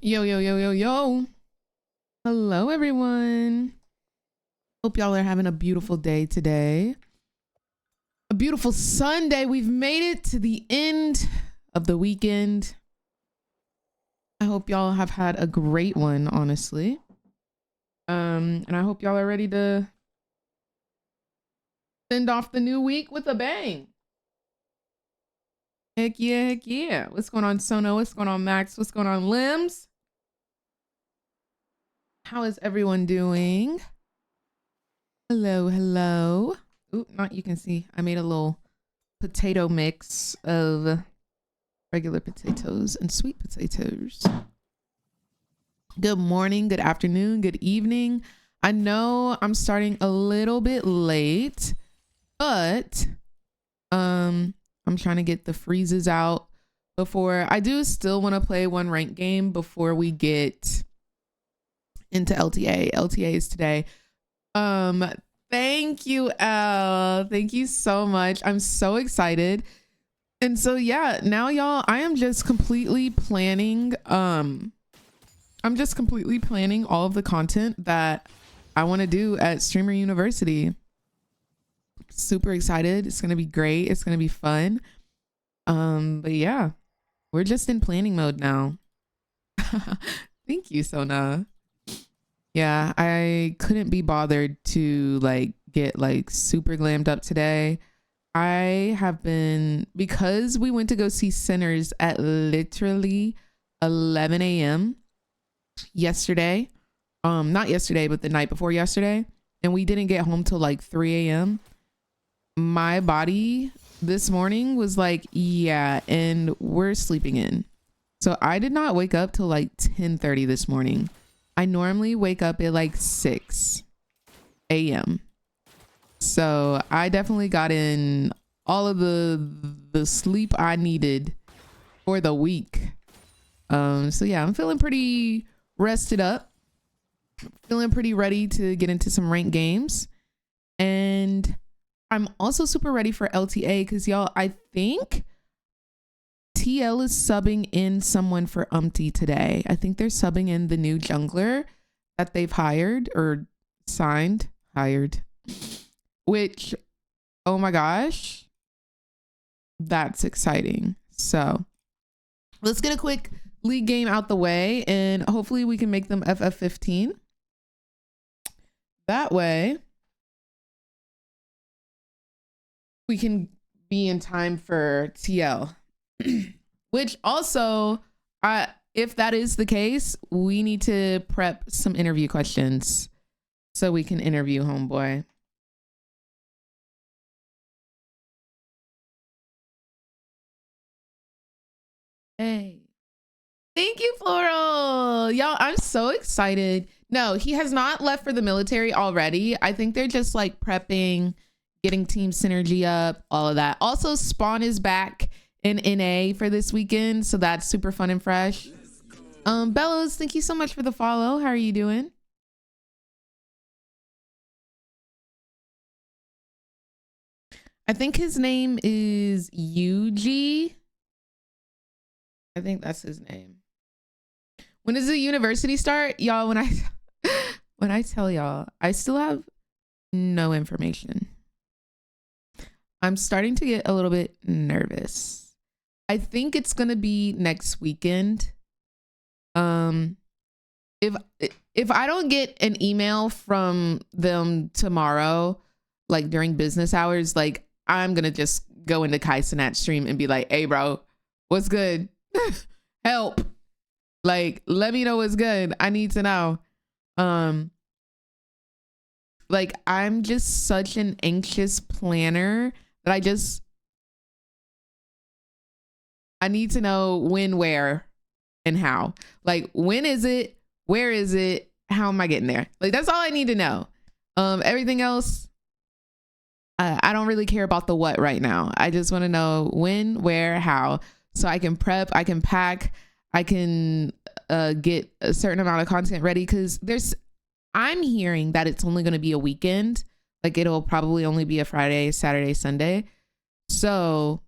Yo, yo, yo, yo, yo. Hello, everyone. Hope y'all are having a beautiful day today. A beautiful Sunday. We've made it to the end of the weekend. I hope y'all have had a great one, honestly. And I hope y'all are ready to send off the new week with a bang. Heck yeah, heck yeah. What's going on, Sono? What's going on, Max? What's going on, Limbs? How is everyone doing? Hello, hello. Ooh, not you can see. I made a little potato mix of regular potatoes and sweet potatoes. Good morning, good afternoon, good evening. I know I'm starting a little bit late, but I'm trying to get the freezes out before I do still want to play one ranked game before we get into LTA. LTA is today. Thank you, Elle. Thank you so much. I'm so excited. And so yeah, now y'all, I am just completely planning I'm just completely planning all of the content that I want to do at Streamer University. Super excited. It's going to be great. It's going to be fun. But yeah, we're just in planning mode now. Thank you, Sona. Yeah, I couldn't be bothered to like get like super glammed up today. I have been, because we went to go see Sinners at literally 11 a.m. yesterday. Not yesterday, but the night before yesterday. And we didn't get home till like 3 a.m. My body this morning was like, yeah, and we're sleeping in. So I did not wake up till like 10:30 this morning. I normally wake up at like 6 a.m. So I definitely got in all of the sleep I needed for the week. So yeah, I'm feeling pretty rested up. Feeling pretty ready to get into some ranked games. And I'm also super ready for LTA because y'all, I think TL is subbing in someone for Umpty today. I think they're subbing in the new jungler that they've hired or hired, which, oh my gosh, that's exciting. So let's get a quick league game out the way and hopefully we can make them FF15. That way we can be in time for TL. Which also, if that is the case, we need to prep some interview questions so we can interview homeboy. Hey, thank you, Floral. Y'all, I'm so excited. No, he has not left for the military already. I think they're just like prepping, getting team synergy up, all of that. Also, Spawn is back in NA for this weekend, so that's super fun and fresh. Bellows, thank you so much for the follow. How are you doing? I think his name is Yuji. I think that's his name. When does the university start? Y'all, when I tell y'all, I still have no information. I'm starting to get a little bit nervous. I think it's gonna be next weekend. If I don't get an email from them tomorrow, like during business hours, like I'm gonna just go into Kaisenat stream and be like, hey bro, what's good? Help. Like, let me know what's good. I need to know. Like I'm just such an anxious planner that I need to know when, where, and how. Like, when is it? Where is it? How am I getting there? Like, that's all I need to know. Everything else, I don't really care about the what right now. I just want to know when, where, how, so I can prep, I can pack, I can get a certain amount of content ready. Because I'm hearing that it's only going to be a weekend. Like, it'll probably only be a Friday, Saturday, Sunday. So,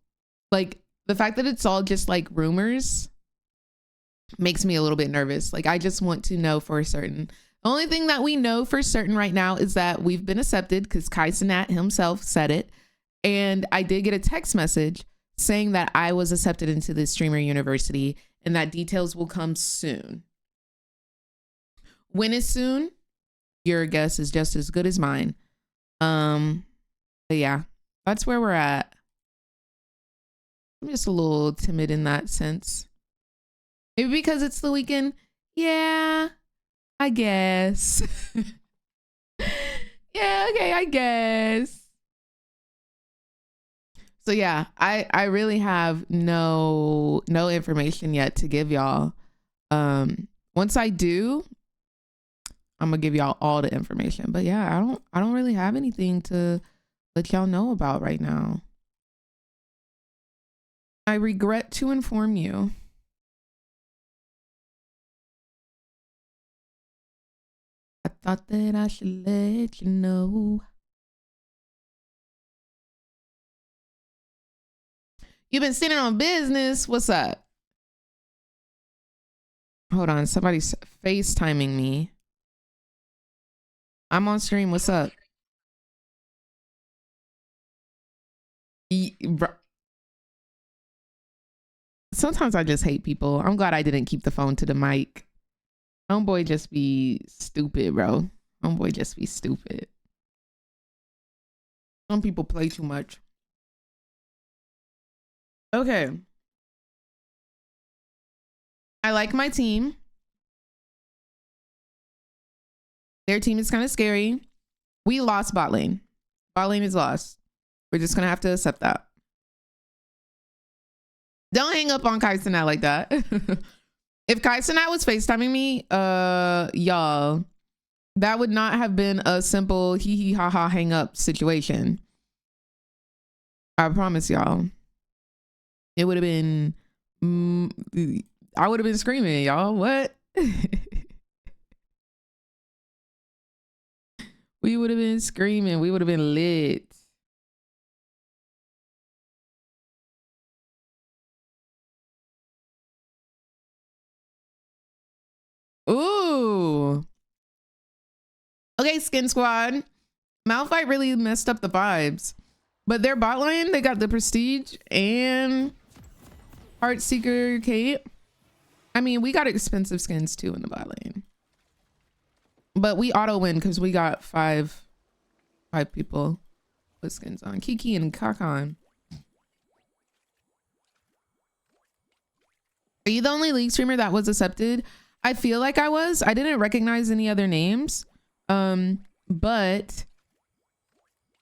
like, the fact that it's all just like rumors makes me a little bit nervous. Like, I just want to know for certain. The only thing that we know for certain right now is that we've been accepted because Kai Cenat himself said it. And I did get a text message saying that I was accepted into the streamer university and that details will come soon. When is soon? Your guess is just as good as mine. But yeah, that's where we're at. I'm just a little timid in that sense. Maybe because it's the weekend. Yeah, I guess. Yeah, okay, I guess. So yeah, I really have no information yet to give y'all. Once I do, I'm gonna give y'all all the information. But yeah, I don't really have anything to let y'all know about right now. I regret to inform you. I thought that I should let you know. You've been sitting on business. What's up? Hold on, somebody's FaceTiming me. I'm on stream. What's up? Sometimes I just hate people. I'm glad I didn't keep the phone to the mic. Homeboy just be stupid, bro. Homeboy just be stupid. Some people play too much. Okay. I like my team. Their team is kind of scary. We lost bot lane. Bot lane is lost. We're just gonna have to accept that. Don't hang up on Kai Cenat like that. If Kai Cenat was FaceTiming me, y'all, that would not have been a simple hee hee ha ha hang up situation. I promise y'all. It would have been, I would have been screaming, y'all. What? We would have been screaming. We would have been lit. Ooh. Okay, Skin Squad. Malphite really messed up the vibes. But their bot lane, they got the Prestige and Heartseeker Kate. I mean, we got expensive skins too in the bot lane. But we auto win because we got five people with skins on. Kiki and Kakan. Are you the only League streamer that was accepted? I feel like I was. I didn't recognize any other names. But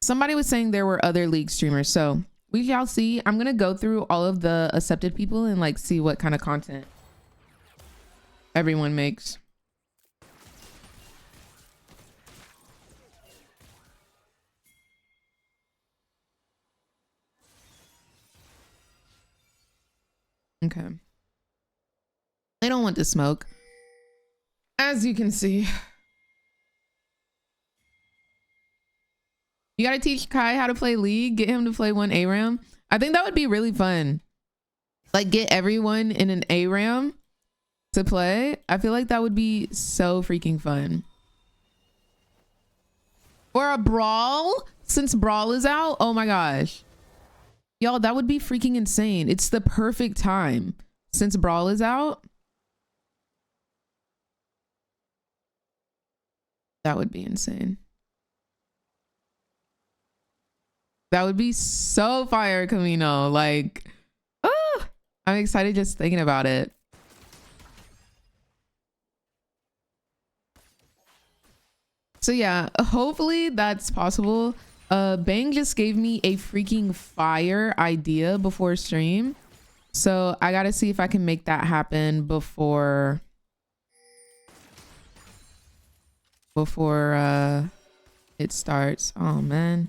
somebody was saying there were other League streamers. So we shall see. I'm going to go through all of the accepted people and like see what kind of content everyone makes. Okay. They don't want to smoke. As you can see. You gotta teach Kai how to play League. Get him to play one ARAM. I think that would be really fun. Like get everyone in an ARAM to play. I feel like that would be so freaking fun. Or a Brawl. Since Brawl is out. Oh my gosh. Y'all, that would be freaking insane. It's the perfect time. Since Brawl is out. That would be insane. That would be so fire, Camino. Like, oh, I'm excited just thinking about it. So yeah, hopefully that's possible. Bang just gave me a freaking fire idea before stream. So I gotta see if I can make that happen before it starts. Oh man.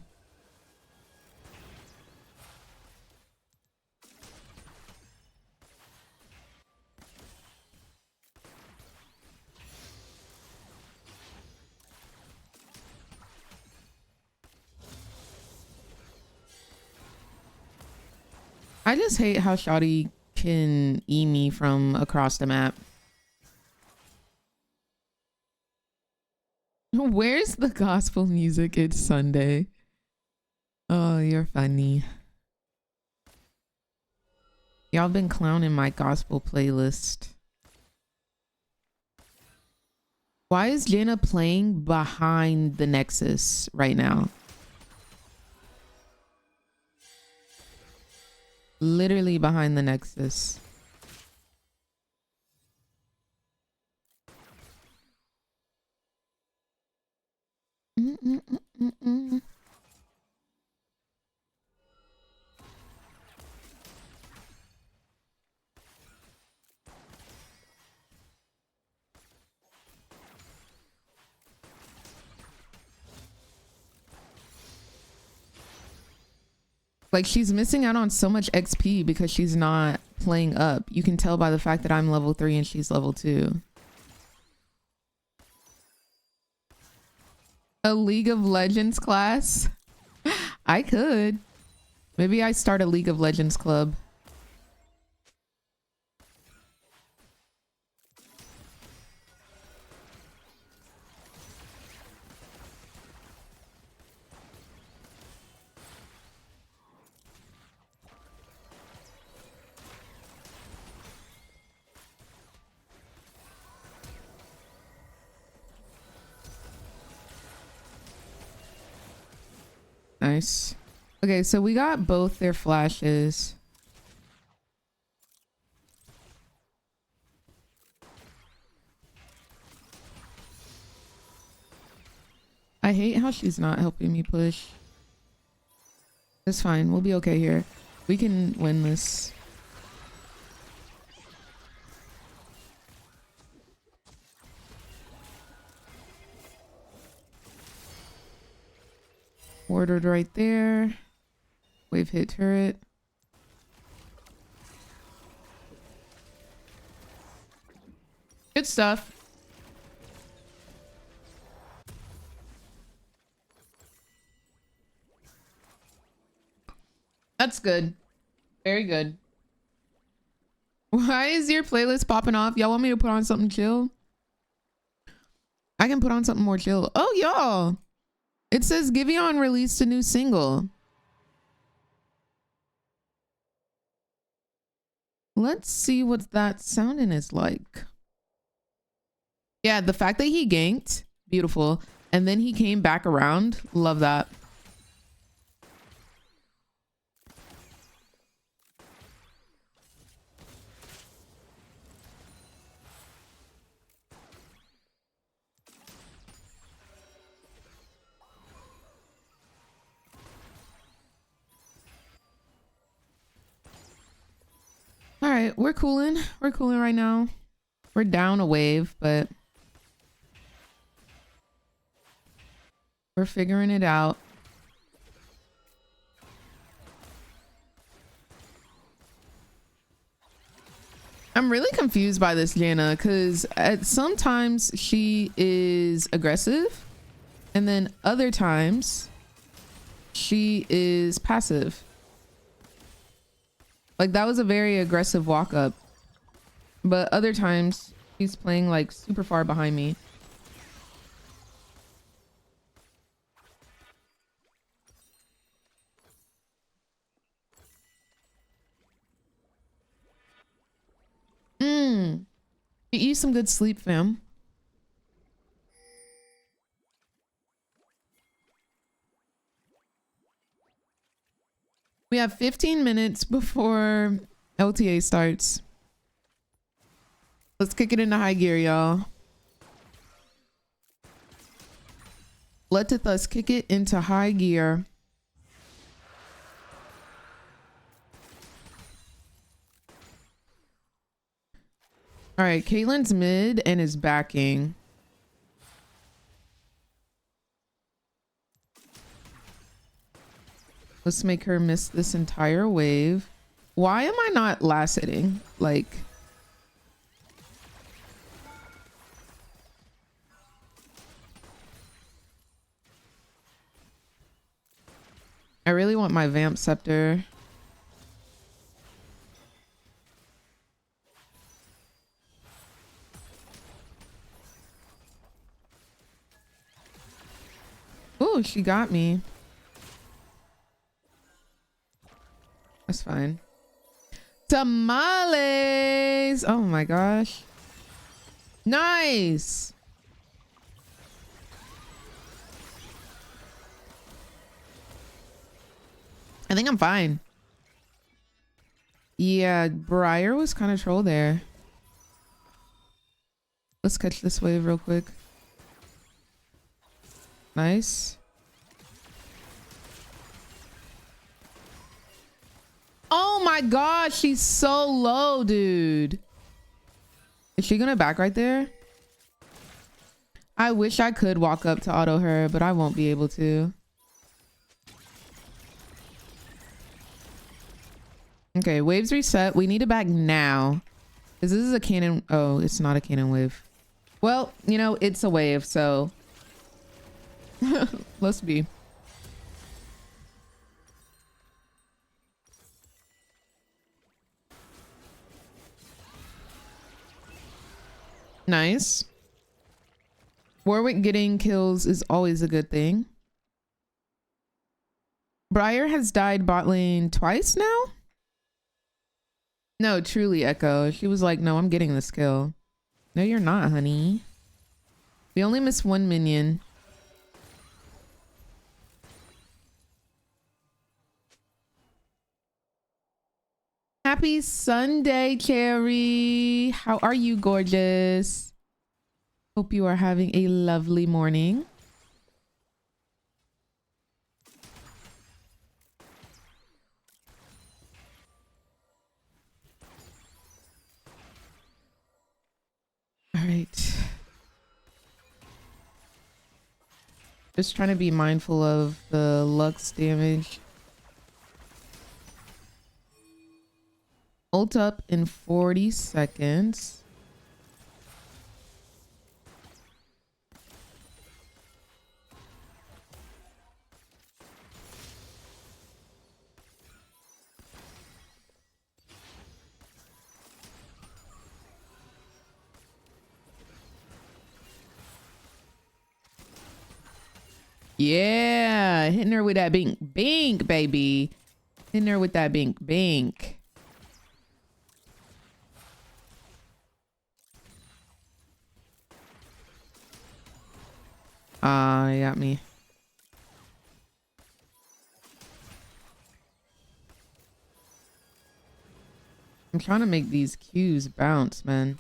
I just hate how Shawty can E me from across the map. Where's the gospel music? It's Sunday. Oh, you're funny. Y'all been clowning my gospel playlist. Why is Jenna playing behind the Nexus right now? Literally behind the Nexus. Like, she's missing out on so much XP because she's not playing up. You can tell by the fact that I'm level 3 and she's level 2. A League of Legends class? I could. Maybe I start a League of Legends club. Nice. Okay, so we got both their flashes. I hate how she's not helping me push. It's fine. We'll be okay here. We can win this. Ordered right there. Wave hit turret. Good stuff. That's good. Very good. Why is your playlist popping off? Y'all want me to put on something chill? I can put on something more chill. Oh, y'all. It says Giveon released a new single. Let's see what that sounding is like. Yeah, the fact that he ganked, beautiful. And then he came back around. Love that. All right, we're cooling. We're cooling right now. We're down a wave, but we're figuring it out. I'm really confused by this Jana because sometimes she is aggressive and then other times she is passive. Like, that was a very aggressive walk up, but other times he's playing like super far behind me. Get you some good sleep, fam. We have 15 minutes before LTA starts. Let's kick it into high gear, y'all. Let us kick it into high gear. All right, Caitlyn's mid and is backing. Let's make her miss this entire wave. Why am I not last hitting? Like, I really want my Vamp Scepter. Oh, she got me. That's fine. Tamales. Oh my gosh. Nice. I think I'm fine. Yeah, Briar was kind of troll there. Let's catch this wave real quick. Nice. Oh my gosh, she's so low, dude. Is she gonna back right there? I wish I could walk up to auto her, but I won't be able to. Okay, waves reset. We need to back now. This is a cannon. Oh, it's not a cannon wave. Well, you know, it's a wave, so let's be. Nice. Warwick getting kills is always a good thing. Briar has died bot lane twice now? No, truly, Echo. She was like, no, I'm getting this kill. No, you're not, honey. We only missed one minion. Happy Sunday, Cherry. How are you, gorgeous? Hope you are having a lovely morning. All right. Just trying to be mindful of the Lux damage. Ult up in 40 seconds. Yeah, hitting her with that bink bink, baby. Hitting her with that bink bink. Ah, you got me. I'm trying to make these Qs bounce, man.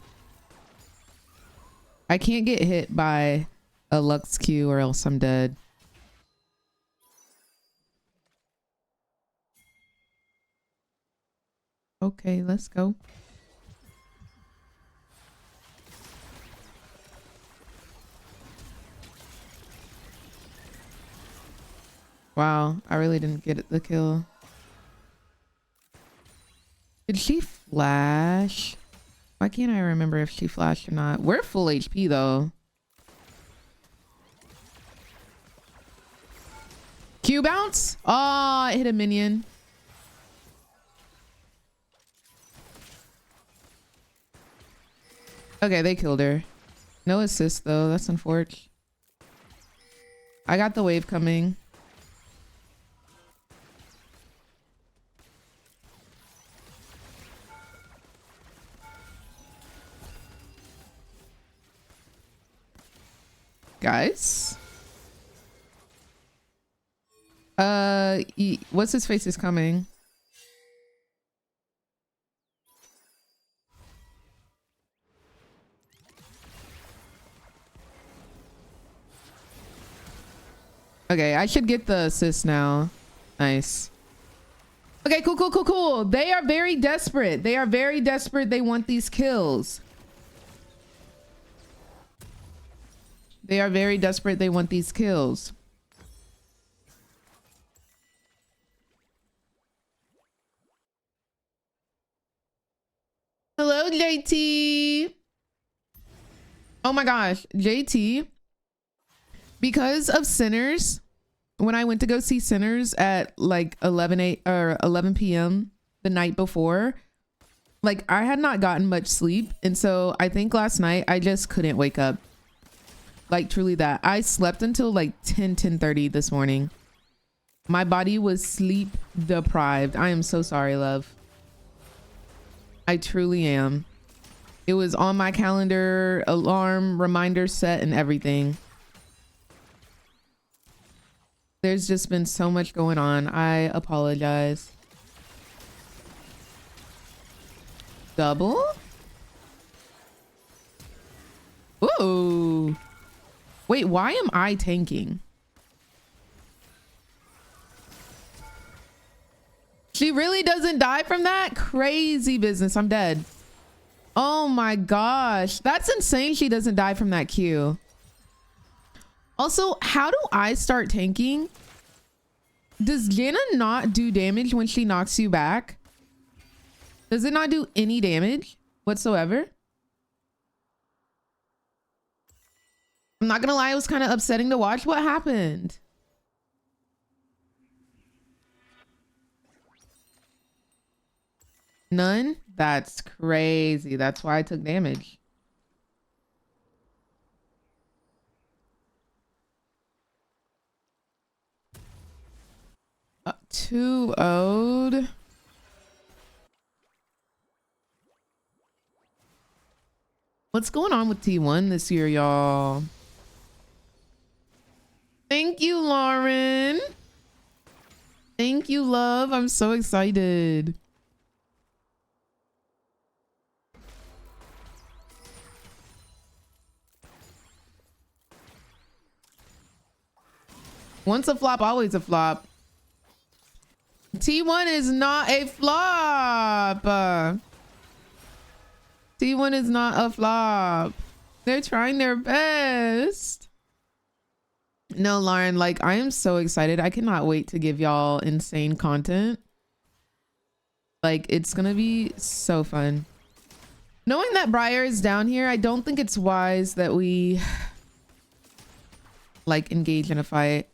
I can't get hit by a Lux Q or else I'm dead. Okay, let's go. Wow, I really didn't get the kill. Did she flash? Why can't I remember if she flashed or not? We're full HP though. Q bounce? Oh, it hit a minion. Okay, they killed her. No assist though. That's unfortunate. I got the wave coming. Guys. What's his face is coming? Okay, I should get the assist now. Nice. Okay, cool, cool, cool, cool. They are very desperate. They are very desperate. They want these kills. They are very desperate. They want these kills. Hello, JT. Oh my gosh, JT. Because of Sinners, when I went to go see Sinners at like 11 p.m. the night before, like I had not gotten much sleep. And so I think last night I just couldn't wake up. Like truly that. I slept until like 10:30 this morning. My body was sleep deprived. I am so sorry, love. I truly am. It was on my calendar, alarm, reminder set, and everything. There's just been so much going on. I apologize. Double? Ooh. Wait, why am I tanking? She really doesn't die from that? Crazy business. I'm dead. Oh my gosh. That's insane she doesn't die from that Q. Also, how do I start tanking? Does Janna not do damage when she knocks you back? Does it not do any damage whatsoever? I'm not gonna lie, it was kind of upsetting to watch. What happened? None? That's crazy. That's why I took damage. Too owed. What's going on with T1 this year, y'all? Thank you, Lauren. Thank you, love. I'm so excited. Once a flop, always a flop. T1 is not a flop. T1 is not a flop. They're trying their best. No, Lauren, like, I am so excited. I cannot wait to give y'all insane content. Like, it's gonna be so fun. Knowing that Briar is down here, I don't think it's wise that we like engage in a fight.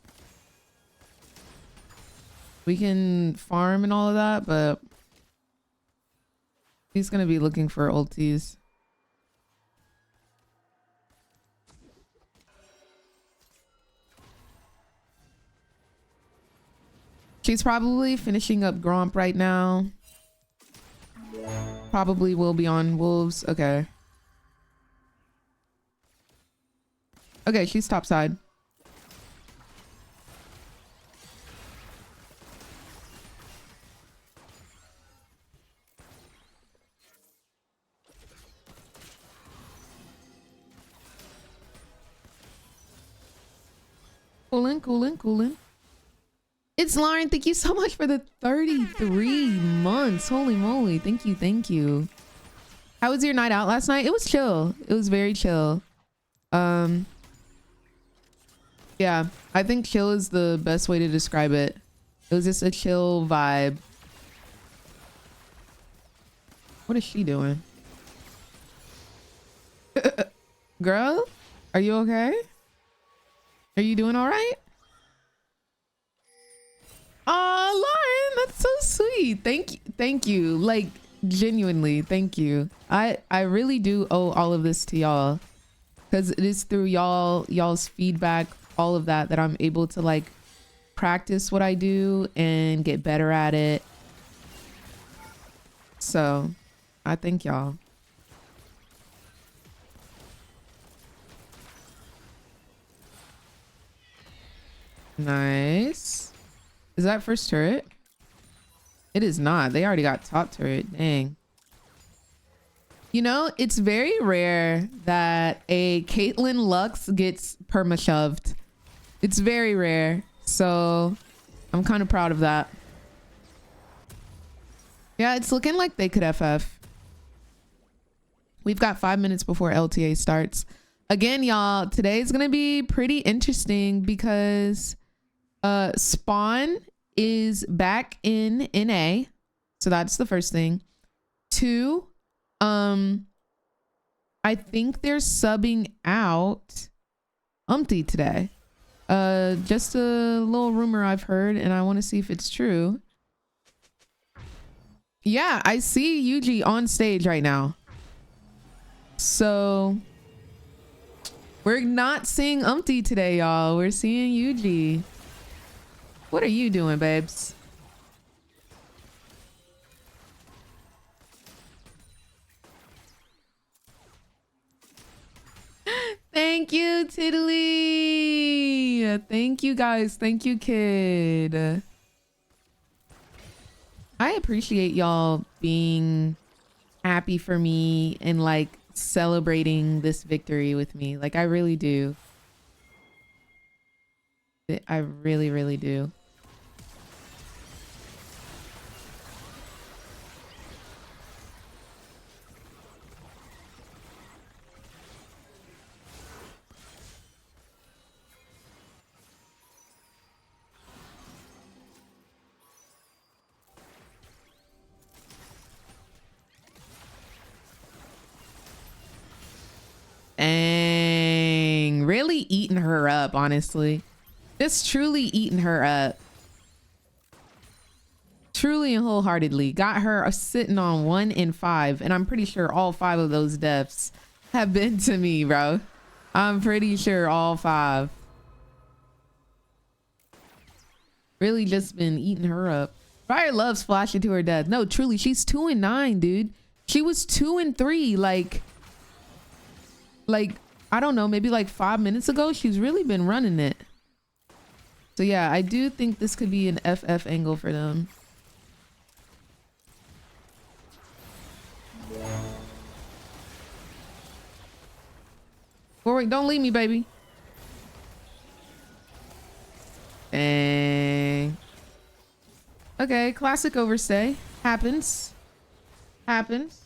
We can farm and all of that, but he's gonna be looking for ultis. She's probably finishing up Gromp right now. Probably will be on Wolves. Okay. Okay, she's topside. Coolin'. It's Lauren. Thank you so much for the 33 months. Holy moly. Thank you. How was your night out last night? It was chill. It was very chill. Yeah, I think chill is the best way to describe it. It was just a chill vibe. What is she doing? Girl, are you okay? Are you doing all right? Oh, Lauren, that's so sweet. Thank you. Like, genuinely, thank you. I really do owe all of this to y'all, because it is through y'all's feedback, all of that I'm able to like practice what I do and get better at it. So I thank y'all. Nice. Is that first turret? It is not. They already got top turret. Dang. You know, it's very rare that a Caitlyn Lux gets perma-shoved. It's very rare. So I'm kind of proud of that. Yeah, it's looking like they could FF. We've got 5 minutes before LTA starts. Again, y'all, today's going to be pretty interesting because Spawn is back in NA. So that's the first thing. 2, I think they're subbing out Umpty today. Just a little rumor I've heard, and I want to see if it's true. Yeah, I see Yuji on stage right now. So We're not seeing Umpty today, y'all. We're seeing Yuji. What are you doing, babes? Thank you, Tiddly. Thank you, guys. Thank you, kid. I appreciate y'all being happy for me and like celebrating this victory with me. Like, I really do. I really, really do. Dang, really eating her up, honestly. Just truly eating her up. Truly and wholeheartedly. Got her sitting on 1 in 5. And I'm pretty sure all 5 of those deaths have been to me, bro. I'm pretty sure all 5. Really just been eating her up. Fire loves flashing to her death. No, truly, she's 2 and 9, dude. She was 2 and 3, like, I don't know, maybe like 5 minutes ago. She's really been running it. So yeah, I do think this could be an FF angle for them. Warwick, don't leave me, baby. Dang. Okay, classic overstay. Happens. Happens.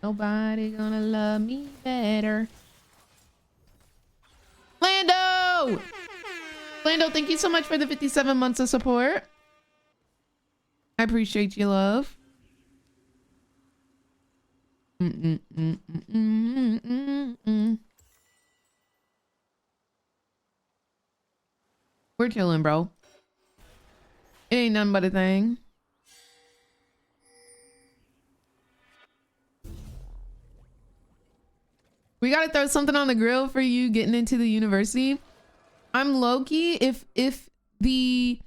Nobody gonna love me better. Lando! Lando, thank you so much for the 57 months of support. I appreciate you, love. We're chilling, bro. It ain't nothing but a thing. We gotta throw something on the grill for you getting into the university. I'm low-key, if the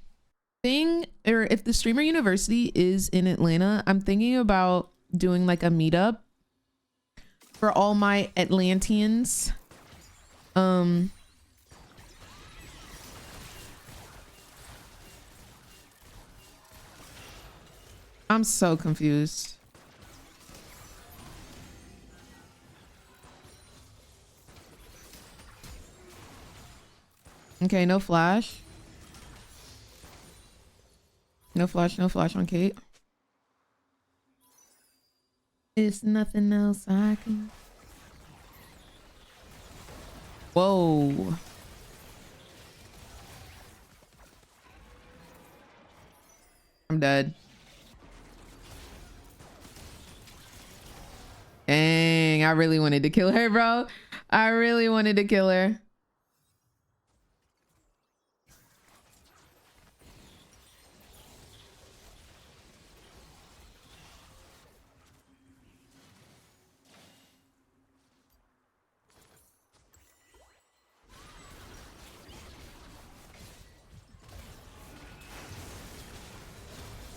thing, or if the streamer university is in Atlanta, I'm thinking about doing like a meetup for all my Atlanteans. I'm so confused. Okay, no flash. No flash on Kate. It's nothing else I can. Whoa. I'm dead. Dang, I really wanted to kill her, bro. I really wanted to kill her.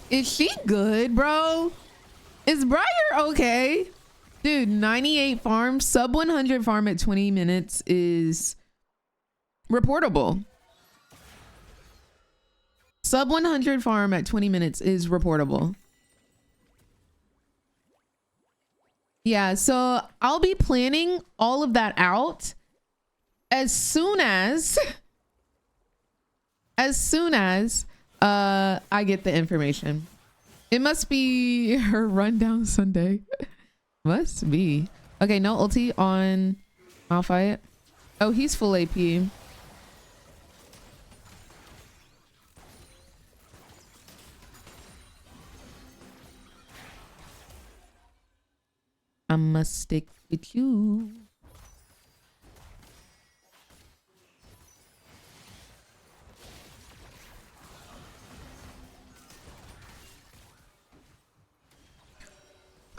Is she good, bro? Is Briar okay? Dude, 98 farm, sub 100 farm at 20 minutes is reportable. Sub 100 farm at 20 minutes is reportable. Yeah, so I'll be planning all of that out as soon as I get the information. It must be her rundown Sunday. Must be. Okay, no ulti on Malphite. Oh, he's full AP. I must stick with you.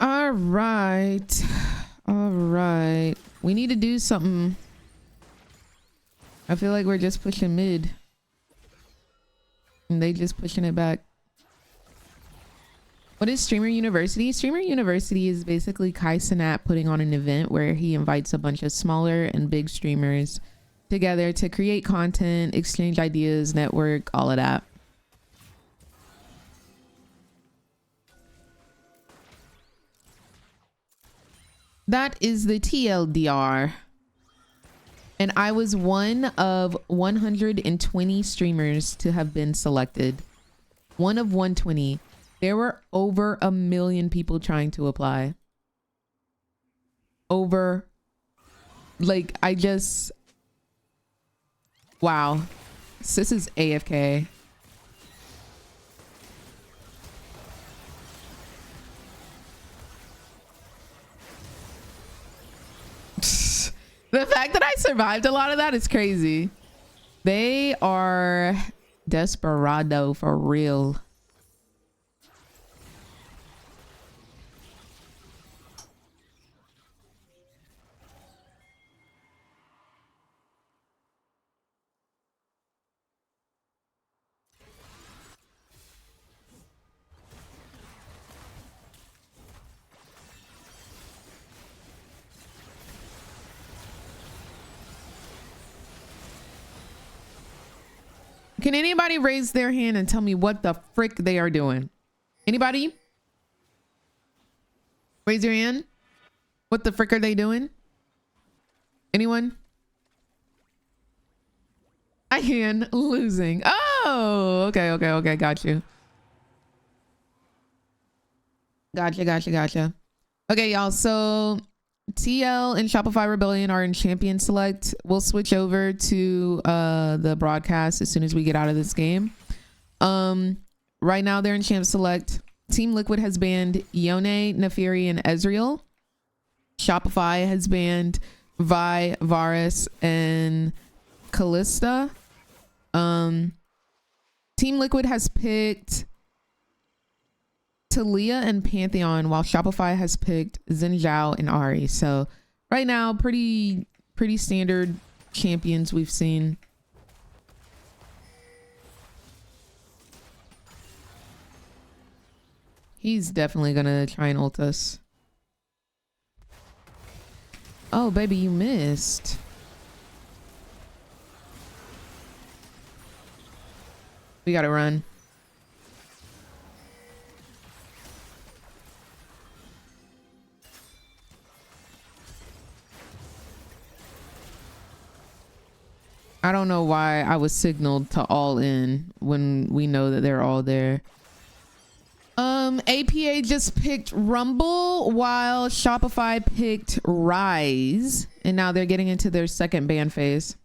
All right. We need to do something I feel like we're just pushing mid. And they just pushing it back. What is Streamer University? Streamer University is basically Kai Cenat putting on an event where he invites a bunch of smaller and big streamers together to create content, exchange ideas, network, all of that. That is the TLDR. And I was one of 120 streamers to have been selected. One of 120. There were over 1 million people trying to apply. Over. Like, I just... Wow. This is AFK. The fact that I survived a lot of that is crazy. They are desperado for real. Can anybody raise their hand and tell me what the frick they are doing? Anybody? Raise your hand. What the frick are they doing? Anyone? I can losing. Oh, okay. Got you. Gotcha. Okay, y'all. So TL and Shopify Rebellion are in champion select. We'll switch over to the broadcast as soon as we get out of this game. Right now they're in champ select. Team Liquid has banned Yone, Neferi, and Ezreal. Shopify has banned Vi, Varus, and Callista. Team Liquid has picked Talia and Pantheon, while Shopify has picked Xin Zhao and Ari. So right now, pretty standard champions we've seen. He's definitely gonna try and ult us. Oh, baby, you missed. We gotta run. I don't know why I was signaled to all in when we know that they're all there. APA just picked Rumble while Shopify picked Rise, and now they're getting into their second ban phase.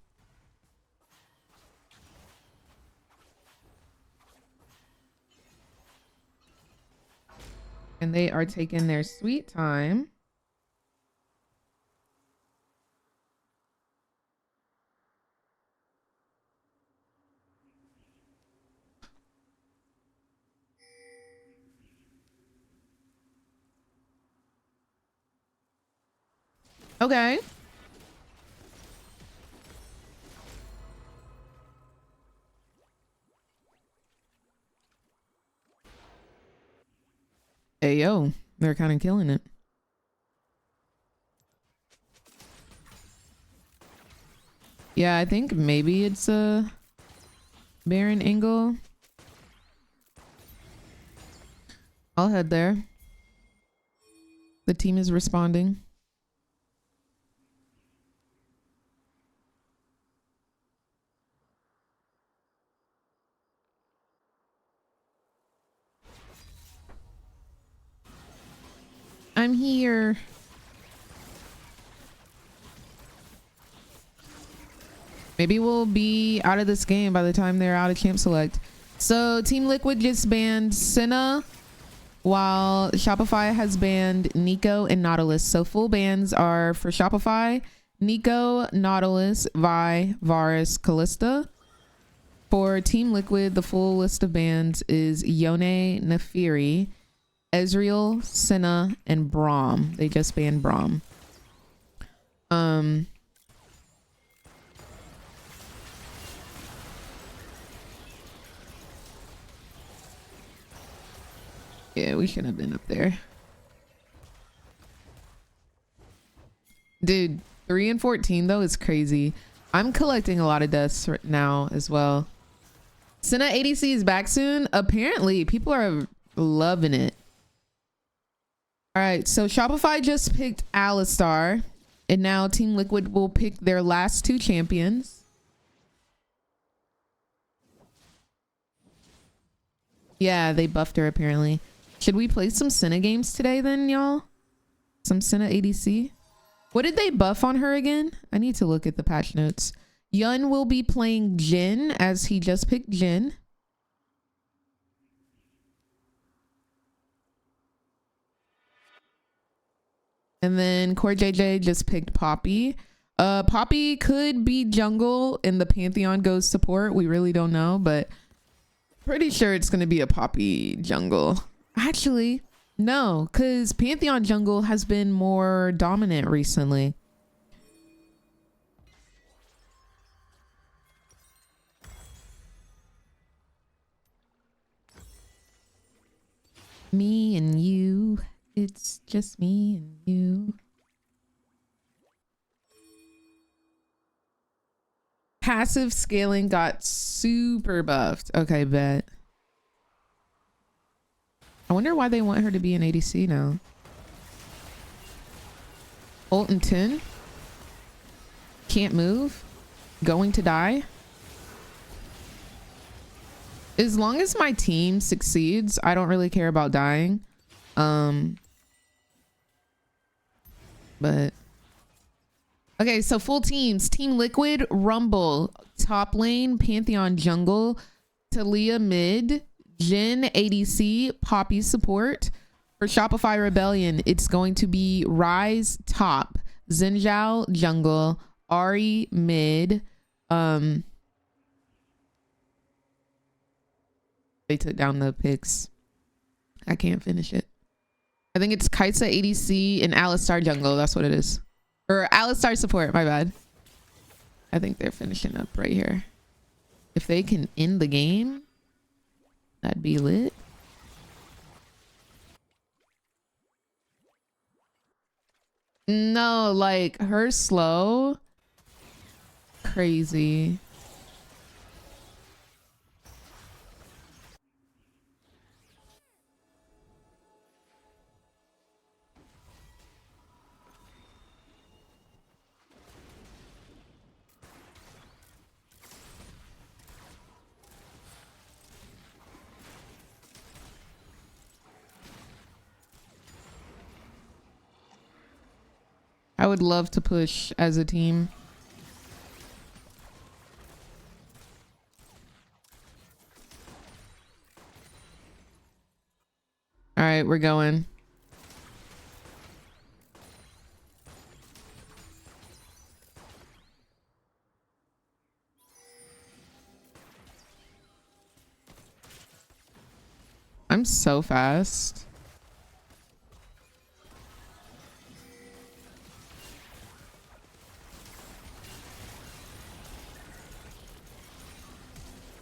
And they are taking their sweet time. Okay. Hey, yo, they're kind of killing it. Yeah, I think maybe it's a Baron angle. I'll head there. The team is responding. I'm here. Maybe we'll be out of this game by the time they're out of champ select. So Team Liquid just banned Senna, while Shopify has banned Nico and Nautilus. So full bans are for Shopify: Nico, Nautilus, Vi, Varus, Callista. For Team Liquid, the full list of bans is Yone, Neferi, Ezreal, Senna, and Braum. They just banned Braum. Yeah, we shouldn't have been up there. Dude, 3 and 14 though is crazy. I'm collecting a lot of deaths right now as well. Senna ADC is back soon. Apparently, people are loving it. All right, so Shopify just picked Alistar, and now Team Liquid will pick their last 2 champions. Yeah, they buffed her apparently. Should we play some Senna games today then, y'all? Some Senna ADC? What did they buff on her again? I need to look at the patch notes. Yun will be playing Jhin, as he just picked Jhin. And then Core JJ just picked Poppy. Poppy could be jungle and the Pantheon goes support. We really don't know, but pretty sure it's going to be a Poppy jungle. Actually, no, because Pantheon jungle has been more dominant recently. Me and you. It's just me and you. Passive scaling got super buffed. Okay, bet. I wonder why they want her to be an ADC now. Ult and 10. Can't move. Going to die. As long as my team succeeds, I don't really care about dying. But okay, so full teams. Team Liquid, Rumble, top lane, Pantheon jungle, Talia mid, Jhin ADC, Poppy support. For Shopify Rebellion, it's going to be Rise top, Zinzhao jungle, Ari mid. They took down the picks. I can't finish it. I think it's Kaisa ADC and Alistar jungle. That's what it is. Or Alistar support, my bad. I think they're finishing up right here. If they can end the game, that'd be lit. No, like her slow. Crazy. I would love to push as a team. All right, we're going. I'm so fast.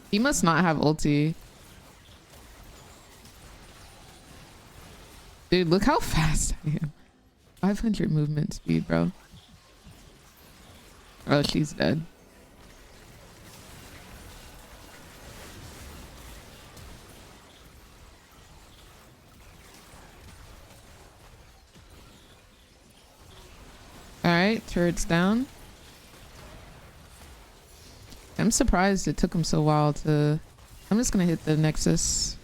He must not have ulti. Dude, look how fast I am. 500 movement speed, bro. Oh, she's dead. All right, turret's down. I'm surprised it took him so while to... I'm just gonna hit the Nexus.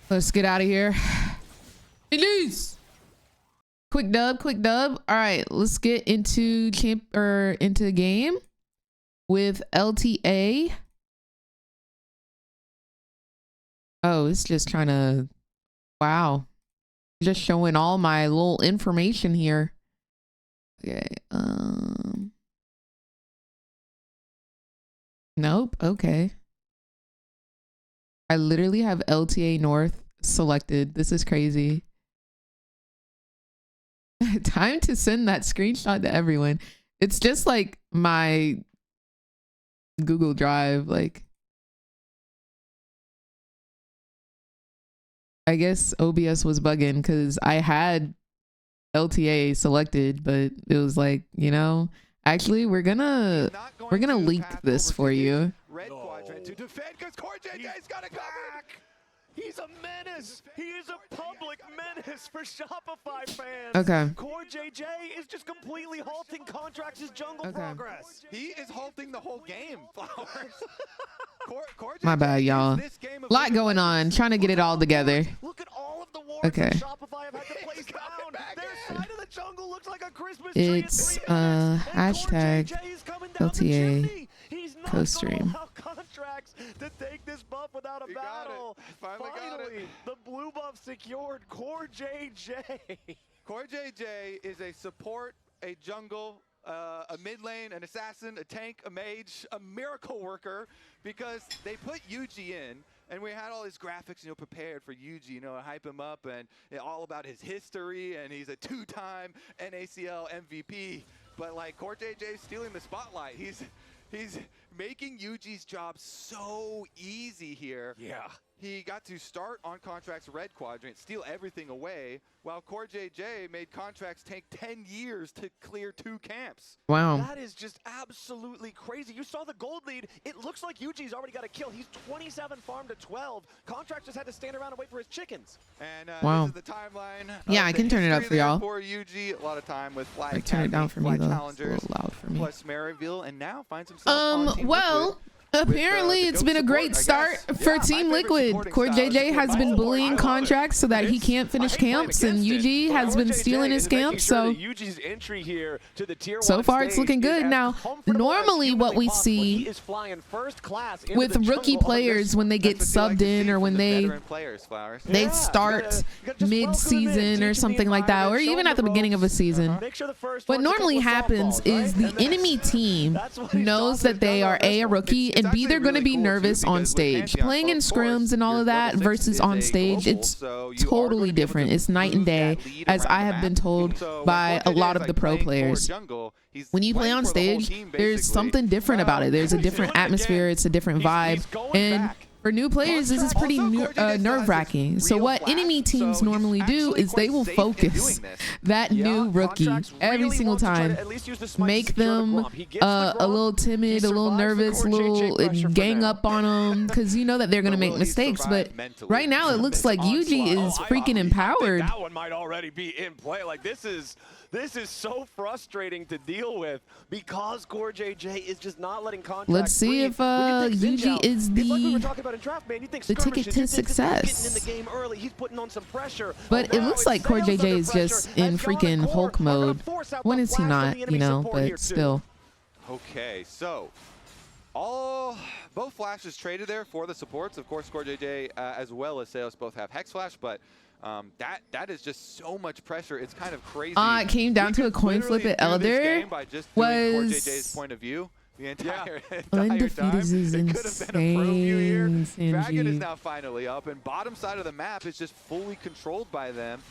Let's get out of here. Release! Quick dub, quick dub. All right, let's get into into game with LTA. Oh, it's just trying to... Wow. Just showing all my little information here. Okay, nope, okay. I literally have LTA North selected. This is crazy. Time to send that screenshot to everyone. It's just like my Google Drive, like I guess OBS was bugging because I had LTA selected, but it was like, you know, actually we're gonna leak this for you. Red quadrant to defend because CoreJJ's got to back. He's a menace. He is a public menace for Shopify fans. Okay. CoreJJ is just completely halting Contracts' jungle progress. He is halting the whole game, Flowers. My bad, y'all. Lot going on, trying to get it all together. Look at all of the wards that Shopify have had to place down. Their side of the jungle looks like a Christmas tree. It's hashtag LTA co-stream. Contracts to take this buff without a battle. Finally, the blue buff secured. CoreJJ. CoreJJ is a support, a jungle, a mid lane, an assassin, a tank, a mage, a miracle worker, because they put Yuji in, and we had all these graphics, you know, prepared for Yuji, you know, to hype him up, and all about his history, and he's a 2-time NACL MVP. But like CoreJJ stealing the spotlight. He's making Yuji's job so easy here. Yeah. He got to start on Contracts red quadrant, steal everything away, while CoreJJ made Contracts take 10 years to clear 2 camps. Wow. That is just absolutely crazy. You saw the gold lead. It looks like Yuji's already got a kill. He's 27 farm to 12. Contracts just had to stand around and wait for his chickens. And wow. This is the timeline. Yeah, I can turn it up for y'all. For Yuji, a lot of time with Fly Like, turn it down for me though. It's a challengers, little loud for me. plus Maryville, and now finds himself on Team well. Liquid. Apparently, it's been a great start for Team Liquid. CoreJJ has been bullying Contracts so that he can't finish camps, and UG has been stealing his camps. So far, it's looking good. Now, normally what we see with rookie players when they get subbed in or when they start mid-season or something like that, or even at the beginning of a season, what normally happens is the enemy team knows that they are a rookie, and B, they're going to be nervous on stage. Playing in scrims and all of that versus on stage, it's totally different. It's night and day, as I have been told by a lot of the pro players. When you play on stage, there's something different about it. There's a different atmosphere. It's a different vibe. And for new players, this is pretty nerve-wracking. So what enemy teams normally do is they will focus that new rookie every single time, make them a little timid, a little nervous, a little gang up on them, because you know that they're going to make mistakes. But right now, it looks like Yuji is freaking empowered. That one might already be in play. Like, this is so frustrating to deal with because CoreJJ is just not letting Contracts. Let's see if Yuji is the ticket to success. But it looks like CoreJJ is just in freaking Hulk mode. When is he not, you know, but still. Okay, so both flashes traded there for the supports. Of course, CoreJJ as well as Seos both have Hex Flash, but that is just so much pressure. It's kind of crazy. It came down to a coin flip at Elder. CoreJJ's point of view the entire Undefeated time. is It could have been a pro view here. insane. Dragon is now finally up, and bottom side of the map is just fully controlled by them.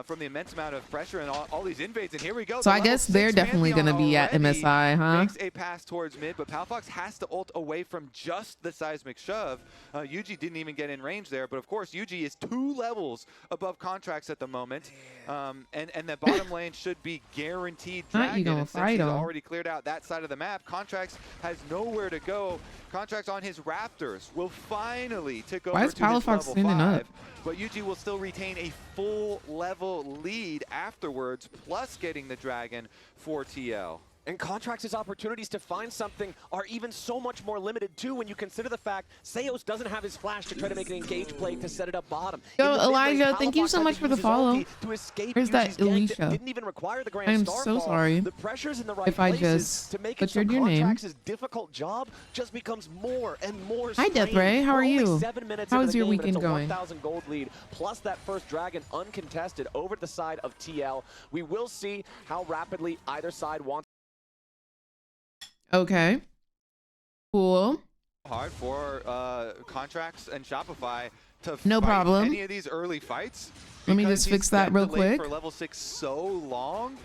From the immense amount of pressure and all these invades, and here we go. So I guess they're definitely going to be at MSI, huh? Makes a pass towards mid, but Palfox has to ult away from just the seismic shove. Yuji didn't even get in range there, but of course Yuji is 2 levels above Contracts at the moment, and the bottom lane should be guaranteed Dragon. And since he's already cleared out that side of the map, Contracts has nowhere to go. Contracts on his Raptors will finally take over. Why is Palfox standing up? But Yuji will still retain a full level lead afterwards, plus getting the Dragon for TL. And Contracts' opportunities to find something are even so much more limited too when you consider the fact Seos doesn't have his flash to try to make an engage play to set it up bottom. Yo, Elijah, thank you so much for the follow. Where's that Alicia? Didn't even require the grand I'm so sorry the pressure's in the right if I just to make butchered your name. Contracts' difficult job just becomes more and more Hi, Death Ray. How are you? How is your game, weekend going? 1,000 gold lead plus that first Dragon uncontested over to the side of TL. We will see how rapidly either side wants. Okay. Cool. Hard for Contracts and Shopify to no fight problem. Any of these early fights. Let me just fix that real quick. For level 6 so long,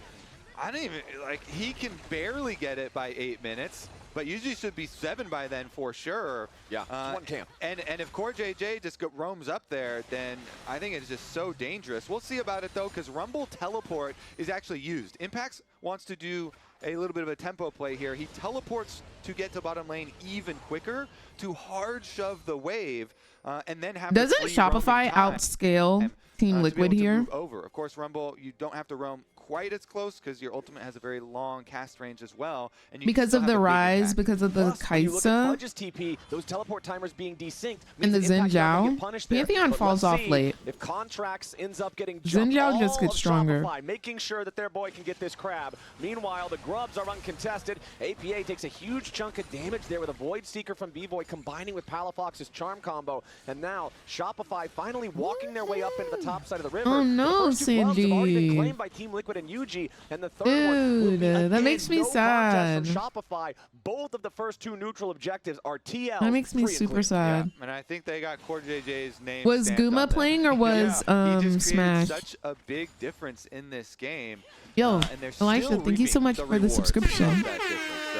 I don't even he can barely get it by 8 minutes. but usually should be 7 by then for sure. Yeah, one camp. And if Core JJ just roams up there, then I think it's just so dangerous. We'll see about it though, because Rumble teleport is actually used. Impacts wants to do a little bit of a tempo play here. He teleports to get to bottom lane even quicker to hard shove the wave, and then have. Doesn't Shopify outscale Team Liquid here? Over. Of course, Rumble, you don't have to roam quite as close because your ultimate has a very long cast range as well. And you because of the rise, because of the Kaisa, TP, those teleport timers being desynced, and the Xin Zhao. Pantheon falls off late. If Contracts ends up getting Xin Zhao just gets stronger. Shopify, making sure that their boy can get this crab. Meanwhile, the grubs are uncontested. APA takes a huge chunk of damage there with a Void Seeker from B-Boy combining with Palafox's charm combo. And now Shopify finally walking their way up into the top side of the river. Oh no, Sanji. Already been claimed by Team Liquid and Yuji, and the third one will be, again, that makes me sad. From Shopify. Both of the first 2 neutral objectives are TL. That makes me super sad. Yeah, and I think they got Core JJ's name. Was Guma playing or was he just Smash? Such a big difference in this game. Yo, and Elisha, thank you so much for the subscription.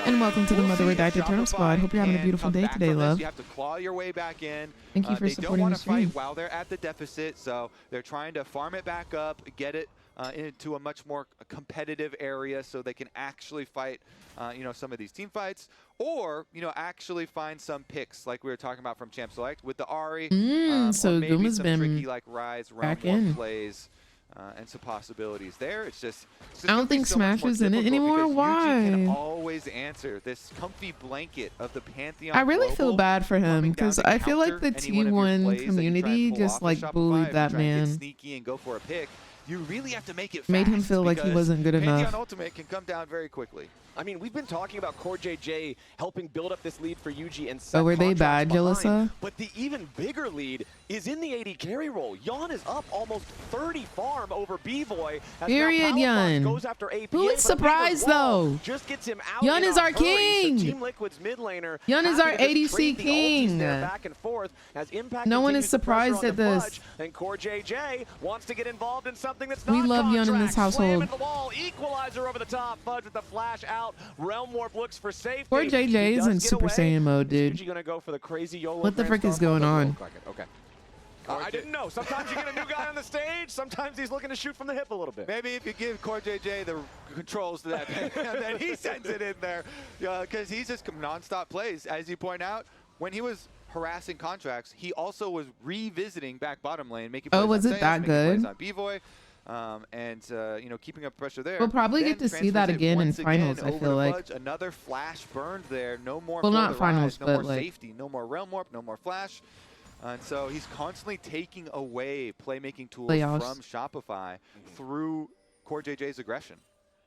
And welcome to the Mother Redacted Turnip Squad. Hope you're having a beautiful day today, love. You have to claw your way back in. Thank you for supporting the stream. They don't want to fight while they're at the deficit, so they're trying to farm it back up, get it into a much more competitive area so they can actually fight, some of these team fights, or, actually find some picks like we were talking about from Champ Select with the Ahri. So or maybe Guma's some been tricky like Rise, back Realm in. plays. And some possibilities there. It's just I don't think Smash is in it anymore. Why? You can always answer this comfy blanket of the Pantheon. I really feel bad for him because I feel like the T1 community just like bullied that man. Sneaky and go for a pick. You really have to make it fast. Made him feel like he wasn't good enough. Pantheon Ultimate can come down very quickly. I mean, we've been talking about Core JJ helping build up this lead for Yuji and set were they bad, Jalissa? But the even bigger lead is in the AD carry role. Yan is up almost 30 farm over B-Boy. Period, Yan. Goes after APA, who is surprised though? Just gets him out. Yan is our king. So Team Liquid's mid laner. Yan is our ADC king. Back and forth as Impact no one is surprised at this. And Core JJ wants to get involved in something that's we love Yan in this household. The wall, equalizer over the top. Fudge with the flash out. Realm Warp looks for safety. Poor JJ is in Super Saiyan mode, dude. Gonna go for the crazy YOLO. What the frick is going on? Okay. I didn't know. Sometimes you get a new guy on the stage. Sometimes he's looking to shoot from the hip a little bit. Maybe if you give Core JJ the controls to that, and then he sends it in there, because he's just non-stop plays. As you point out, when he was harassing Contracts, he also was revisiting back bottom lane, making plays was on it that good? On B-Boy. Keeping up pressure there. We'll probably get to see that again in finals. I feel like another flash burned there. No more. Well, not finals, no but more like safety. No more realm warp. No more flash. And so he's constantly taking away playmaking tools from Shopify through Core JJ's aggression.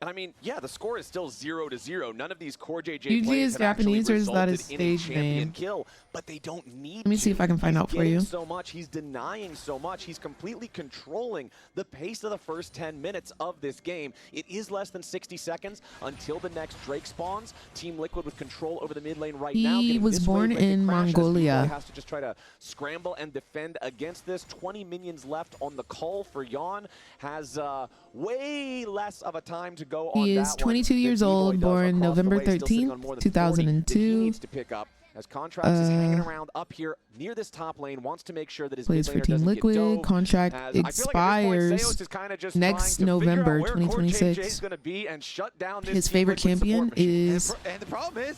And I mean, yeah, the score is still 0-0. None of these Core JJ UG plays is have Japanese, or is that his in a stage champion name? Kill, but they don't need. Let me see if I can find out for you. So much, he's denying so much. He's completely controlling the pace of the first 10 minutes of this game. It is less than 60 seconds until the next Drake spawns. Team Liquid with control over the mid lane right now. He was born in Mongolia. Has to just try to scramble and defend against this. 20 minions left on the call for Yan. Has way less of a time to go on that one. He is 22 years old, born November 13th, 2002. He needs to pick up as Contracts is hanging around up here near this top lane, wants to make sure that his plays for Team Liquid. Contract expires next November 2026. His favorite champion is and the problem is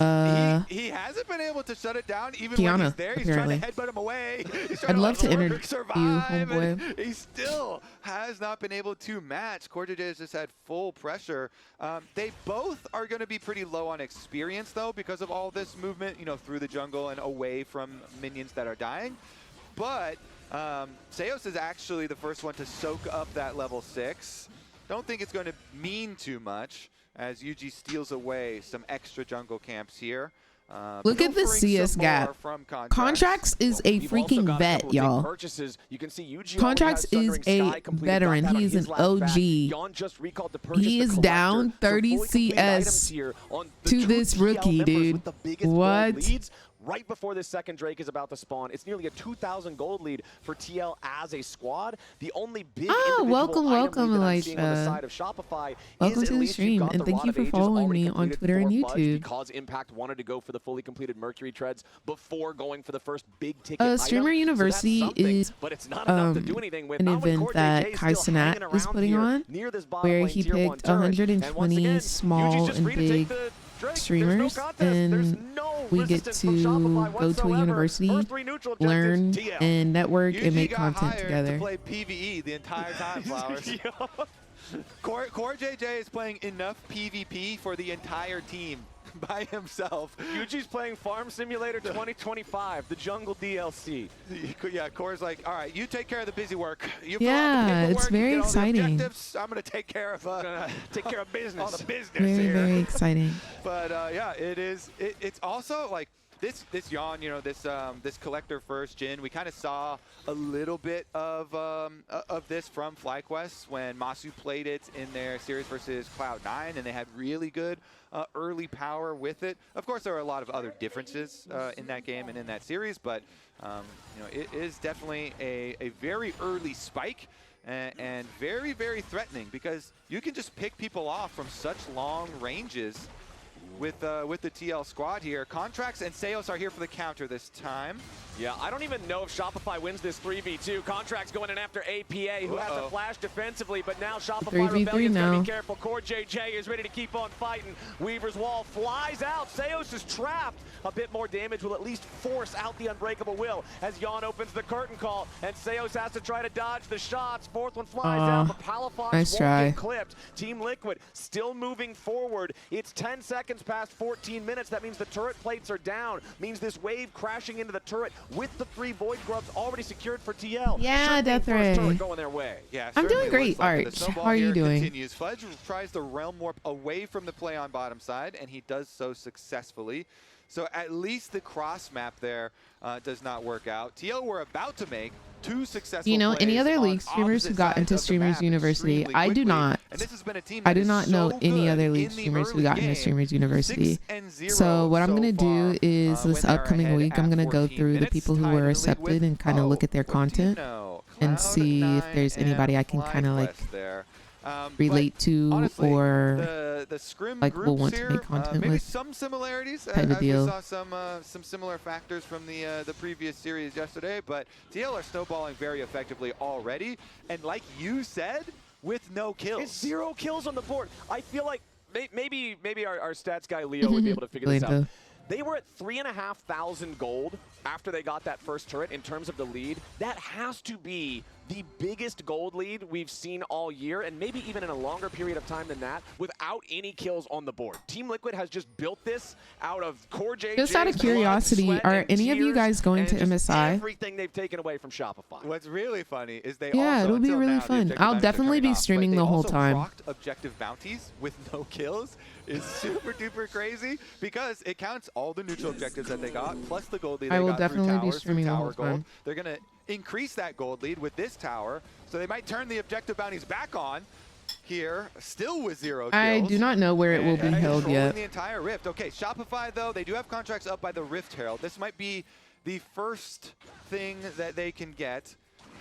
he hasn't been able to shut it down even Kiana, when he's there. He's apparently. trying to headbutt him away. I'd love to interview you, homeboy. He still has not been able to match. Core JJ has just had full pressure. They both are going to be pretty low on experience though because of all this movement, through the jungle and away from minions that are dying. But Seos is actually the first one to soak up that level 6. Don't think it's going to mean too much as UG steals away some extra jungle camps here. Look at the CS gap. Contracts is a freaking vet, y'all. Contracts is a veteran. He is an OG. He is down 30 CS to this rookie, dude. What? right before this second Drake is about to spawn. It's nearly a 2,000 gold lead for TL as a squad. The only big welcome, item lead that I'm seeing on the Elisha. side of Shopify Welcome is to at the least stream, you've got and the thank Rod you of for Ages following already me on completed Twitter and for Fudge YouTube. because Impact wanted to go for the fully completed Mercury treads before going for the first big ticket item. Streamer University is but it's not enough to do anything with. an Not when event Core that JJ is Kai still hanging Cenat is around putting here on, near this bottom where lane he tier 1 picked turret. And once 120 again, small Yuji's just and free to take big the Drake. streamers, There's no contest. There's and no we get resistance from to Shopify go to a whatsoever. university, First 3 neutral learn, objectives, TL. and network, Yuji and make got content hired together. to play PvE the entire time, Flowers. Core JJ is playing enough PvP for the entire team by himself. Yuji's playing Farm Simulator 2025, the Jungle DLC. Yeah, Core's like, all right, you take care of the busy work. You Yeah, fill out the it's paperwork, very you get all the exciting. objectives. I'm gonna take care of business. all the business Very, here. very exciting. But yeah, it is. It's also like this yawn. You know, this collector first Jin. We kind of saw a little bit of this from FlyQuest when Masu played it in their series versus Cloud9, and they had really good early power with it. Of course, there are a lot of other differences in that game and in that series, but you know, it is definitely a very early spike. And very, very threatening because you can just pick people off from such long ranges with the TL squad here. Contracts and Seos are here for the counter this time. Yeah, I don't even know if Shopify wins this 3v2. Contracts going in after APA, who has a flash defensively, but now Shopify 3v3 Rebellion's now. gonna be careful. Core JJ is ready to keep on fighting. Weaver's wall flies out. Seos is trapped. A bit more damage will at least force out the unbreakable will as Yawn opens the curtain call, and Seos has to try to dodge the shots. Fourth one flies out, but Palafox nice won't try. get clipped. Team Liquid still moving forward. It's 10 seconds past 14 minutes. That means the turret plates are down. Means this wave crashing into the turret with the 3 Void Grubs already secured for TL. Yeah, Death Death Ray. going their way. Yeah, I'm doing certainly great, looks like it. Arch. The snowball How are you here doing? Continues. Fudge tries the realm warp away from the play on bottom side, and he does so successfully. So at least the cross map there does not work out. TL were about to make 2 successful You know, any plays other on league streamers who opposite got sides into of the Streamers map University, extremely I do quickly. not. And this has been a team I that do is not know so any good other league in the streamers who early got into game. Streamers University. 6-0 So what I'm so going to do far, is when this they're upcoming ahead week, I'm at going to go 14 through the minutes, people who tied were in the league accepted with- and kind of look at their what do you content know? and see if Cloud9 there's anybody I can and kind of like FlyQuest there. But relate to honestly, or the scrim like groups will want to here, make content maybe with some similarities. type of As we deal. saw some similar factors from the previous series yesterday, but TL are snowballing very effectively already, and like you said, with no kills. It's 0 kills on the board. I feel like maybe our stats guy Leo would be able to figure this out. Lento. They were at 3,500 gold after they got that first turret in terms of the lead. That has to be the biggest gold lead we've seen all year, and maybe even in a longer period of time than that, without any kills on the board. Team Liquid has just built this out of Core JJ's Just out of blood, curiosity, sweat, are and any of you tears, guys going and to just MSI? everything they've taken away from Shopify. What's really funny is they Yeah, also, it'll be until really now, the fun. objective I'll bounties are definitely turning be off, but streaming they the whole also time. procced objective bounties with no kills is super duper crazy because it counts all the neutral objectives that they got plus the gold lead I they will got through definitely be towers, through streaming the tower whole gold. time. They're going to increase that gold lead with this tower, so they might turn the objective bounties back on here, still with 0 kills. I do not know where it will be and held controlling yet. the entire Rift. Okay, Shopify, though, they do have contracts up by the Rift Herald. This might be the first thing that they can get.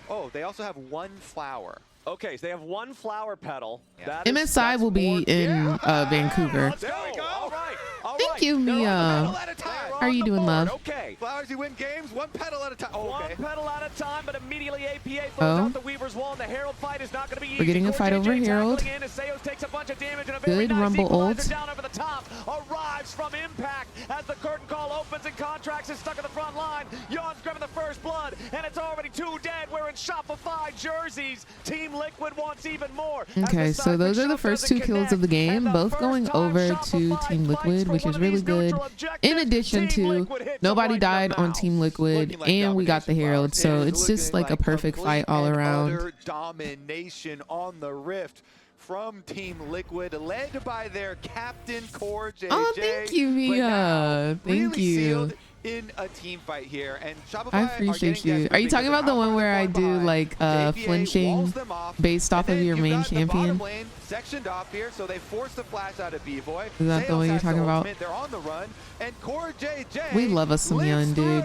Oh, they also have 1 flower. Okay, so they have 1 flower petal. Yeah. MSI will be in Vancouver. Let's go. There we go. All right. All Thank right. you, They're on the Mia. pedal At a time. They're How are on you the doing, board. love? Okay. Flowers, you win games, 1 petal at a time. Oh, okay. 1 pedal at a time, but immediately APA throws Oh. out the Weaver's wall, and the Herald fight is not going to be easy. We're getting a Core fight JJ over Herald. tackling in as Seos takes a bunch of damage, and a very Good nice Rumble equalizer ult. down over the top arrives from Impact as the curtain call opens and Contracts is stuck at the front line. Yawn's grabbing the first blood, and it's already 2 dead. We're in Shopify jerseys. Team Liquid wants even more. as Okay, the so seismic those are the shot first doesn't 2 kills of the connect, game, and the both first going time over to Shopify Team fights Liquid, for which one is of really these good. neutral objectives. In addition Team to Liquid hits the nobody right died on mouse. Team Liquid, Looking like and we got the domination, Herald, Flowers. so It is it's just looking like a perfect complete fight all and around. utter domination on the Rift from Team Liquid, led by their captain Core JJ. Oh, thank you, But now, Mia. Thank really you. sealed in a team fight here, and Shopify I appreciate you. Are you talking about the one where I do like flinching based off of your main champion? Lane sectioned off here, so they force the flash out of B-Boy. Is that the one you're talking about? They're on the run, and Core JJ. We love us some Yun, dude.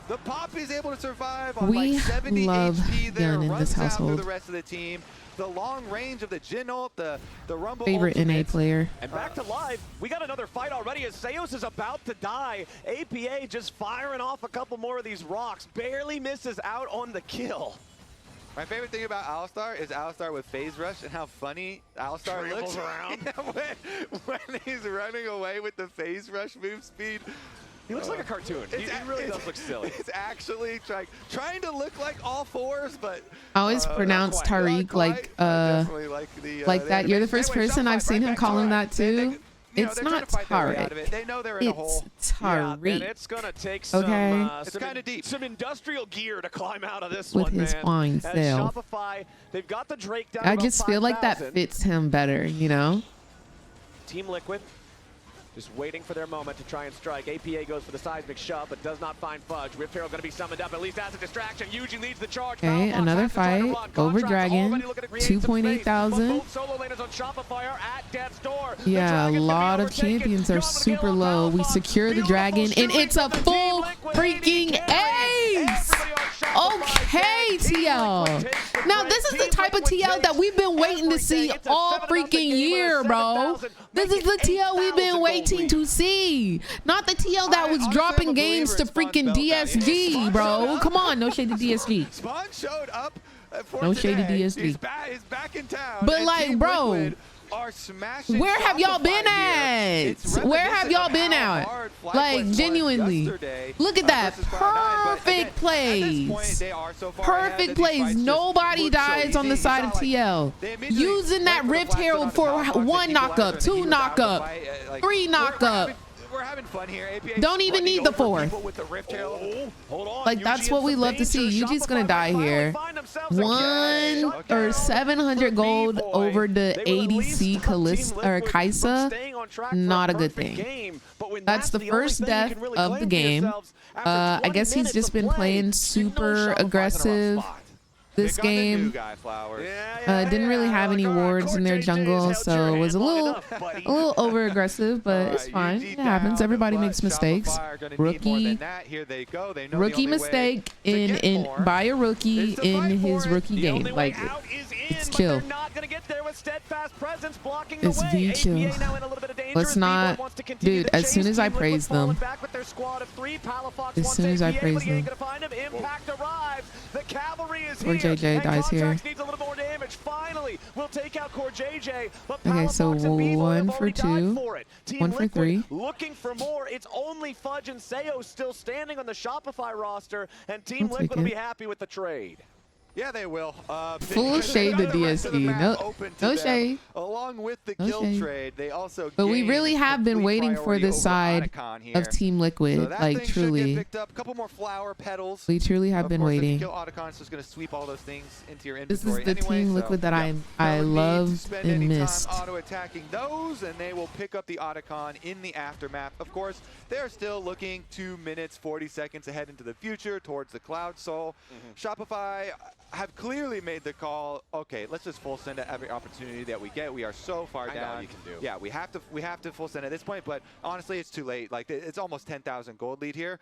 The Poppy's able to survive on We like 70 love HP there, Yun in runs this down through household. the rest of the team. The long range of the Jin ult, the Rumble Favorite NA player. And back to live, we got another fight already as Seos is about to die. APA just firing off a couple more of these rocks, barely misses out on the kill. My favorite thing about Alistar is Alistar with phase rush and how funny Alistar looks around. when he's running away with the phase rush move speed. He looks like a cartoon. He really does look silly. It's actually trying to look like all fours, but I always pronounce Tariq like that. You're the first person I've seen him call him that too. It's not Tariq. They know they're in a hole. It's Tariq. Yeah, and it's gonna take some, it's kind of deep. Some industrial gear to climb out of this With one, his man. flying As self. Shopify, they've got the Drake down. I just feel like that fits him better, you know? Team Liquid just waiting for their moment to try and strike. APA goes for the seismic shove, but does not find Fudge. Rift Herald going to be summoned up, at least as a distraction. Yuji leads the charge. Okay, another fight over Dragon. 2.8 thousand. Yeah, a lot of champions are super low. We secure the Dragon, and it's a full freaking ace! Okay, TL. Now, this is the type of TL that we've been waiting to see all freaking year, bro. This is the TL we've been waiting to see. Not the TL that was dropping games to freaking DSG, bro. Come on, no shade to DSG. Spawn showed up No shade to DSG. He's back in town. But like, bro, where have y'all been at? Where have y'all been at? Like, genuinely. Look at that. Perfect plays. Perfect plays. Nobody dies on the side of TL. Using that Rift Herald for 1 knockup, 2 knockup, 3 knockup. We're having fun here. APA don't even need the 4th. Like, that's what we love to see. Yuji's gonna die here. 1 or 700 gold over the ADC Kaisa. Not a good thing. That's the first death of the game. I guess he's just been playing super aggressive this game. Didn't really have any wards in their jungle, so it was a little over aggressive, but it's fine. It happens. Everybody makes mistakes. Rookie mistake by a rookie in his rookie game. Like, it's chill. It's V chill. Let's not, dude. As soon as I praise them, Core JJ dies here. Okay, so 1 for 2, 1 for 3. Looking for more. It's only Fudge and Seos still standing on the Shopify roster, and Team Liquid will be happy with the trade. Yeah, they will. Full shade to DSG. No shade. Along with the kill trade, they also. But we really have been waiting for this side of Team Liquid, so like truly. Picked up a couple more flower petals. We truly have been waiting. Kill Otacon is just going to sweep all those things into your This inventory. is the Team Liquid that I love and missed. Auto attacking those, and they will pick up the Otacon in the aftermath. Of course, they're still looking 2 minutes 40 seconds ahead into the future towards the Cloud Soul. Shopify have clearly made the call. Okay, let's just full send at every opportunity that we get. We are so far down. I know you can do. Yeah, we have to full send at this point, but honestly, it's too late. Like, it's almost 10,000 gold lead here.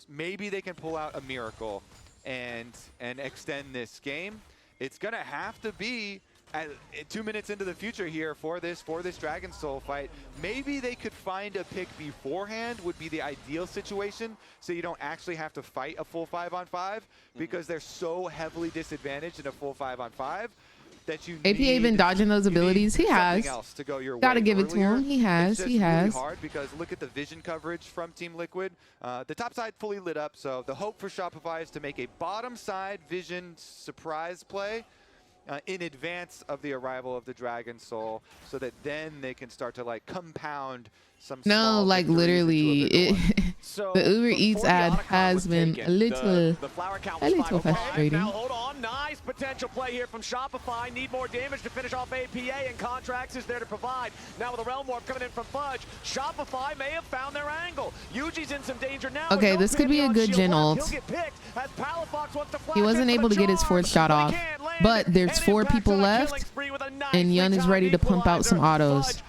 Maybe they can pull out a miracle and extend this game. It's gonna have to be at 2 minutes into the future here for this Dragon Soul fight. Maybe they could find a pick beforehand would be the ideal situation, so you don't actually have to fight a full 5-on-5 because they're so heavily disadvantaged in a full 5-on-5 that you APA been dodging those abilities. He has. Gotta give it to him. He has. It's really hard because look at the vision coverage from Team Liquid. The top side fully lit up, so the hope for Shopify is to make a bottom side vision surprise play in advance of the arrival of the Dragon Soul, so that then they can start to like compound some. No, like literally, So The Uber Eats before the ad Otacon has was been taken, a little the flower count was 505. frustrating. Now hold on, nice potential play here from Shopify. Need more damage to finish off APA, and Contracts is there to provide. Now with a Realm Warp coming in from Fudge, Shopify may have found their angle. Yuji's in some danger now. Okay, this could be a good Jhin ult. He wasn't able to get his fourth shot off, but there's 4 people left, and Yun is ready to pump out some autos.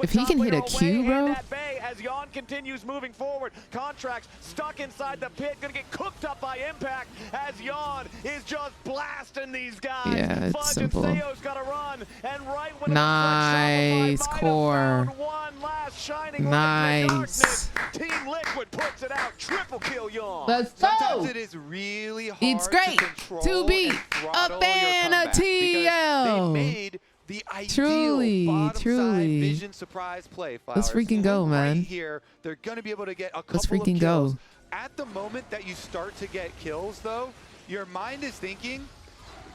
If he can hit a Q, bro. As Yon continues moving forward, Contracts stuck inside the pit, gonna get cooked up by Impact as Yon is just blasting these guys. Yeah, it's Fudge simple. and Seo's gotta run, and right when Nice core. Nice. Team Liquid puts it out, triple kill Yon. Let's Sometimes go. it is really hard It's great to be a fan of TL. They made the ideal Truly, bottom truly. side vision surprise play. Let's Flowers. freaking go, Right man. here, they're going to be able to get a couple Let's freaking of kills. go. At the moment that you start to get kills, though, your mind is thinking,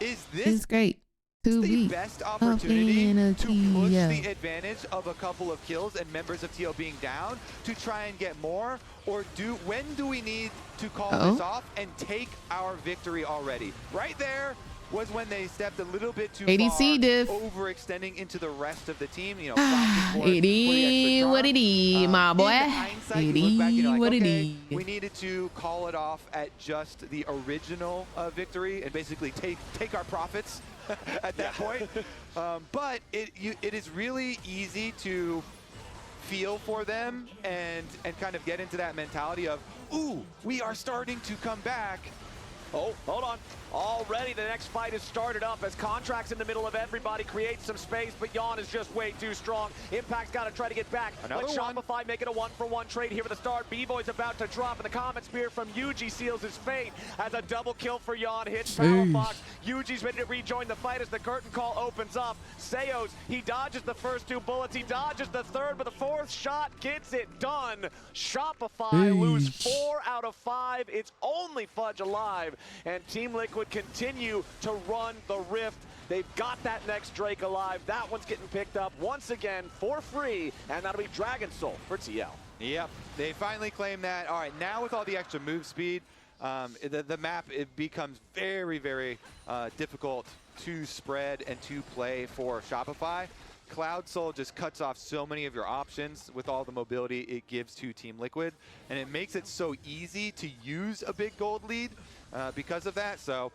is It's this great to the be best a opportunity fan of to push TL. the advantage of a couple of kills and members of TL being down to try and get more? Or when do we need to call this off and take our victory already? Right there was when they stepped a little bit too ADC far, diff. overextending into the rest of the team. You know, It is what it is, my boy. It is what it is. We needed to call it off at just the original victory and basically take our profits at that point. But it is really easy to feel for them and kind of get into that mentality of, ooh, we are starting to come back. Oh, hold on. Already the next fight has started up as Contracts in the middle of everybody creates some space, but Yon is just way too strong. Impact's got to try to get back. Another But one. Shopify make it a 1-for-1 trade here at the start. B-Boy's about to drop, and the Comet Spear from Yuji seals his fate as a double kill for Yon hits Palafox. Yuji's ready to rejoin the fight as the curtain call opens up. Seos, he dodges the first 2 bullets. He dodges the third, but the 4th shot gets it done. Shopify lose 4 out of 5. It's only Fudge alive, and Team Liquid continue to run the Rift. They've got that next Drake alive. That one's getting picked up once again for free, and that'll be Dragon Soul for TL. Yep, they finally claim that. All right, now with all the extra move speed, the map, it becomes very, very difficult to spread and to play for Shopify. Cloud Soul just cuts off so many of your options with all the mobility it gives to Team Liquid, and it makes it so easy to use a big gold lead because of that. So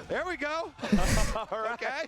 there we go. All right. Okay,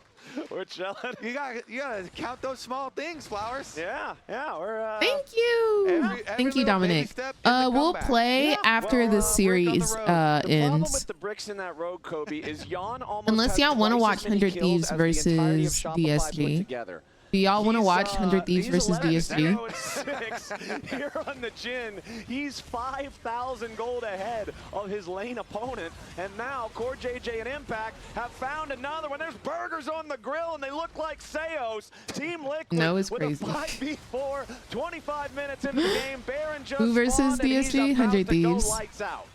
We're chilling. you gotta count those small things, Flowers. Yeah, we're Thank you. Every Thank you, little baby Dominic. step in the We'll comeback. play Yeah, after well, the we're series The problem ends. with the bricks in that road, Kobe, is Yon almost Unless has y'all wanna twice watch as many 100 kills Thieves as the entirety of versus Shopify put DSG. together. Do y'all want to He's, watch 100 Thieves he's versus 11, DSG? 0-6 here on the Jhin. He's 5,000 gold ahead of his lane opponent. And now Core JJ and Impact have found another one. There's burgers on the grill, and they look like Seos. Team Liquid No, it's with crazy. a 5v4, 25 minutes into the game. Baron just Who versus spawned, and he's DSG? about 100 to go Thieves. lights out.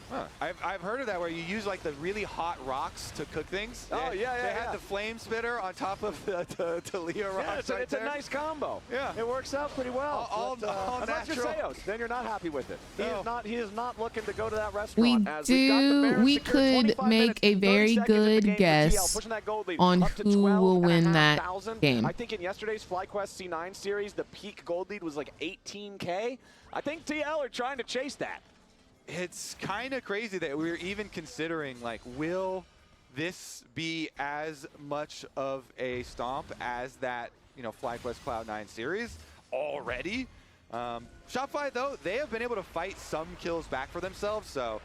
Huh. I've heard of that where you use like the really hot rocks to cook things. Oh, yeah, They yeah. had the flame spitter on top of the Talia Yeah, rocks. it's a nice combo. Yeah. It works out pretty well. All unless you're natural. Seos, then you're not happy with it. No. He is not looking to go to that We restaurant. As we've got the Baron we secured, could 25 make minutes, a 30 very seconds in the good game for guess TL, pushing that gold lead on up to who will win that 12,500. game. I think in yesterday's FlyQuest C9 series, the peak gold lead was like 18K. I think TL are trying to chase that. It's kind of crazy that we're even considering, like, will this be as much of a stomp as that, FlyQuest Cloud9 series already? Shopify, though, they have been able to fight some kills back for themselves, so,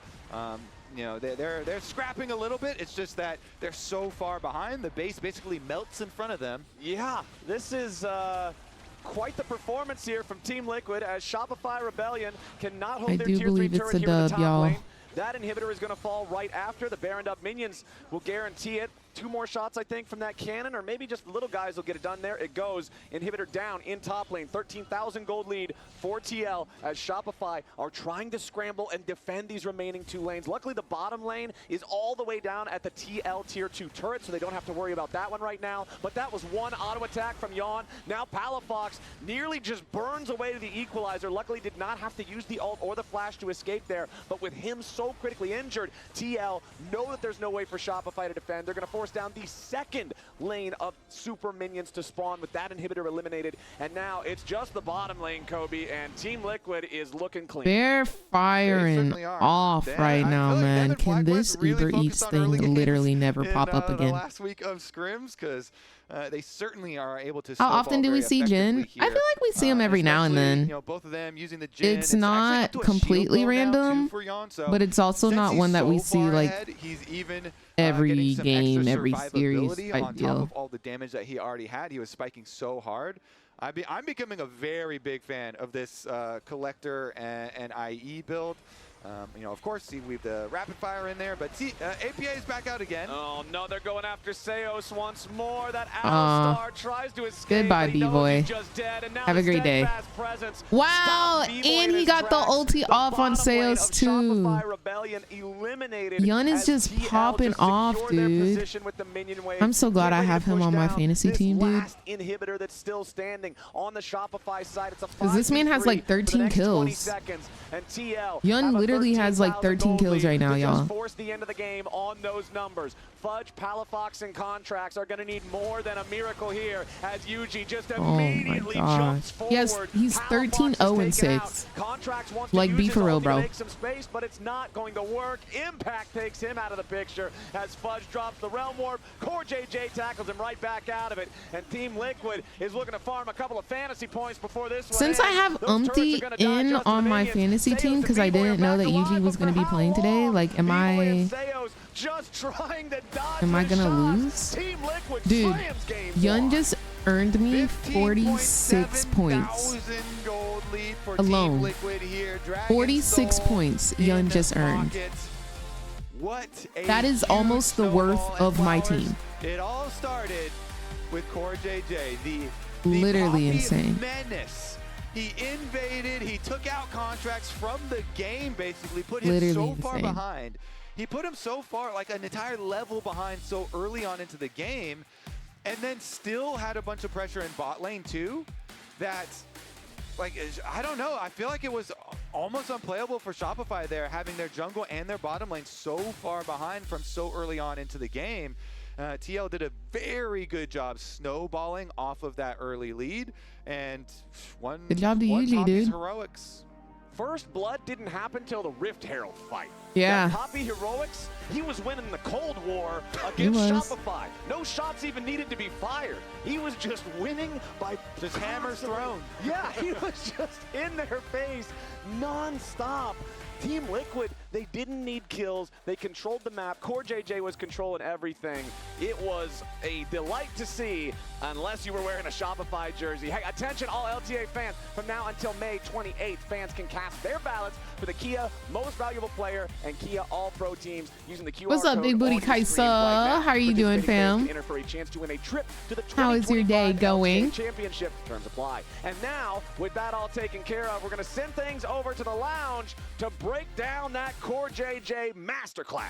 they're scrapping a little bit. It's just that they're so far behind, the base basically melts in front of them. Yeah, this is quite the performance here from Team Liquid as Shopify Rebellion cannot hold I their do tier 3 believe it's turret a here in the dub, top y'all. lane. That inhibitor is going to fall right after. The Baron up minions will guarantee it. 2 more shots, I think, from that cannon, or maybe just the little guys will get it done there. It goes. Inhibitor down in top lane. 13,000 gold lead for TL as Shopify are trying to scramble and defend these remaining 2 lanes. Luckily, the bottom lane is all the way down at the TL tier 2 turret, so they don't have to worry about that one right now. But that was one auto attack from Yawn. Now Palafox nearly just burns away to the equalizer. Luckily, did not have to use the ult or the flash to escape there. But with him so critically injured, TL know that there's no way for Shopify to defend. They're going to force down the second lane of super minions to spawn with that inhibitor eliminated. And now it's just the bottom lane, Kobe, and Team Liquid is looking clean. They're firing off right now, man. Can this Uber Eats thing literally never pop up again? The last week of scrims, because they certainly are able to. How often do we see Jhin? I feel like we see him every now and then. You know, both of them using the Jhin. It's not completely random, but it's also not one that we see like every game, every series type on top deal. of all the damage that he already had. He was spiking so hard. I'm becoming a very big fan of this collector and IE build. You know, of course, see, we have the rapid fire in there, but APA is back out again. Oh no, they're going after Seos once more. That Alistar tries to escape. Goodbye, B-Boy. Have a great day. Wow, and he got the ulti off on Seos too. Yun is just popping off, dude. I'm so glad I have him on my fantasy team, dude. Inhibitor that's still standing on the Shopify side. Because this man has like 13 kills. Yun literally has like 13 kills right now, y'all. Force the end of the game on those numbers. Fudge, Palafox, and Contracts are going to need more than a miracle here as Yuji just immediately jumps forward. Yes, he's 13-0-6. Like, be for real, bro. Make some space, but it's not going to work. Impact takes him out of the picture as Fudge drops the Realm Warp. Core JJ tackles him right back out of it, and Team Liquid is looking to farm a couple of fantasy points before this one. Since I have Umpty in on my fantasy team because I didn't know that Yuji was going to be playing today, like, am I gonna lose? Dude, Yun just earned me 46 points alone. 46 points Yun just earned. That is almost the worth of my team. It all started with Core JJ, the literally insane menace. He invaded, he took out Contracts from the game, basically put him literally so far behind. He put him so far, like an entire level behind so early on into the game, and then still had a bunch of pressure in bot lane too. That, like, I don't know. I feel like it was almost unplayable for Shopify there, having their jungle and their bottom lane so far behind from so early on into the game. TL did a very good job snowballing off of that early lead, and good job to Yuji, dude. Heroics. First blood didn't happen till the Rift Herald fight. Yeah. That Poppy Heroics, he was winning the Cold War against Shopify. No shots even needed to be fired. He was just winning by just hammers thrown. Yeah, he was just in their face non-stop. Team Liquid, they didn't need kills. They controlled the map. Core JJ was controlling everything. It was a delight to see, unless you were wearing a Shopify jersey. Hey, attention all LTA fans. From now until May 28th, fans can cast their ballots for the Kia Most Valuable Player and Kia All-Pro teams using the QR What's up, Big Booty Kaisa? How are you doing, fam? For a chance to win a trip to the How is your day going? Championship. Terms apply. And now, with that all taken care of, we're going to send things over to the lounge to break down that Core JJ masterclass.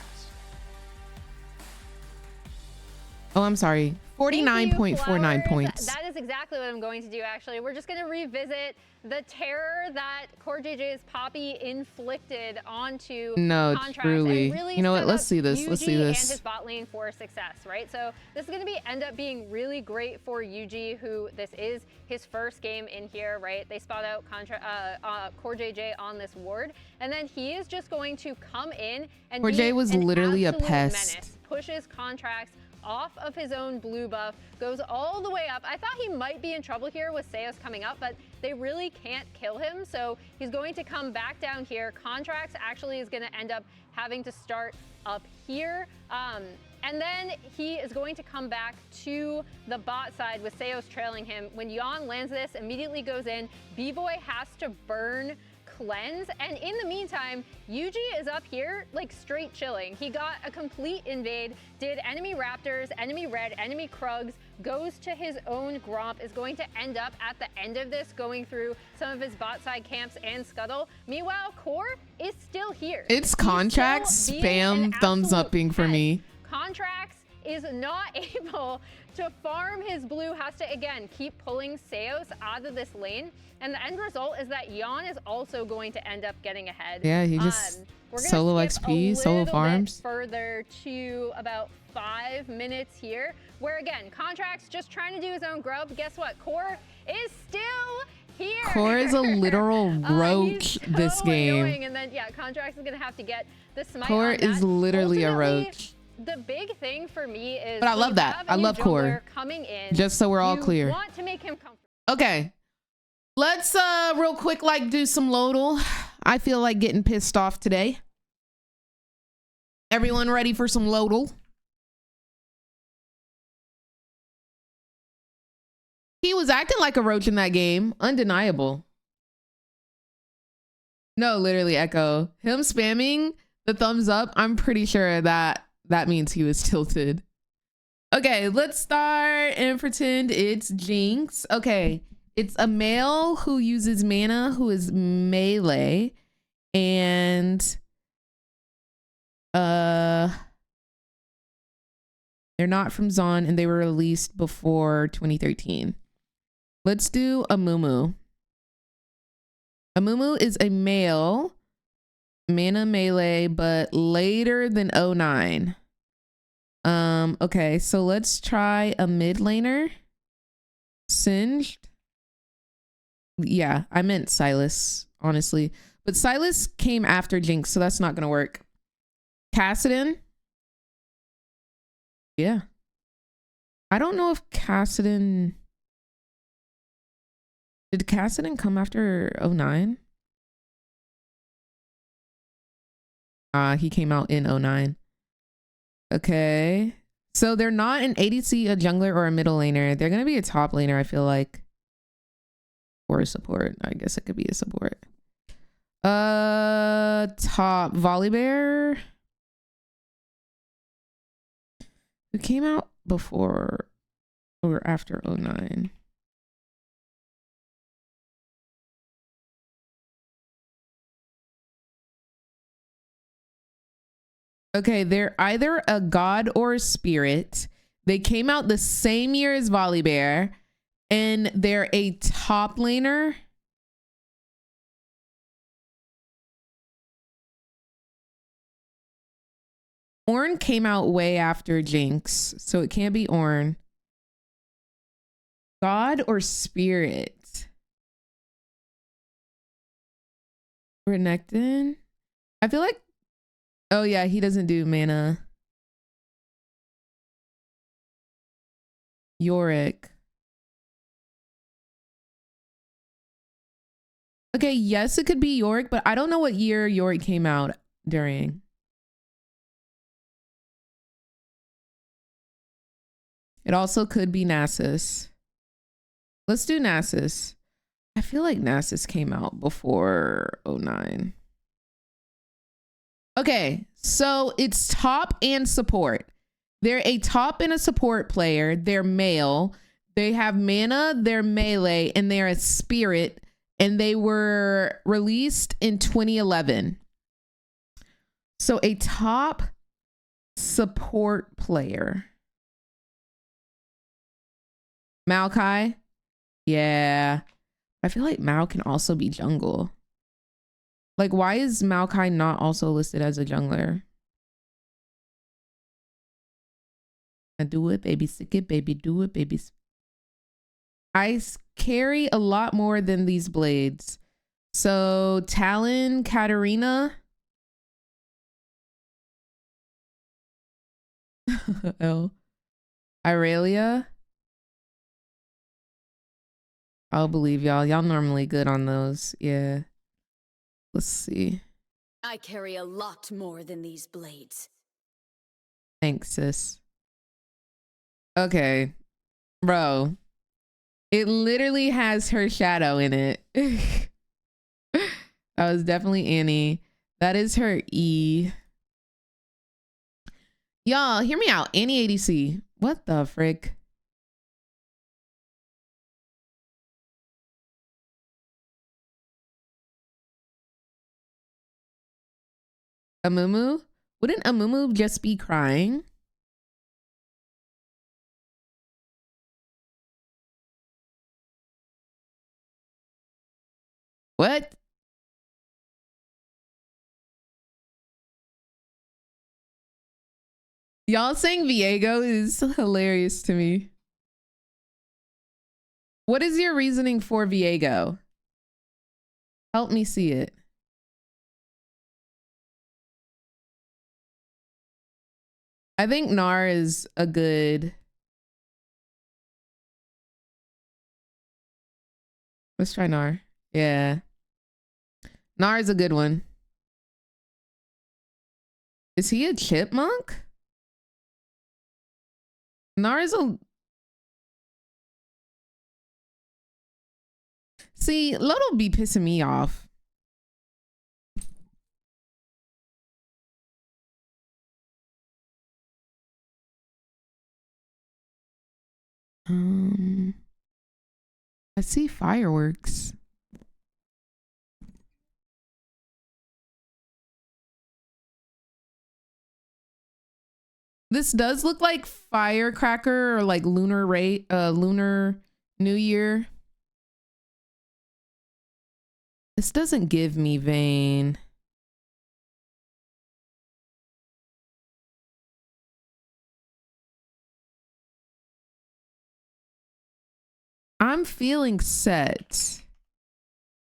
Oh, I'm sorry. 49.49 points. That is exactly what I'm going to do, actually. We're just going to revisit the terror that Core JJ's Poppy inflicted onto Contracts. Truly. Really, you know what? Let's see this. Let's see this. And his bot lane for success, right? So this is going to end up being really great for Yuji, who this is his first game in here, right? They spot out Core JJ on this ward, and then he is just going to come in and Core J was literally a pest. Menace, pushes Contracts off of his own blue buff, goes all the way up. I thought he might be in trouble here with Seos coming up, but they really can't kill him, so he's going to come back down here. Contracts actually is going to end up having to start up here, and then he is going to come back to the bot side with Seos trailing him. When Yawn lands this, immediately goes in. B-Boy has to burn cleanse. And in the meantime, Yuji is up here like straight chilling. He got a complete invade, did enemy raptors, enemy red, enemy krugs, goes to his own gromp, is going to end up at the end of this going through some of his bot side camps and scuttle. Meanwhile, Core is still here. It's Contracts spam thumbs upping for me. Contracts is not able to farm his blue, has to again keep pulling Seos out of this lane, and the end result is that Yon is also going to end up getting ahead. Yeah, he just we're gonna solo skip XP, solo farms. Further to about 5 minutes here, where again Contracts just trying to do his own grub. Guess what? Core is still here. Core is a literal roach this game. Annoying. And then yeah, Contracts is gonna have to get the smite. Core is literally a roach. The big thing for me is, but I love that. I love Core. Coming in, just so we're all clear. Want to make him comfortable. Okay, let's real quick like do some Lodal. I feel like getting pissed off today. Everyone ready for some Lodal? He was acting like a roach in that game. Undeniable. No, literally Echo. Him spamming the thumbs up, I'm pretty sure that means he was tilted. Okay, let's start and pretend it's Jinx. Okay, it's a male who uses mana who is melee, and they're not from Zon and they were released before 2013. Let's do Amumu. Amumu is a male, mana melee, but later than 09. Okay, so let's try a mid laner. Singed. Yeah, I meant Silas, honestly. But Silas came after Jinx, so that's not gonna work. Kassadin. Yeah. I don't know if Kassadin... Did Kassadin come after 09? He came out in 09. Okay. So they're not an ADC, a jungler, or a middle laner. They're going to be a top laner, I feel like. Or a support. I guess it could be a support. Top Volibear. Who came out before or after 09? Okay, they're either a god or a spirit. They came out the same year as Volibear, and they're a top laner. Ornn came out way after Jinx, so it can't be Ornn. God or spirit? Renekton? I feel like, oh yeah, he doesn't do mana. Yorick. Okay, yes, it could be Yorick, but I don't know what year Yorick came out during. It also could be Nasus. Let's do Nasus. I feel like Nasus came out before 09. Okay, so it's top and support. They're a top and a support player. They're male. They have mana, they're melee, and they're a spirit. And they were released in 2011. So a top support player. Maokai? Yeah. I feel like Mao can also be jungle. Like, why is Maokai not also listed as a jungler? Do it, baby. Sick it, baby. Do it, baby. I carry a lot more than these blades. So, Talon, Katarina. L. Irelia. I'll believe y'all. Y'all normally good on those. Yeah. Let's see. I carry a lot more than these blades. Thanks, sis. Okay. Bro. It literally has her shadow in it. That was definitely Annie. That is her E. Y'all, hear me out. Annie ADC. What the frick? Amumu? Wouldn't Amumu just be crying? What? Y'all saying Viego is hilarious to me. What is your reasoning for Viego? Help me see it. I think Nar is a good... Let's try Nar. Yeah. Nar is a good one. Is he a chipmunk? Nar is a... See, Loto be pissing me off. I see fireworks. This does look like firecracker or like lunar New Year. This doesn't give me Vayne. I'm feeling set.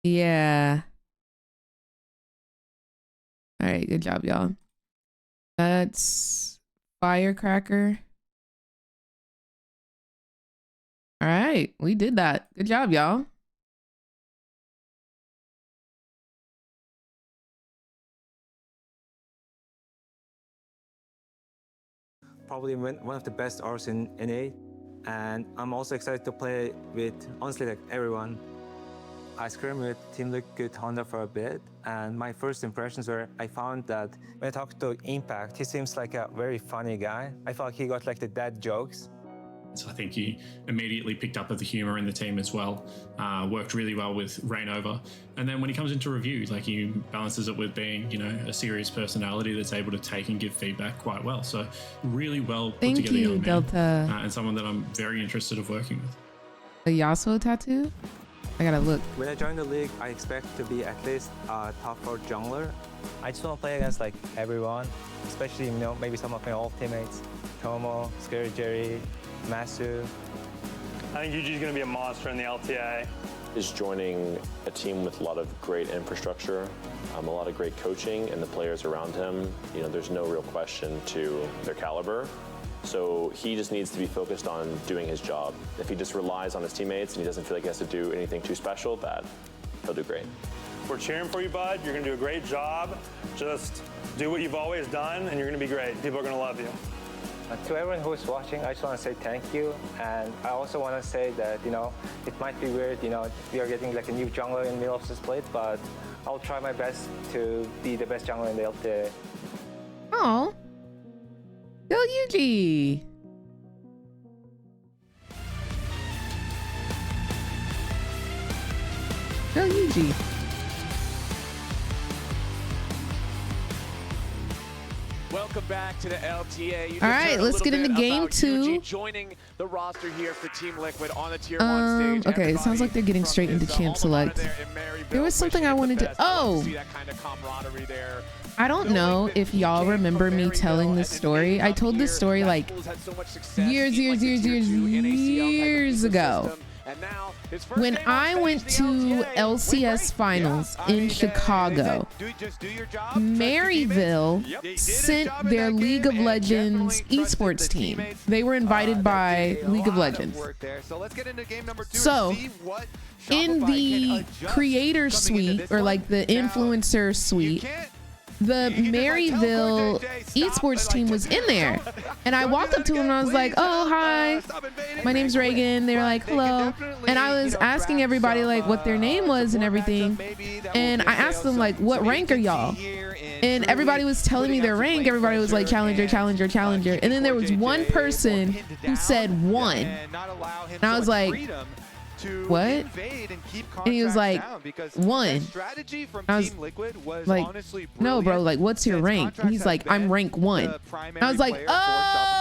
Yeah. All right, good job, y'all. That's firecracker. All right, we did that. Good job, y'all. Probably one of the best arcs in NA, and I'm also excited to play with honestly like everyone. I scrimmed with Team Liquid Honda for a bit, and my first impressions were I found that when I talked to Impact, he seems like a very funny guy. I felt like he got like the dad jokes. So I think he immediately picked up at the humor in the team as well, worked really well with Rainover. And then when he comes into reviews, like he balances it with being, you know, a serious personality that's able to take and give feedback quite well. So really well put together young man, Delta. and someone that I'm very interested of working with. The Yasuo tattoo? I gotta look. When I joined the league, I expect to be at least a top 4 jungler. I just want to play against like everyone, especially, you know, maybe some of my old teammates, Tomo, Scary Jerry, Masu. I think Yuji's going to be a monster in the LTA. Is joining a team with a lot of great infrastructure, a lot of great coaching, and the players around him, you know, there's no real question to their caliber. So he just needs to be focused on doing his job. If he just relies on his teammates and he doesn't feel like he has to do anything too special, he'll do great. We're cheering for you, bud. You're going to do a great job. Just do what you've always done, and you're going to be great. People are going to love you. To everyone who is watching, I just want to say thank you. And I also want to say that, you know, it might be weird, you know, we are getting like a new jungler in the middle of the split, but I'll try my best to be the best jungler in the LTA. Oh. Go Yuji. Go Yuji. Welcome back to the LTA. You All right, let's get into game 2. Joining the roster here for Team Liquid on the Tier 1 stage. Okay, it sounds like they're getting straight into champ select. There was something I wanted to... Oh! I don't know if y'all remember me telling this story. I told this story like years ago. When I went to LCS finals in Chicago, Maryville sent their League of Legends esports team. They were invited by League of Legends. So in the creator suite, or like the influencer suite, the Maryville esports team was in there, and I walked up to him and I was like, "Oh, hi, my name's Reagan." They were like, "Hello," and I was asking everybody like what their name was and everything, and I asked them like, "What rank are y'all?" And everybody was telling me their rank. Everybody was like challenger, challenger, challenger, and then there was one person who said 1, and I was like, what? And he was like, 1. I was like, no, bro, like, what's your rank? And he's like, I'm rank 1. I was like, oh.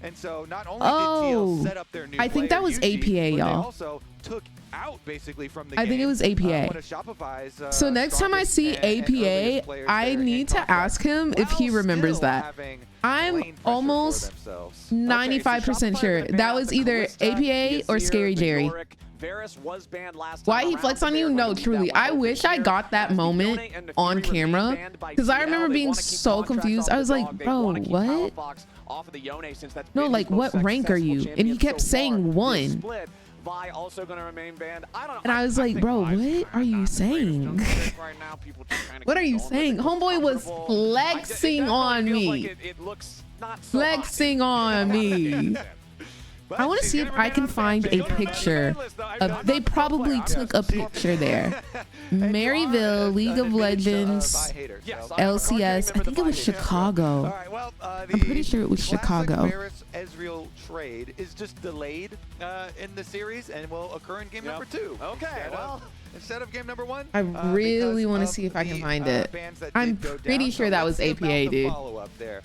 And so not only did TL set up their new I think that was player, APA, Yuji, but they y'all. also took out basically from the I think it was APA. one of Shopify's, So next time I see APA, I need to ask him if he remembers that. I'm almost 95% sure that was either APA or Scary Jerry. Why he flex on you? No, truly. I wish I got that moment on camera because I remember being so confused. I was like, bro, what? No, like, what rank are you? And he kept saying 1. And I was like, bro, what are you saying? What are you saying? Homeboy was flexing on me. Flexing on me. I want to see if I can find a picture of, they probably took a picture there. Maryville, League of Legends, LCS, I think it was Chicago. I'm pretty sure it was Chicago. Ezreal trade is just delayed in the series and will occur in game number 2. Okay, well, instead of game number 1. I really want to see if I can find it. I'm pretty sure that was APA, dude. Follow up there.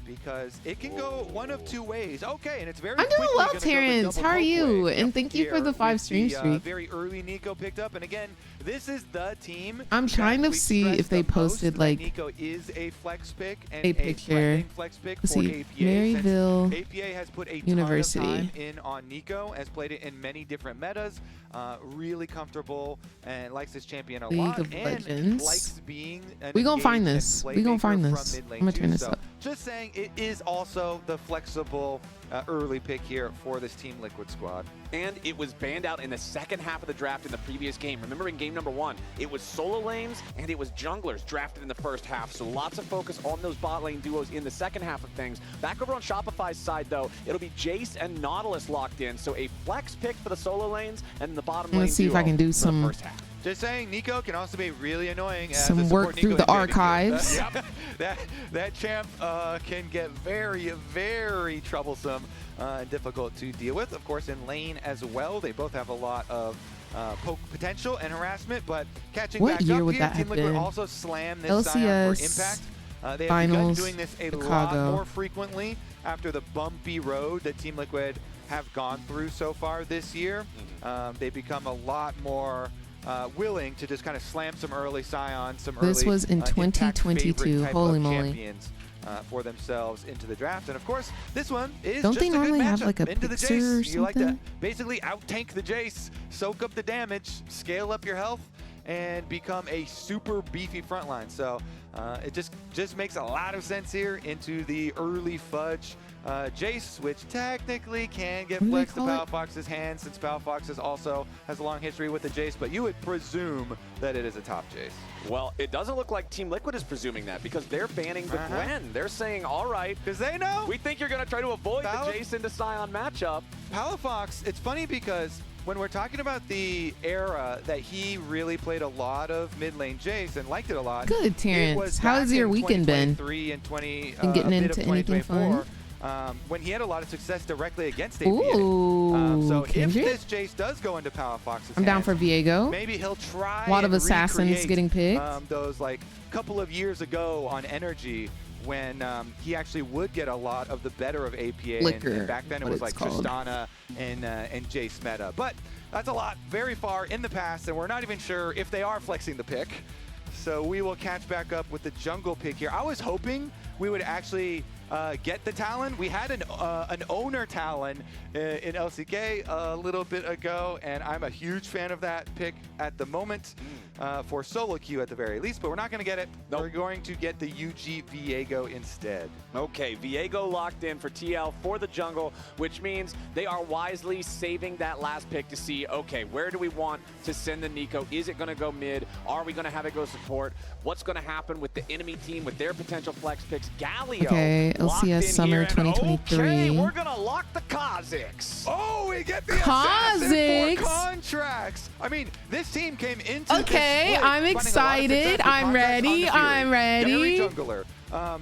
Because it can go one of 2 ways. Okay, and it's very. I'm doing well, Terrence. How are you? And thank you for the 5 stream streak. Very early Nico picked up, and again, this is the team. I'm trying to see if they posted like Nico is a flex pick and a picture. Flex pick Let's for see, APA. Maryville APA has put a University ton of time in on Nico, has played it in many different metas. Really comfortable and likes this champion a lot. League of and Legends. likes being We gonna find this. We gonna find this. I'm gonna turn this up. Just saying, it is also the flexible early pick here for this Team Liquid squad. And it was banned out in the second half of the draft in the previous game. Remember in game number 1, it was solo lanes and it was junglers drafted in the first half. So lots of focus on those bot lane duos in the second half of things. Back over on Shopify's side though, it'll be Jace and Nautilus locked in. So a flex pick for the solo lanes and the bottom lane Let's see if I can do some first half. Just saying, Nico can also be really annoying. Some work through the archives. That champ can get very, very troublesome and difficult to deal with. Of course, in lane as well, they both have a lot of poke potential and harassment, but catching what back year up would here, that Team have Liquid been? also slammed this Sion for impact. They have begun doing this a lot more frequently after the bumpy road that Team Liquid have gone through so far this year. They become a lot more willing to just kind of slam some early Sion, some early This was in 2022. Holy moly. For themselves into the draft. And of course, this one is Don't just they a good normally have matchup. like a into the Pixar Jace. or You like to something? basically out-tank the Jace, soak up the damage, scale up your health, and become a super beefy frontline. So it just makes a lot of sense here into the early fudge Jace, which technically can get flexed to Palafox's hand since Palafox also has a long history with the Jace, but you would presume that it is a top Jace. Well, it doesn't look like Team Liquid is presuming that because they're banning the Gwen. They're saying, all right, because they know. We think you're going to try to avoid the Jace into Sion matchup. Palafox, it's funny because when we're talking about the era that he really played a lot of mid lane Jace and liked it a lot. Good, Terrence. How's your weekend been? And getting into anything fun? When he had a lot of success directly against APA. Ooh, so if this Jace does go into Palafox's I'm down for Viego. Maybe he'll try a lot of assassins getting picked. Those like couple of years ago on Energy when he actually would get a lot of the better of APA. And back then it was like Tristana and Jace meta. But that's a lot very far in the past, and we're not even sure if they are flexing the pick. So we will catch back up with the jungle pick here. I was hoping we would actually get the Talon. We had an owner Talon in LCK a little bit ago, and I'm a huge fan of that pick at the moment for solo queue at the very least, but we're not going to get it. Nope. We're going to get the UG Viego instead. Okay, Viego locked in for TL for the jungle, which means they are wisely saving that last pick to see, okay, where do we want to send the Nico? Is it going to go mid? Are we going to have it go support? What's going to happen with the enemy team with their potential flex picks? Galio. Okay, LCS Summer 2023. Okay, we're going to lock the Kazakhs. Oh, we get the assassin for contracts. I mean, this team came into Okay, I'm excited. I'm ready. I'm ready.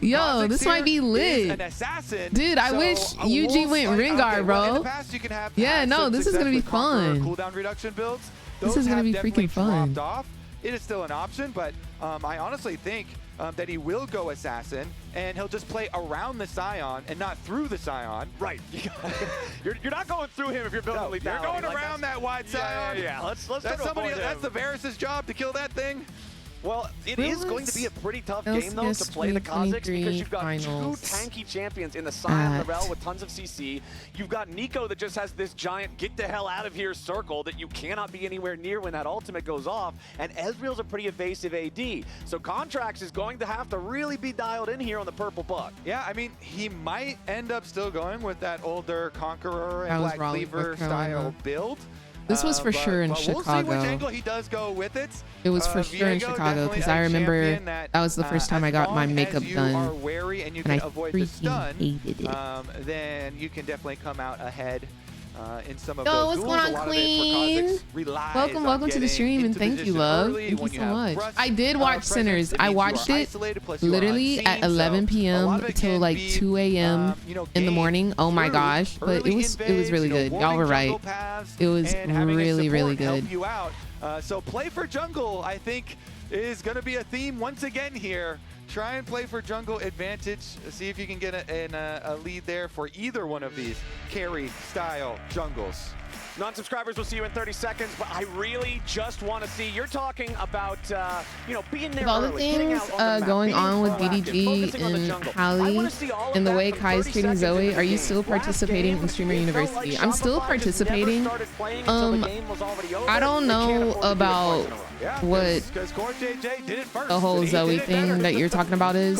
Yo, this might be lit. Dude, I wish UG went Ringard, bro. Yeah, no, this is going to be fun. Cooldown reduction builds. This is going to be freaking fun. It is still an option, but I honestly think that he will go Assassin, and he'll just play around the Scion and not through the Scion. Right. You're not going through him if you're building lethality. You're going around that wide Scion. Yeah. Let's that's somebody. That's the Varus' job to kill that thing. Well, it is going to be a pretty tough game, though, to play the Kazakhs because you've got two tanky champions in the Scion Lorel with tons of CC. You've got Nico that just has this giant get-the-hell-out-of-here circle that you cannot be anywhere near when that ultimate goes off, and Ezreal's a pretty evasive AD. So Contracts is going to have to really be dialed in here on the purple buck. Yeah, I mean, he might end up still going with that older Conqueror and Black Cleaver style build. This was for sure in Chicago. We'll see which angle he does go with it. It was for sure in Chicago because I remember that was the first time I got my makeup done, and I freaking hated it. Then you can definitely come out ahead in some of Yo, those what's going on, Queen? Welcome to the stream, and thank you, love. Thank you so much. I did watch Sinners. I watched it literally at 11 p.m. until like 2 a.m. in the morning. Oh my gosh, but it was really good. Y'all were right. It was really good. So play for jungle, I think, is going to be a theme once again here. Try and play for jungle advantage. See if you can get a lead there for either one of these carry-style jungles. Non-subscribers, will see you in 30 seconds, but I really just want to see, you're talking about, being there with all the things going on with BDG and Hallie and the way Kai's treating Zoe, are you still participating in Streamer University? I'm still participating. I don't know about what the whole Zoe thing that you're talking about is.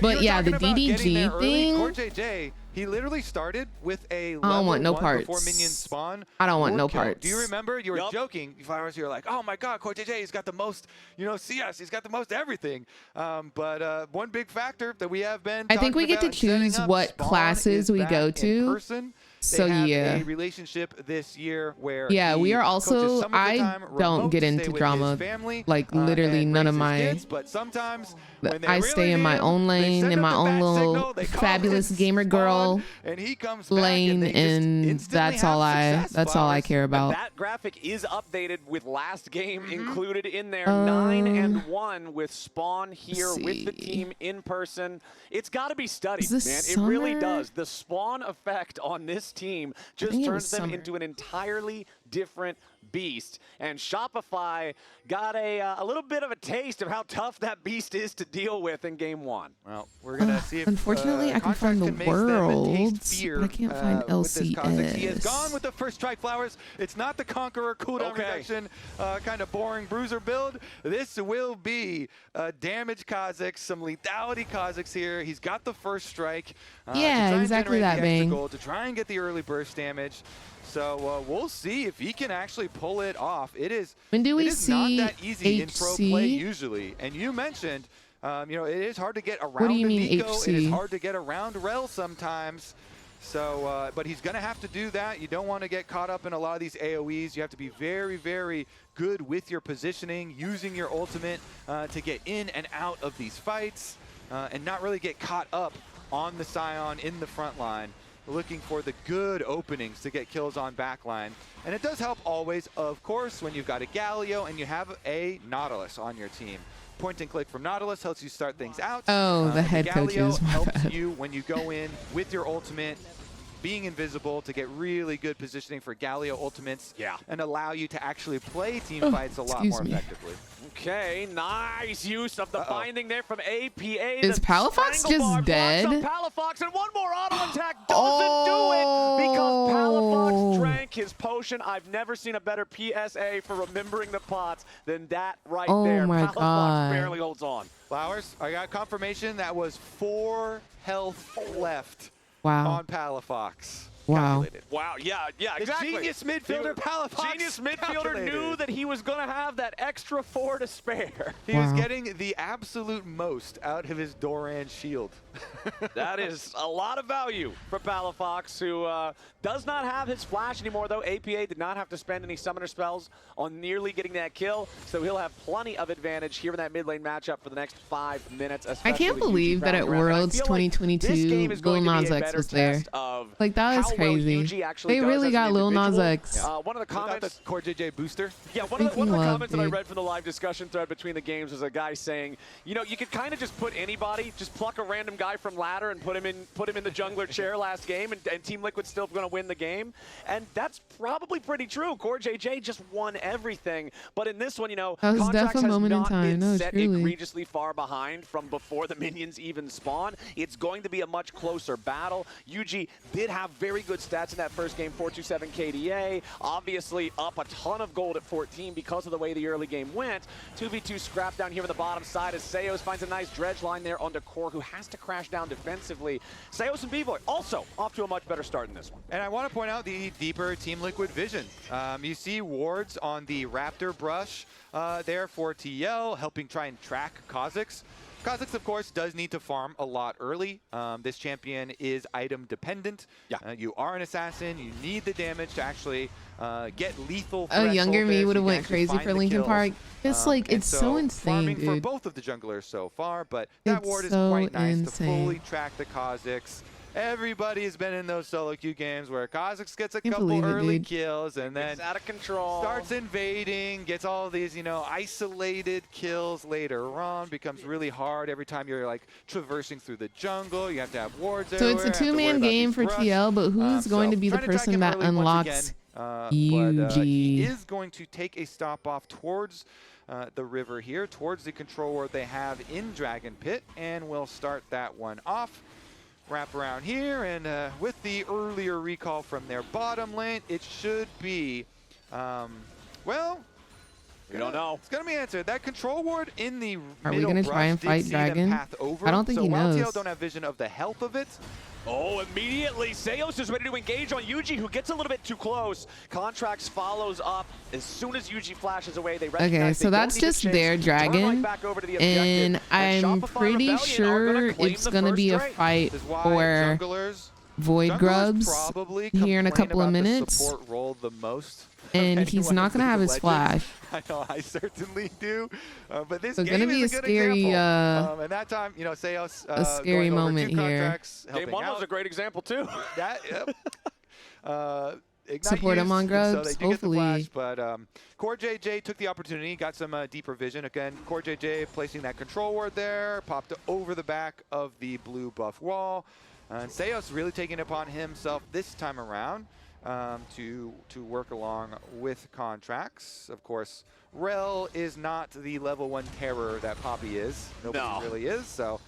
But yeah, the DDG thing. He literally started with a level I don't want no parts. Before minions spawn. I don't want no parts. Do you remember? You were joking. You were like, oh my God, Core JJ, he's got the most, CS. He's got the most everything. But one big factor that we have been I think we get to choose what classes we go to. So yeah, a relationship this year where we are also. I don't get into drama. Like literally none of my. Kids, but sometimes I stay in my own lane, in my own little fabulous gamer girl lane, and that's all I care about. That graphic is updated with last game included in there. 9-1 with Spawn here with the team in person. It's got to be studied, man. It really does. The Spawn effect on this team just turns them into an entirely different beast, and Shopify got a little bit of a taste of how tough that beast is to deal with in game one. Well, we're gonna see if unfortunately I can find the worlds, but I can't find LCS. He is gone with the first strike flowers. It's not the Conqueror cooldown reduction kind of boring bruiser build. This will be damage Kazakhs, some lethality Kazakhs here. He's got the first strike. Yeah, exactly that, Bang. To try and get the early burst damage. So we'll see if he can actually pull it off. It is when do we see not that easy HC? in pro play usually. And you mentioned, it is hard to get around. What do you mean Nico. HC? It is hard to get around Rel sometimes. So, but he's going to have to do that. You don't want to get caught up in a lot of these AoEs. You have to be very, very good with your positioning, using your ultimate to get in and out of these fights, and not really get caught up on the Scion in the front line, looking for the good openings to get kills on backline. And it does help always, of course, when you've got a Galio and you have a Nautilus on your team. Point and click from Nautilus helps you start things out. Oh, the head coaches. Galio helps you when you go in with your ultimate being invisible to get really good positioning for Galio ultimates and allow you to actually play team fights a lot more effectively. Okay, nice use of the binding there from APA. Is Palafox just dead? Palafox, and one more auto attack doesn't do it because Palafox drank his potion. I've never seen a better PSA for remembering the pots than that right there. My Palafox God. barely holds on. Flowers, I got confirmation that was 4 health left Wow. on Palafox. Wow. Wow, yeah, exactly. The genius midfielder Palafox. Genius midfielder knew that he was going to have that extra 4 to spare. He was getting the absolute most out of his Doran shield. That is a lot of value for Palafox, who does not have his flash anymore, though. APA did not have to spend any summoner spells on nearly getting that kill, so he'll have plenty of advantage here in that mid lane matchup for the next 5 minutes. I can't believe that at Worlds 2022, Lil Nas X was there. Like, that was crazy. They really got Lil Nas X. One of the comments, the Core JJ booster. Yeah, one of the comments that I read from the live discussion thread between the games was a guy saying, you know, you could kind of just put anybody, just pluck a random guy from ladder and put him in the jungler chair last game, and Team Liquid's still going to win the game. And that's probably pretty true. Core JJ just won everything. But in this one, you know, Contracts has not been set egregiously far behind from before the minions even spawn. It's going to be a much closer battle. UG did have very good stats in that first game, 427 KDA. Obviously up a ton of gold at 14 because of the way the early game went. 2v2 scrap down here on the bottom side as Seos finds a nice dredge line there onto Core, who has to crash down defensively. Seos and Bvoy also off to a much better start in this one. And I want to point out the deeper Team Liquid vision. You see wards on the Raptor brush there for TL, helping try and track Kha'Zix. Kha'Zix, of course, does need to farm a lot early. This champion is item dependent. You are an assassin. You need the damage to actually get lethal. A younger me would have went crazy for Linkin Park. It's like, it's so insane, farming dude. for both of the junglers so far, but that ward is quite nice to fully track the Kha'Zix. Everybody has been in those solo queue games where Kha'Zix gets a couple early kills and then it's out of control, starts invading, gets all these, you know, isolated kills later on, becomes really hard every time you're like traversing through the jungle. You have to have wards everywhere. So it's a 2-man game for TL, but who's going to be the person that unlocks UG? He is going to take a stop off towards the river here, towards the control ward they have in Dragon Pit, and we'll start that one off. Wrap around here, and with the earlier recall from their bottom lane, it should be, well, we don't know. It's going to be answered. That control ward in the Are we going to try and fight Dragon? I don't think he knows. So while TL don't have vision of the health of it, oh, immediately Seos is ready to engage on UG, who gets a little bit too close. Contracts follows up as soon as UG flashes away. They recognize so that's just their dragon, and I'm pretty sure it's gonna be a fight for Void Grubs here in a couple of minutes, and he's not gonna have his flash. I know, I certainly do. But this so game gonna be is a scary, and that time, you know, Seos, a scary moment here. Game 1 was a great example too. That, Ignite support him on Grubs, so they do hopefully. Get the flash, but Core JJ took the opportunity, got some deeper vision. Again, Core JJ placing that control ward there, popped over the back of the blue buff wall. And Seos really taking it upon himself this time around to work along with Contracts. Of course, Rel is not the level 1 terror that Poppy is. Nobody really is, so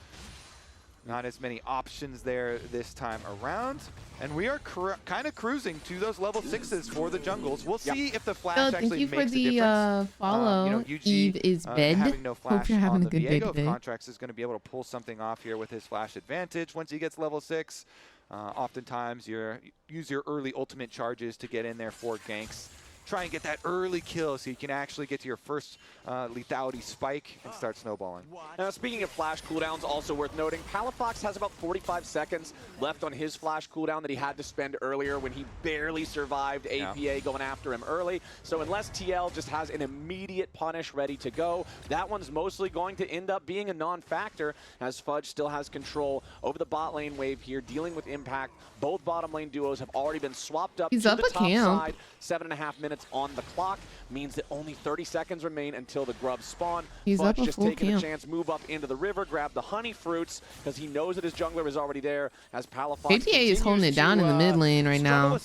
not as many options there this time around. And we are kind of cruising to those level 6s for the jungles. We'll see if the flash actually makes a difference. Thank you for the follow. You know, UG, Eve is bed. having no flash Hope you're having on a the good day Viego today. Contracts is going to be able to pull something off here with his flash advantage once he gets level 6. Oftentimes, use your early ultimate charges to get in there for ganks. Try and get that early kill so you can actually get to your first lethality spike and start snowballing. Now, speaking of flash cooldowns, also worth noting, Palafox has about 45 seconds left on his flash cooldown that he had to spend earlier when he barely survived APA going after him early. So unless TL just has an immediate punish ready to go, that one's mostly going to end up being a non-factor, as Fudge still has control over the bot lane wave here, dealing with impact. Both bottom lane duos have already been swapped up to the top side. 7.5 minutes minutes on the clock means that only 30 seconds remain until the grubs spawn. He's Fudge up a just full taking camp. a chance, move up into the river, grab the honey fruits because he knows that his jungler is already there. As Palafox APA is holding it down in the mid lane right now.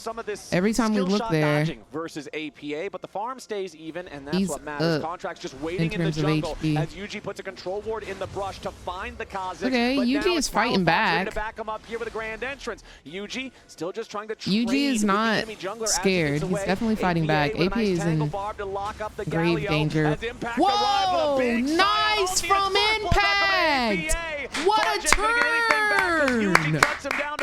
Every time we look there, versus APA, but the farm stays even, and that's he's what matters. up Contract's just waiting in the terms of jungle HP. as Yuji puts a control ward in the brush to find the Kha'Zix. Okay, but Yuji now is it's fighting Palafox back. ready to back him up here with a grand entrance. Yuji still just trying to trade Yuji is with the not enemy jungler as he scared. gets He's away. definitely fighting back. with a APA nice is tangle in barb to lock up the grave Galio danger. as Impact Whoa! arrives with a big Nice sign. from Impact! What a turn!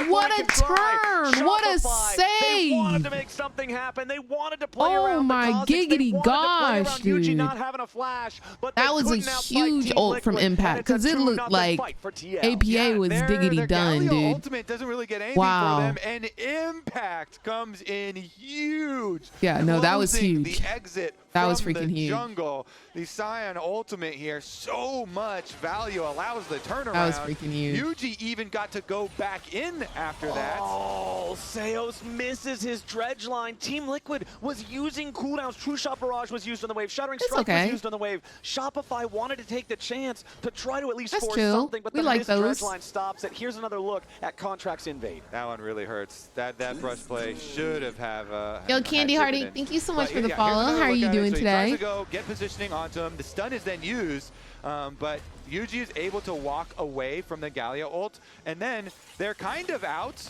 What a turn! What a They wanted save! to make something happen. They wanted to play Oh around my the Kha'Zix. They giggity wanted to play gosh, around Yuji dude. not having a flash, but That they was a couldn't outfight huge Team ult from Liquid, and Impact it's a because it looked 2-0 like fight for TL. APA was diggity their done, Galio dude. ultimate doesn't really get anything Wow. for them, and Impact comes in huge. Yeah, no, that was closing huge. The exit That was from freaking the huge. jungle. The Scion ultimate here, so much value, allows the turnaround. That was freaking huge. Yuji even got to go back in after that. Oh, Seos misses his dredge line. Team Liquid was using cooldowns. True Shot Barrage was used on the wave. Shuddering It's Strike okay. was used on the wave. Shopify wanted to take the chance to try to at least That's force chill. something, but We the like missed those. dredge line stops it. Here's another look at Contract's invade. That one really hurts. That brush play should have Yo, had Candy Hardy, dividends. thank you so much But for the here's follow. another How are look you at it. doing So he today? tries to go get positioning onto him. The stun is then used, but Yuji is able to walk away from the Galio ult, and then they're kind of out.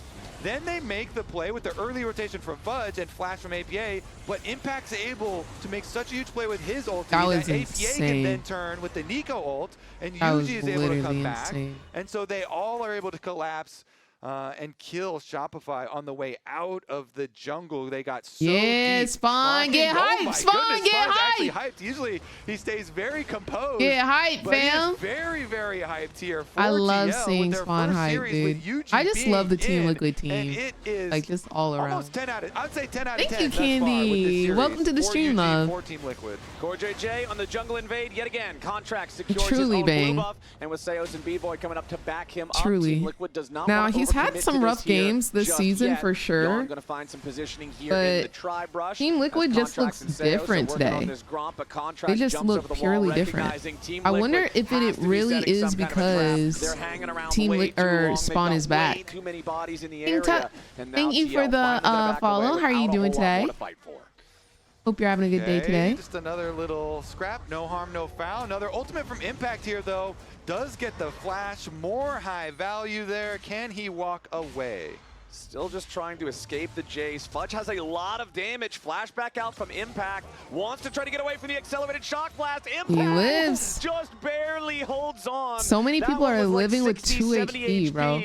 Then they make the play with the early rotation from Fudge and flash from APA, but Impact's able to make such a huge play with his ult That was APA can insane. then turn with the Nico ult, and That was Yuji is able to come literally back. insane. And so they all are able to collapse and kill Shopify on the way out of the jungle. They got so Yeah, deep. Spawn, get Oh hyped, my Spawn, goodness, get Spawn's actually hyped. hyped. Usually he stays very composed. Get hyped, but he fam. is very, very hyped here for I love TL seeing with their Spawn first hype, series dude. with Yuji I just love the being Team in, Liquid and team. it is Like, just all around. almost 10 out of, I'd say 10 out of Thank 10 you, thus far with this Candy. series Welcome to the for stream, UG, love. for Team Liquid. Core JJ on the jungle invade yet again. Contract secures Truly his own bang. blue buff, and with Seos and B-Boy coming up to back him Truly. up, Team Liquid does not Now, want to he's had overcommit some to this rough here games this just season yet. for sure, Yawn gonna find some positioning here but in the tri-brush. Team Liquid as just Contracts looks and Seos are different working on today. this Gromp, but They Contract just jumps look over the purely wall, different. recognizing Team I Liquid wonder if has it to be really setting is some kind of a trap. because They're hanging around Team way Liquid too long. or They've Spawn got is way back. too many bodies in the King area. Tut, And now thank you TL for the finally gonna back follow. away How are you without a doing whole lot more today? to fight for. Hope you're having a good day Okay, today. just another little scrap, no harm, no foul. Another ultimate from Impact here, though. Does get the flash, more high value there. Can he walk away? Still just trying to escape the Jace. Fudge has a lot of damage. Flashback out from Impact. Wants to try to get away from the accelerated shock blast. Impact lives. just barely holds on. So many That people one are was like living with 60, 2 70 HP, bro.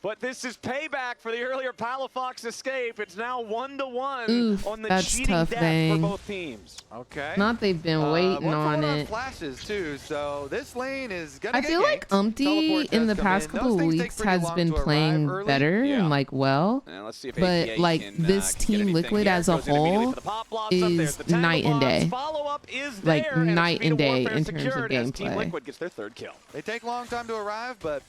But this is payback for the earlier Palafox escape. It's now 1-1 Oof, on the that's cheating tough, death Bang. for both teams. Okay. Not they've been waiting one on for one it. flashes too, so this lane is gonna I get feel like ganked. Umpty Teleport in does the come past in. Those couple things take weeks pretty has long been to arrive playing early. better Yeah. and like well. Now let's see if But, APA like, can, this get Team anything Liquid here. as a Goes in immediately whole for the pop blossom. There's is the tangle night and bombs. day. Follow-up is Like, there, and night Speed and of day Warfare in terms of secured as Team gameplay. Liquid gets their third kill. They take a long time to arrive, but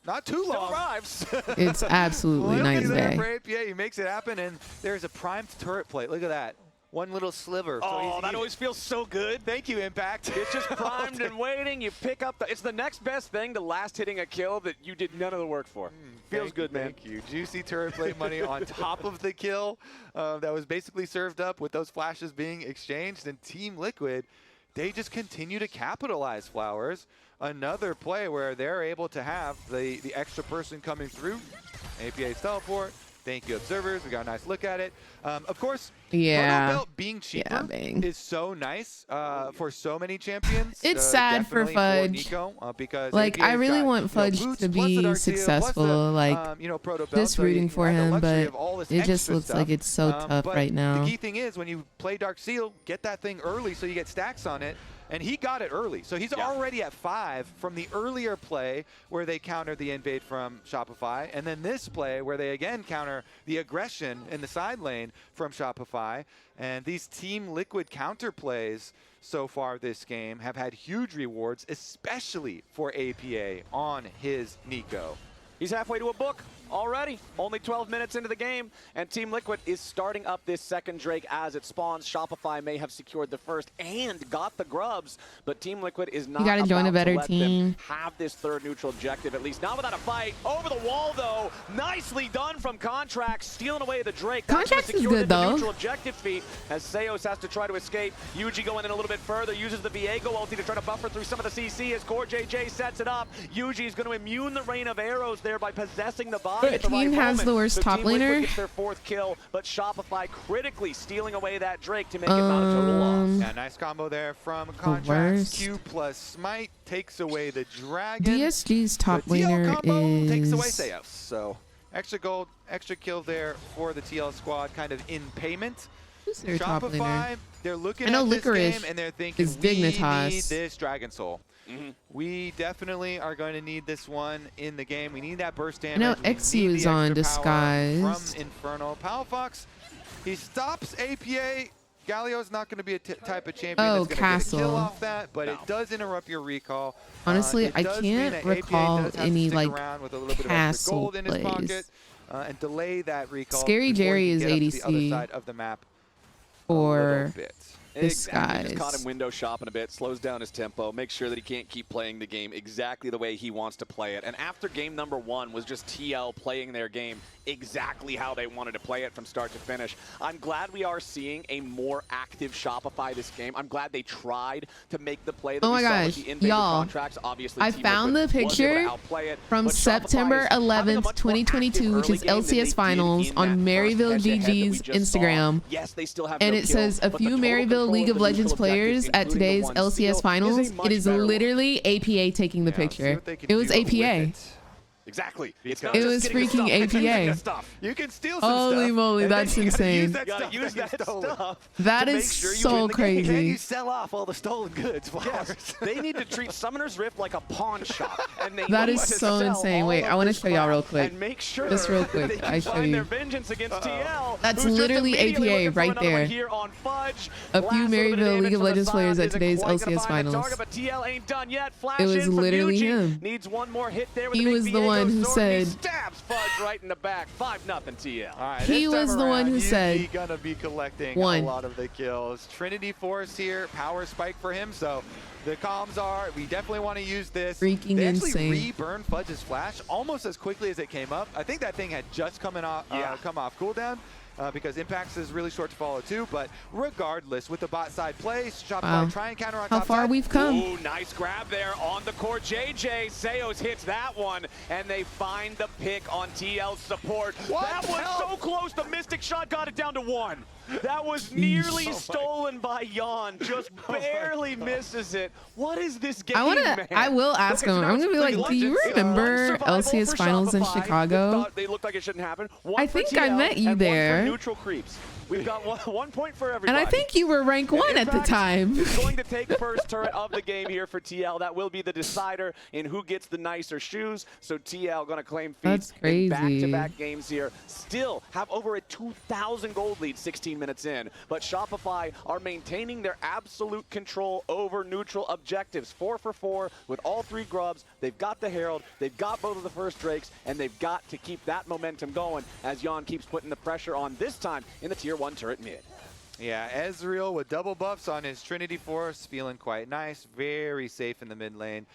not too Still long. arrives. It's absolutely night and there day. for APA, he makes it happen, and there's a primed turret plate. Look at that. One little sliver. Oh, that always feels so good. Thank you, Impact. It's just primed and waiting. You pick up it's the next best thing to last hitting a kill that you did none of the work for. Feels good, man. Thank you. Juicy turret plate money on top of the kill that was basically served up with those flashes being exchanged. And Team Liquid, they just continue to capitalize, Flowers. Another play where they're able to have the extra person coming through. APA's teleport. Thank you, observers. We got a nice look at it. Of course, Yeah. Proto Belt being cheaper Bang. is so nice for so many champions. It's sad for definitely Fudge. Nico, because Like, I APA's really got, want Fudge boots, to plus the be Darkseid, successful, plus the, like, Proto Belt, just so rooting you for have the him, luxury but of all this it just extra looks like stuff. it's so tough But right now. The key thing is when you play Dark Seal, get that thing early so you get stacks on it. And he got it early. So he's already at 5 from the earlier play where they countered the invade from Shopify. And then this play where they again counter the aggression in the side lane from Shopify. And these Team Liquid counter plays so far this game have had huge rewards, especially for APA on his Nico. He's halfway to a book. already. Only 12 minutes into the game, and Team Liquid is starting up this second Drake as it spawns. Shopify may have secured the first and got the grubs, but Team Liquid is not gotta join a about to better let team. them have this third neutral objective, at least not without a fight. Over the wall, though. Nicely done from Contracts, stealing away the Drake. Contracts is good, though. Neutral objective feat as Seos has to try to escape. Yuji going in a little bit further, uses the Viego ulti to try to buffer through some of the CC as Core JJ sets it up. Yuji is going to immune the rain of arrows there by possessing the body at the right Team has moment. the worst So top Team Liquid laner. gets their 4th kill, but Shopify critically stealing away that Drake to make it not a total loss. Yeah, nice combo there from Contracts. worst. Q plus Smite takes away the Dragon. DSG's top The TL laner combo takes away is Seos. So extra gold, extra kill there for the TL squad, kind of in payment. who's their top laner? Shopify, they're looking I know at this Licorice game and they're thinking, is we Dignitas. need this Dragon Soul. We definitely are going to need this one in the game. We need that burst damage. know We Exu need the is on extra power Disguised. from Inferno. Palafox, he stops APA. Galio's not going to be a type of champion Oh, that's going to get a kill Castle. off that, but it does interrupt your recall. Honestly, It I does mean can't that APA recall does have to any, stick like, around with a little bit of extra Castle gold in his plays. pocket, and delay that recall. Scary before Jerry he is can get up to the other ADC side of the map for a little bit. Exactly, just Disguise. caught him window shopping a bit, slows down his tempo, makes sure that he can't keep playing the game exactly the way he wants to play it. And after game number 1 was just TL playing their game exactly how they wanted to play it from start to finish. I'm glad we are seeing a more active Shopify this game. I'm glad they tried to make the play that Oh we my saw gosh, with the in-favor y'all, contracts. Obviously, I Team found Liquid the was able to picture outplay it, from but Shopify September is having a 11th, much more 2022, which active is early game than they LCS did Finals in on that Maryville first head-to-head that we GG's just saw. Instagram. Yes, they still have And no it kills, says a but the few total Maryville control League of the Legends neutral objectives, players at including the today's one steal, LCS Finals. is a much It is better one. literally APA taking the Yeah, see picture. what they can It was do with APA. it. Exactly. Because Not It just was getting the freaking stuff, it's using APA. the stuff. You can steal some Holy stuff. moly, and then that's you gotta insane. Use that You gotta stuff use that you that stole. stuff. That to is make sure you so win the game. crazy. Can you sell off all the stolen goods? Yes, Flowers? they need to treat Summoner's Rift like a pawn shop, and they That need is to so sell insane. all Wait, of I wanna this show y'all real crap quick. And make sure Just real that quick, they can I show find you. their vengeance against TL. That's who's just literally immediately APA looking for right another one there. here on Fudge. A Last few little bit of Maryville damage League of from the Legends side players at isn't today's quite gonna LCS find the Finals. target, but TL ain't done yet. Flash It was in from literally Yuji. him. Needs one more hit there with He the big was the Viego one who sword, and he said- stabs Fudge right in the back. 5-0 TL. All right, He this time was the one around, who Yuji said gonna be collecting one. a lot of the kills. Trinity Force here, power spike for him. So the comms are, we definitely want to use this. Freaking they actually insane. re-burned Fudge's flash almost as quickly as it came up. I think that thing had just come off cooldown. Because Impacts is really short to follow too, but regardless, with the bot side play, Shopify Wow. try and counter on How top far side. we've come. Ooh, nice grab there on the core. JJ Seos hits that one, and they find the pick on TL's support. What That the was hell? so close. The Mystic Shot got it down to 1. That was nearly stolen by Yon. Just barely misses it. What is this game, man? I will ask Okay, so him. now I'm it's gonna be like, completely do you legends. It's one remember survival LCS for Finals in Shopify that Chicago? thought they looked like it shouldn't happen. One I for think I TL met you and there. One for neutral creeps. We've got one point for everybody. And I think you were rank 1 at the Impact time. is going to take first turret of the game here for TL. That will be the decider in who gets the nicer shoes. So TL going to claim feet That's crazy. in back-to-back games here. Still have over a 2,000 gold lead 16 minutes in. But Shopify are maintaining their absolute control over neutral objectives. 4 for 4 with all 3 grubs. They've got the Herald. They've got both of the first Drakes. And they've got to keep that momentum going as Yon keeps putting the pressure on, this time in the Tier 1 turret mid. Yeah, Ezreal with double buffs on his Trinity Force, feeling quite nice, very safe in the mid lane.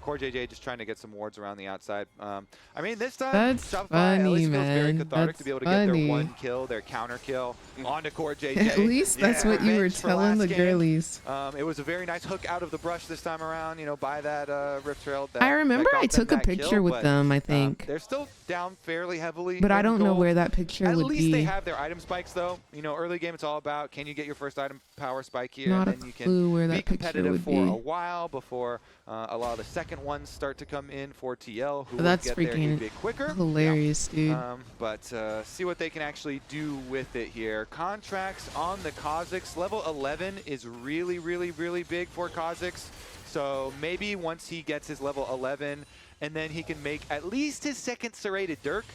Core JJ just trying to get some wards around the outside. I mean, this time, That's Shopify at least feels very funny, cathartic man. to be able to That's get their funny. one kill, their counter kill onto Core JJ. At least that's what you were Revenge for telling the last game. girlies. It was a very nice hook out of the brush this time around, you know, by that Rift Trail. I remember I took a picture with them, I think. They're still down fairly heavily. But I in don't know gold. where that picture At would least be. they have their item spikes, though. You know, early game, it's all about, can you get your first item power spike here? Not a and then you clue can where be that picture competitive would for be. a while before a lot of the second ones start to come in for TL, who That's will get there a freaking bit quicker. hilarious, dude. But see what they can actually do with it here. Contracts on the Kha'Zix. Level 11 is really, really, really big for Kha'Zix. So maybe once he gets his level 11, and then he can make at least his second serrated Dirk,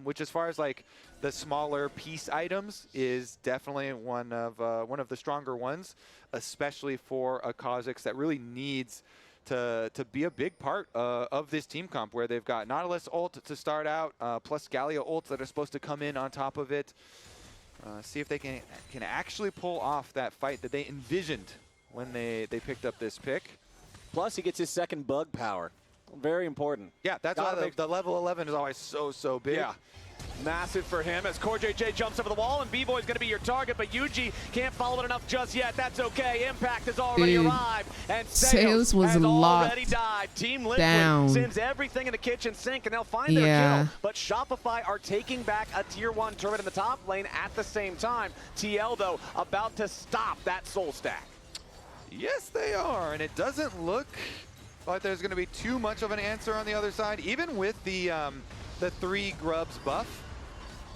which as far as like the smaller piece items is definitely one of the stronger ones, especially for a Kha'Zix that really needs to be a big part of this team comp, where they've got Nautilus ult to start out, plus Galio ults that are supposed to come in on top of it. See if they can actually pull off that fight that they envisioned when they picked up this pick. Plus, he gets his second bug power. Very important. Yeah, that's why the level 11 is always so big. Yeah. Massive for him as CoreJJ jumps over the wall, and B-Boy's going to be your target, but Yuji can't follow it enough just yet. That's okay. Impact has already arrived, and Seos was has locked already died. Team Liquid down. sends everything in the kitchen sink, and they'll find their kill. But Shopify are taking back a tier 1 turret in the top lane at the same time. TL, though, about to stop that soul stack. Yes, they are, and it doesn't look like there's going to be too much of an answer on the other side, even with the 3 grubs buff.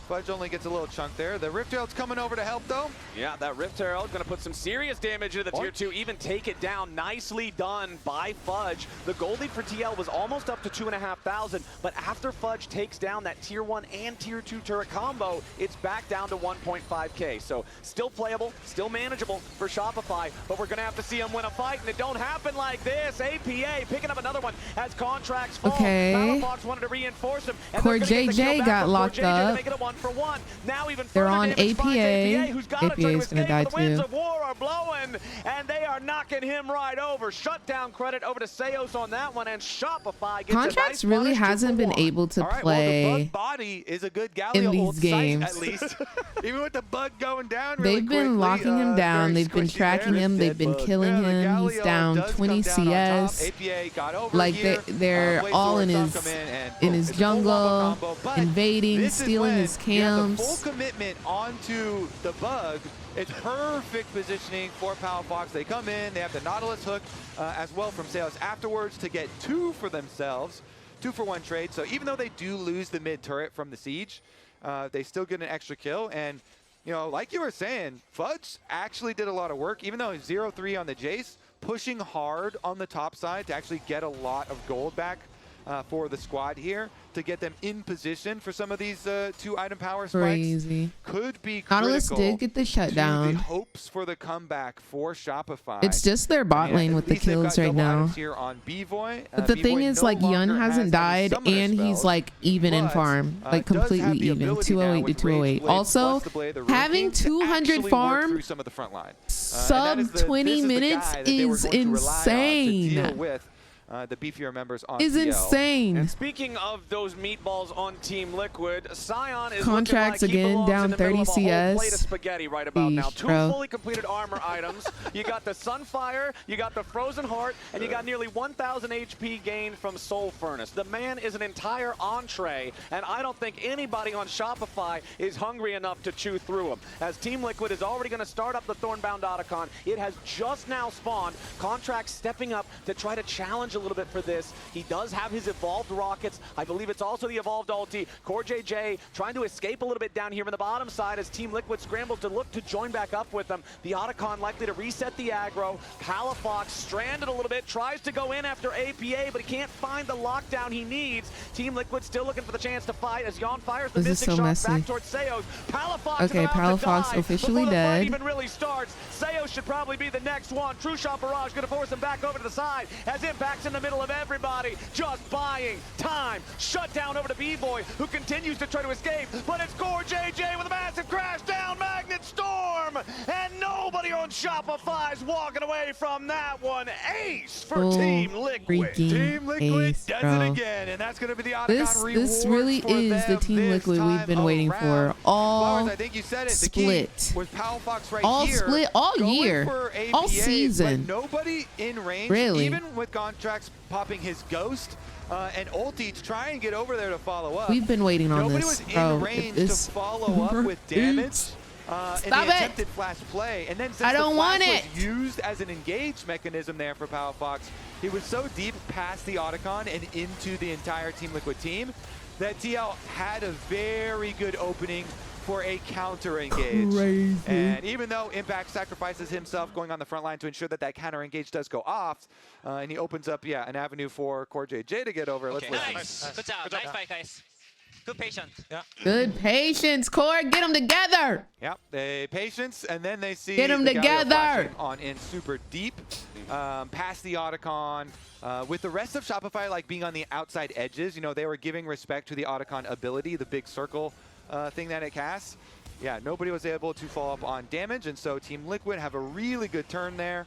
Fudge only gets a little chunk there. The Rift Herald's coming over to help, though. Yeah, that Rift Herald going to put some serious damage into the tier 2, even take it down. Nicely done by Fudge. The gold lead for TL was almost up to 2,500, but after Fudge takes down that tier 1 and tier 2 turret combo, it's back down to 1.5k. So still playable, still manageable for Shopify, but we're going to have to see them win a fight, and it don't happen like this. APA picking up another one as contracts fall. Palafox wanted to reinforce him. CoreJJ got locked up. Make it a 1-for-1. Now even They're on APA. Who's got APA is going to die the winds too. of war are blowing, and they are knocking him right over. Shutdown credit over to Seos on that one, and Shopify gets Contracts a nice really hasn't been able to play well, the bug body is a good Galio in these ult games. Sight, at least. Even with the bug going down really They've been quickly, locking him down. They've been tracking him. They've been killing him. He's down 20 CS. Like they're all in his jungle, invading, stealing his camps. Commitment onto the bug. It's perfect positioning for Palafox. They come in, they have the Nautilus hook as well from Seos afterwards to get 2 for themselves. 2-for-1 trade. So even though they do lose the mid turret from the siege, they still get an extra kill. And you know, like you were saying, Fudge actually did a lot of work, even though he's 0-3 on the Jace, pushing hard on the top side to actually get a lot of gold back for the squad here, to get them in position for some of these 2 item power spikes. Crazy. Could be Nautilus critical did get the shutdown. the hopes for the comeback for Shopify. It's just their bot lane with the kills right now. Here on B-Boy. But the thing is, like, Yun hasn't died, and he's like even in farm, like completely even, 208 to 208. Also, having 200 farm sub 20 minutes is insane. The beefier members on is TL. insane. And speaking of those meatballs on Team Liquid, Sion is contracts looking like again down 30 CS. A whole plate of spaghetti right about now. 2 bro. fully completed armor items. You got the Sunfire, you got the Frozen Heart, and you got nearly 1,000 HP gained from Soul Furnace. The man is an entire entree, and I don't think anybody on Shopify is hungry enough to chew through them. As Team Liquid is already going to start up the Thornbound Otacon, it has just now spawned. Contracts stepping up to try to challenge a little bit for this. He does have his evolved rockets. I believe it's also the evolved ulti. CoreJJ trying to escape a little bit down here on the bottom side as Team Liquid scrambles to look to join back up with them. The Otacon likely to reset the aggro. Palafox stranded a little bit, tries to go in after APA, but he can't find the lockdown he needs. Team Liquid still looking for the chance to fight as Yon fires the mystic shot back towards Seos. Palafox okay, Palafox officially dead. Even really starts. Seos should probably be the next one. True Shot Barrage going to force him back over to the side as Impact's in the middle of everybody, just buying time. Shut down over to B-Boy, who continues to try to escape, but it's CoreJJ with a massive crash down, Magnet Storm, and nobody on Shopify's walking away from that one. Ace for Team Liquid. Team Liquid ace, does bro. it again, and that's going to be the Otacon reward. This really is the Team Liquid we've been waiting for all I think you said it. split. The key was Palafox right all here, split, all year, APA, all season. Nobody in range, really. Even with contracts popping his ghost and ulti to try and get over there to follow up. We've been waiting on Nobody this. was in range to follow up with damage. In the attempted flash play, and then since I don't the flash want it. was used as an engage mechanism there for Palafox, he was so deep past the Otacon and into the entire Team Liquid team that TL had a very good opening for a counter engage. Crazy. And even though Impact sacrifices himself going on the front line to ensure that that counter engage does go off, and he opens up, an avenue for CoreJJ to get over. Okay. Let's listen. Nice. Good job. Nice fight, guys. Good patience. Yeah. Good patience, Core. Get them together. Yep. They patience, and then they see Get 'em the Galio together. flashing on in super deep, past the Otacon. With the rest of Shopify like being on the outside edges, you know, they were giving respect to the Otacon ability, the big circle thing that it casts. Yeah, nobody was able to follow up on damage, and so Team Liquid have a really good turn there.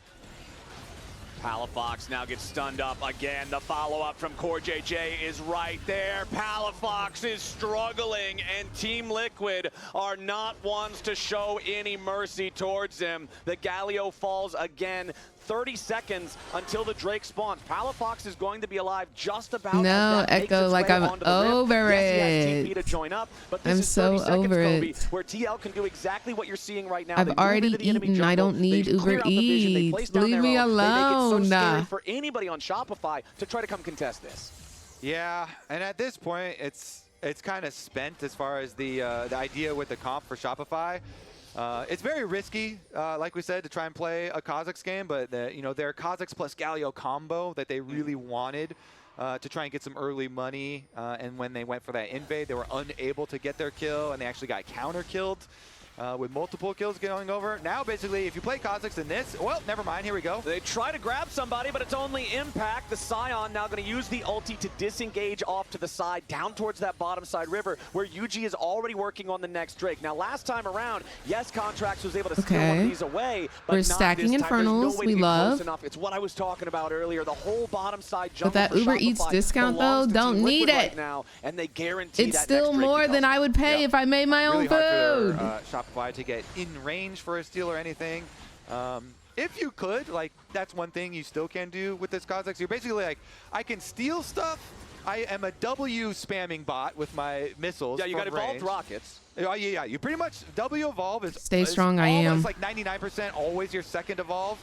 Palafox now gets stunned up again. The follow-up from Core JJ is right there. Palafox is struggling, and Team Liquid are not ones to show any mercy towards him. The Galio falls again. 30 seconds until the Drake spawns. Palafox is going to be alive just about. No, Echo, like I'm over it. TP to join up, but this I'm is so 30 seconds, over Kobe, it. where TL can do exactly what you're seeing right now. I've They move already into the enemy eaten. I jungle. don't need They Uber clear out the vision. They Eats. place down Leave their me ult. They make it so alone. scary for anybody on Shopify to try to come contest this. Yeah, and at this point, it's kind of spent as far as the idea with the comp for Shopify. It's very risky, like we said, to try and play a Kha'Zix game, but you know, their Kha'Zix plus Galio combo that they really wanted to try and get some early money, and when they went for that invade, they were unable to get their kill, and they actually got counter-killed. With multiple kills going over. Now, basically, if you play Kha'Zix in this, well, never mind, here we go. They try to grab somebody, but it's only Impact. The Scion now going to use the ulti to disengage off to the side, down towards that bottom side river, where Yuji is already working on the next Drake. Now, last time around, yes, Contracts was able to steal one of these away, but we're not stacking this time. There's Infernals. no way We to get love. close enough. It's what I was talking about earlier. The whole bottom side jungle But that for Uber Shopify Eats discount, though, belongs to don't Team need Liquid it. right now, and they guarantee It's that still next Drake more than becomes- I would pay if I made my own Really hard food. for Shopify to get in range for a steal or anything. If you could, like, that's one thing you still can do with this Kha'Zix. You're basically like, I can steal stuff. I am a W spamming bot with my missiles. Yeah, you got from evolved range. rockets. Yeah, you pretty much W evolve is Stay strong, I am. It's like 99% always your second evolve,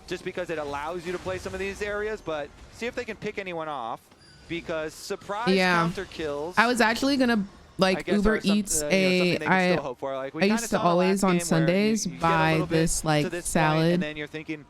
just because it allows you to play some of these areas. But see if they can pick anyone off, because surprise counter kills. I was actually gonna like Uber Eats I used to always on Sundays buy this like salad and then you're thinking,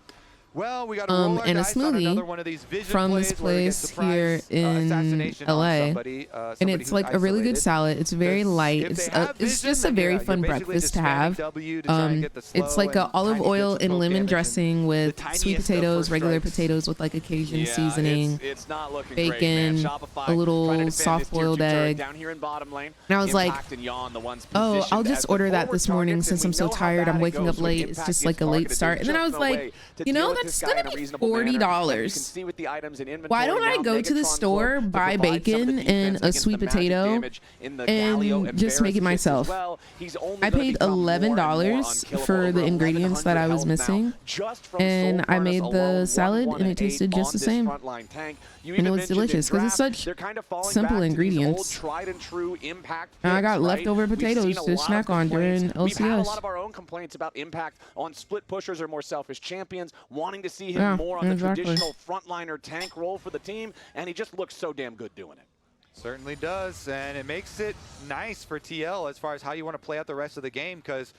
well, we got to roll our and a dice on another smoothie one of these vision from this plays where we get place surprise, here in assassination on LA, somebody, and it's who's like a really good isolated. salad. It's very light. If It's they have it's vision, just a then very you're fun basically breakfast just to spamming have. W to try and get the It's slow like a and olive trying to get oil some and smoke lemon damage, dressing and with the tiniest sweet of potatoes, first regular strikes. potatoes with like a Cajun seasoning, It's not looking bacon, great, man. Shopify a little trying to defend this soft-boiled tier 2 turret egg. down here in bottom lane. And I was like, Impact and Yawn, the ones oh, I'll positioned just as the order that forward this morning targets, since and I'm we so know how tired. bad I'm it waking goes up when late. It's Impact just gets like a late targeted. start. And then I There's was no like, way to you deal know, with that's this guy gonna in a be reasonable manner. And you can $40. see with the items in inventory Why don't I now, go to the Megatron's store, low to buy provide some of the bacon defense and a against sweet the magic potato, damage in the Galio and just make it Embarrass kits as myself? well. He's only I gonna paid become more and more $11 unkillable, for the over ingredients that I 1100 was health now, missing, just from and Soul I Furnace made the alone, salad, 1-1 and it and tasted 8 just the on this same. frontline tank. You And it even was mentioned in delicious because it's draft, such they're kind of falling simple back to these ingredients. old tried and true Impact And I picks, got right? leftover We've potatoes seen a to lot of snack on during complaints. We've had a LCS. lot of our own complaints about Impact on split pushers or more selfish champions, wanting to see him Yeah, more on the exactly. traditional frontliner tank role for the team, and he just looks so damn good doing it. Certainly does, and it makes it nice for TL as far as how you want to play out the rest of the game, because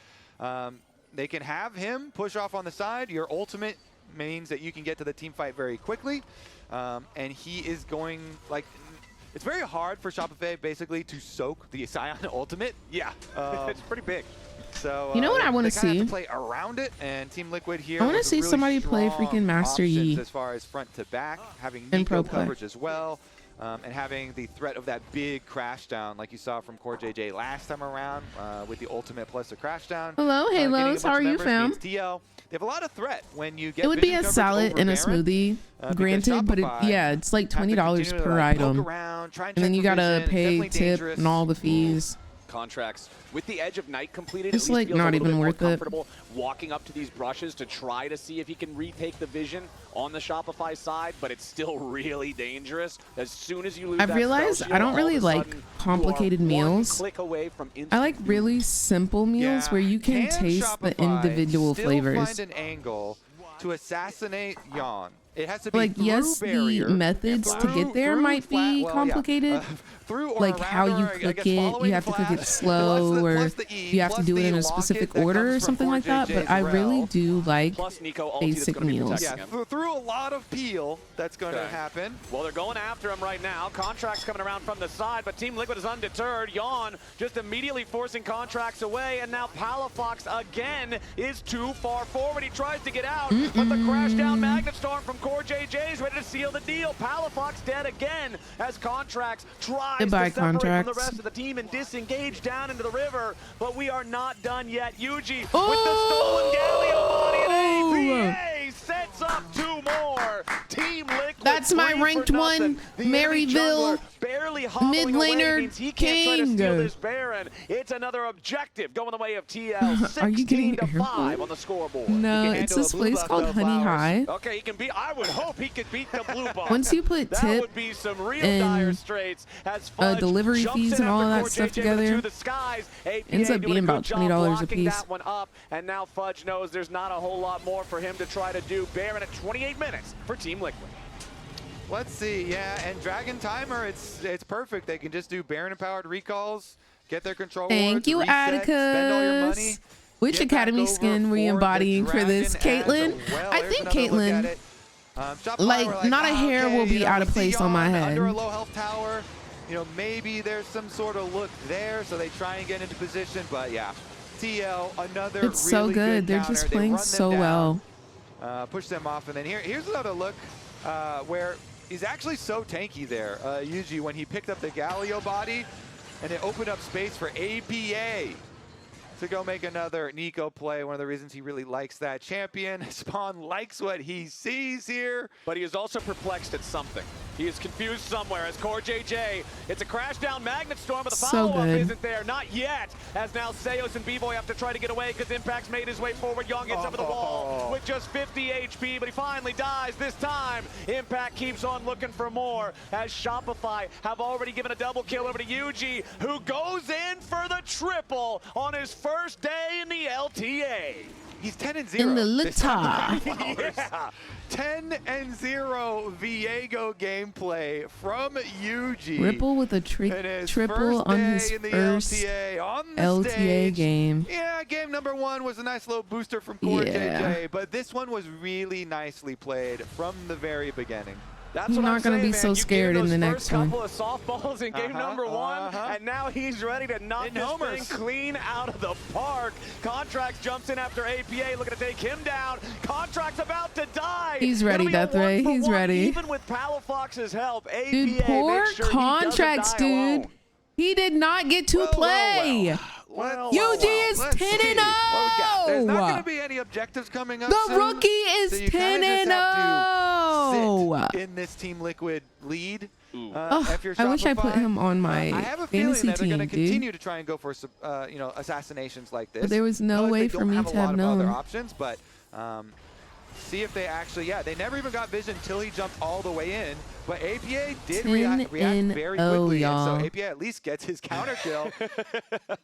they can have him push off on the side. Your ultimate means that you can get to the team fight very quickly, and he is going, like, it's very hard for Shopify basically to soak the Scion ultimate. Yeah, it's pretty big. So You know what I want to they kinda have see? to play around it, and Team Liquid here. I want to with see really somebody play strong freaking Master options Yi as far as front to back, having in Nico pro play. coverage as well. And having the threat of that big crash down like you saw from Core JJ last time around with the ultimate plus the crash down. Hello, Getting a Halos. bunch How are of you, members fam? means TL. They have a lot of threat when you get It would be vision a coverage salad over and a Baron, smoothie, because granted, but Shopify yeah, it's like have to $20 continue to, per like, poke item, around, try and then check you for gotta vision. It's pay definitely tip dangerous. and all the fees. Contracts with the Edge of Night completed. It's at least like feels not a little even bit more worth it. comfortable walking up to these brushes to try to see if he can retake the vision on the Shopify side, but it's still really dangerous. As soon as you lose I've that realized spell I don't shield, all really of a like sudden, complicated you are one meals. click away from I like really simple meals Yeah. where you can taste the Shopify individual still flavors. find an angle to assassinate Yawn It has to be like, through yes, barrier, the methods to get there might be complicated. Through or Like around how you or, I click guess, it, you following have to click it flat, slow, or plus the E, you have to plus do it the in a lock-it specific that order or comes from something like that. 4JJ But as I really well. do like Plus Nico ulti that's basic gonna be meals. protecting Yeah, him. through a lot of peel that's going to Okay. happen. Well, they're going after him right now. Contracts coming around from the side, but Team Liquid is undeterred. Yawn just immediately forcing Contracts away, and now Palafox again is too far forward. He tries to get out, but the crash down Magnet Storm from Core JJ is ready to seal the deal. Palafox dead again as Contracts tries Goodbye, to separate from the Contracts. rest of the team and disengage down into the river, but we are not done yet. Yuji with Oh! the stolen Galio body, and APA sets up 2 more. Team Liquid. That's my 3 for ranked one, nothing. The enemy Maryville jungler barely hobbling mid away laner means he can't try to steal king. this Baron. It's another objective going the way of TL. Are you getting 16-5 on the scoreboard. No, can it's handle this a blue place buff, called though, Honey Flowers. High. Okay, he can beat. I would hope he could beat the blue buff. Once you put that tip would be some real and, dire straits. As Fudge delivery jumps fees in and all after that Core stuff JJ together, to the skies. APA ends up doing being a good about job $20 a blocking piece. that one up, and now Fudge knows there's not a whole lot more for him to try to do. Baron at 28 minutes for Team Liquid. Let's see, yeah, and Dragon Timer, it's perfect. They can just do Baron-empowered recalls, get their control Thank wards, you, reset, spend all your money. Atticus. Which get back Academy over skin were you for the embodying for this, Dragon as Caitlyn? well. I There's think another look at Caitlyn, it. Shopify like, were not a hair okay, will be you know, out of we see place on my Yawn head. Under a low health tower, you know, maybe there's some sort of look there, so they try and get into position, but yeah. TL, another It's so really good. They're counter. just They playing run them so down, well. push them off, and then here's another look where he's actually so tanky there, Yuji, when he picked up the Galio body, and it opened up space for APA to go make another Nico play. One of the reasons he really likes that champion. Spawn likes what he sees here. But he is also perplexed at something. He is confused somewhere as Core JJ. It's a crash down Magnet Storm, but the So follow-up good. isn't there. Not yet. As now Seos and B-Boy have to try to get away because Impact's made his way forward. Young gets up to the wall with just 50 HP, but he finally dies this time. Impact keeps on looking for more as Shopify have already given a double kill over to Yuji, who goes in for the triple on his first day in the LTA. He's 10-0. In the this time. Lita. Yeah. 10-0 Viego gameplay from Yuji. Ripple with a In his triple first on day his in the first LTA, on the LTA stage. game. Yeah, game number 1 was a nice little booster from Core Yeah. JJ, but this one was really nicely played from the very beginning. That's You're what not I'm gonna saying, be man. so You scared gave in the those next first one. couple of softballs in game number 1, and now he's ready to knock And this homers. thing clean out of the park. Contracts jumps in after APA, looking to take him down. Contracts about to die. He's ready, It'll be a Deathray. 1-for-1. He's ready. Even with Palafox's help, APA Dude, poor makes sure Contracts, he doesn't die dude. alone. He did not get to play. UG is 10-0. There's not going to be any objectives coming up The soon, rookie is so you kinda just have to 10-0. sit in this Team Liquid lead. Ugh, if you're I wish I put Shopify. him on my I have a feeling fantasy that they're team, going to dude. continue to try and go for you know, assassinations like this. But there was no Because way they for don't me have to a lot have of other known. options, but see if they actually, they never even got vision until he jumped all the way in. But APA did react very quickly, and so APA at least gets his counter kill.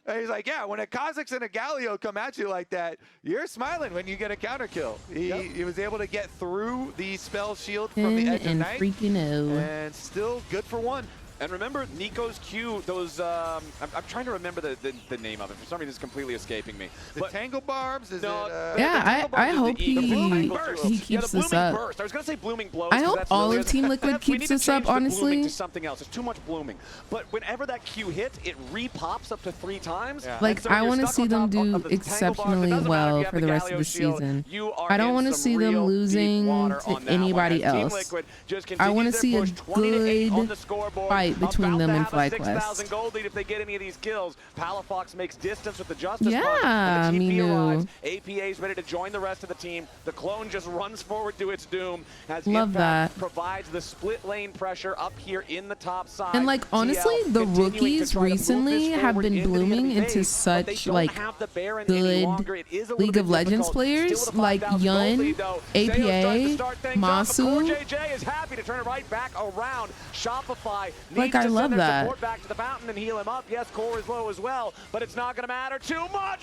And he's like, yeah, when a Kha'Zix and a Galio come at you like that, you're smiling when you get a counter kill. He was able to get through the spell shield from the Edge of Night, freaking and still good for 1. And remember Nico's Q, those, I'm trying to remember the name of it. For some reason, it's completely escaping me. The Tangle Barbs? Is No, it, Yeah, I hope the blooming he burst. keeps the this blooming up. burst. I was going to say blooming blows. I 'cause hope that's all really of Team Liquid we keeps need to this up, change the blooming honestly. to something else. There's too much blooming. But whenever that Q hits, it re-pops up to 3 times. Yeah. Like, And so I you're want to stuck see on them top of do the Tangle Barbs. It exceptionally doesn't matter if well you have for the rest Galio of the shield. season. You are I don't in want to some see them real losing deep water to on that anybody one. Team else. Liquid just I want to continues see their a push, 20-8 on good the scoreboard. fight between About them to and have a 6,000 FlyQuest. gold lead if they get any of these kills. Palafox makes distance with the Justice Yeah, Punch, and the TP Minu. arrives. APA is ready to join the rest of the team. The clone just runs forward to its doom as Love Impact that. provides the split lane pressure up here in the top side. And like honestly, TL the continuing to rookies try to move this recently have forward been into the blooming enemy into base, but they such don't like have the Baron any good longer. It is a little League bit of Legends difficult. players Still a like 5,000 gold Yun, lead, though. Seos tries to APA, start things up, but Core Masu. JJ is happy to turn it right back around. Shopify needs Like, I love that. Back to the fountain and heal him up. Yes, core is low as well, but it's not going to matter too much.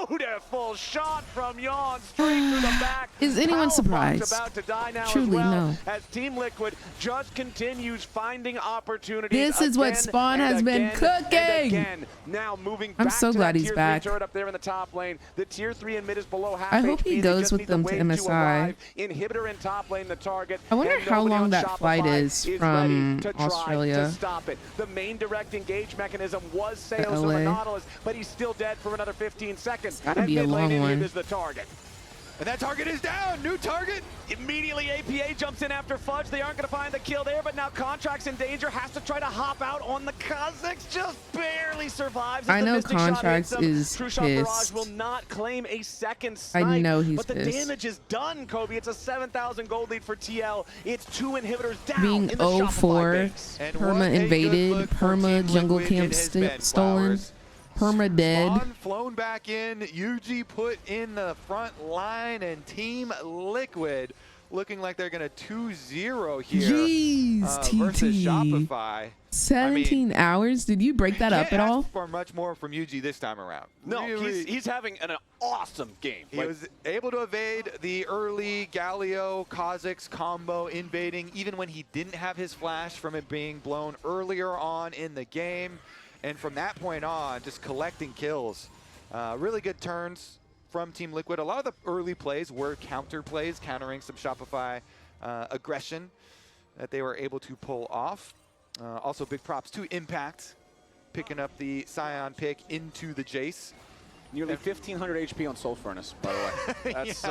Beautiful shot from Yawn straight through the back. Is anyone surprised? About to die now Truly, as well, no. as Team Liquid just continues finding opportunities. This is what Spawn has been cooking. Again. Now moving I'm back so to glad that he's tier back. 3 turret up there in the top lane. The tier 3 and mid is below half I hope he HP. goes with them to MSI. Inhibitor in top lane, the target. I wonder how long that Shopify flight is from ready to try Australia. to stop it. The main direct engage mechanism was Seos over Nautilus, but he's still dead for another 15 seconds. Gotta be a long one. Is the target. And that target is down. New target. Immediately APA jumps in after Fudge. They aren't going to find the kill there, but now Contract's in danger. Has to try to hop out on the Kazakhs. Just barely survives. I know Contracts is True Shot Barrage pissed. will not claim a second snipe. I know he's But the pissed. damage is done, Kobe. It's a 7,000 gold lead for TL. It's 2 inhibitors down Being in the Shopify 0-4, base. perma invaded, perma jungle camp stolen, perma dead. Spawn flown back in. UG put in the front line, and Team Liquid looking like they're going to 2-0 here. Jeez, versus TT. Shopify. 17 hours? Did you break that up at all? For much more from UG this time around. No, Really, he's having an awesome game. he was able to evade the early Galio Kazakhs combo invading, even when he didn't have his flash from it being blown earlier on in the game. And from that point on, just collecting kills. Really good turns from Team Liquid. A lot of the early plays were counter plays, countering some Shopify aggression that they were able to pull off. Also big props to Impact, picking up the Scion pick into the Jace. Nearly 1,500 HP on Soul Furnace, by the way. That's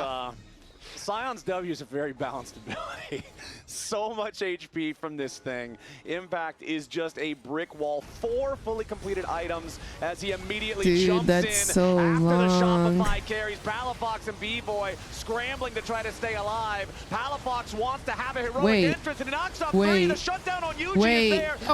Scion's W is a very balanced ability. So much HP from this thing. Impact is just a brick wall. 4 fully completed items as he immediately jumps in so after long. the Shopify carries. Palafox and B-Boy scrambling to try to stay alive. Palafox wants to have a heroic entrance and he knocks off 3. The shutdown on UG is there. To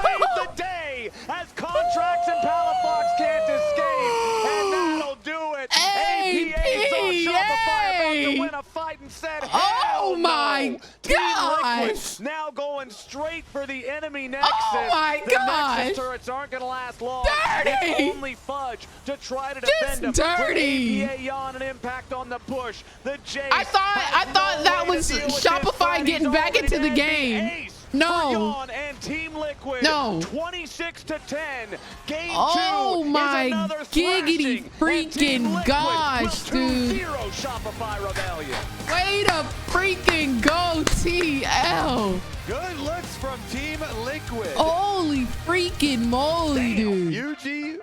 save the day as Contracts and Palafox can't escape. And that'll do it. APA saw Shopify about to win a fight and said, oh my gosh! Now going straight for the enemy Nexus. Oh my the gosh! Nexus turrets aren't going to last long. Dirty! It's only Fudge to try to defend him. Dirty! With APA Yawn and Impact on the push. The Jace I thought that was Shopify getting back into the game. No. And Team Liquid, No. 26-10. Game 2 Oh my is another giggity thrashing, and Team freaking Liquid gosh, will dude. 2-0 Shopify Rebellion. Way to freaking go, TL. Good looks from Team Liquid. Holy freaking moly, dude. UG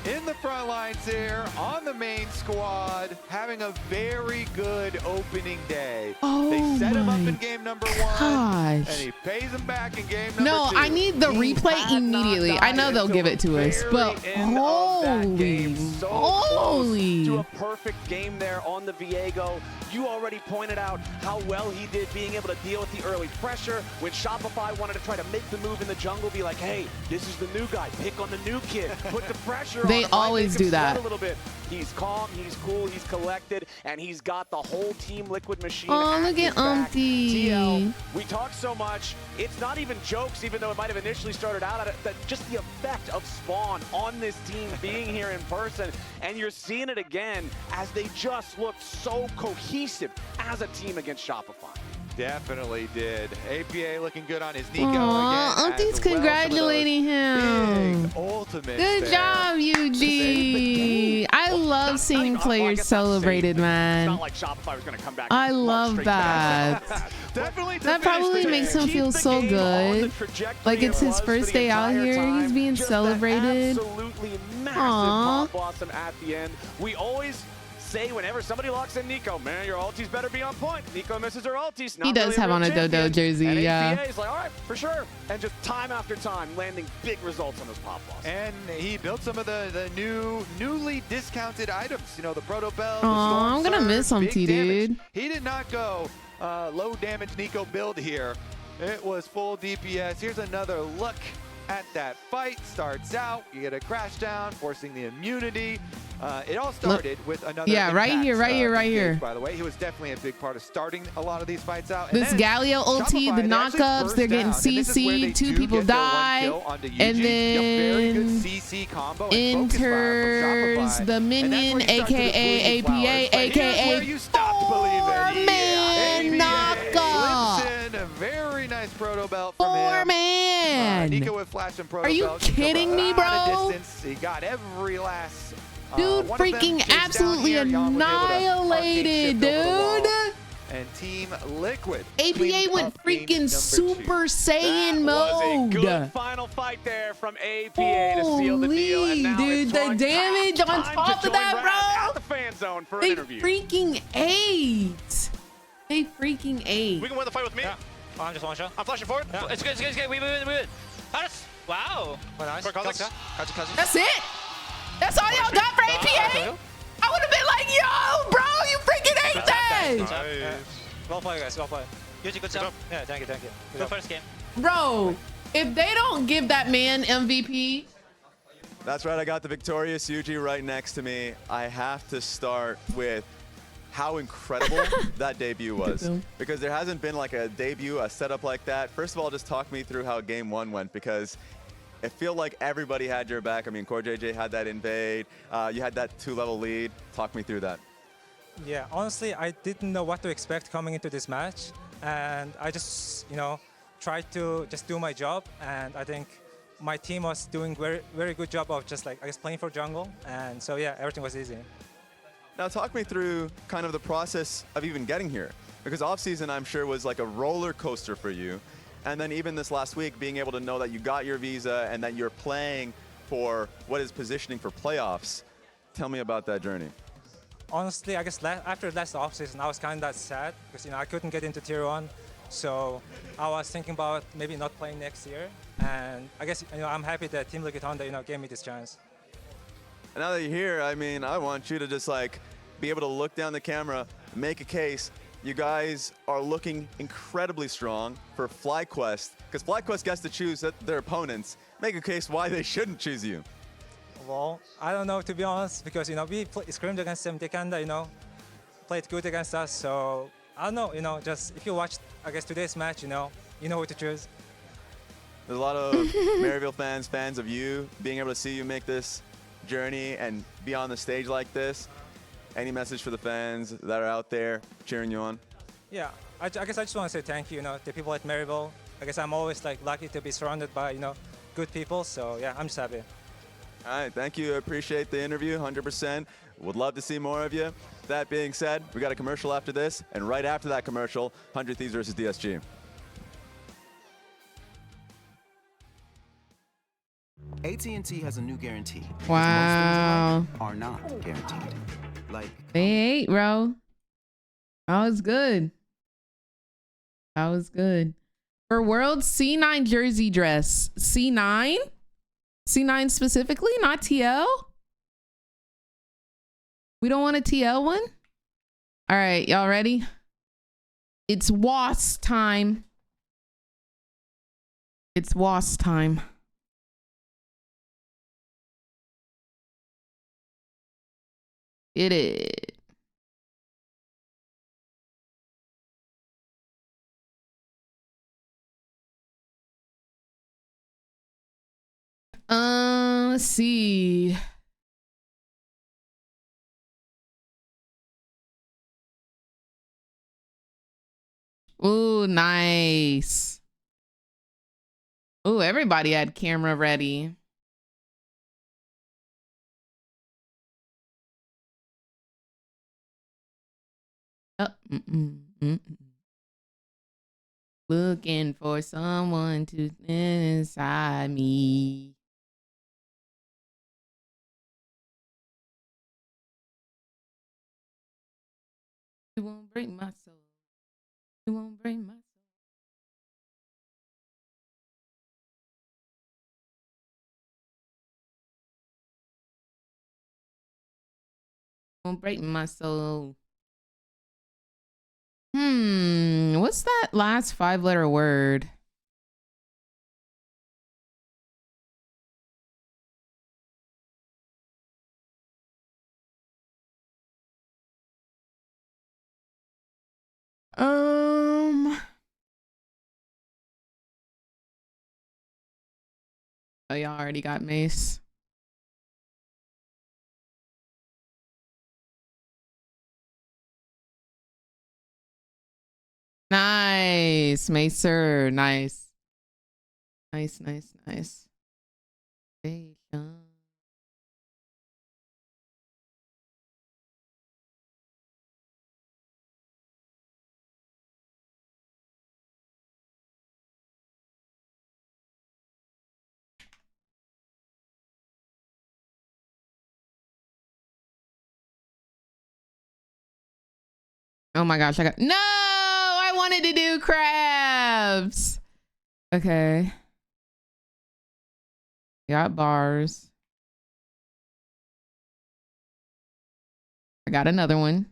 in the front lines here on the main squad, having a very good opening day. Oh they set him up my in game number 1, gosh. and he pays him back in game number 2. No, I need the replay immediately. I know they'll give it to us, but holy, holy. To a perfect game there on the Viego. You already pointed out how well he did being able to deal with the early pressure. When Shopify wanted to try to make the move in the jungle, be like, hey, this is the new guy. Pick on the new kid. Put the pressure on They him. always Make him do that. sweat a little bit. He's calm, he's cool, he's collected, and he's got the whole Team Liquid machine. Oh, look his at back. Umpty. TL, we talk so much. It's not even jokes, even though it might have initially started out at it, that just the effect of Spawn on this team being here in person, and you're seeing it again as they just look so cohesive as a team against Shopify. Definitely did. APA looking good on his Nico Aw, again. Umpty's congratulating him. Big ultimates Good there. job, UG. I love seeing players celebrated, It's man. not like Shopify was going to come back. I and march love straight to that. Definitely That probably makes him feel so good. Like it's his first day out here. He's being celebrated. Absolutely massive Aw. pop blossom at the end. We always say whenever somebody locks in Nico, man, your ultis better be on point. Nico misses her ultis. He does have on a Dodo jersey, and yeah. APA's like, all right, for sure. And just time after time, landing big results on those pop blossoms. And he built some of the newly discounted items. You know, the Proto Bell, the Aw, Storm I'm gonna Surge, miss big Umpty, damage. dude. He did not go low damage Nico build here. It was full DPS. Here's another look at that fight. Starts out, you get a crash down, forcing the immunity. It all started with another Yeah, right Impact, here, right engage, here. By the way, he was definitely a big part of starting a lot of these fights out. This Galio ulti, the knockups, they're getting CC'd, 2 people die, and then enters the minion, aka APA, aka 4-man knockup. Very nice proto belt from him. 4-man. Nico with flash and proto Are you belt. kidding me, bro? He got every last Dude, freaking absolutely annihilated, dude. And Team Liquid. APA went freaking Super Saiyan mode. Good final fight there from APA to seal the deal. And now dude, the damage on top of that, bro. At the fan zone for They an interview. freaking ate. They freaking ate. We can win the fight with me. Yeah. Oh, I'm just one shot. I'm flashing forward. Yeah. It's good, it's good, it's good. We win. Paris. Wow. Well, nice. That's it. That's all y'all got for APA? I would have been like, yo, bro, you freaking ate that. Well played, guys. Well played. Good job. Yeah, thank you. Good first game. Bro, if they don't give that man MVP. That's right. I got the victorious Yuji right next to me. I have to start with how incredible that debut was. Because there hasn't been like a debut, a setup like that. First of all, just talk me through how game 1 went, because it feel like everybody had your back. I mean, Core JJ had that invade. You had that 2-level lead. Talk me through that. Yeah, honestly, I didn't know what to expect coming into this match. And I just, tried to just do my job. And I think my team was doing very good job of just like, I guess, playing for jungle. And so, yeah, everything was easy. Now talk me through kind of the process of even getting here. Because offseason, I'm sure, was like a roller coaster for you. And then even this last week, being able to know that you got your visa and that you're playing for what is positioning for playoffs. Tell me about that journey. Honestly, I guess after last offseason, I was kind of sad because I couldn't get into Tier 1. So I was thinking about maybe not playing next year. And I guess I'm happy that Team Liquid Honda gave me this chance. And now that you're here, I mean, I want you to just like be able to look down the camera, make a case. You guys are looking incredibly strong for FlyQuest, because FlyQuest gets to choose their opponents. Make a case why they shouldn't choose you. Well, I don't know, to be honest, because we scrimmed against them. They kinda, played good against us. So I don't know, just if you watch, I guess, today's match, you know who to choose. There's a lot of Maryville fans of you, being able to see you make this journey and be on the stage like this. Any message for the fans that are out there cheering you on? Yeah, I guess I just want to say thank you, to people at Maryville. I guess I'm always lucky to be surrounded by, good people. So yeah, I'm just happy. All right, thank you. I appreciate the interview, 100%. Would love to see more of you. That being said, we got a commercial after this, and right after that commercial, 100 Thieves versus DSG. AT&T has a new guarantee. Wow. Most things in life are not guaranteed. Like they ate, bro. That was good. That was good. For World C9 jersey dress. C9? C9 specifically, not TL? We don't want a TL one? All right, y'all ready? It's WAS time. It's WAS time. It is. Let's see. Ooh, nice. Ooh, everybody had camera ready. Oh, looking for someone to inside me. You won't break my soul. You won't break my soul. Won't break my soul. What's that last 5-letter word? Oh, y'all already got Mace. Nice, Macer. Nice. Nice, nice, nice. Oh my gosh, I got no, I wanted to do crabs. Okay. Got bars. I got another one.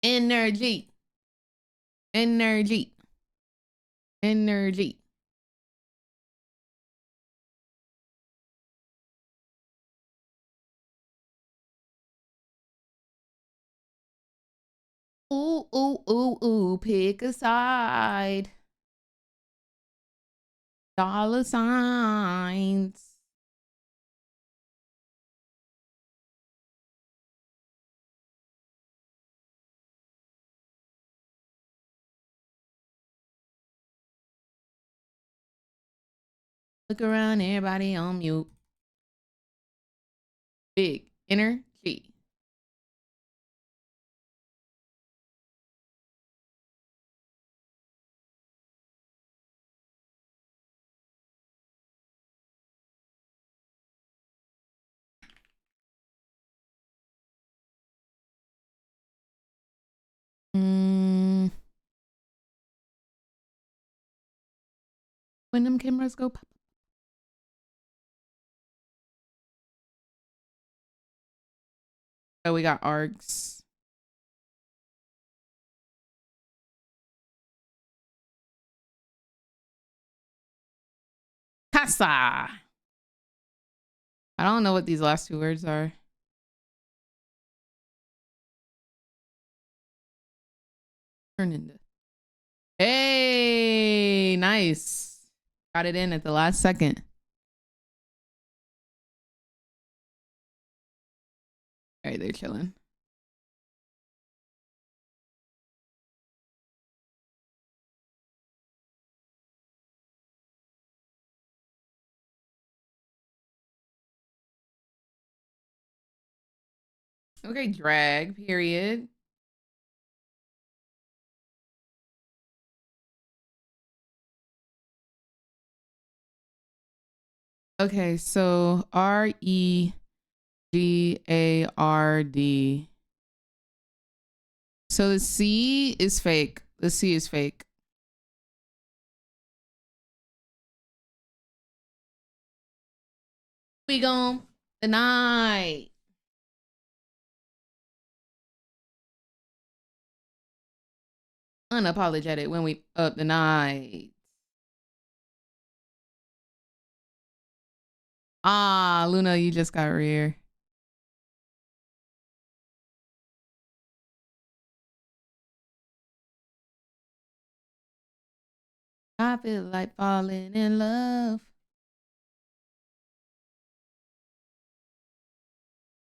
Energy. Energy. Energy. Ooh, ooh, ooh, ooh, pick a side. Dollar signs. Look around, everybody on mute. Big energy. When them cameras go pop. Oh, we got arcs. Casa. I don't know what these last two words are. Turn into. Hey, nice. Got it in at the last second. All right, they're chilling. Okay, drag, period. Okay, so REGARD. So the C is fake. The C is fake. We gon' deny. Unapologetic when we up the night. Ah, Luna, you just got rear. I feel like falling in love.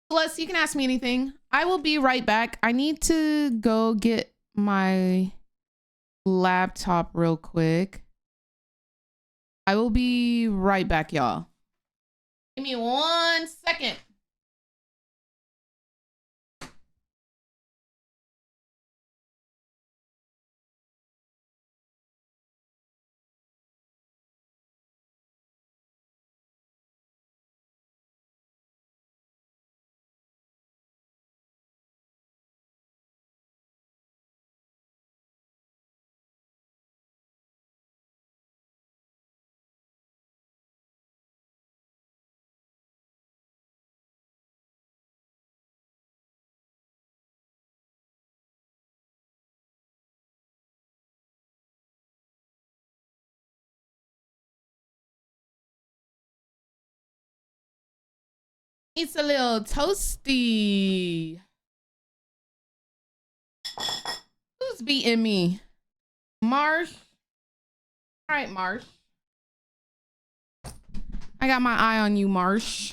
Plus, you can ask me anything. I will be right back. I need to go get my laptop real quick. I will be right back, y'all. Give me 1 second. It's a little toasty. Who's beating me? Marsh. All right, Marsh. I got my eye on you, Marsh.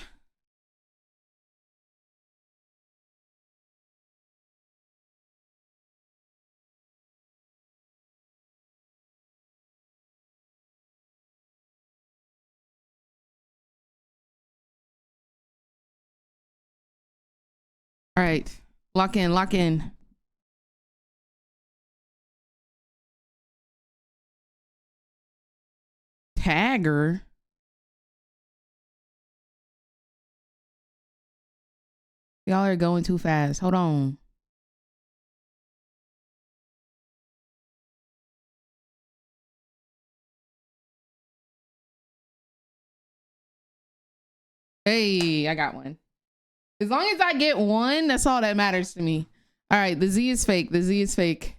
All right, lock in, lock in. Tagger. Y'all are going too fast. Hold on. Hey, I got one. As long as I get one, that's all that matters to me. All right, the Z is fake. The Z is fake.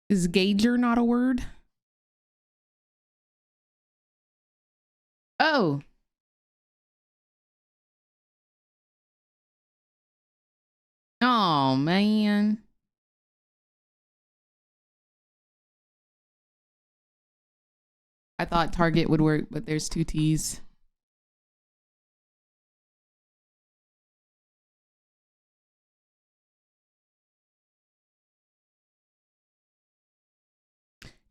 Is gauger not a word? Oh. Oh, man. I thought Target would work, but there's two T's.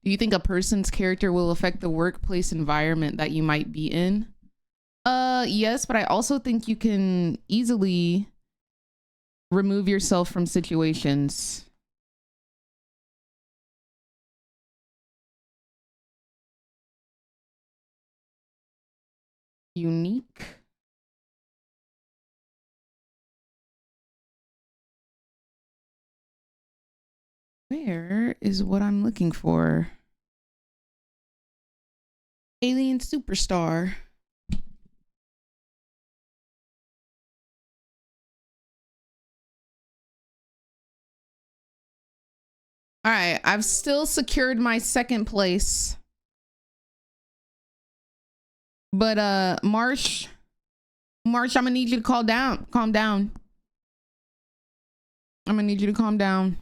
Do you think a person's character will affect the workplace environment that you might be in? Yes, but I also think you can easily remove yourself from situations. Unique. Where is what I'm looking for? Alien Superstar. All right, I've still secured my second place. But Marsh, I'm gonna need you to calm down. I'm gonna need you to calm down.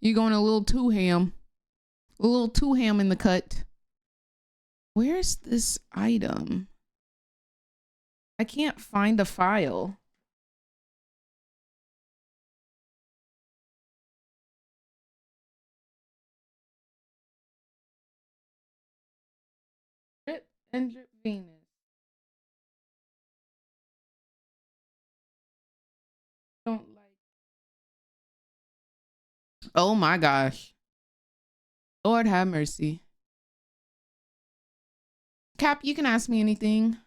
You're going a little too ham. A little too ham in the cut. Where's this item? I can't find a file. Drip and Drip Venus. Don't like. Oh my gosh. Lord have mercy. Cap, you can ask me anything.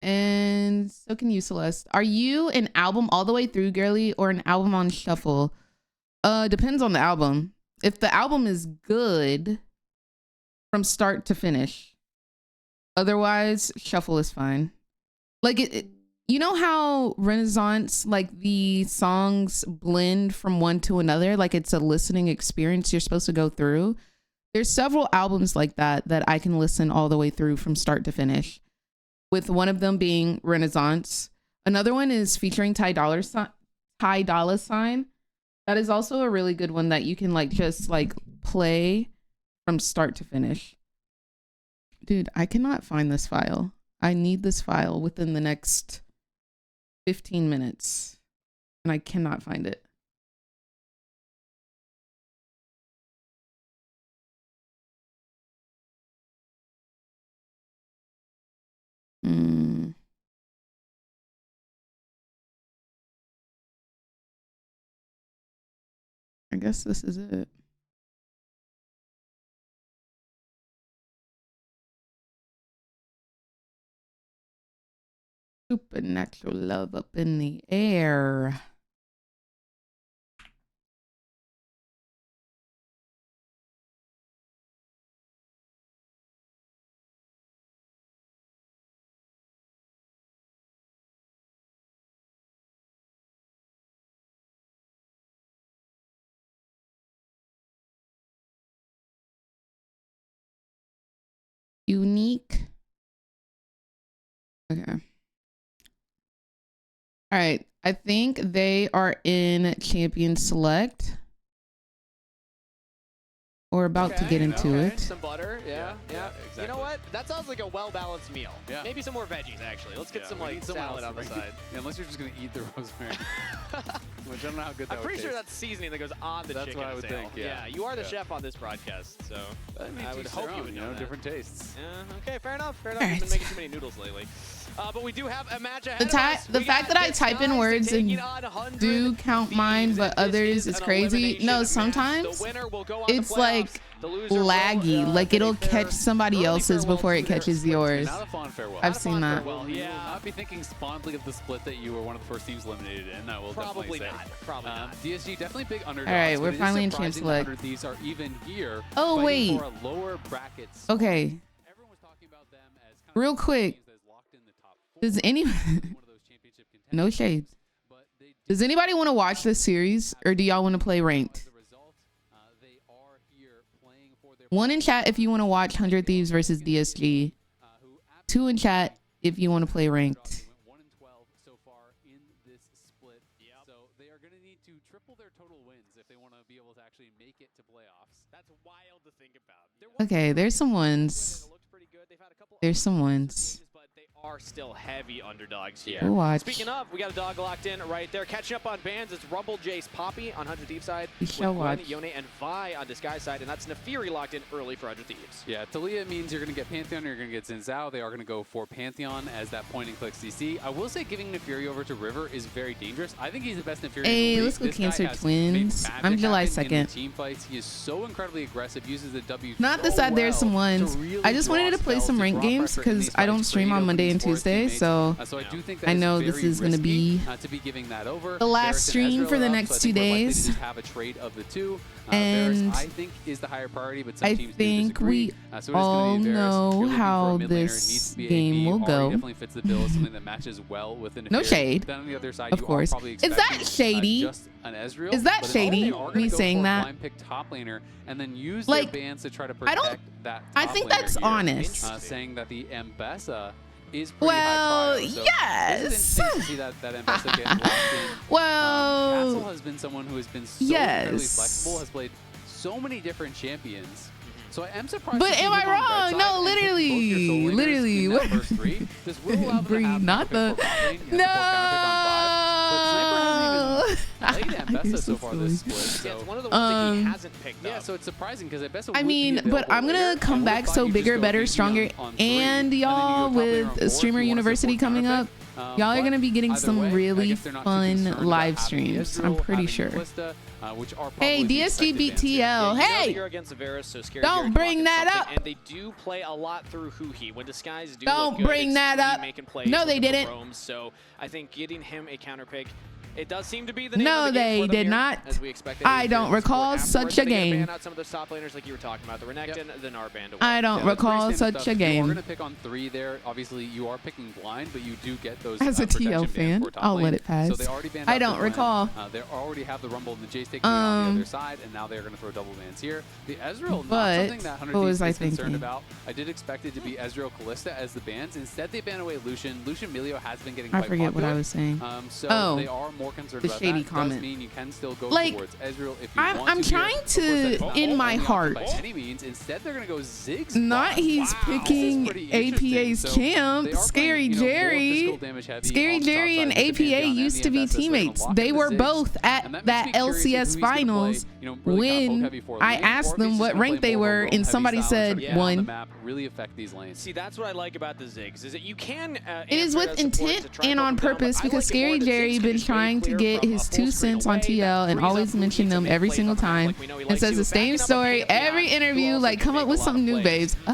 And so can you, Celeste. Are you an album all the way through, girly, or an album on shuffle? Depends on the album. If the album is good from start to finish. Otherwise, shuffle is fine. Like you know how Renaissance, like the songs blend from one to another, like it's a listening experience you're supposed to go through. There's several albums like that I can listen all the way through from start to finish, with one of them being Renaissance. Another one is featuring Ty Dolla $ign. That is also a really good one that you can like just like play from start to finish. Dude, I cannot find this file. I need this file within the next 15 minutes. And I cannot find it. I guess this is it. Supernatural love up in the air. Unique. Okay. All right. I think they are in champion select. Or about to get into it. Some butter, yeah. Exactly. You know what? That sounds like a well-balanced meal. Yeah. Maybe some more veggies, actually. Let's get some like salad on the side. Yeah, unless you're just gonna eat the rosemary, which I don't know how good that I'm pretty sure that's seasoning that goes on the chicken. That's what I would think. Yeah. You are the chef on this broadcast, so I would hope you would know that. Different tastes. Okay, fair enough. Fair enough. You've been making too many noodles lately. But we do have a match ahead of us. The fact that I type in words and do count mine, but others is crazy. No, sometimes it's like laggy. Like it'll catch somebody else's before it catches yours. Not a fun farewell. I've seen that. You will not be thinking fondly of the split that you were one of the first teams eliminated in. I will definitely say. Probably not. DSG definitely big underdogs. All right, we're finally in champ select. These are even here. Oh wait. For a lower brackets. Okay. Real quick. Does anyone? No shades. Does anybody want to watch this series, or do y'all want to play ranked? One in chat if you want to watch 100 Thieves versus DSG. 2 in chat if you want to play ranked. 1 and 12 so far in this split. So they are going to need to triple their total wins if they want to be able to actually make it to playoffs. That's wild to think about. Okay, there's some ones. There's some ones. Are still heavy underdogs here. We'll watch. Speaking of, we got a dog locked in right there. Catching up on bans, it's Rumble, Jace, Poppy on 100 Thieves side. We shall watch. Yone and Vi on Disguise side, and that's Nefiri locked in early for 100 Thieves. Yeah, Talia means you're going to get Pantheon or you're going to get Xin Zhao. They are going to go for Pantheon as that point and click CC. I will say giving Nefiri over to River is very dangerous. I think he's the best Nefiri. Hey, let's go Cancer Twins. I'm July 2nd. Team fights. He is so incredibly aggressive, uses the W. Not to say there's some ones. I just wanted to play some ranked games because I don't stream on Monday and Tuesday, so I do think that I know this is going to be giving that over. the last stream for the next 2 days. Have a trade of the two. And I think is the higher priority, but some I teams think we all know how this game will go. Definitely fits the bill. Something that matches well with an No shade. Then on the other side, of course. Is that shady? Just an Ezreal, is that shady? Me saying that? Pick top laner and then use like, their bans to try to protect that. I think that's here, honest. saying that the Ambessa is pretty high prior, so yes. To see that Ambessa get locked in. Well, Castle has been someone who has been so incredibly flexible, has played so many different champions. So I'm surprised. But am I wrong? No, literally. What? First three. This will allow them to have not the. No. Played Ambessa so far this split. So it's one of the ones that he hasn't picked up. Yeah, so it's surprising because Ambessa. I mean, but I'm gonna come back so bigger, better, stronger, and y'all with Streamer University coming up. Y'all are gonna be getting some really fun live streams. I'm pretty sure. Hey, DSG beat TL. Hey! Don't bring that up. And they do play a lot through Huhi. When Disguise do Don't bring that up. No, they didn't. So I think getting him a counter pick. It does seem to be the name no, of the game they for did here, not. As we expected. I don't recall such a game. Ban out some of those top laners like you were talking about, the Renekton, the Narband. I don't recall such a game. We're gonna pick on 3 there. Obviously, you are picking blind, but you do get those. As a TL fan, I'll let it pass. So they already banned I don't recall. They already have the Rumble and the Jace taking on the other side, and now they're gonna throw double bans here. The Ezreal, not something that 100 is concerned about. I did expect it to be Ezreal Kalista as the bans. Instead, they ban away Lucian. Lucian Milio has been getting quite popular. I forget what I was saying. So they are more concerned about that. Comment. Does mean you can still go like, towards Ezreal if you want I'm to trying to, in my heart. By any means, instead they're gonna go Ziggs. Not he's picking APA's champ. Scary Jerry. Scary Jerry and APA used to be teammates. They were both at that LCS finals when I asked them what rank they were, and somebody said 1. Really affect these lanes. See, that's what I like about the Ziggs is that you can. It is with intent and on purpose because Scary Jerry been trying to get his 2 cents on TL and always mention them every single time. It says the same story every interview. Like, come up with something new, babes. I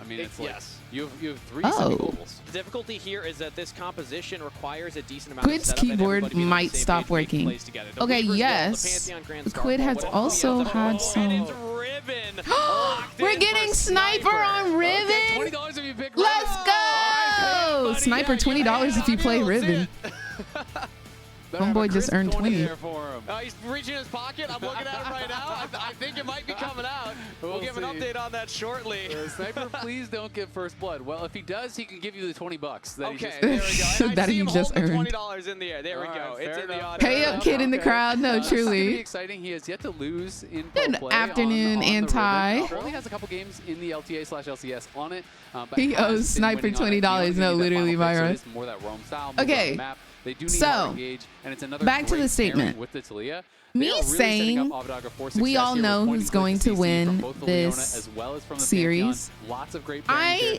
mean, it's like you have 3 semi-globals. The difficulty here is that this composition requires a decent amount Quid's of setup keyboard might stop working. Okay, yes. Quid has also had some. We're getting Sniper on Riven. Let's go! Sniper $20 if you play Riven. Homeboy just earned 20. there for him. He's reaching his pocket. I'm looking at him right now. I think it might be coming out. We'll give an update on that shortly. Sniper, please don't get first blood. Well, if he does, he can give you the $20 that okay, he there just we go. And that I see he him just holding earned. the $20 in the air. There we go. It's in the audio. Pay up, kid in the crowd. No, This is gonna be truly. exciting. He has yet to lose in Good pro play afternoon, on the Anti. Ribbon. Only has a couple games in the LTA/LCS on it. But He has owes been Sniper winning on it. $20. He No, only needs that literally, final pick, so Myra. it is more that roam style, more Okay, on the map. They do need so, hard engage, and it's another back to great the statement. pairing with the Talia. Me saying we all know who's going to win this series. Lots of great I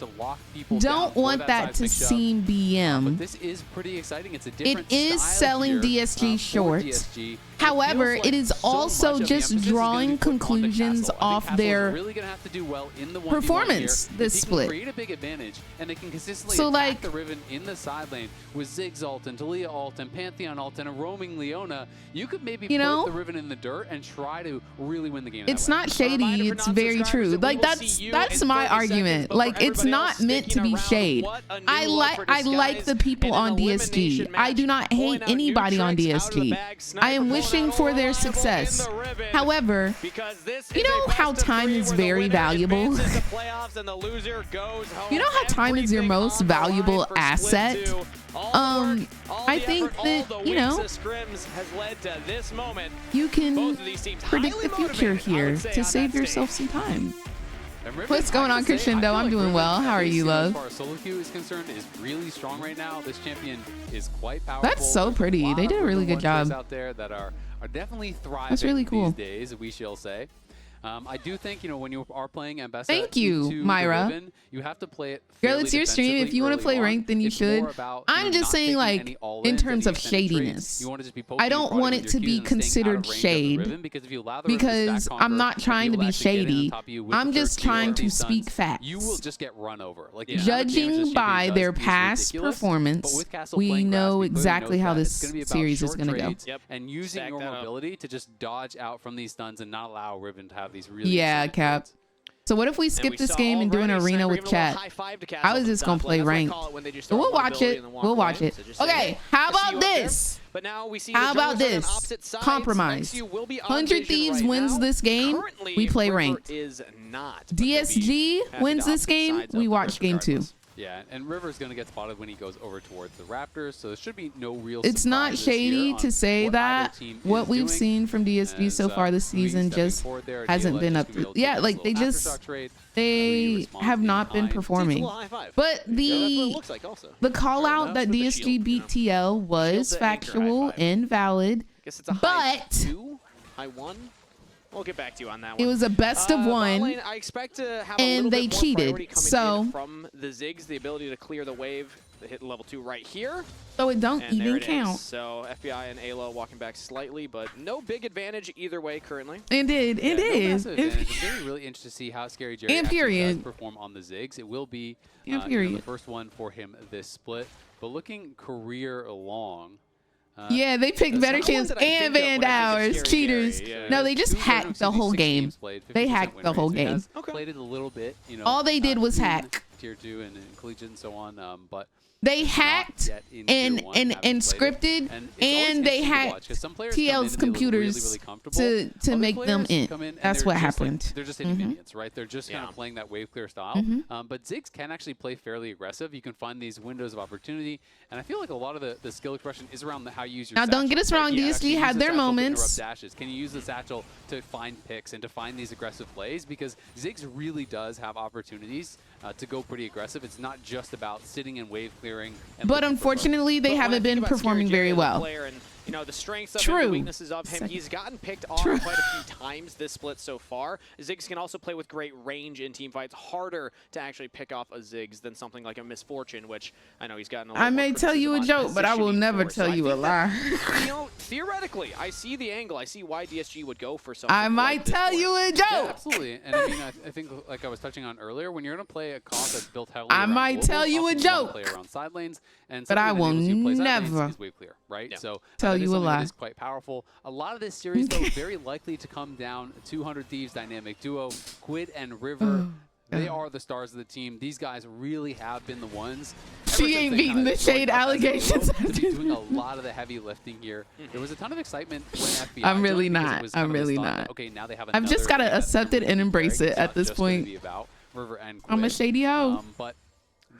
don't want that to seem BM. But this is pretty exciting. It's a It different is style selling here, DSG for short. DSG. However, it is also just drawing conclusions off their really gonna have to do well in the performance this split. Create a big advantage, and they can consistently So, attack like, the Riven in the side lane with Ziggs ult and Talia ult and Pantheon ult and a roaming Leona. You could maybe You know, put the Riven in the dirt and try to really win the game. It's that way. not shady. It's very true. Like that's my argument. Like it's not meant to be shade. I like the people on DSG. I do not hate anybody on DSG. I am wishing for their success. However, you know how time is very valuable. You know how time is your most valuable asset? I think that, you know, you can predict the future here to save yourself some time. What's going on, Crescendo? I'm doing well. How are you, love? As far as solo queue is concerned, is really strong right now. This champion is quite powerful. That's so pretty. They did a really good job. Out there that are definitely thriving. That's really cool. These days, we shall say. I do think, you know, when you are playing Ambessa, thank you, Myra. Ribbon, you have to play it. Girl, it's your stream. If you want to play ranked, then you should. I'm just saying, like, in terms of shadiness, I don't want it to be considered shade because I'm not trying to be shady. I'm just trying to speak facts. You will just get run over. Like, judging by their past performance, we know exactly how this series is going to go. And using your mobility to just dodge out from these stuns and not allow Riven to have these really Cap. So what if we skip this game and do an arena with chat? I was just gonna play ranked. But we'll watch it. We'll watch it. Okay, how about this? How about this? Compromise. 100 Thieves wins this game. We play ranked. DSG wins this game. We watch game 2. Yeah, and River's going to get spotted when he goes over towards the Raptors, so there should be no real It's not shady to say that what we've seen from DSG so far this season just hasn't been up to, yeah, like they have not been performing. But the call out that DSG beat TL was factual and valid, but we'll get back to you on that one. It was a best of one, I expect to have and they cheated. So from the Ziggs, the ability to clear the wave, they hit level 2 right here. So it don't and even count. So FBI and Alo walking back slightly, but no big advantage either way currently. It is. It's going to be really interesting to see how Scary Jerry actually does perform on the Ziggs. It will be the first one for him this split, but looking career long. Yeah, they picked better champs and Van Dowers. Cheaters. No, they just hacked the whole game. They hacked the whole game. Played it a little bit, you know. All they did was hack. Tier 2 and collegiate and so on, but they hacked and scripted, and they hacked TL's computers to make them in. That's what happened. They're just hitting minions, right? They're just kind of playing that wave clear style. But Ziggs can actually play fairly aggressive. You can find these windows of opportunity, and I feel like a lot of the skill expression is around how you use your Now, don't get us wrong, DSG had their moments. Can you use the satchel to find picks and to find these aggressive plays? Because Ziggs really does have opportunities to go pretty aggressive. It's not just about sitting and wave clearing. But unfortunately, they haven't been performing very well. You know, the strengths of him, the weaknesses of him. He's gotten picked off quite a few times this split so far. Ziggs can also play with great range in team fights. Harder to actually pick off a Ziggs than something like a Misfortune, which I know he's gotten a little I may tell you a joke, but I will never tell you a lie. You know, theoretically, I see the angle. I see why DSG would go for something I might tell you a joke. Yeah, absolutely. And I mean, I think, like I was touching on earlier, when you're going to play a comp that's built heavily I might tell you a joke. Play around side lanes, and but I will never wave clear, right? Yeah. So tell you a lie. Is quite powerful. A lot of this series, though, very likely to come down to 100 Thieves dynamic duo, Quid and River. They are the stars of the team. These guys really have been the ones. She ain't beating the shade allegations. Doing a lot of the heavy lifting here. There was a ton of excitement when FBI I'm really joined because it not. was kind I'm of this really thought not. that, okay, now they have I've just another gotta thing accept that's it and embrace very- it it's at not this just gonna point. be about River and I'm a Quid. shady hoe. But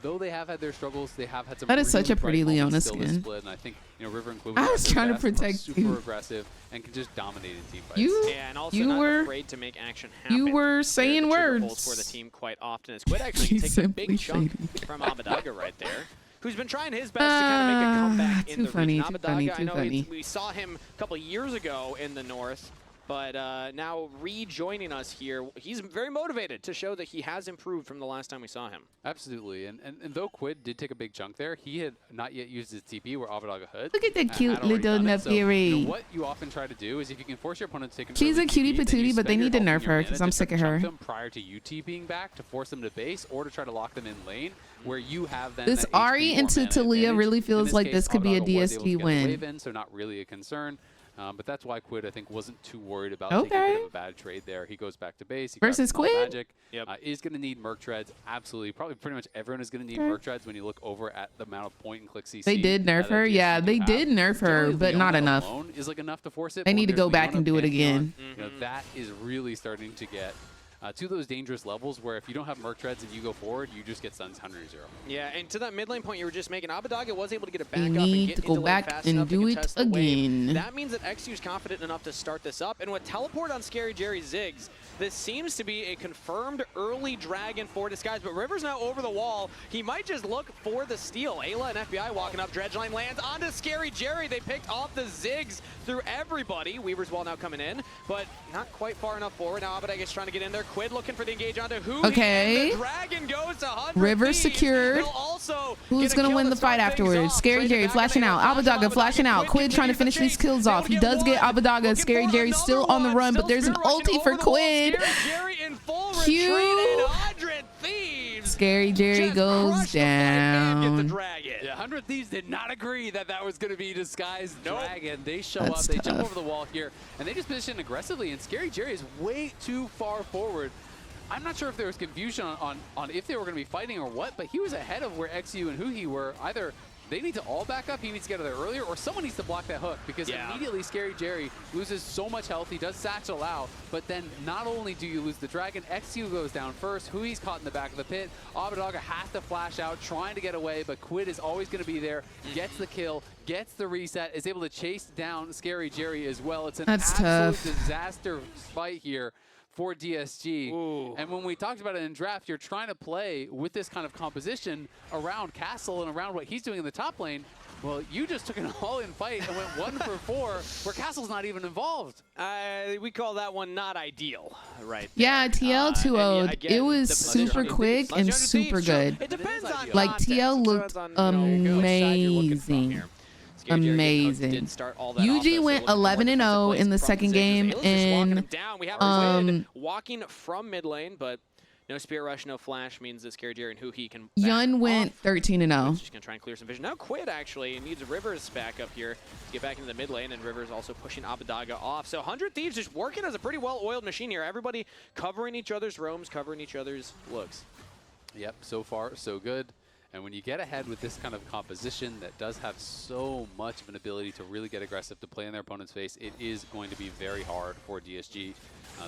though they have had their struggles, they have had some That is such a really pretty bright Leona moments still this skin. split, and I think River and Quid I were was at their trying to best, are protect super you. aggressive and can just dominate in team fights. Yeah, and also not afraid to make action happen. You were They're saying the trigger words. holes for the team quite often. As Quid actually She's takes a simply big chunk shady. from Abadaga right there, who's been trying his best to kind of make a comeback in too the funny, region. too funny, Abadaga, too I know funny. we saw him a couple of years ago in the north, but now rejoining us here, he's very motivated to show that he has improved from the last time we saw him. Absolutely, and though Quid did take a big chunk there, he had not yet used his TP where Avadaga had. Look at that cute had already little done it. So, Nefiri. what you often try to do is if you can force your opponent to take an She's early a cutie TP, then you patootie, but they spend need to your nerf ult and your her mana because to I'm try sick to of chunk her. them prior to you TPing back to force them to base or to try to lock them in lane where you have then This that Ari HP or into mana Talia advantage. really In feels like case, this could be a Avadaga was able to DSG get the win. wave in, so not really a concern. But that's why Quid, I think, wasn't too worried about taking a bit Okay. of a bad trade there. He goes back to base. He Versus grabs some Quid? Magic. Is going to need Merc Treads. Absolutely. Probably pretty much everyone is going to need Okay. Merc Treads when you look over at the amount of point and click CC. They did nerf that her. DSG Yeah, do they have. did nerf her, Generally, but not Leona enough. alone is like enough to force it. They but need when to go there's back Leona, and do it Pantheon, again. that is really starting to get to those dangerous levels where if you don't have Merc Treads and you go forward, you just get stuns 100-0. Yeah, and to that mid lane point you were just making, Abadaga was able to get it back You up and need get to into go lane back fast and enough to do it contest the wave. again. That means that XU's confident enough to start this up, and with teleport on Scary Jerry Ziggs, this seems to be a confirmed early dragon for Disguise, but River's now over the wall. He might just look for the steal. Ayla and FBI walking up, Dredgeline lands onto Scary Jerry. They picked off the Ziggs through everybody. Weaver's Wall now coming in, but not quite far enough forward. Now Abadaga's trying to get in there. Quid looking for the engage onto who? Okay. The dragon goes to 100 River Thieves. secured. They'll also Who's get a gonna kill win to the start fight things afterwards? off. Scary Trade it Jerry back, flashing and they out. will flash Abadaga flashing out. Quid trying to finish these kills off. He does get Abadaga. Scary Jerry still on the run, but there's an ulti for Quid. Cute. Scary Jerry goes down. Yeah, 100 Thieves did not agree that that was going to be Disguised Nope. Dragon. They show That's up, they jump tough. over the wall here, and they just position aggressively, and Scary Jerry is way too far forward. I'm not sure if there was confusion on if they were going to be fighting or what, but he was ahead of where XU and Huhi were. Either they need to all back up, he needs to get out of there earlier, or someone needs to block that hook, because immediately Scary Jerry loses so much health. He does satchel out, but then not only do you lose the dragon, XU goes down first, Hui's caught in the back of the pit, Abadaga has to flash out, trying to get away, but Quid is always going to be there, gets the kill, gets the reset, is able to chase down Scary Jerry as well. It's an absolute disaster fight here for DSG. And when we talked about it in draft, you're trying to play with this kind of composition around Castle and around what he's doing in the top lane. Well, you just took an all-in fight and went 1 for 4, where Castle's not even involved. We call that one not ideal, right? Yeah, TL 2-0'd. It was super quick and super good. It depends on Like TL looked amazing. Amazing. UG went 11-0 in the second game, and walking from mid lane, but no Spirit Rush, no Flash means that Scary Jerry and Huhi can Yun went 13-0. Just gonna try and clear some vision. Now Quid actually needs Rivers back up here to get back into the mid lane, and Rivers also pushing Abadaga off. So 100 Thieves just working as a pretty well-oiled machine here. Everybody covering each other's roams, covering each other's looks. Yep, so far so good. And when you get ahead with this kind of composition that does have so much of an ability to really get aggressive to play in their opponent's face, it is going to be very hard for DSG.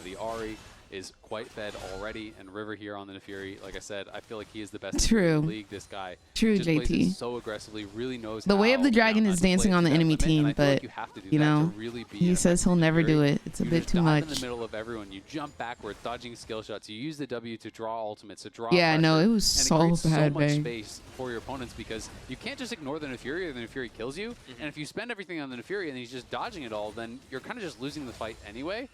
The Ari is quite fed already, and River here on the Nefiri, like I said, I feel like he is the best in the league. This guy just plays it so aggressively, really knows The way of the dragon is dancing on the enemy team, but, you know, he says he'll never do it. It's a bit too much. In the middle of everyone, you jump backward, dodging skill shots. You use the W to draw ultimates, to draw Yeah, no, pressure, it was so and it creates bad, so much bang. space for your opponents, because you can't just ignore the Nefiri or the Nefiri kills you. And if you spend everything on the Nefiri and he's just dodging it all, then you're kind of just losing the fight anyway.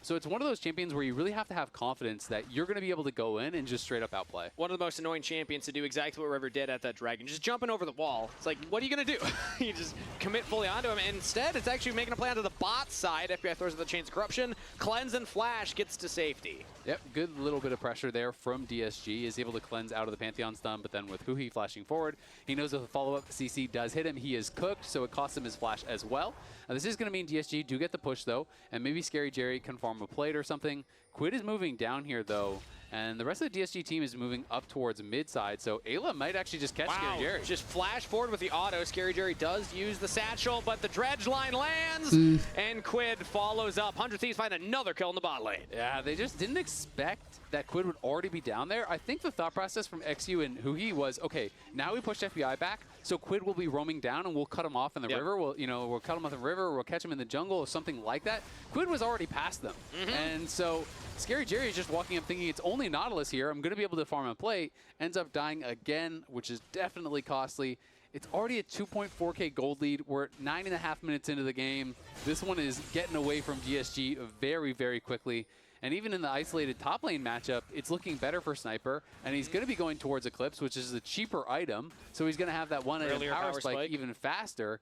So it's one of those champions where you really have to have confidence that you're going to be able to go in and just straight up outplay. One of the most annoying champions to do exactly what River did at that dragon, just jumping over the wall. It's like, what are you going to do? You just commit fully onto him. And instead, it's actually making a play onto the bot side. FBI throws in the Chains of Corruption. Cleanse and Flash gets to safety. Yep, good little bit of pressure there from DSG. Is able to cleanse out of the Pantheon stun, but then with Huhi flashing forward, he knows if the follow-up CC does hit him, he is cooked, so it costs him his flash as well. This is going to mean DSG do get the push, though, and maybe Scary Jerry can farm a plate or something. Quid is moving down here, though, And the rest of the DSG team is moving up towards mid side, so Ayla might actually just catch Scary Jerry. Just flash forward with the auto. Scary Jerry does use the satchel, but the dredge line lands, and Quid follows up. 100 Thieves find another kill in the bot lane. Yeah, they just didn't expect that Quid would already be down there. I think the thought process from XU and Hugi was, okay, now we pushed FBI back, so Quid will be roaming down and we'll cut him off in the river. We'll cut him off the river, we'll catch him in the jungle or something like that. Quid was already past them. And so Scary Jerry is just walking up thinking it's only Nautilus here. I'm going to be able to farm and play. Ends up dying again, which is definitely costly. It's already a 2.4K gold lead. We're at 9.5 minutes into the game. This one is getting away from DSG very, very quickly. And even in the isolated top lane matchup, it's looking better for Sniper. And he's going to be going towards Eclipse, which is a cheaper item. So he's going to have that one item power spike even faster.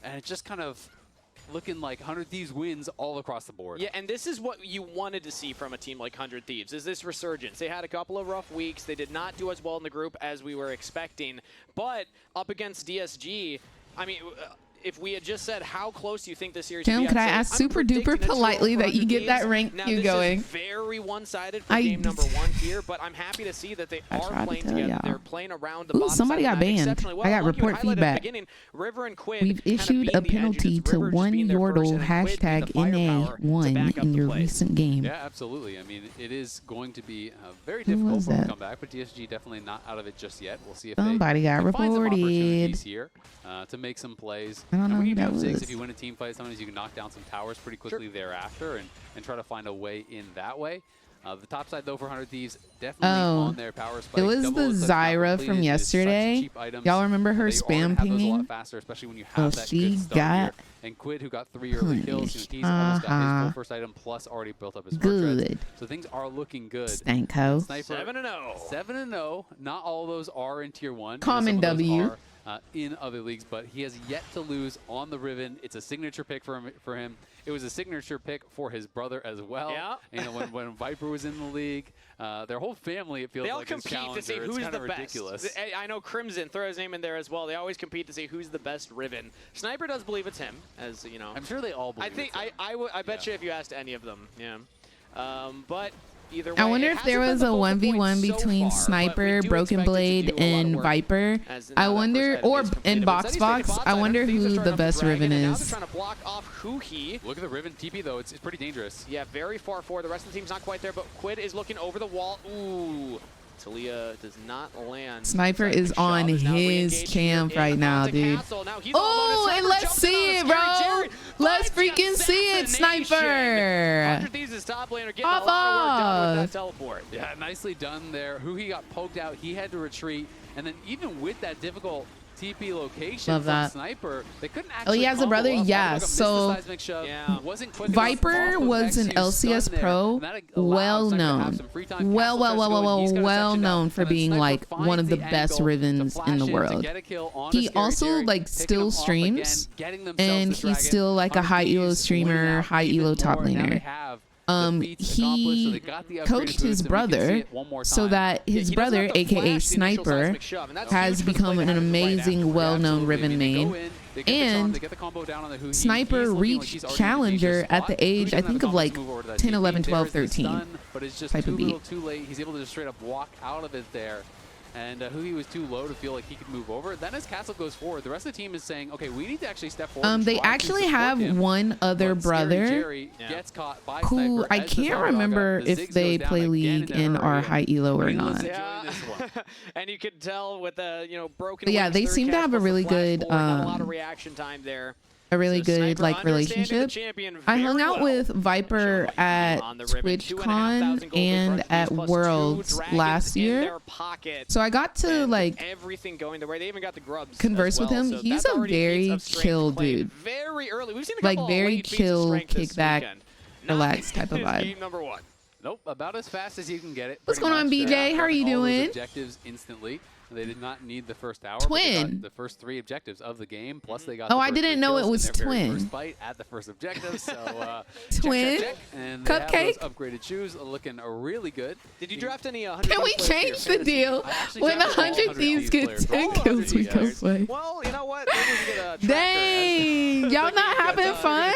And it's just kind of looking like 100 Thieves wins all across the board. Yeah, and this is what you wanted to see from a team like 100 Thieves, is this resurgence. They had a couple of rough weeks. They did not do as well in the group as we were expecting. But up against DSG, I mean, if we had just said how close do you think this series Tim, could I ask super duper politely that you get that rank queue going? Is very one-sided for game number 1 here, but I'm happy to see that they are playing together. They're playing around the bottom somebody got banned. well. I got report feedback. River and Quid We've issued a penalty to one Yordle hashtag NA1 in your recent game. Yeah, absolutely. I mean, it is going to be very difficult for them to come back, but DSG definitely not out of it just yet. We'll see if somebody got reported. Find some opportunities here to make some plays. I don't know who that was. If you win a team fight, sometimes you can knock down some towers pretty quickly thereafter and try to find a way in that way. The top side, though, for 100 Thieves, definitely on their power spike. It was the Zyra from yesterday. Y'all remember her spam pinging? A lot faster, especially when you have that good start here. And Quid, who got 3 early kills, he's almost got his full first item, plus already built up his first. So things are looking good. Stanko. Sniper, 7-0. 7-0. Not all of those are in Tier 1. Common W. In other leagues, but he has yet to lose on the Riven. It's a signature pick for him. It was a signature pick for his brother as well. Yeah. You know, when Viper was in the league, their whole family, it feels like, they all compete to see who's the best. I know Crimson, throw his name in there as well. They always compete to see who's the best Riven. Sniper does believe it's him, as you know. I'm sure they all believe. I bet you if you asked any of them, yeah. But either way, I wonder if there was a 1v1 between Sniper, Broken Blade, and Viper. I wonder, or in Box. I wonder who the best Riven is. Trying to block off Huhi. Look at the Riven TP though; it's pretty dangerous. Yeah, very far forward. The rest of the team's not quite there, but Quid is looking over the wall. Ooh. Talia does not land. Sniper is on his camp right now, dude. Oh, and let's see it, bro. Let's freaking see it, Sniper. Pop off. Teleport. Yeah, nicely done there. Huhi got poked out. He had to retreat. And then even with that difficult TP location from Sniper, they couldn't actually. Oh, he has a brother? Yeah. So Viper was an LCS pro, well known. Well known for being like one of the best Rivens in the world. He also like still streams, and he's still like a high elo streamer, high elo top laner. He coached his brother so that his brother, aka Sniper, has become an amazing, well-known Riven main. And Sniper reached Challenger at the age, I think, of like 10, 11, 12, 13 type of beat. He's able to just straight up walk out of it there. And Huhi was too low to feel like he could move over. Then as Castle goes forward, the rest of the team is saying, okay, we need to actually step forward. They actually have one other brother who I can't remember if they play League in our high elo or not. Yeah. And you could tell with the broken. But yeah, they seem to have a really good a lot of reaction time there. A really good like relationship. I hung out with Viper at TwitchCon and at Worlds last year, so I got to like everything going the way. They even got the grubs. Converse with him. He's a very chill dude. Very early. We've seen a like couple very chill, kickback, relaxed type of vibe. Game number 1. Nope, about as fast as you can get it. What's going on, BJ? How are you doing? Objectives instantly. They did not need the first hour. Twin. They got the first 3 objectives of the game. Plus, they got. Oh, I didn't know it was twin. First fight at the first objective. So twin. Check. And Cupcake. They have those upgraded shoes, looking really good. Did you draft any? Can we change the deal? When 100 Thieves get 10 kills, we go play. Well, you know what? Maybe we get a dang, y'all not having fun?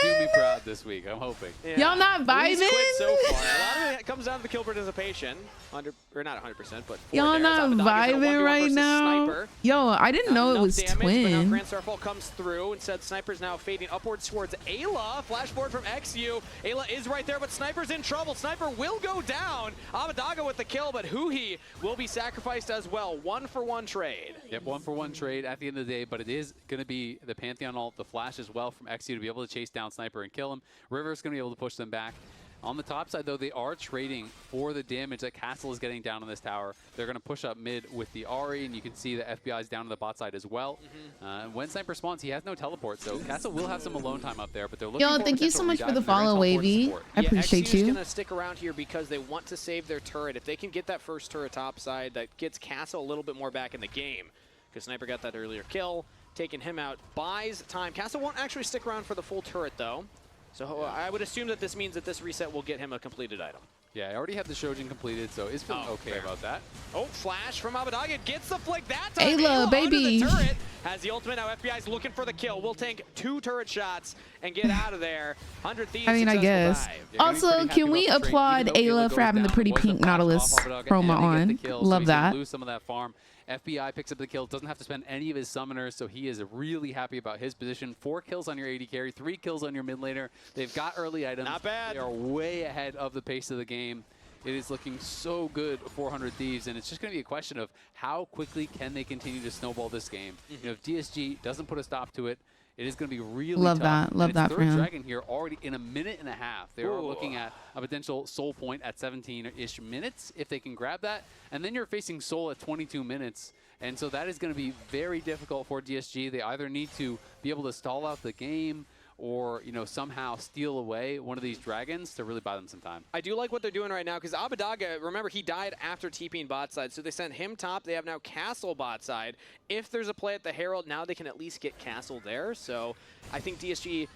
this week. I'm hoping. Yeah. Y'all not vibing? So far. A lot of it comes down to the kill participation. Or not 100%, but y'all not vibing right now. Sniper. Yo, I didn't know it was damage, twin. But now Grand Starfall comes through. Instead, Sniper's now fading upwards towards Ayla. Flashboard from XU. Ayla is right there, but Sniper's in trouble. Sniper will go down. Abadaga with the kill, but Huhi will be sacrificed as well. 1-for-1 trade. Yep, 1-for-1 trade at the end of the day, but it is going to be the Pantheon ult, the flash as well from XU to be able to chase down Sniper and kill him. River's going to be able to push them back. On the top side, though, they are trading for the damage that Castle is getting down on this tower. They're going to push up mid with the Ahri, and you can see the FBI is down to the bot side as well. When Sniper spawns, he has no teleport, so Castle will have some alone time up there, but they're looking for thank you so much for the follow, Wavy. I Yeah, appreciate XU's you. going to stick around here because they want to save their turret. If they can get that first turret top side, that gets Castle a little bit more back in the game, because Sniper got that earlier kill. Taking him out buys time. Castle won't actually stick around for the full turret, though. So I would assume that this means that this reset will get him a completed item. Yeah, I already have the Shojin completed, so it's feeling okay about that. Oh, flash from Abadaga. Gets the flick that time. Ayla, baby. Under the turret. Has the ultimate. Now FBI's looking for the kill. We'll tank 2 turret shots and get out of there. 100 Thieves. I mean, I guess. Also, can we applaud Ayla for having the pretty pink Nautilus chroma on? Love that. Lose some of that farm. FBI picks up the kill, doesn't have to spend any of his summoners, so he is really happy about his position. 4 kills on your AD carry, 3 kills on your mid laner. They've got early items. Not bad. They are way ahead of the pace of the game. It is looking so good for 100 Thieves, and it's just going to be a question of how quickly can they continue to snowball this game. You know, if DSG doesn't put a stop to it, it is going to be really love tough. That. Love that for him. Dragon here already in a minute and a half. They are looking at a potential Soul point at 17-ish minutes if they can grab that. And then you're facing Soul at 22 minutes. And so that is going to be very difficult for DSG. They either need to be able to stall out the game or, you know, somehow steal away one of these dragons to really buy them some time. I do like what they're doing right now because Abadaga, remember, he died after TPing bot side, so they sent him top. They have now Castle bot side. If there's a play at the Herald, now they can at least get Castle there. So I think DSG,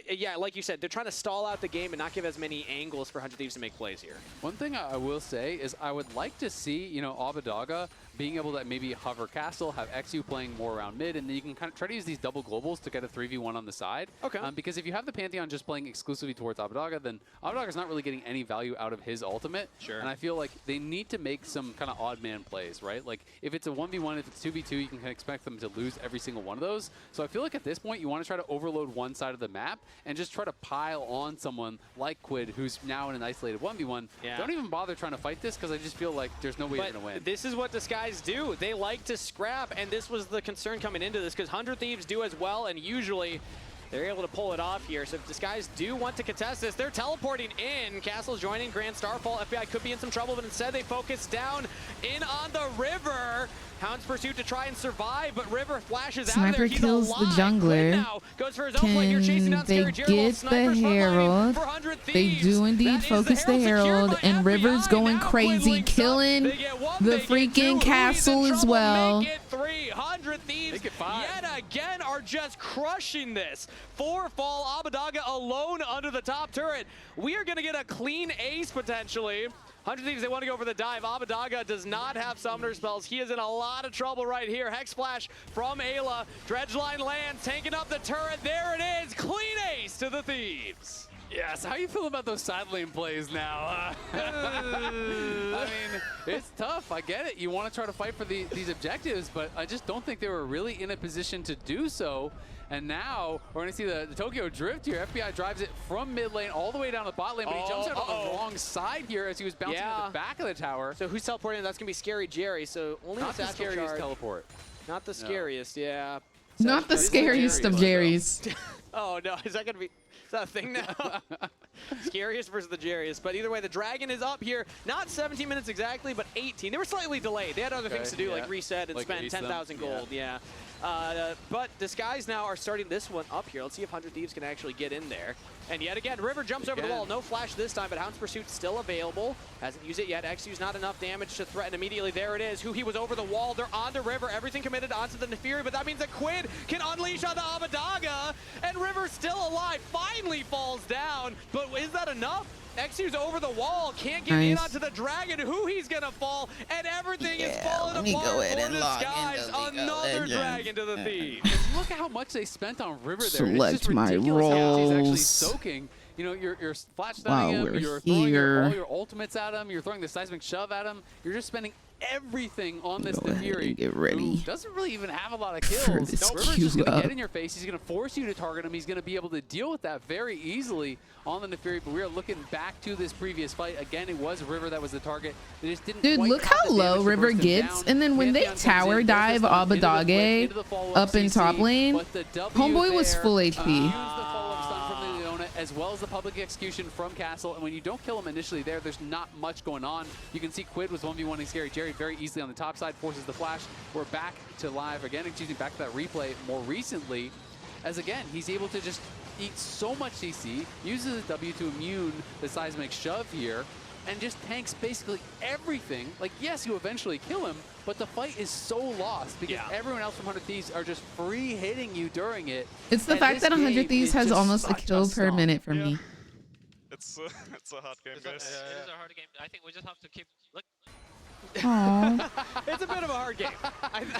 yeah, like you said, they're trying to stall out the game and not give as many angles for 100 Thieves to make plays here. One thing I will say is I would like to see, you know, Abadaga being able to maybe hover Castle, have XU playing more around mid, and then you can kind of try to use these double globals to get a 3v1 on the side. Okay. Because if you have the Pantheon just playing exclusively towards Abadaga, then Abadaga's not really getting any value out of his ultimate. Sure. And I feel like they need to make some kind of odd man plays, right? Like if it's a 1v1, if it's 2v2, you can expect them to lose every single one of those. So I feel like at this point, you want to try to overload one side of the map and just try to pile on someone like Quid, who's now in an isolated 1v1. Yeah. Don't even bother trying to fight this because I just feel like there's no way you're going to win. This is what Disguise do. They like to scrap, and this was the concern coming into this because 100 Thieves do as well, and usually they're able to pull it off here. So if Disguise do want to contest this, they're teleporting in. Castle's joining Grand Starfall. FBI could be in some trouble, but instead they focus down in on the River. Hound's Pursuit to try and survive, but River flashes out there. He's kills alive. the jungler. Now goes for his own play. You're chasing down They Scary Jerry get the Herald. They do indeed focus the Herald, and River's going crazy, killing the freaking Castle as well. Make it 300 Thieves yet again are just crushing this. 4 fall, Abadaga alone under the top turret. We are going to get a clean ace potentially. 100 Thieves, they want to go for the dive. Abadaga does not have summoner spells. He is in a lot of trouble right here. Hex Flash from Ayla. Dredgeline lands, tanking up the turret. There it is. Clean ace to the Thieves. Yes, how you feel about those side lane plays now? I mean, it's tough. I get it. You want to try to fight for these objectives, but I just don't think they were really in a position to do so. And now we're going to see the Tokyo Drift here. FBI drives it from mid lane all the way down the bot lane, but he jumps out on the wrong side here as he was bouncing to the back of the tower. So who's teleporting? That's going to be Scary Jerry. So only not the scariest teleport. Not the scariest, yeah. Not the scariest of Jerry's. Oh, no. Is that going to be... Is that a thing now? Scariest versus the Jerryest. But either way, the Dragon is up here. Not 17 minutes exactly, but 18. They were slightly delayed. They had other things to do, like reset and spend 10,000 gold. Yeah. But Disguise now are starting this one up here. Let's see if 100 Thieves can actually get in there. And yet again, River jumps over the wall. No flash this time, but Hound's Pursuit still available. Hasn't used it yet. XU's not enough damage to threaten immediately. There it is. He was over the wall. They're onto River. Everything committed onto the Nefiri, but that means that Quid can unleash on the Abadaga. And River's still alive. Finally falls down. But is that enough? XU's over the wall, can't get in onto the Dragon. He's gonna fall, and everything is falling apart for Disguise. Another Dragon to the Thieves. look at how much they spent on River there. Select it's just my ridiculous how he's actually roles. soaking. You know, you're flash While stunning him, we're you're throwing here. all your ultimates at him, you're throwing the seismic shove at him, you're just spending everything on this Go ahead Fury. and get ready Who doesn't really even have a lot of for kills. this River's just queue going to up. get in your face. He's going to force you to target him. He's going to be able to deal with that very easily on the Neferi. But we are looking back to this previous fight. Again, it was River that was the target. They just didn't Dude, quite look have how the low damage to River burst him gets. down. And then when they Pantheon comes tower in, there's dive the stun into the flip, Abadage into the follow-up up in CC, top lane, but the W homeboy was there, full Use HP. the follow-up stun from the Leona, as well as the public execution from Castle. And when you don't kill him initially there's not much going on. You can see Quid was 1v1ing Scary Jerry very easily on the top side, forces the flash. We're back to live again, back to that replay more recently, as again, he's able to just eat so much CC, uses his W to immune the seismic shove here, and just tanks basically everything. Like, yes, you eventually kill him, but the fight is so lost because everyone else from 100 Thieves are just free hitting you during it. It's the And fact this that 100 game Thieves is has just almost a such kill per stomp. minute for me. It's a hard game, guys. It is a hard game. I think we just have to keep. Look. Aww. It's a bit of a hard game.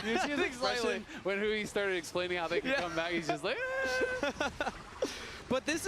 You see his expression when he started explaining how they could come back, he's just like, But this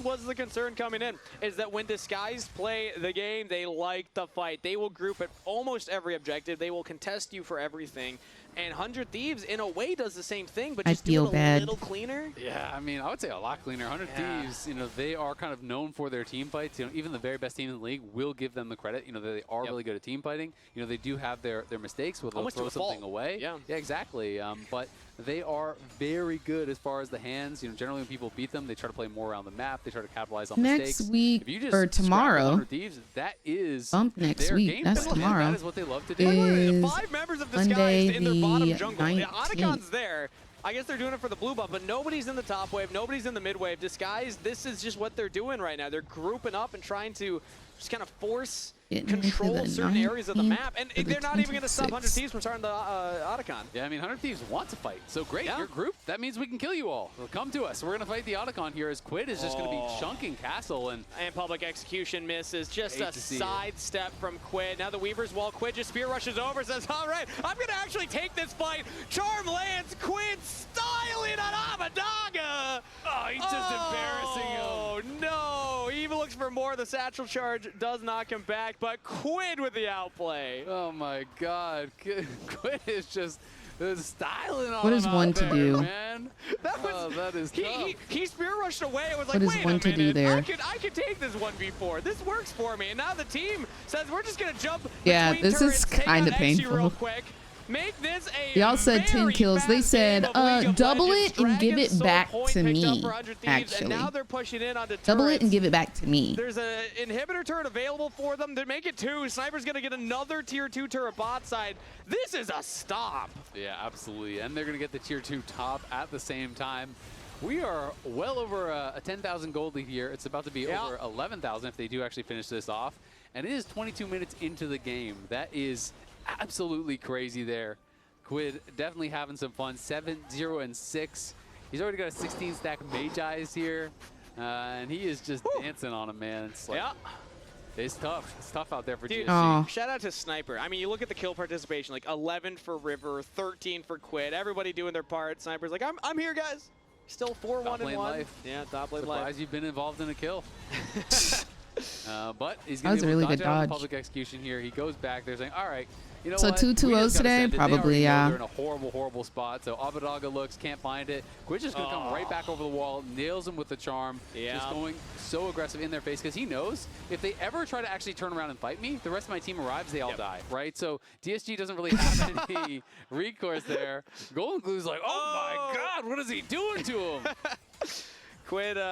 was the concern coming in, is that when Disguised play the game, they like to fight. They will group at almost every objective. They will contest you for everything. And 100 Thieves, in a way, does the same thing, but just do it a little cleaner. Yeah, I mean, I would say a lot cleaner. 100 Thieves, you know, they are kind of known for their team fights. You know, even the very best team in the league will give them the credit. You know, they are really good at team fighting. You know, they do have their mistakes where they'll Almost throw to a fault. something away. Yeah, exactly. But they are very good as far as the hands. You know, generally when people beat them, they try to play more around the map. They try to capitalize on mistakes. Next week If you just or scrap with tomorrow. 100 Thieves, that is Bump next their week. game That's plan. tomorrow. That is what they love to do. Is 5 members of Disguised Monday in their bottom the jungle. 19th. Otacon's there. I guess they're doing it for the blue buff, but nobody's in the top wave, nobody's in the mid wave. Disguised, this is just what they're doing right now. They're grouping up and trying to just kind of force control certain areas of the map. And they're not even going to stop 100 Thieves from starting the Otacon. Yeah, I mean, 100 Thieves want to fight. So great, you're grouped. That means we can kill you all. So come to us. We're going to fight the Otacon here as Quid is just going to be chunking Castle. And public execution misses. Just Hate a to see it. sidestep from Quid. Now the Weaver's wall. Quid just spear rushes over, says, all right, I'm going to actually take this fight. Charm lands. Quid styling on Abadaga. Oh, he's just embarrassing him. Oh, no. He even looks for more. The satchel charge does not come back, but Quid with the outplay. Oh, my God. Quid is just styling on What is him one out to there, do? man. That is tough. He spear rushed away. It was What like, is wait one a to do minute. there? I could take this 1v4. This works for me. And now the team says we're just going to jump Yeah, between this is turrets, take kinda out Exy painful. real quick. Make this a Y'all said 10 very kills. They fast said, game of League of double Legends. it and give Dragon's it Soul back point to picked up me, for 100 Thieves, actually. And now they're pushing in onto Double it turrets. and give it back to me. There's an inhibitor turret available for them. They make it 2. Sniper's going to get another tier 2 turret bot side. This is a stop. Yeah, absolutely. And they're going to get the tier 2 top at the same time. We are well over a 10,000 gold lead here. It's about to be over 11,000 if they do actually finish this off. And it is 22 minutes into the game. That is absolutely crazy there. Quid definitely having some fun. 7-0-6. He's already got a 16 stack Mage Eyes here. And he is just dancing on him, man. It's like, it's tough. It's tough out there for Dude, GSG. shout out to Sniper. I mean, you look at the kill participation, like 11 for River, 13 for Quid. Everybody doing their part. Sniper's like, I'm here, guys. Still 4-1-1. Life. Yeah, top lane life. Surprised you've been involved in a kill. But he's That going was to a be able really to good dodge out of the dodge. public execution here. He goes back there saying, all right, you know So what? 2 We 2-0s just gotta today? send it. They Probably, already know yeah. They're in a horrible, horrible spot. So Abadaga looks, can't find it. Quid's just going to come right back over the wall, nails him with the charm. Just going so aggressive in their face because he knows if they ever try to actually turn around and fight me, the rest of my team arrives, they all die, right? So DSG doesn't really have any recourse there. Golden Glue's like, oh my God, what is he doing to him? Quid, he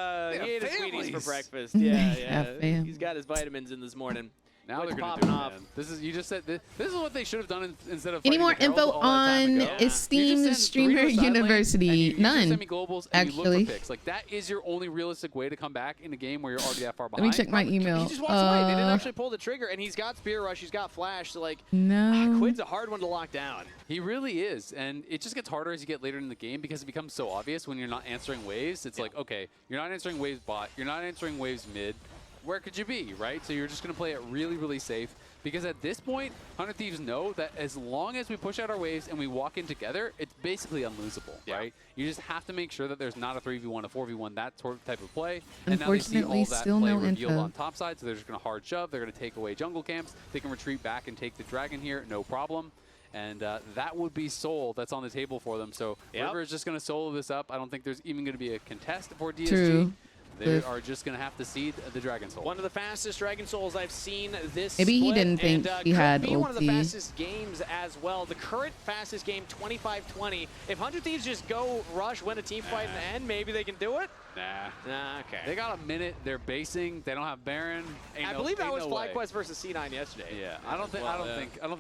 ate his Wheaties for breakfast. They Yeah, have yeah. He's got his vitamins in this morning. Now Quid's they're going to popping do it, off. man. This is, you just said, this is what they should have done instead of Any fighting more the Herald info all that time on ago. Esteemed You just send Streamer 3 to side lane, University? and you use your None, semi-globals and you look actually. for picks. Like, that is your only realistic way to come back in a game where you're already that far Let behind. me check my email. He just walks away. They didn't actually pull the trigger, and he's got Spear Rush, he's got Flash, so like, No. Quid's a hard one to lock down. He really is, and it just gets harder as you get later in the game because it becomes so obvious when you're not answering waves. It's like, okay, you're not answering waves bot, you're not answering waves mid. Where could you be, right? So you're just going to play it really, really safe. Because at this point, 100 Thieves know that as long as we push out our waves and we walk in together, it's basically unlosable, right? You just have to make sure that there's not a 3v1, a 4v1, that type of play. And now they see all that still play no revealed info on top side, so they're just going to hard shove. They're going to take away jungle camps. They can retreat back and take the dragon here, no problem. And that would be Soul that's on the table for them. So River is just going to solo this up. I don't think there's even going to be a contest for DSG. True. They are just going to have to seed the Dragon Soul. One of the fastest Dragon Souls I've seen this Maybe he split, didn't think and, he had could be one of the ulti. fastest games as well. The current fastest game, 25-20. If 100 Thieves just go rush, win a team fight in the end, maybe they can do it? Nah. Okay. They got a minute. They're basing. They don't have Baron. I believe that was FlyQuest versus C9 yesterday. Yeah, I don't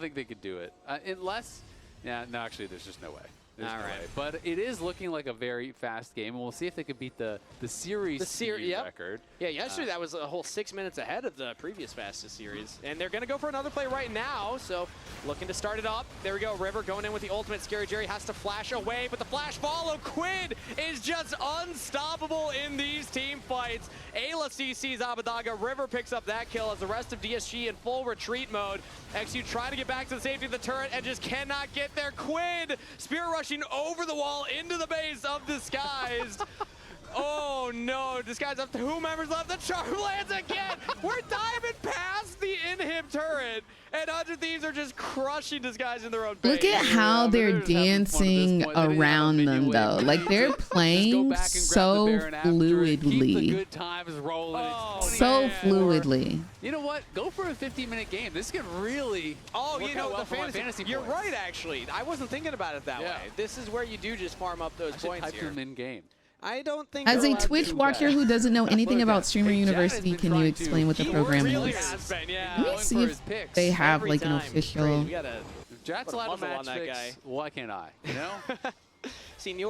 think they could do it unless. Yeah, no, actually, there's just no way. All right, but it is looking like a very fast game, and we'll see if they could beat the series record. Yeah, yesterday that was a whole 6 minutes ahead of the previous fastest series, and they're going to go for another play right now. So looking to start it up. There we go. River going in with the ultimate. Scary Jerry has to flash away, but the flash follow. Quid is just unstoppable in these team fights. Ayla CC's Abadaga. River picks up that kill as the rest of DSG in full retreat mode. XU trying to get back to the safety of the turret and just cannot get there. Quid Spear rushing over the wall into the base of Disguised. Oh no, Disguised up to whomever's left. The charm lands again. We're diving past the inhib turret, and 100 Thieves are just crushing Disguised in their own base. Look at how they're dancing around them, though. Like, they're playing so fluidly. So fluidly. You know what? Go for a 15-minute game. This could really work out well for my fantasy You're points. right, actually. I wasn't thinking about it that way. This is where you do just farm up those points type them in game. I don't think As a Twitch watcher who doesn't know anything about Streamer University, can you explain what the program is? Let me see if they have like an official. Jat's allowed to match fix. Why can't I? You know?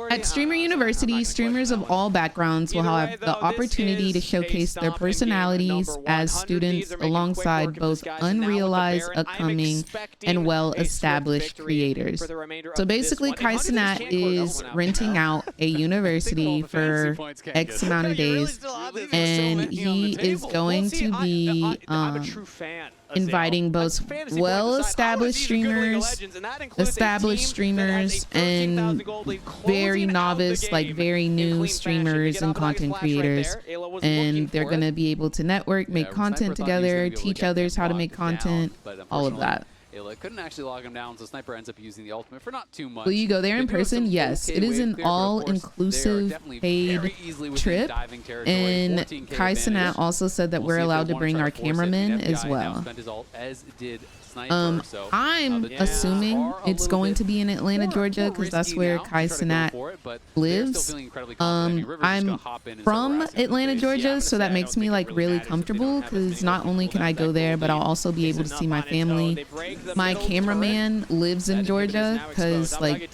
At Streamer University, streamers of all backgrounds will have the opportunity to showcase their personalities as students alongside both unrealized, upcoming, and well-established creators. So basically, Kai Cenat is renting out a university for X amount of days, and he is going to be inviting both well-established streamers, established streamers, and very novice, like very new streamers and content creators. And they're going to be able to network, make content together, teach others how to make content, all of that. Ayla couldn't actually log him down, so Sniper ends up using the ultimate for not too much. Will you go there in person? Yes. It is an all-inclusive paid trip. And Kai Cenat also said that we're allowed to bring our cameramen as well. I'm assuming it's going to be in Atlanta, Georgia, because that's where Kai Cenat lives. I'm from Atlanta, Georgia, so that makes me like really comfortable because not only can I go there, but I'll also be able to see my family. My cameraman lives in Georgia because like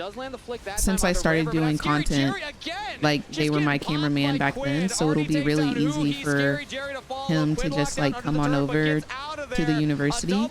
since I started doing content, like they were my cameraman back then, so it'll be really easy for him to just like come on over to the university.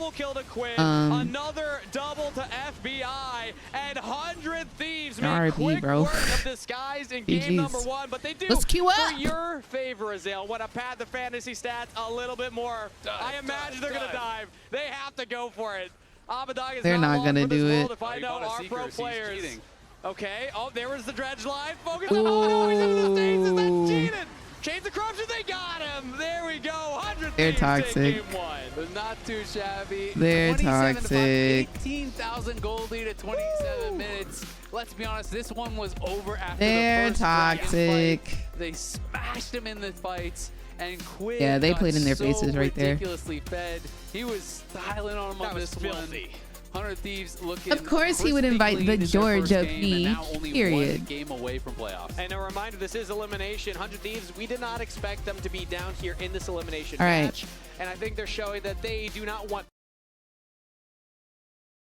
Another double to FBI and 100 Thieves make quick work of Disguised in game number 1, but they do for your favor, Azale. Want to pad the fantasy stats a little bit more. I imagine they're going to dive. They have to go for it. Abadaga is they're not going to do it. To find out our pro players. Okay. Oh, there was the dredge line. Focus on. Oh, no, he's into the stages. That's cheated. Chains of corruption, they got him. There we go. 100 They're toxic. Game 1. But not too shabby. They're toxic. 18,000 gold lead at 27 minutes. Let's be honest, this one was over after They're the first toxic. fight. They smashed him in the fights. And Quid yeah, they played in their so faces right there. ridiculously fed. He was styling on him on this filthy. 100 Thieves looking. Of course, he would invite the Georgia V. Period. Game away from playoffs. And a reminder, this is elimination. 100 Thieves, we did not expect them to be down here in this elimination All right. match. And I think they're showing that they do not want.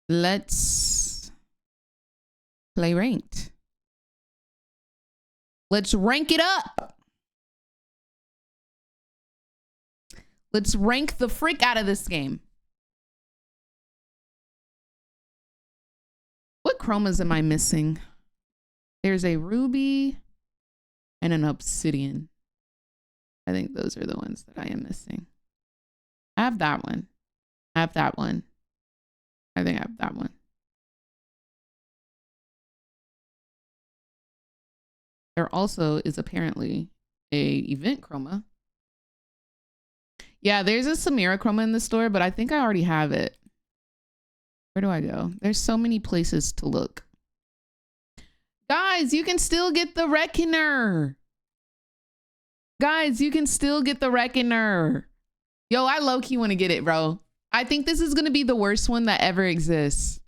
Let's play ranked. Let's rank it up. Let's rank the frick out of this game. What chromas am I missing? There's a ruby and an obsidian. I think those are the ones that I am missing. I have that one. I have that one. I think I have that one. There also is apparently a event chroma. Yeah, there's a Samira chroma in the store, but I think I already have it. Where do I go? There's so many places to look. Guys, you can still get the Reckoner. Guys, you can still get the Reckoner. Yo, I low-key want to get it, bro. I think this is going to be the worst one that ever exists.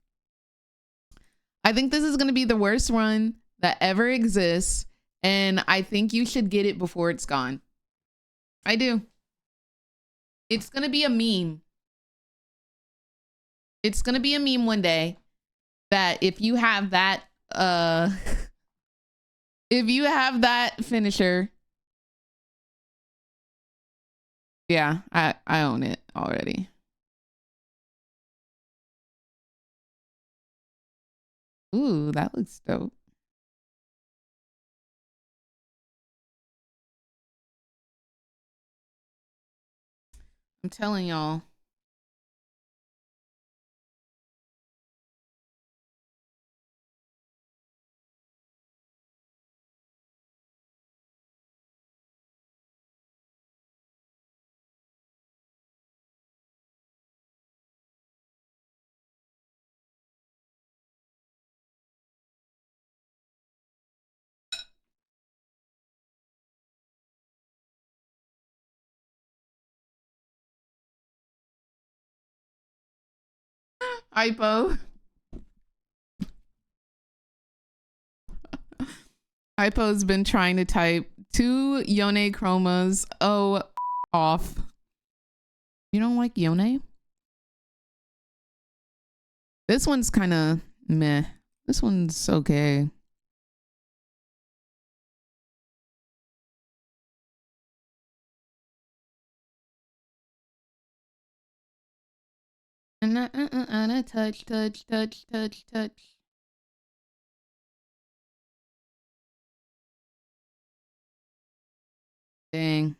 I think this is going to be the worst one that ever exists. And I think you should get it before it's gone. I do. It's going to be a meme. It's going to be a meme one day that if you have that, if you have that finisher, yeah, I own it already. Ooh, that looks dope. I'm telling y'all. Hypo. Hypo's been trying to type 2 Yone chromas. Oh, off. You don't like Yone? This one's kind of meh. This one's okay. And touch. Dang.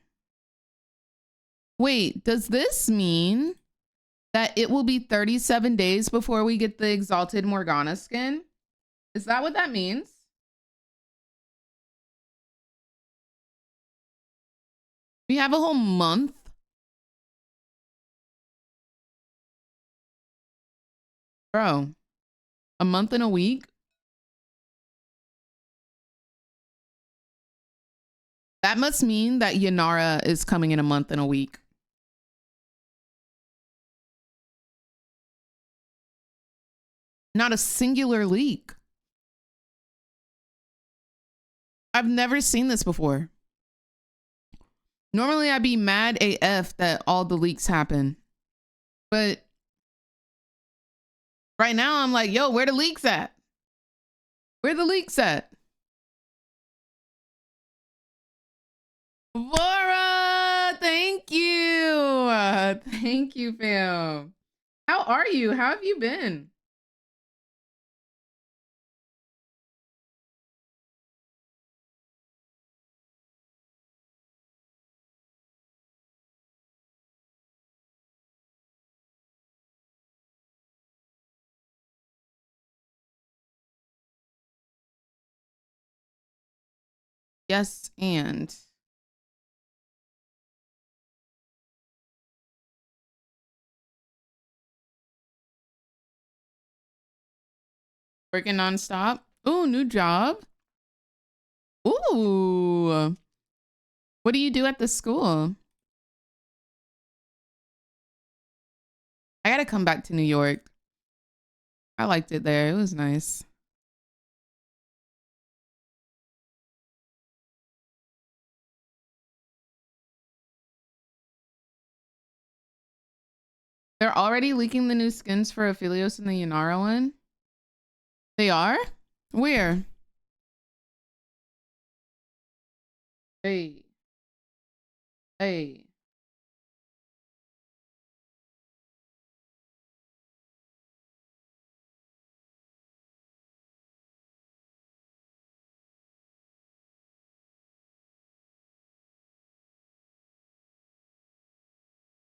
Wait, does this mean that it will be 37 days before we get the Exalted Morgana skin? Is that what that means? We have a whole month? Bro, a month and a week? That must mean that Yanara is coming in a month and a week. Not a singular leak. I've never seen this before. Normally I'd be mad AF that all the leaks happen. But right now I'm like, yo, where the leaks at? Where the leaks at? Vora, thank you. Thank you, fam. How are you? How have you been? Yes, and working nonstop. Ooh, new job. Ooh. What do you do at the school? I gotta come back to New York. I liked it there. It was nice. They're already leaking the new skins for Aphelios and the Yanara one? They are? Where? Hey. Hey.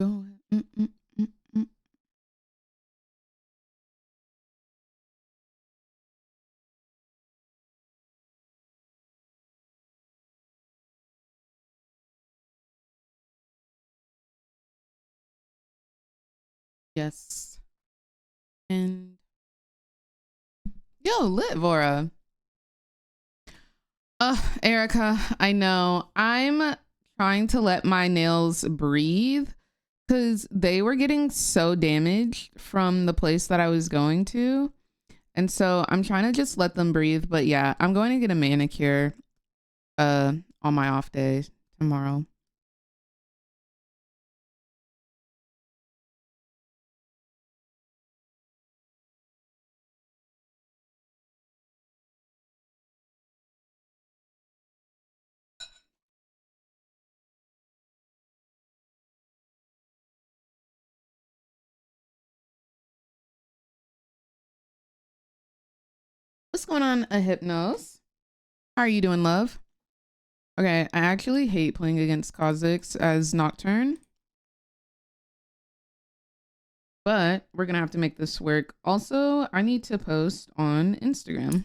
Go. Yes. And yo, lit Vora. Erica, I know. I'm trying to let my nails breathe because they were getting so damaged from the place that I was going to. And so I'm trying to just let them breathe. But yeah, I'm going to get a manicure on my off day tomorrow. What's going on, Hypnos? How are you doing, love? Okay, I actually hate playing against Kha'Zix as Nocturne. But we're gonna have to make this work. Also, I need to post on Instagram.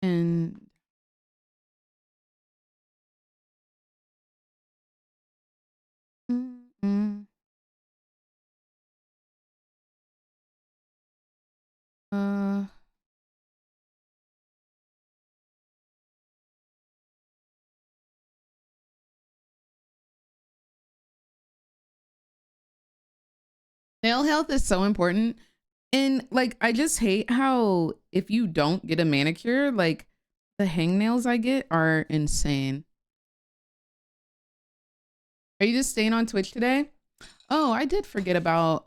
And nail health is so important. And like, I just hate how if you don't get a manicure, like the hangnails I get are insane. Are you just staying on Twitch today? Oh, I did forget about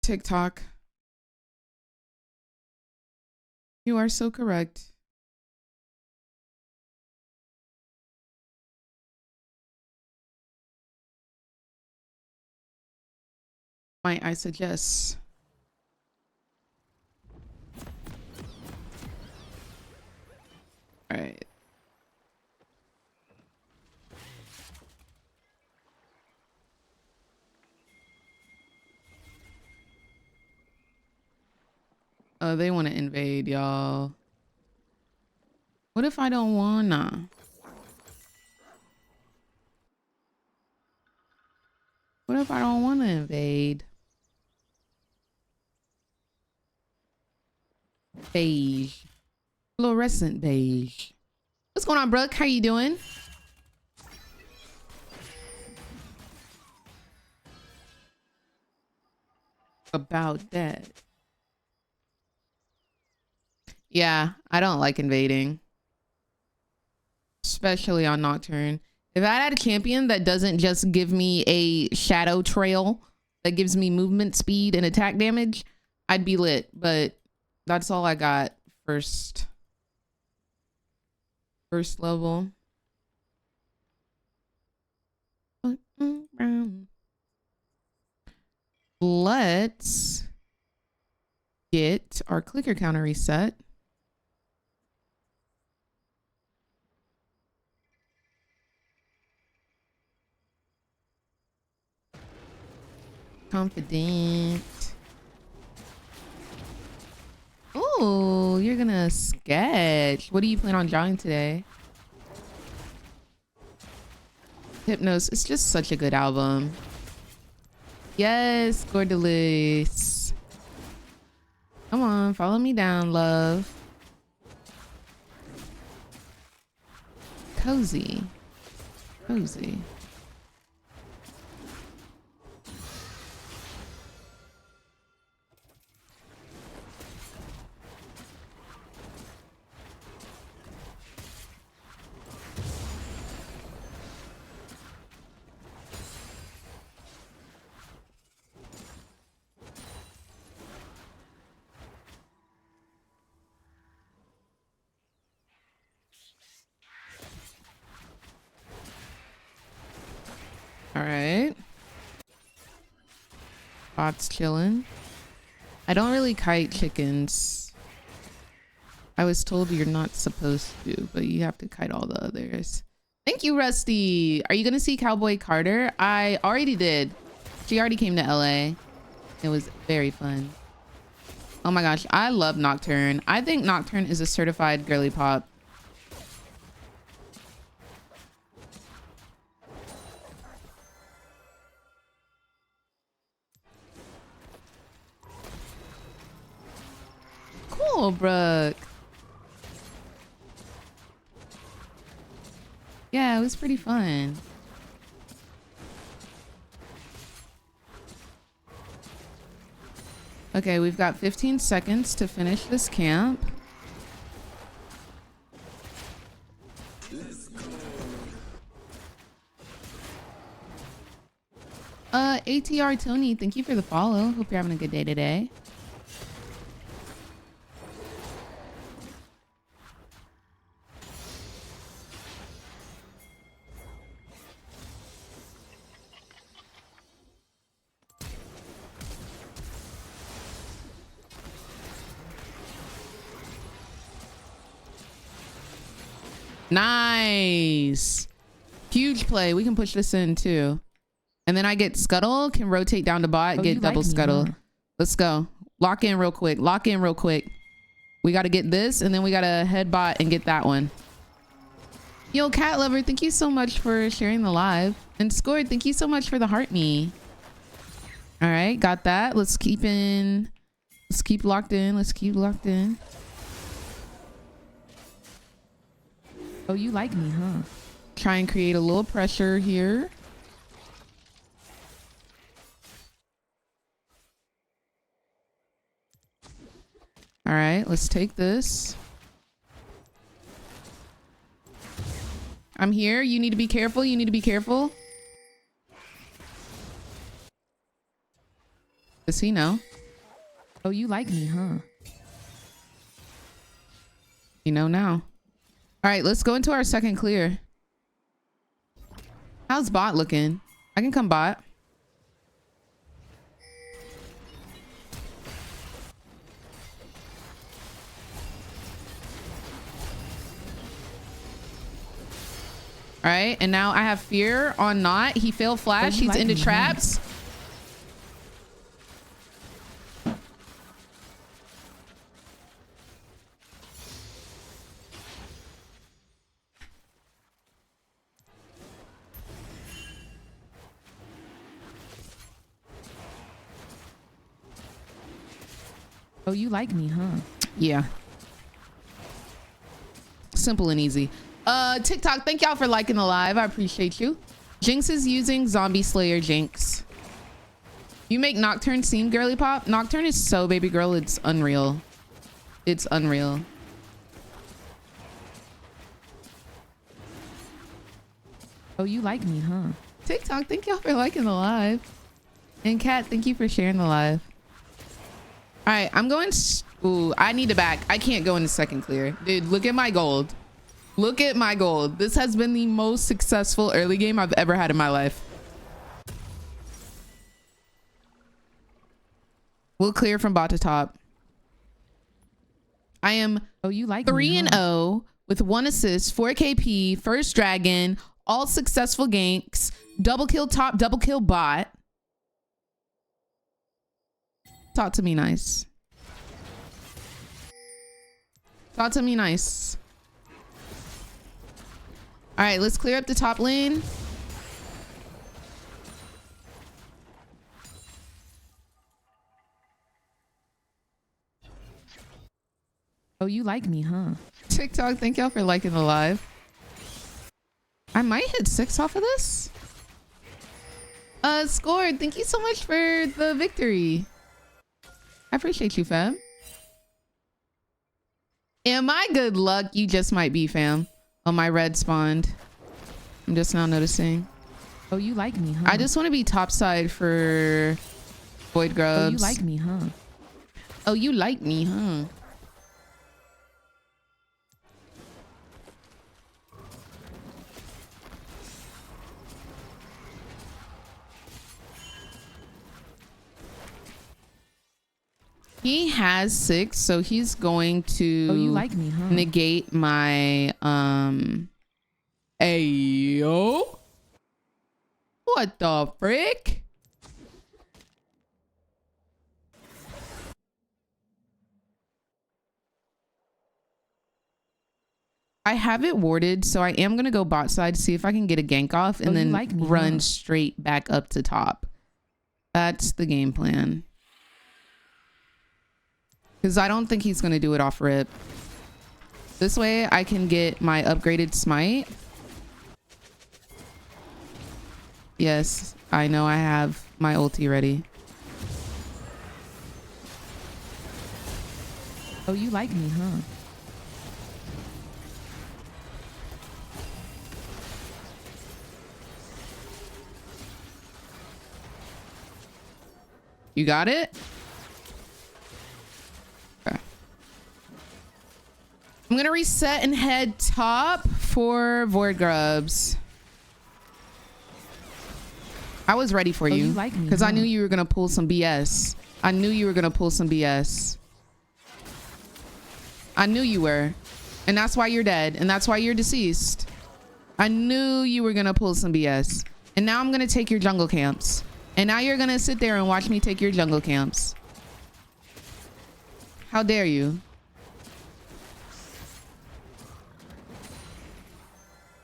TikTok. You are so correct. Might I suggest? All right. Oh, they want to invade, y'all. What if I don't wanna? What if I don't want to invade? Beige. Fluorescent beige. What's going on, Brooke? How you doing? About that. Yeah, I don't like invading. Especially on Nocturne. If I had a champion that doesn't just give me a shadow trail that gives me movement speed and attack damage, I'd be lit. But that's all I got first level. Let's get our clicker counter reset. Confident. Oh, you're gonna sketch. What do you plan on drawing today? Hypnos, it's just such a good album. Yes, Gordelis. Come on, follow me down, love. Cozy. Cozy. All right. Bot's chilling. I don't really kite chickens. I was told you're not supposed to, but you have to kite all the others. Thank you, Rusty. Are you going to see Cowboy Carter? I already did. She already came to LA. It was very fun. Oh my gosh. I love Nocturne. I think Nocturne is a certified girly pop. Oh, Brooke. Yeah, it was pretty fun. Okay, we've got 15 seconds to finish this camp. ATR Tony, thank you for the follow. Hope you're having a good day today. Nice. Huge play. We can push this in too. And then I get scuttle, can rotate down to bot, get double scuttle. Let's go. Lock in real quick. Lock in real quick. We got to get this and then we got to head bot and get that one. Yo, Cat Lover, thank you so much for sharing the live. And Scored, thank you so much for the heart me. All right, got that. Let's keep in. Let's keep locked in. Let's keep locked in. Oh, you like me, huh? Try and create a little pressure here. All right, let's take this. I'm here. You need to be careful. You need to be careful. Does he know? Oh, you like me, huh? You know now. All right, let's go into our second clear. How's bot looking? I can come bot. All right, and now I have fear on not. He failed flash. He's like into traps. Oh, you like me, huh? Yeah. Simple and easy. TikTok, thank y'all for liking the live. I appreciate you. Jinx is using Zombie Slayer Jinx. You make Nocturne seem girly pop? Nocturne is so baby girl, it's unreal. It's unreal. Oh, you like me, huh? TikTok, thank y'all for liking the live. And Kat, thank you for sharing the live. All right, I'm going. Ooh, I need to back. I can't go into second clear. Dude, look at my gold. Look at my gold. This has been the most successful early game I've ever had in my life. We'll clear from bot to top. I am 3-0 with 1 assist, 4 KP, first dragon, all successful ganks, double kill top, double kill bot. Talk to me nice. Talk to me nice. All right, let's clear up the top lane. Oh, you like me, huh? TikTok, thank y'all for liking the live. I might hit 6 off of this. Scored, thank you so much for the victory. I appreciate you, fam. Am I good luck? You just might be, fam. Oh, my red spawned. I'm just now noticing. Oh, you like me, huh? I just want to be topside for Void Grubs. Oh, you like me, huh? Oh, you like me, huh? He has 6, so he's going to Oh, you like me, huh? negate my Ayo. What the frick? I have it warded, so I am gonna go bot side to see if I can get a gank off and then like me, run huh? straight back up to top. That's the game plan. Because I don't think he's going to do it off rip. This way I can get my upgraded smite. Yes, I know I have my ulti ready. Oh, you like me, huh? You got it? Okay. I'm gonna reset and head top for Void Grubs. I was ready for you because I knew you were gonna pull some BS. I knew you were gonna pull some BS. I knew you were, and that's why you're dead, and that's why you're deceased. I knew you were gonna pull some BS, and now I'm gonna take your jungle camps, and now you're gonna sit there and watch me take your jungle camps. How dare you?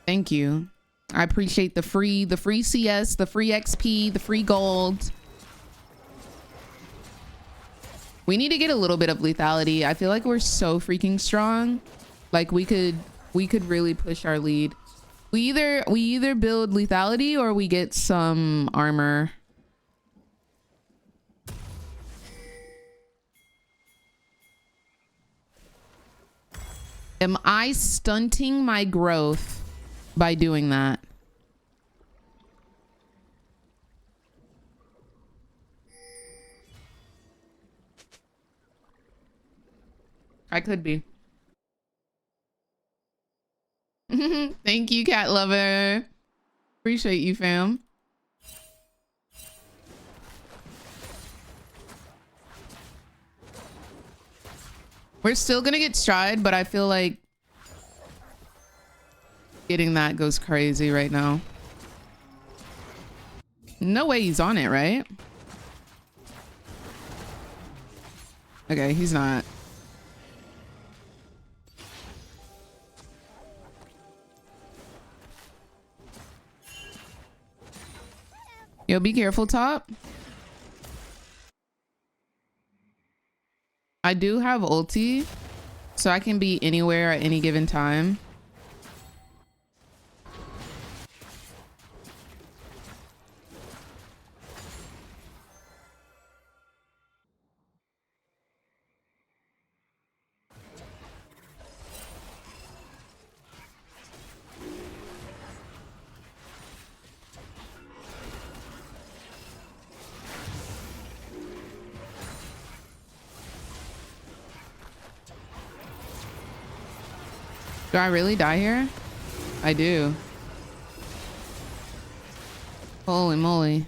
Thank you. I appreciate the free CS, the free XP, the free gold. We need to get a little bit of lethality. I feel like we're so freaking strong. Like we could really push our lead. We either build lethality or we get some armor. Am I stunting my growth by doing that? I could be. Thank you, cat lover. Appreciate you, fam. We're still gonna get stride, but I feel like getting that goes crazy right now. No way he's on it, right? Okay, he's not. Yo, be careful, top. I do have ulti, so I can be anywhere at any given time. Do I really die here? I do. Holy moly.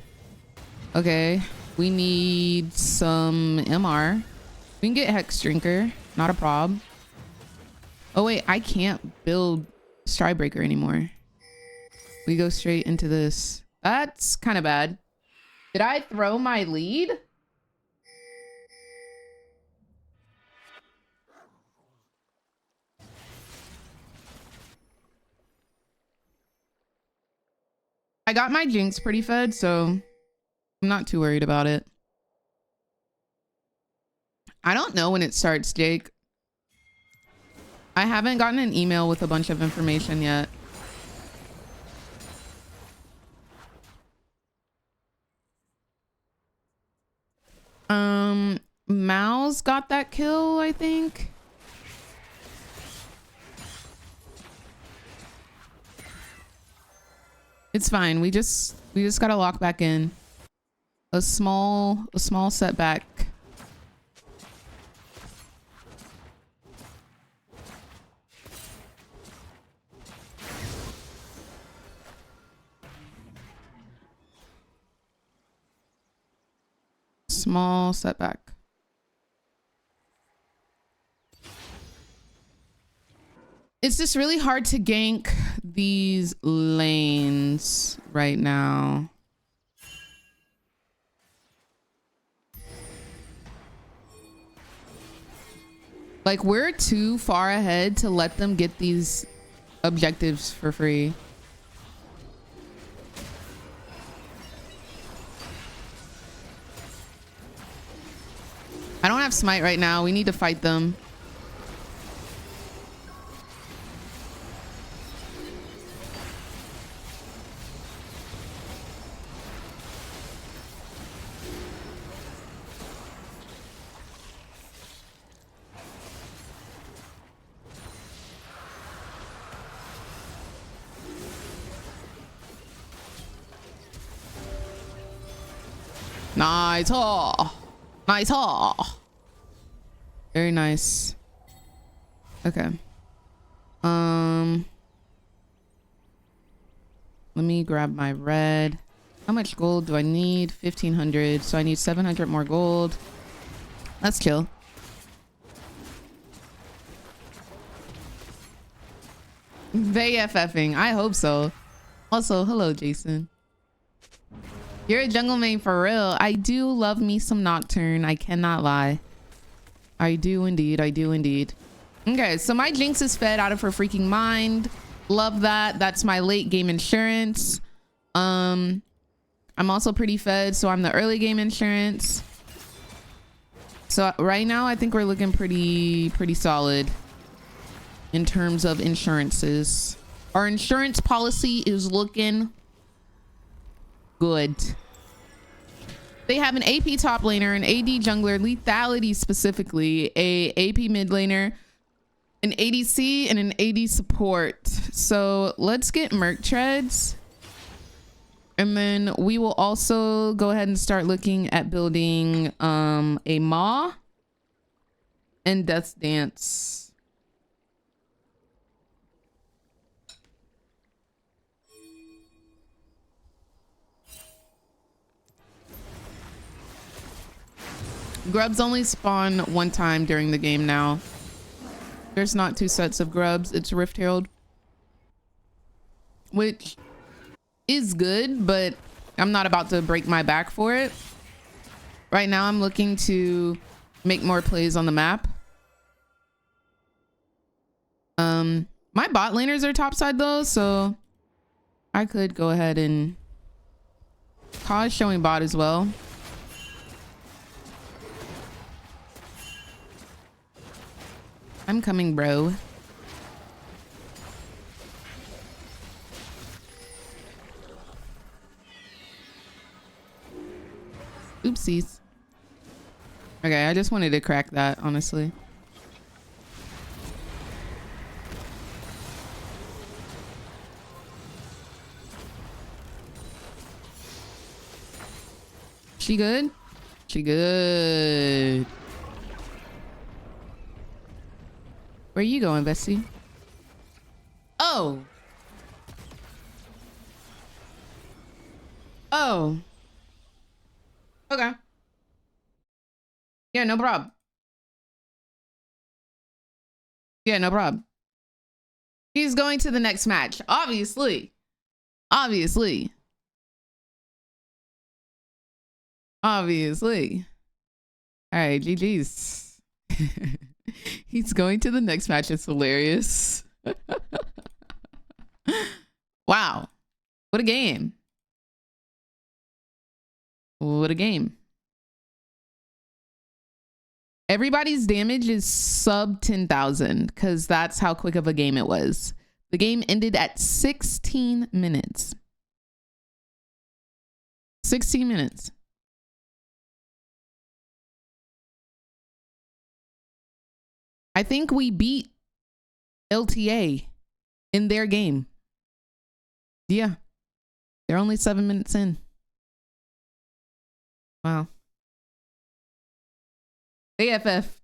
Okay, we need some MR. We can get Hex Drinker, not a prob. Oh wait, I can't build Stridebreaker anymore. We go straight into this. That's kind of bad. Did I throw my lead? I got my Jinx pretty fed, so I'm not too worried about it. I don't know when it starts, Jake. I haven't gotten an email with a bunch of information yet. Mao's got that kill, I think. It's fine. We just gotta lock back in. A small setback. Small setback. It's just really hard to gank these lanes right now. Like, we're too far ahead to let them get these objectives for free. I don't have have smite right now. We need to fight them. Nice. Oh. Nice. Oh. Very nice. Okay. Let me grab my red. How much gold do I need? 1,500. So I need 700 more gold. Let's chill. They FFing. I hope so. Also, hello, Jason. You're a jungle main for real. I do love me some Nocturne. I cannot lie. I do indeed. I do indeed. Okay, so my Jinx is fed out of her freaking mind. Love that. That's my late game insurance. I'm also pretty fed, so I'm the early game insurance. So right now, I think we're looking pretty solid in terms of insurances. Our insurance policy is looking good. They have an AP top laner, an AD jungler, lethality specifically, a AP mid laner, an ADC, and an AD support. So let's get Merc Treads. And then we will also go ahead and start looking at building a Maw and Death's Dance. Grubs only spawn one time during the game now. There's not two sets of grubs. It's Rift Herald, which is good, but I'm not about to break my back for it. Right now, I'm looking to make more plays on the map. My bot laners are topside though, so I could go ahead and pause showing bot as well. I'm coming, bro. Oopsies. Okay, I just wanted to crack that, honestly. She good? She good. Where you going, Bessie? Oh. Oh. Okay. Yeah, no problem. Yeah, no problem. He's going to the next match. Obviously. Obviously. Obviously. All right, GG's. He's going to the next match. It's hilarious. Wow. What a game. What a game. Everybody's damage is sub 10,000 because that's how quick of a game it was. The game ended at 16 minutes. 16 minutes. I think we beat LTA in their game. Yeah. They're only 7 minutes in. Wow. AFF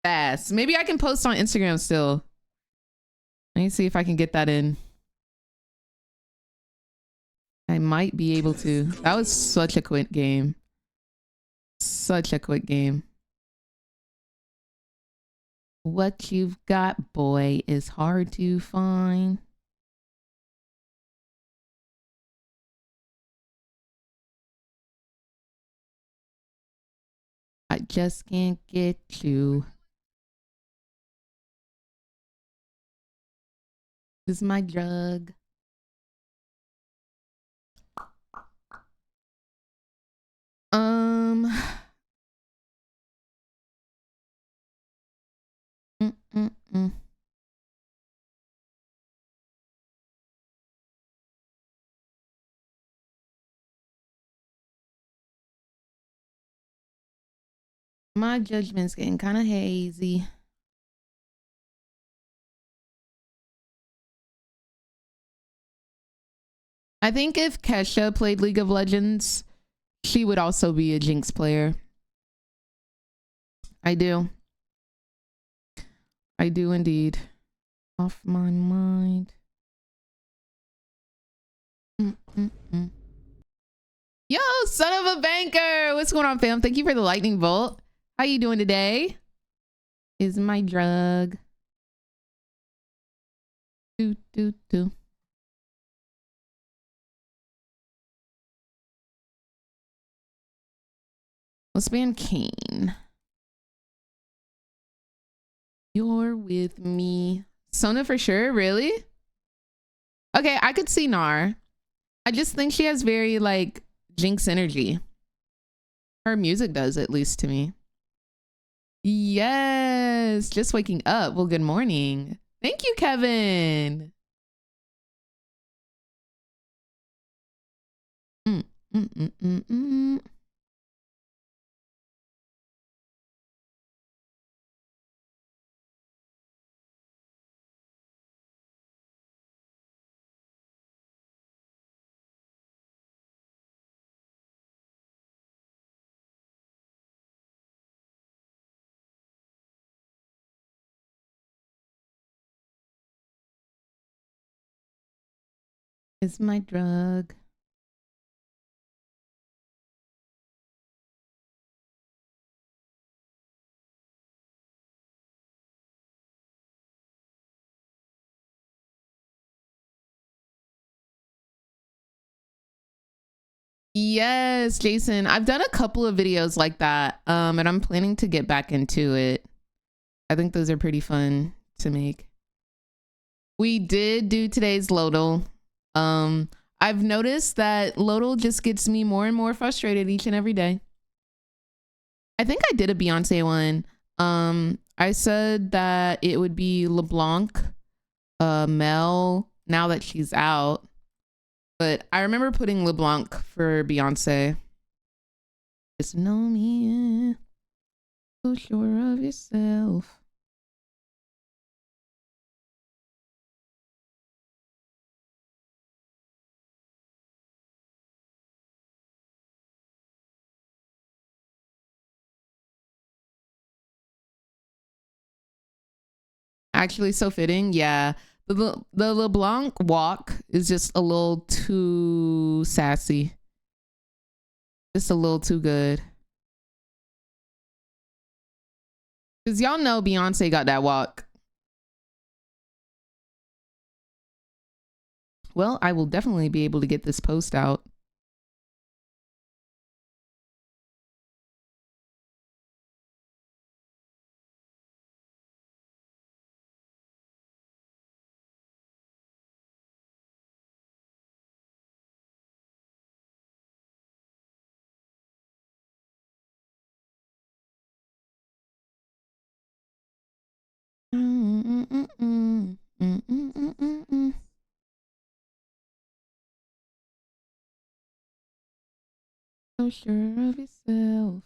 fast. Maybe I can post on Instagram still. Let me see if I can get that in. I might be able to. That was such a quick game. Such a quick game. What you've got, boy, is hard to find. I just can't get you. This is my drug. My judgment's getting kind of hazy. I think if Kesha played League of Legends, she would also be a Jinx player. I do. I do indeed. Off my mind. Yo, son of a banker. What's going on, fam? Thank you for the lightning bolt. How you doing today? Is my drug. Do. Let's ban Kane. You're with me. Sona for sure, really? Okay, I could see Nar. I just think she has very like Jinx energy. Her music does, at least to me. Yes, just waking up. Well, good morning. Thank you, Kevin. Is my drug. Yes, Jason. I've done a couple of videos like that. And I'm planning to get back into it. I think those are pretty fun to make. We did do today's Lodal. I've noticed that Lodal just gets me more and more frustrated each and every day. I think I did a Beyonce one. I said that it would be LeBlanc, Mel, now that she's out. But I remember putting LeBlanc for Beyonce. Just know me, so sure of yourself. Actually, so fitting. Yeah. The LeBlanc walk is just a little too sassy. Just a little too good. Because y'all know Beyonce got that walk. Well, I will definitely be able to get this post out. So sure of yourself.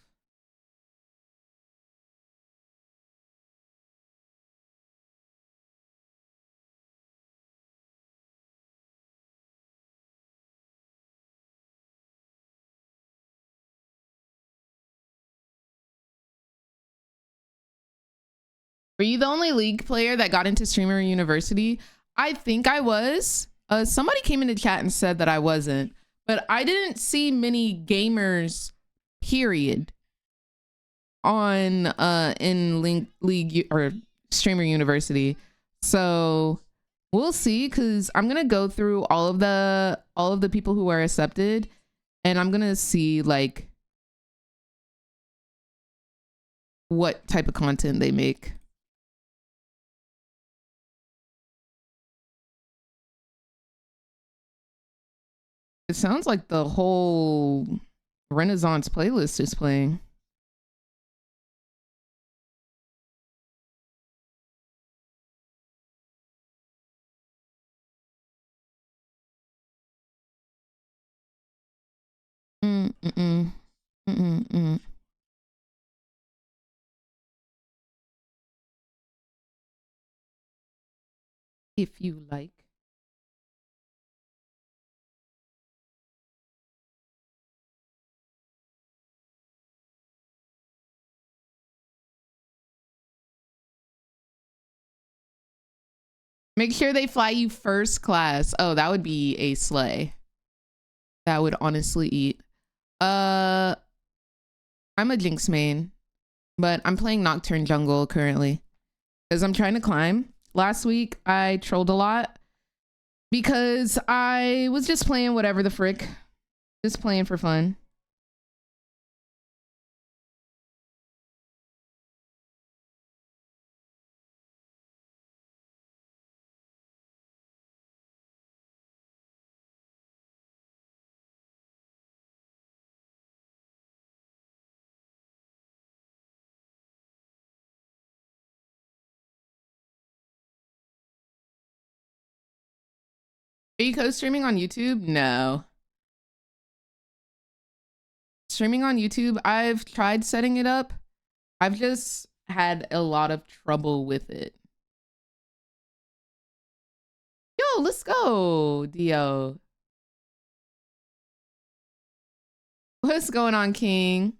Were you the only League player that got into Streamer University? I think I was. Somebody came into chat and said that I wasn't, but I didn't see many gamers, period, on in League or Streamer University. So we'll see, because I'm gonna go through all of the people who are accepted, and I'm gonna see like what type of content they make. It sounds like the whole Renaissance playlist is playing. If you like. Make sure they fly you first class. Oh, that would be a slay. That would honestly eat. I'm a Jinx main, but I'm playing Nocturne jungle currently because I'm trying to climb. Last week I trolled a lot because I was just playing whatever the frick, just playing for fun. Are you co-streaming on YouTube? No. Streaming on YouTube, I've tried setting it up. I've just had a lot of trouble with it. Yo, let's go, Dio. What's going on, King?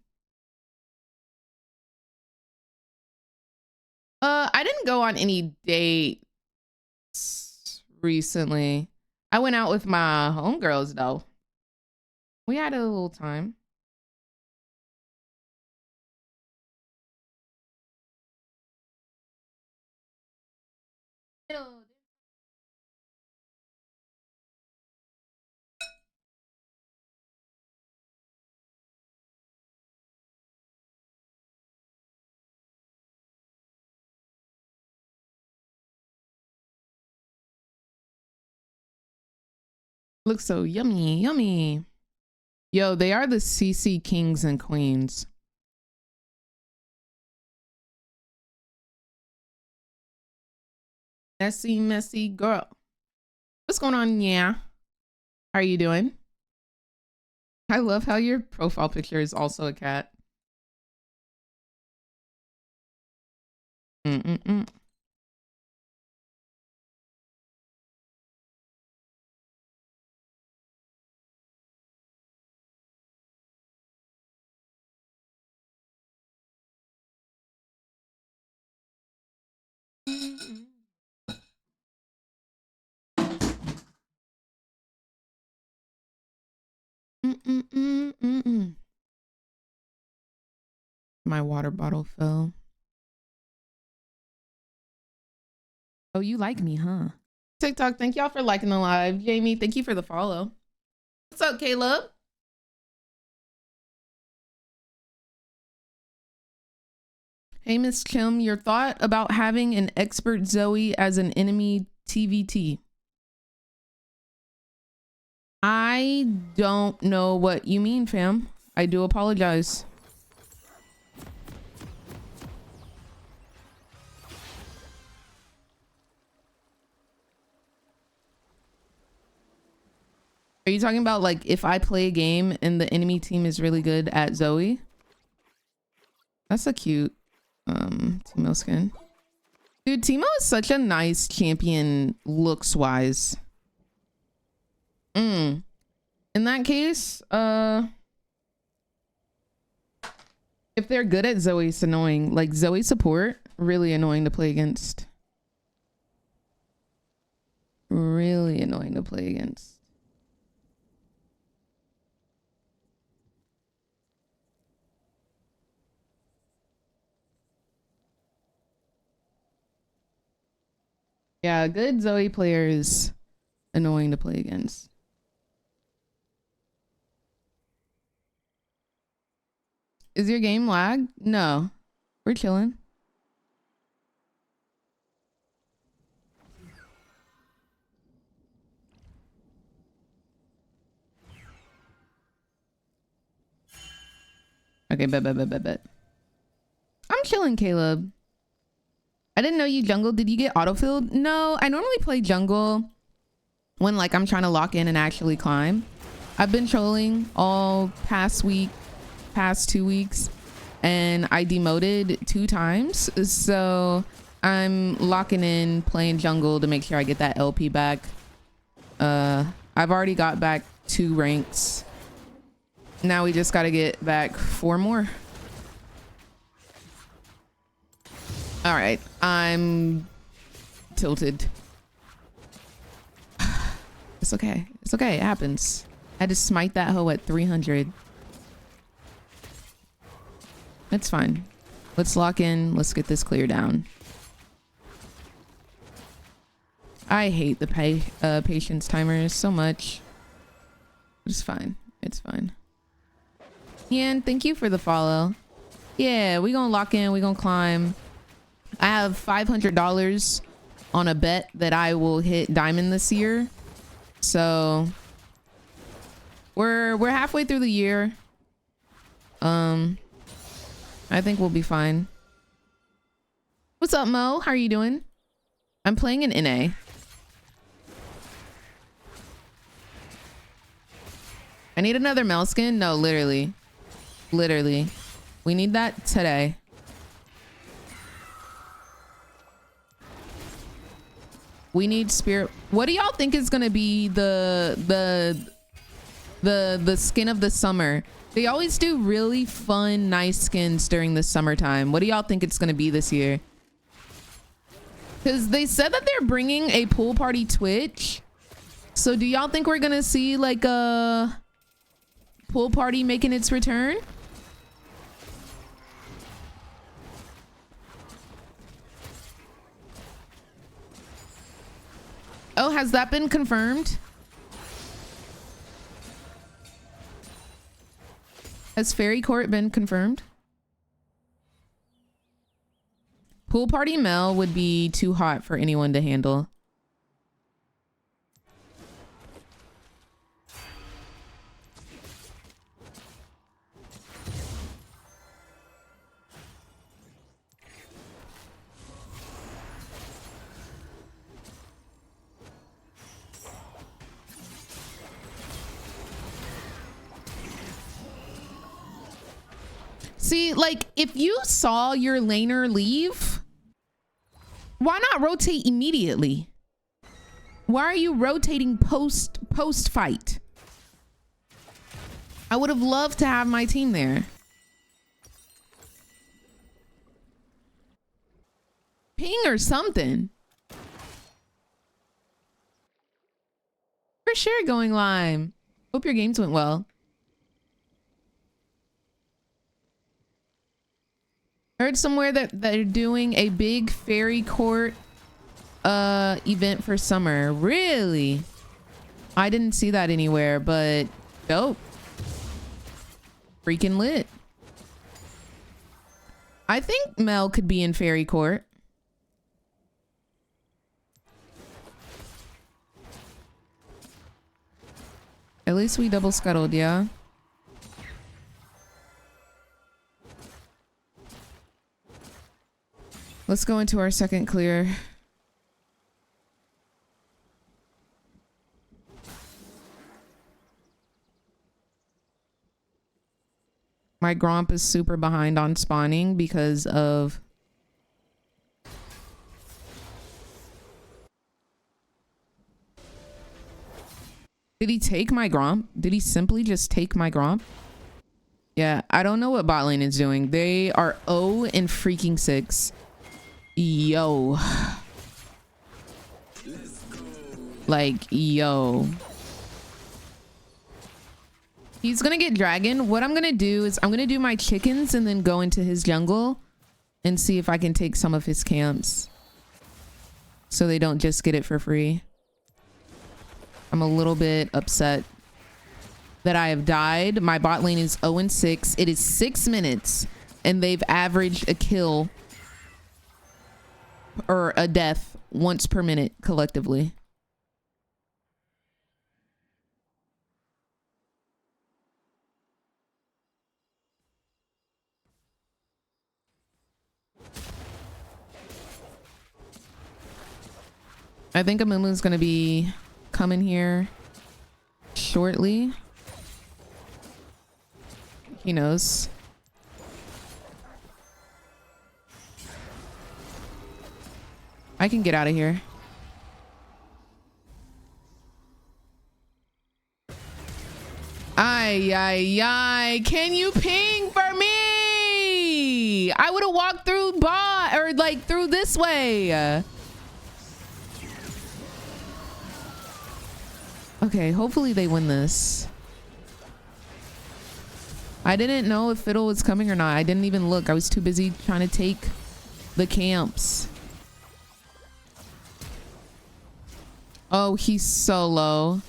I didn't go on any dates recently. I went out with my homegirls though. We had a little time. Looks so yummy, yummy. Yo, they are the CC kings and queens. Messy, messy girl. What's going on? Yeah. How are you doing? I love how your profile picture is also a cat. My water bottle fell. Oh, you like me, huh? TikTok, thank y'all for liking the live. Jamie, thank you for the follow. What's up, Caleb? Hey, Miss Chim, your thought about having an expert Zoe as an enemy TVT? I don't know what you mean, fam. I do apologize. Are you talking about like if I play a game and the enemy team is really good at Zoe? That's a cute Teemo skin. Dude, Teemo is such a nice champion looks wise. In that case, if they're good at Zoe, it's annoying. Like Zoe support, really annoying to play against. Really annoying to play against. Yeah, good Zoe player is annoying to play against. Is your game lag? No, we're chilling. Okay, bet. I'm chilling, Caleb. I didn't know you jungle. Did you get autofilled? No, I normally play jungle when like I'm trying to lock in and actually climb. I've been trolling all past 2 weeks, and I demoted 2 times. So I'm locking in playing jungle to make sure I get that LP back. I've already got back 2 ranks. Now we just got to get back 4 more. All right, I'm tilted. It's okay. It's okay. It happens. I had to smite that hoe at 300. It's fine. Let's lock in. Let's get this clear down. I hate the patience timers so much. It's fine. It's fine. Ian, thank you for the follow. Yeah, we gonna lock in. We gonna climb. I have $500 on a bet that I will hit diamond this year. So we're halfway through the year. I think we'll be fine. What's up, Mo? How are you doing? I'm playing an NA. I need another Mel skin. No, literally. Literally. We need that today. We need spirit. What do y'all think is gonna be the skin of the summer? They always do really fun, nice skins during the summertime. What do y'all think it's gonna be this year? Because they said that they're bringing a pool party Twitch. So do y'all think we're gonna see like a pool party making its return? Oh, has that been confirmed? Has Fairy Court been confirmed? Pool Party Mel would be too hot for anyone to handle. See, like, if you saw your laner leave, why not rotate immediately? Why are you rotating post fight? I would have loved to have my team there. Ping or something. For sure going lime. Hope your games went well. Heard somewhere that they're doing a big fairy court event for summer. Really? I didn't see that anywhere, but dope. Freaking lit. I think Mel could be in fairy court. At least we double scuttled, yeah. Let's go into our second clear. My Gromp is super behind on spawning because of... Did he take my Gromp? Did he simply just take my Gromp? Yeah, I don't know what bot lane is doing. They are 0 and freaking 6. Yo. Like, yo. He's gonna get dragon. What I'm gonna do is I'm gonna do my chickens and then go into his jungle and see if I can take some of his camps so they don't just get it for free. I'm a little bit upset that I have died. My bot lane is 0 and 6. It is 6 minutes and they've averaged a kill or a death once per minute collectively. I think Amumu's gonna be coming here shortly. He knows. I can get out of here. Ay, ay, ay. Can you ping for me? I would have walked through bot or like through this way. Okay, hopefully they win this. I didn't know if Fiddle was coming or not. I didn't even look. I was too busy trying to take the camps. Oh, he's so low.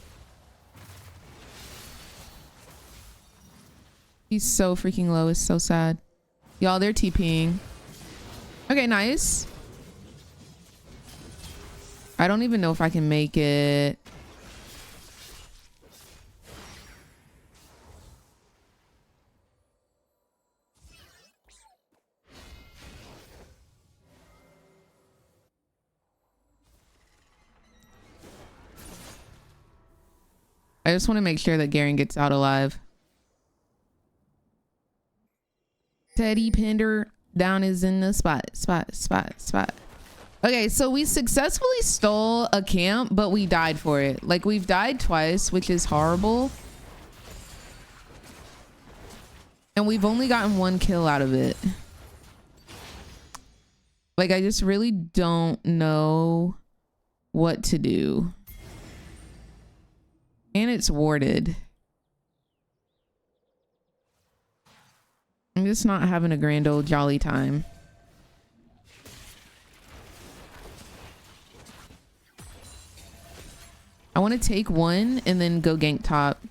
He's so freaking low. It's so sad. Y'all, they're TPing. Okay, nice. I don't even know if I can make it. I just want to make sure that Garen gets out alive. Teddy Pender down is in the spot. Okay, so we successfully stole a camp, but we died for it. Like, we've died twice, which is horrible. And we've only gotten 1 kill out of it. Like, I just really don't know what to do. And it's warded. I'm just not having a grand old jolly time. I want to take 1 and then go gank top.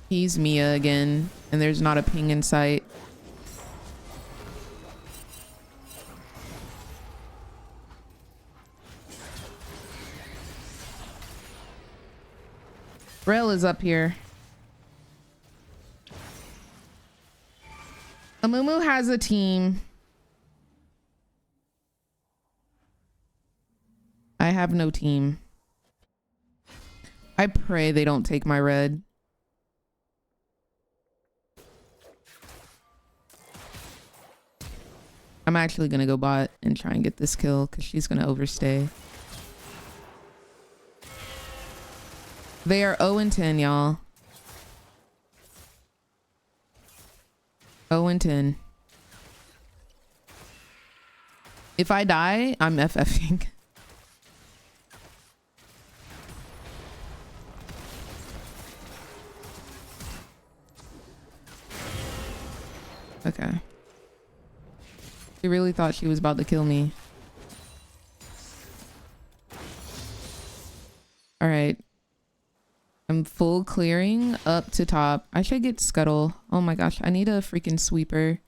He's Mia again, and there's not a ping in sight. Rel is up here. Amumu has a team. I have no team. I pray they don't take my red. I'm actually gonna go bot and try and get this kill because she's gonna overstay. They are 0-10, y'all. 0-10. If I die, I'm FFing. Okay. She really thought she was about to kill me. All right. I'm full clearing up to top. I should get Scuttle. Oh my gosh, I need a freaking sweeper.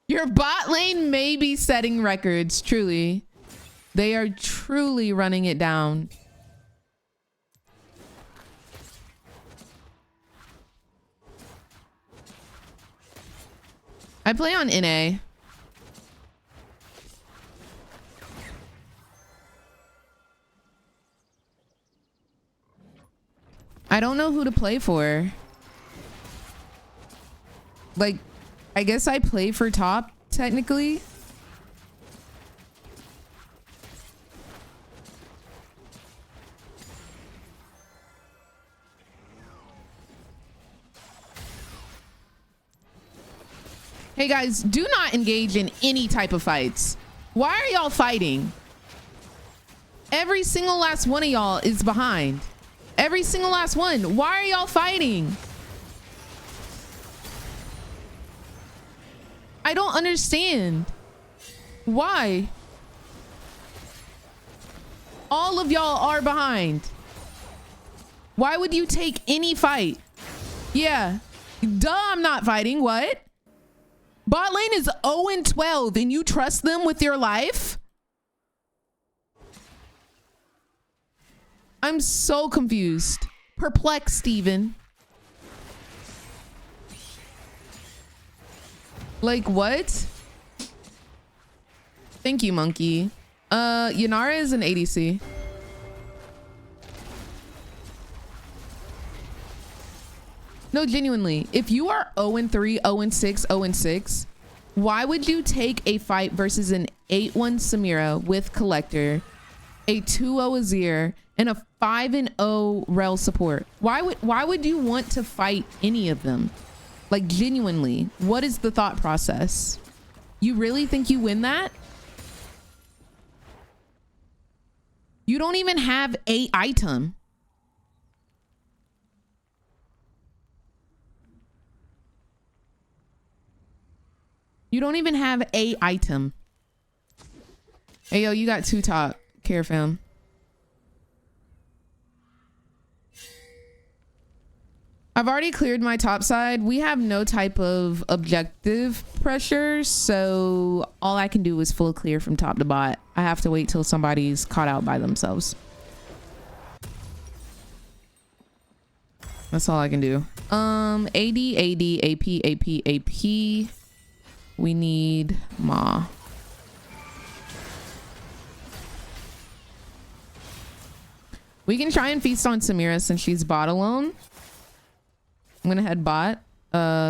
Your bot lane may be setting records, truly. They are truly running it down. I play on NA. I don't know who to play for. Like, I guess I play for top, technically. Hey guys, do not engage in any type of fights. Why are y'all fighting? Every single last one of y'all is behind. Every single last one. Why are y'all fighting? I don't understand. Why? All of y'all are behind. Why would you take any fight? Yeah. Duh, I'm not fighting. What? Bot lane is 0-12 and you trust them with your life? I'm so confused. Perplexed even. Like what? Thank you, monkey. Yanara is an ADC. No, genuinely. If you are 0-3, 0-6, 0-6, why would you take a fight versus an 8-1 Samira with Collector, a 2-0 Azir, and a 5-0 Rel support? Why would you want to fight any of them? Like, genuinely, what is the thought process? You really think you win that? You don't even have a item. You don't even have a item. Hey, yo, you got 2 top. Care, fam. I've already cleared my top side. We have no type of objective pressure, so all I can do is full clear from top to bot. I have to wait till somebody's caught out by themselves. That's all I can do. AD, AP, AP, AP. We need Ma. We can try and feast on Samira since she's bot alone. I'm gonna head bot.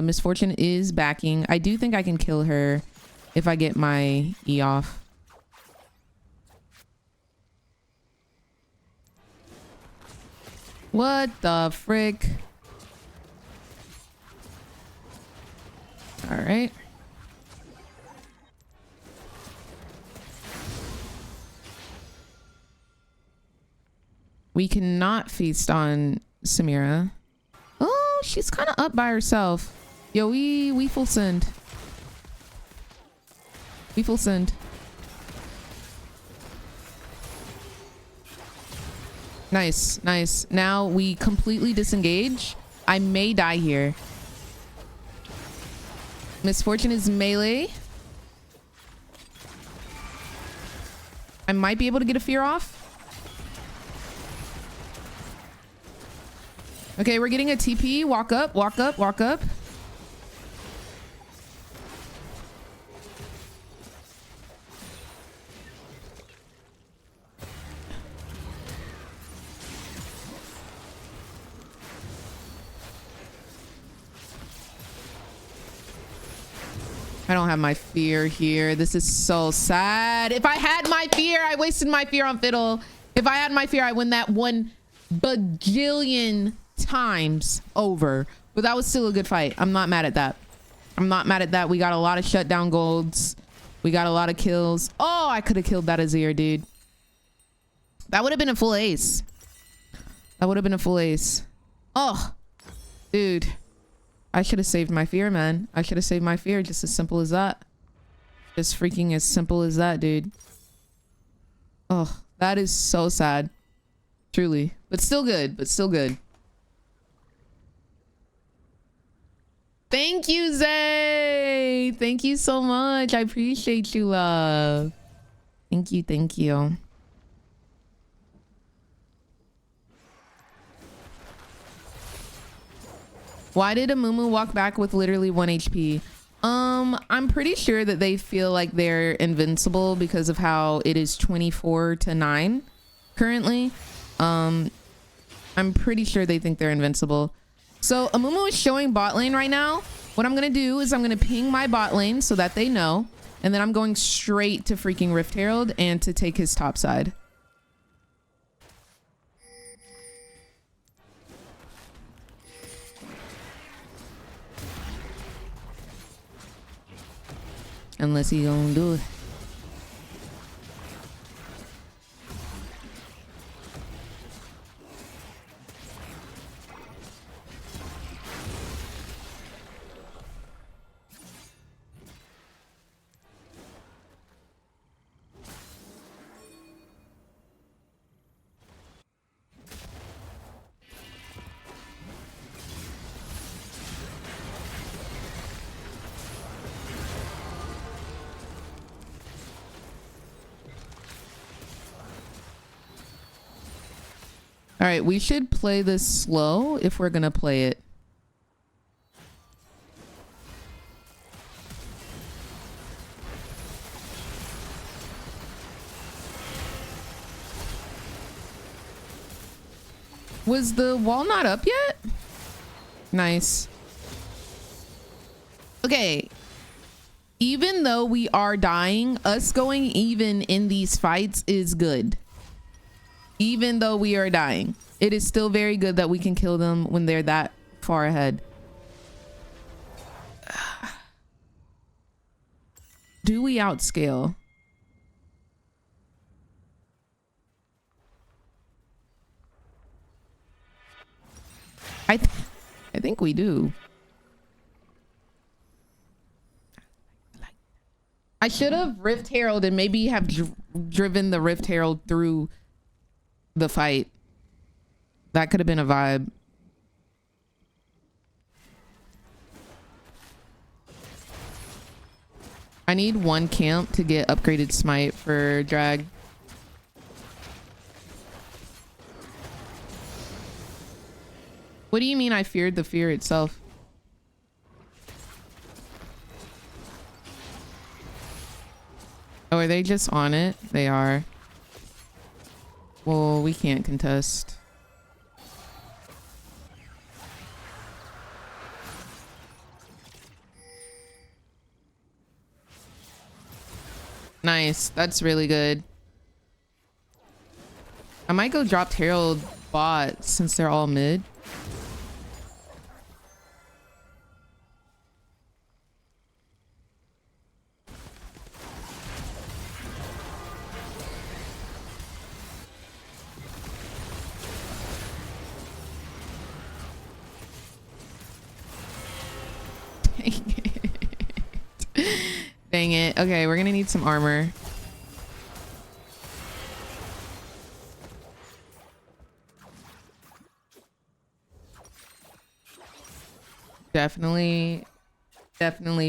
Misfortune is backing. I do think I can kill her if I get my E off. What the frick? All right. We cannot feast on Samira. Oh, she's kind of up by herself. Yo, we full send. We full send. Nice, nice. Now we completely disengage. I may die here. Misfortune is melee. I might be able to get a fear off. Okay, we're getting a TP. Walk up, walk up, walk up. I don't have my fear here. This is so sad. If I had my fear, I wasted my fear on Fiddle. If I had my fear, I win that 1 bajillion times over. But that was still a good fight. I'm not mad at that. I'm not mad at that. We got a lot of shutdown golds. We got a lot of kills. Oh, I could have killed that Azir, dude. That would have been a full ace. That would have been a full ace. Oh, dude. I should have saved my fear, man. I should have saved my fear. Just as simple as that. Just freaking as simple as that, dude. Oh, that is so sad. Truly. But still good. But still good. Thank you, Zay. Thank you so much. I appreciate you, love. Thank you. Thank you. Why did Amumu walk back with literally 1 HP? I'm pretty sure that they feel like they're invincible because of how it is 24-9 currently. I'm pretty sure they think they're invincible. So Amumu is showing bot lane right now. What I'm gonna do is I'm gonna ping my bot lane so that they know, and then I'm going straight to freaking Rift Herald and to take his top side. Unless he gonna do it. All right, we should play this slow if we're gonna play it. Was the wall not up yet? Nice. Okay. Even though we are dying, us going even in these fights is good. Even though we are dying, it is still very good that we can kill them when they're that far ahead. Do we outscale? I think we do. I should have Rift Herald and maybe have driven the Rift Herald through the fight. That could have been a vibe. I need one camp to get upgraded smite for drag. What do you mean I feared the fear itself? Oh, are they just on it? They are. Well, we can't contest. Nice. That's really good. I might go drop Herald bot since they're all mid. Dang it. Okay, we're gonna need some armor. Definitely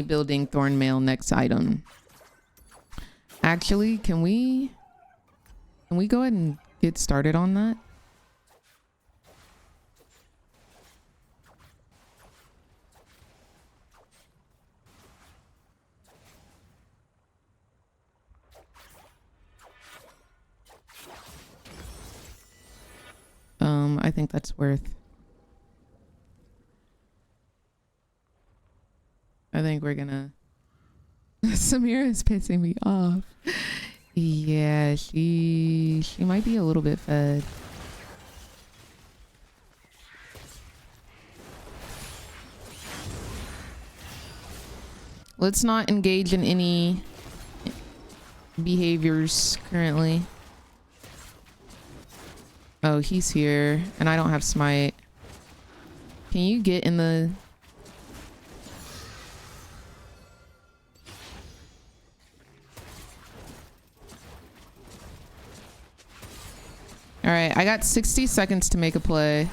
building Thornmail next item. Actually, can we go ahead and get started on that? I think that's worth. I think we're gonna. Samira is pissing me off. Yeah, she might be a little bit fed. Let's not engage in any behaviors currently. Oh, he's here, and I don't have smite. Can you get in the... All right, I got 60 seconds to make a play.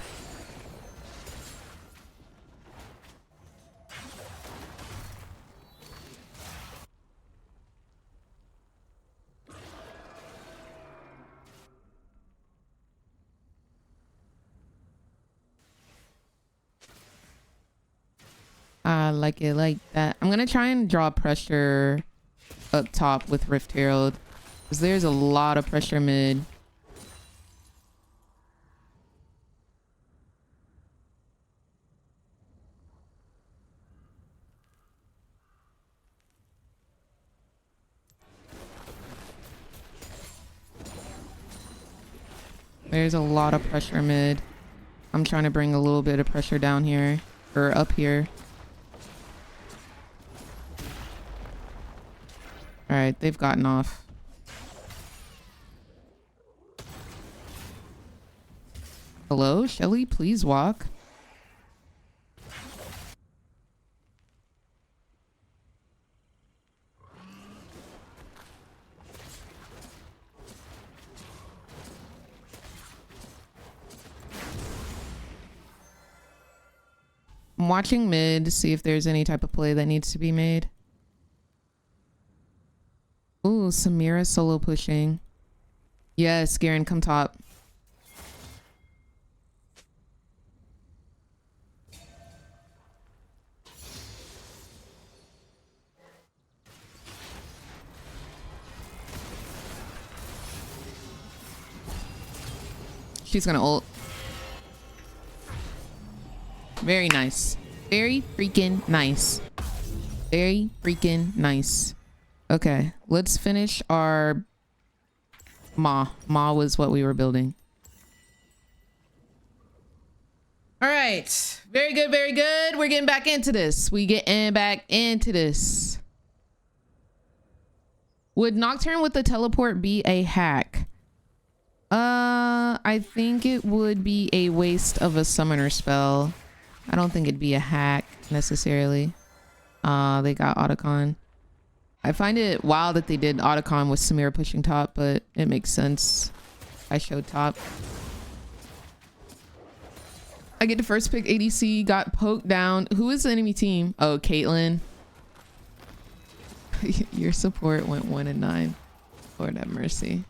I like it like that. I'm gonna try and draw pressure up top with Rift Herald, because there's a lot of pressure mid. There's a lot of pressure mid. I'm trying to bring a little bit of pressure down here, or up here. All right, they've gotten off. Hello, Shelly, please walk. I'm watching mid to see if there's any type of play that needs to be made. Ooh, Samira solo pushing. Yes, Garen, come top. She's gonna ult. Very nice. Very freaking nice. Very freaking nice. Okay, let's finish our Ma. Ma was what we were building. All right. Very good, very good. We're getting back into this. We getting back into this. Would Nocturne with the teleport be a hack? I think it would be a waste of a summoner spell. I don't think it'd be a hack necessarily. They got Otacon. I find it wild that they did Otacon with Samira pushing top, but it makes sense. I showed top. I get the first pick. ADC got poked down. Who is the enemy team? Oh, Caitlyn. Your support went 1 and 9. Lord have mercy.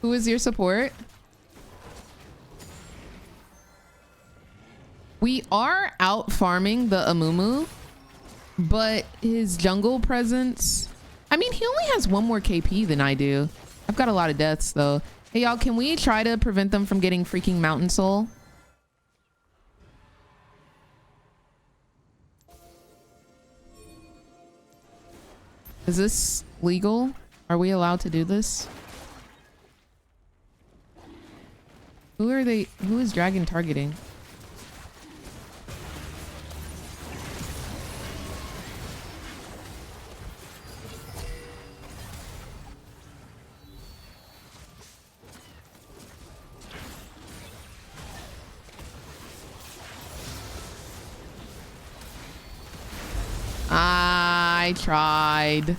Who is your support? We are out farming the Amumu, but his jungle presence, I mean, he only has 1 more KP than I do. I've got a lot of deaths though. Hey y'all, can we try to prevent them from getting freaking Mountain Soul? Is this legal? Are we allowed to do this? Who are they? Who is Dragon targeting? I tried.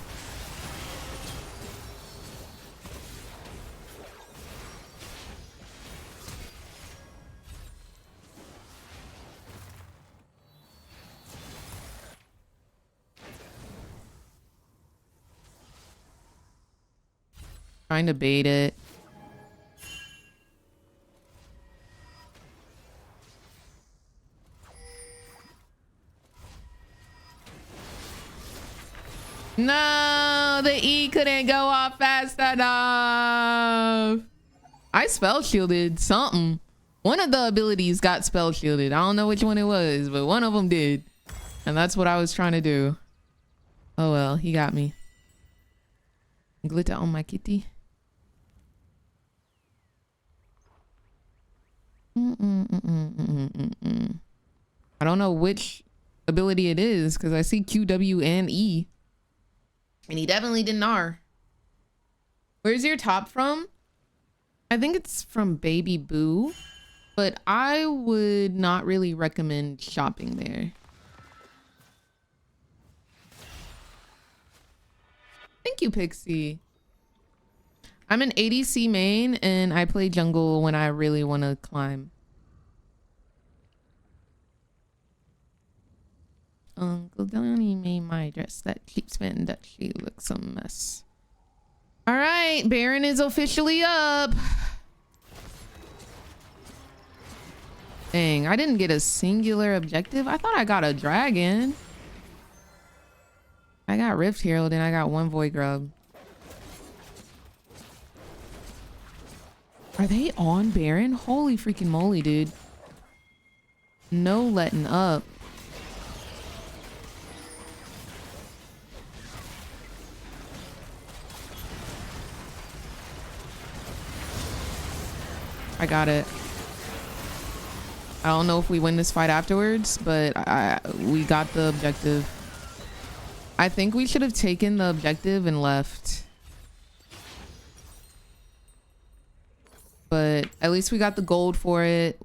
Trying to bait it. No, the E couldn't go off fast enough. I spell shielded something. One of the abilities got spell shielded. I don't know which one it was, but one of them did. And that's what I was trying to do. Oh well, he got me. Glitter on my kitty. I don't know which ability it is because I see Q, W, and E. And he definitely didn't R. Where's your top from? I think it's from Baby Boo, but I would not really recommend shopping there. Thank you, Pixie. I'm an ADC main and I play jungle when I really want to climb. Uncle Donnie made my dress that keeps spending that she looks a mess. All right, Baron is officially up. Dang, I didn't get a singular objective. I thought I got a dragon. I got Rift Herald and I got 1 Void Grub. Are they on Baron? Holy freaking moly, dude. No letting up. I got it. I don't know if we win this fight afterwards, but we got the objective. I think we should have taken the objective and left. But at least we got the gold for it.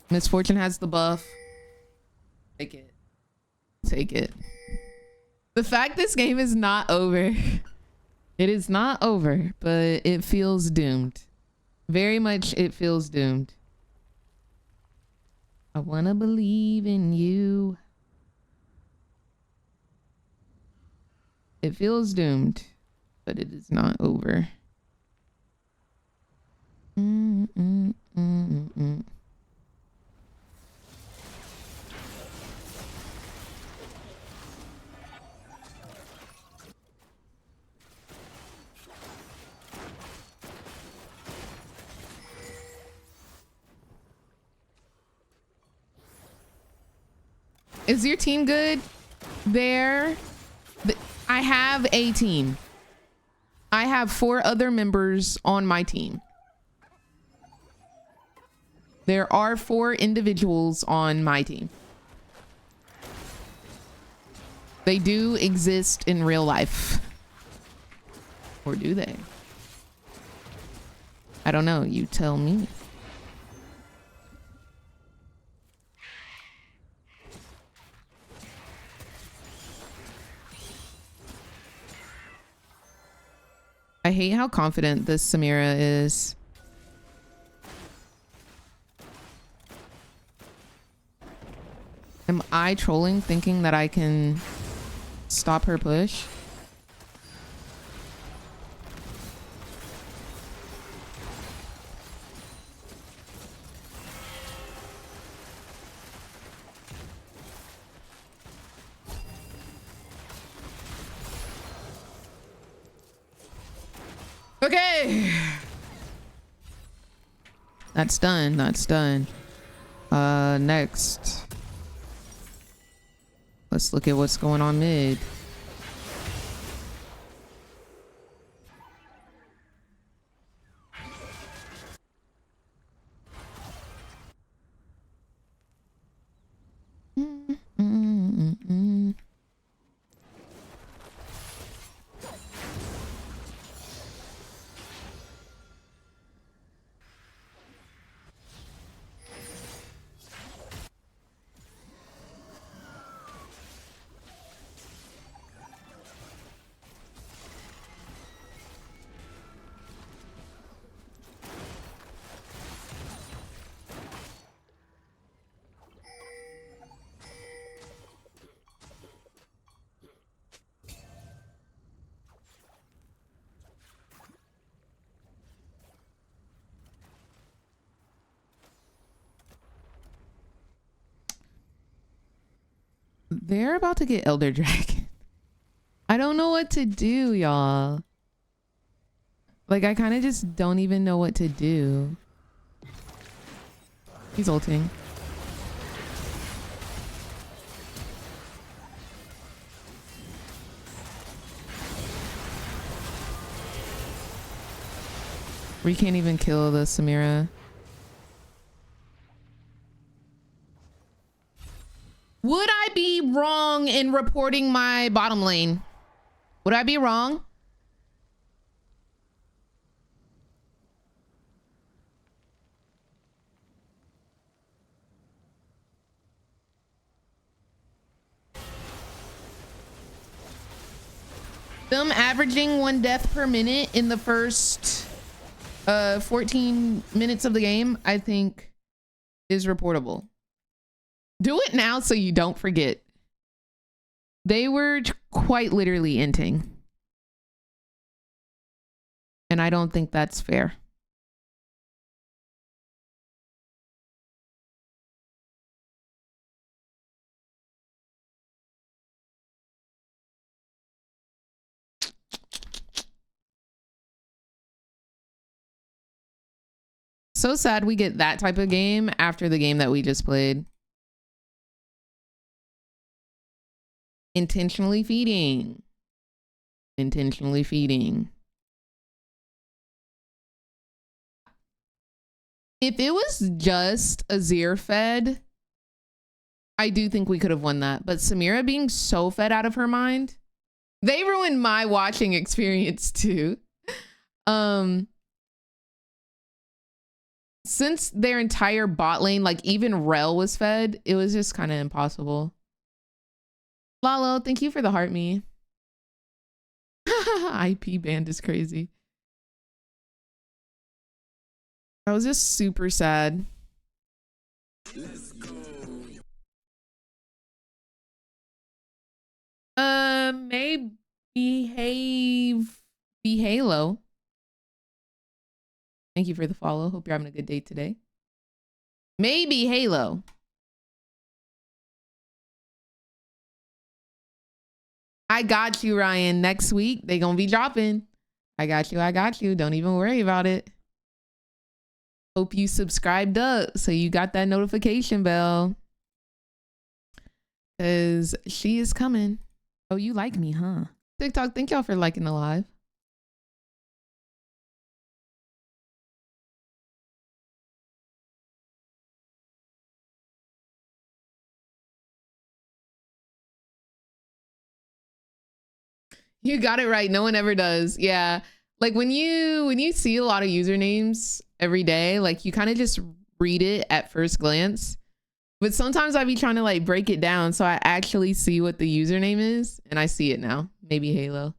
Misfortune has the buff. Take it. Take it. The fact this game is not over. It is not over, but it feels doomed. Very much it feels doomed. I want to believe in you. It feels doomed, but it is not over. Is your team good there? I have a team. I have 4 other members on my team. There are 4 individuals on my team. They do exist in real life. Or do they? I don't know. You tell me. I hate how confident this Samira is. Am I trolling thinking that I can stop her push? Okay. That's done. That's done. Next. Let's look at what's going on mid. They're about to get Elder Dragon. I don't know what to do, y'all. Like, I kind of just don't even know what to do. He's ulting. We can't even kill the Samira. Would I be wrong in reporting my bottom lane? Would I be wrong? Them averaging 1 death per minute in the first 14 minutes of the game, I think is reportable. Do it now so you don't forget. They were quite literally inting. And I don't think that's fair. So sad we get that type of game after the game that we just played. Intentionally feeding. Intentionally feeding. If it was just a Azir fed, I do think we could have won that. But Samira being so fed out of her mind, they ruined my watching experience too. Since their entire bot lane, like even Rel was fed, it was just kind of impossible. Lalo, thank you for the heart me. IP band is crazy. I was just super sad. Let's go. May behave be Halo. Thank you for the follow. Hope you're having a good day today. Maybe Halo. I got you, Ryan. Next week, they gonna be dropping. I got you. I got you. Don't even worry about it. Hope you subscribed up so you got that notification bell. Because she is coming. Oh, you like me, huh? TikTok, thank y'all for liking the live. You got it right. No one ever does. Yeah. Like when you see a lot of usernames every day, like you kind of just read it at first glance. But sometimes I be trying to like break it down so I actually see what the username is, and I see it now. Maybe Halo.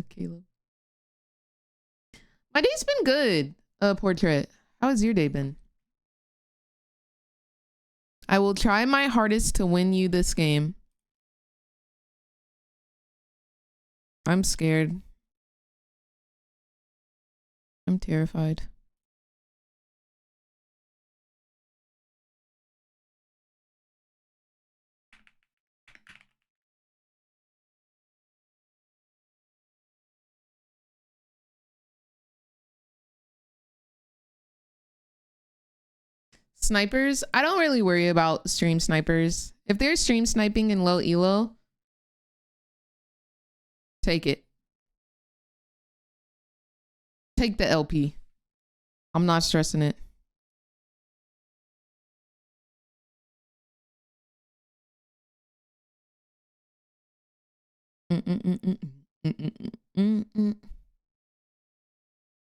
Caleb. My day's been good. Portrait. How has your day been? I will try my hardest to win you this game. I'm scared. I'm terrified. Snipers, I don't really worry about stream snipers. If they're stream sniping in low elo, take it. Take the LP. I'm not stressing it.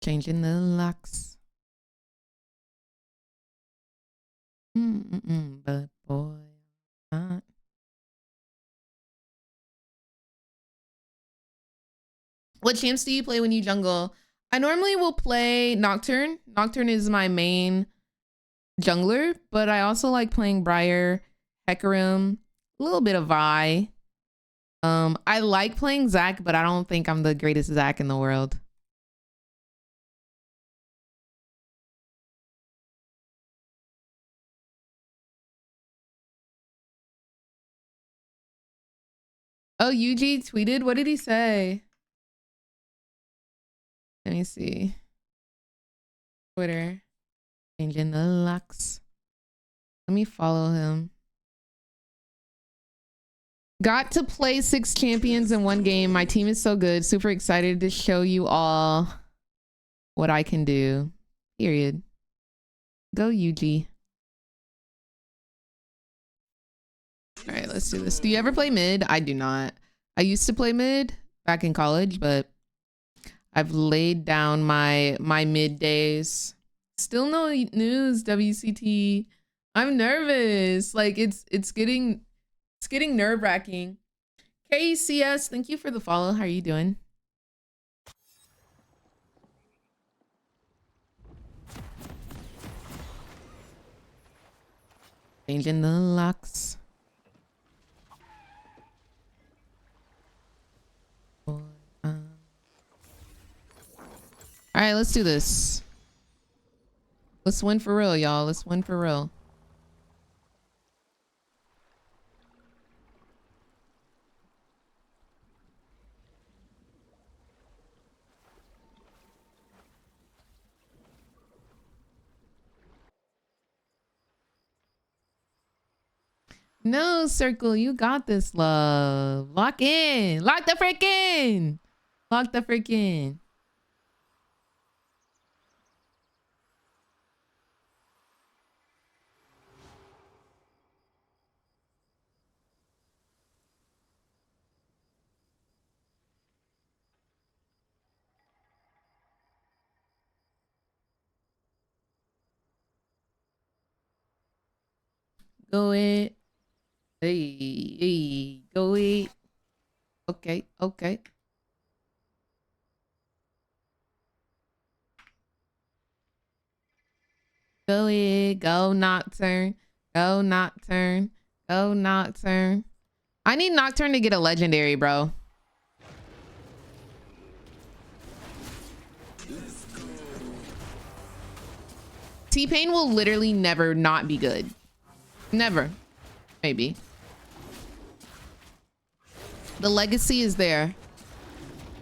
Changing the locks. But boy, not. What champs do you play when you jungle? I normally will play Nocturne. Nocturne is my main jungler, but I also like playing Briar, Hecarim, a little bit of Vi. I like playing Zac, but I don't think I'm the greatest Zac in the world. Oh, UG tweeted? What did he say? Let me see. Twitter. Changing the locks. Let me follow him. Got to play 6 champions in one game. My team is so good. Super excited to show you all what I can do. Period. Go UG. All right, let's do this. Do you ever play mid? I do not. I used to play mid back in college, but I've laid down my mid days. Still no news, WCT. I'm nervous. Like it's getting nerve-wracking. KCS, thank you for the follow. How are you doing? Changing the locks. All right, let's do this. Let's win for real, y'all. Let's win for real. No, Circle, you got this, love. Lock in. Lock the frick in. Lock the frick in. Go it. Hey, go it. Okay, okay. Go it. Go Nocturne. Go Nocturne. Go Nocturne. I need Nocturne to get a legendary, bro. T-Pain will literally never not be good. Never. Maybe. The legacy is there.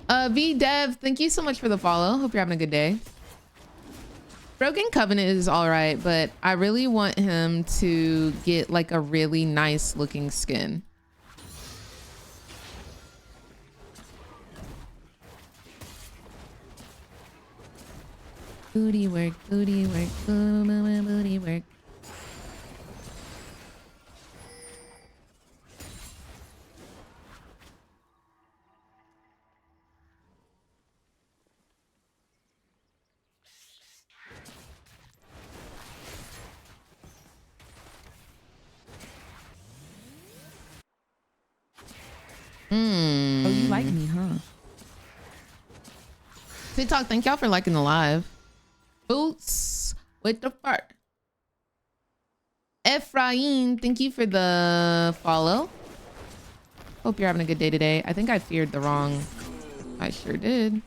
V Dev, thank you so much for the follow. Hope you're having a good day. Broken Covenant is all right, but I really want him to get like a really nice looking skin. Booty work, booty work, booty work. Oh, you like me, huh? TikTok, thank y'all for liking the live. Boots with the fart. Ephraim, thank you for the follow. Hope you're having a good day today. I think I feared the wrong. I sure did.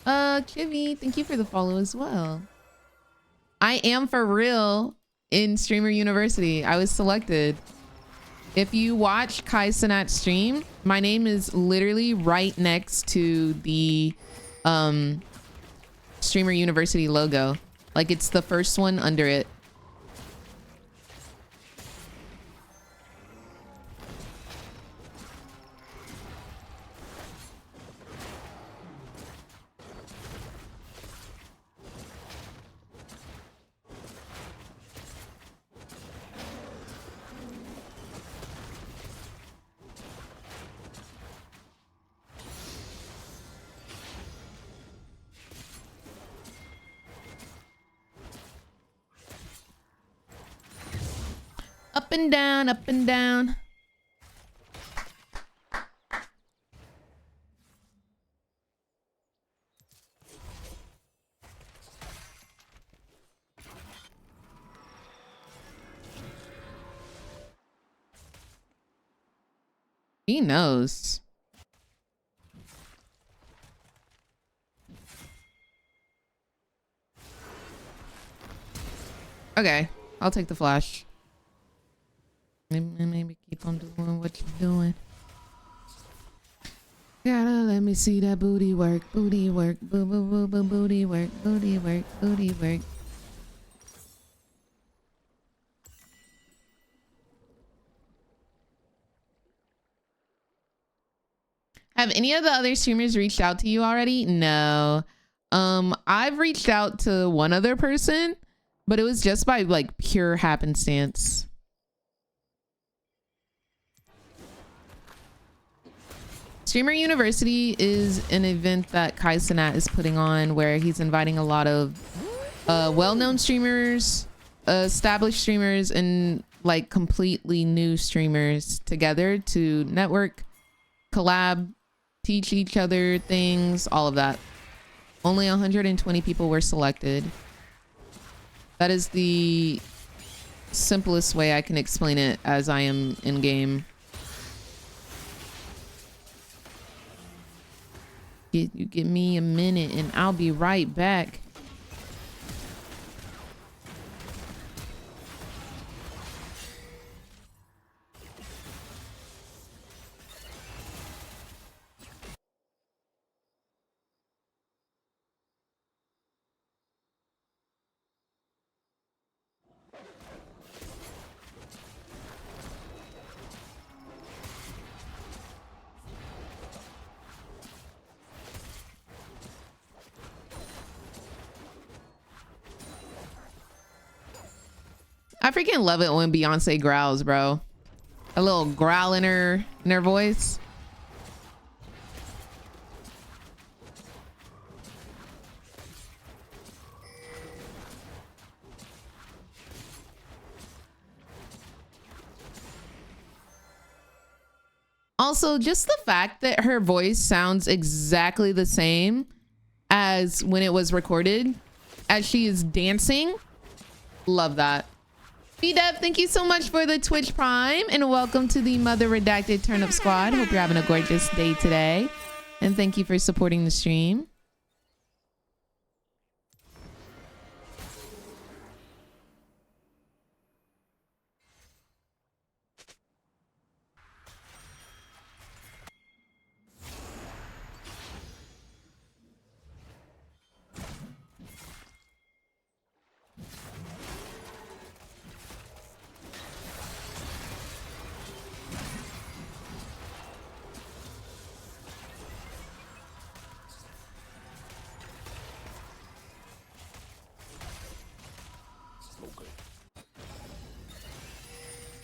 Chibi, thank you for the follow as well. I am for real in Streamer University. I was selected. If you watch Kai Cenat's stream, my name is literally right next to the Streamer University logo. Like it's the first one under it. Up and down, up and down. He knows. Okay, I'll take the flash. Maybe keep on doing what you're doing. Gotta let me see that booty work, booty work, boo boo boo boo, booty work, booty work, booty work. Have any of the other streamers reached out to you already? No. I've reached out to one other person, but it was just by like pure happenstance. Streamer University is an event that Kai Cenat is putting on where he's inviting a lot of well-known streamers, established streamers, and like completely new streamers together to network, collab, teach each other things, all of that. Only 120 people were selected. That is the simplest way I can explain it as I am in game. You give me a minute and I'll be right back. I freaking love it when Beyonce growls, bro. A little growl in her voice. Also, just the fact that her voice sounds exactly the same as when it was recorded, as she is dancing. Love that. B-Dev, thank you so much for the Twitch Prime and welcome to the Mother Redacted Turnip Squad. Hope you're having a gorgeous day today. And thank you for supporting the stream.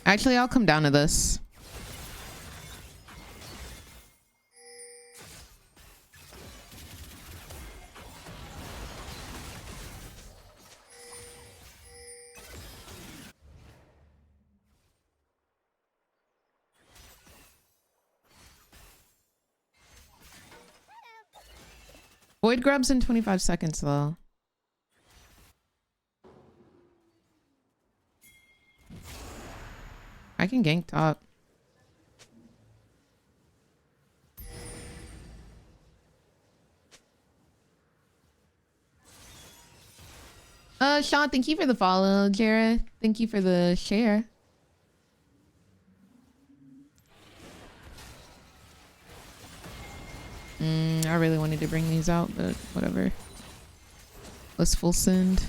Actually, I'll come down to this. Void grabs in 25 seconds though. I can gank top. Sean, thank you for the follow. Jared, thank you for the share. I really wanted to bring these out, but whatever. Let's full send.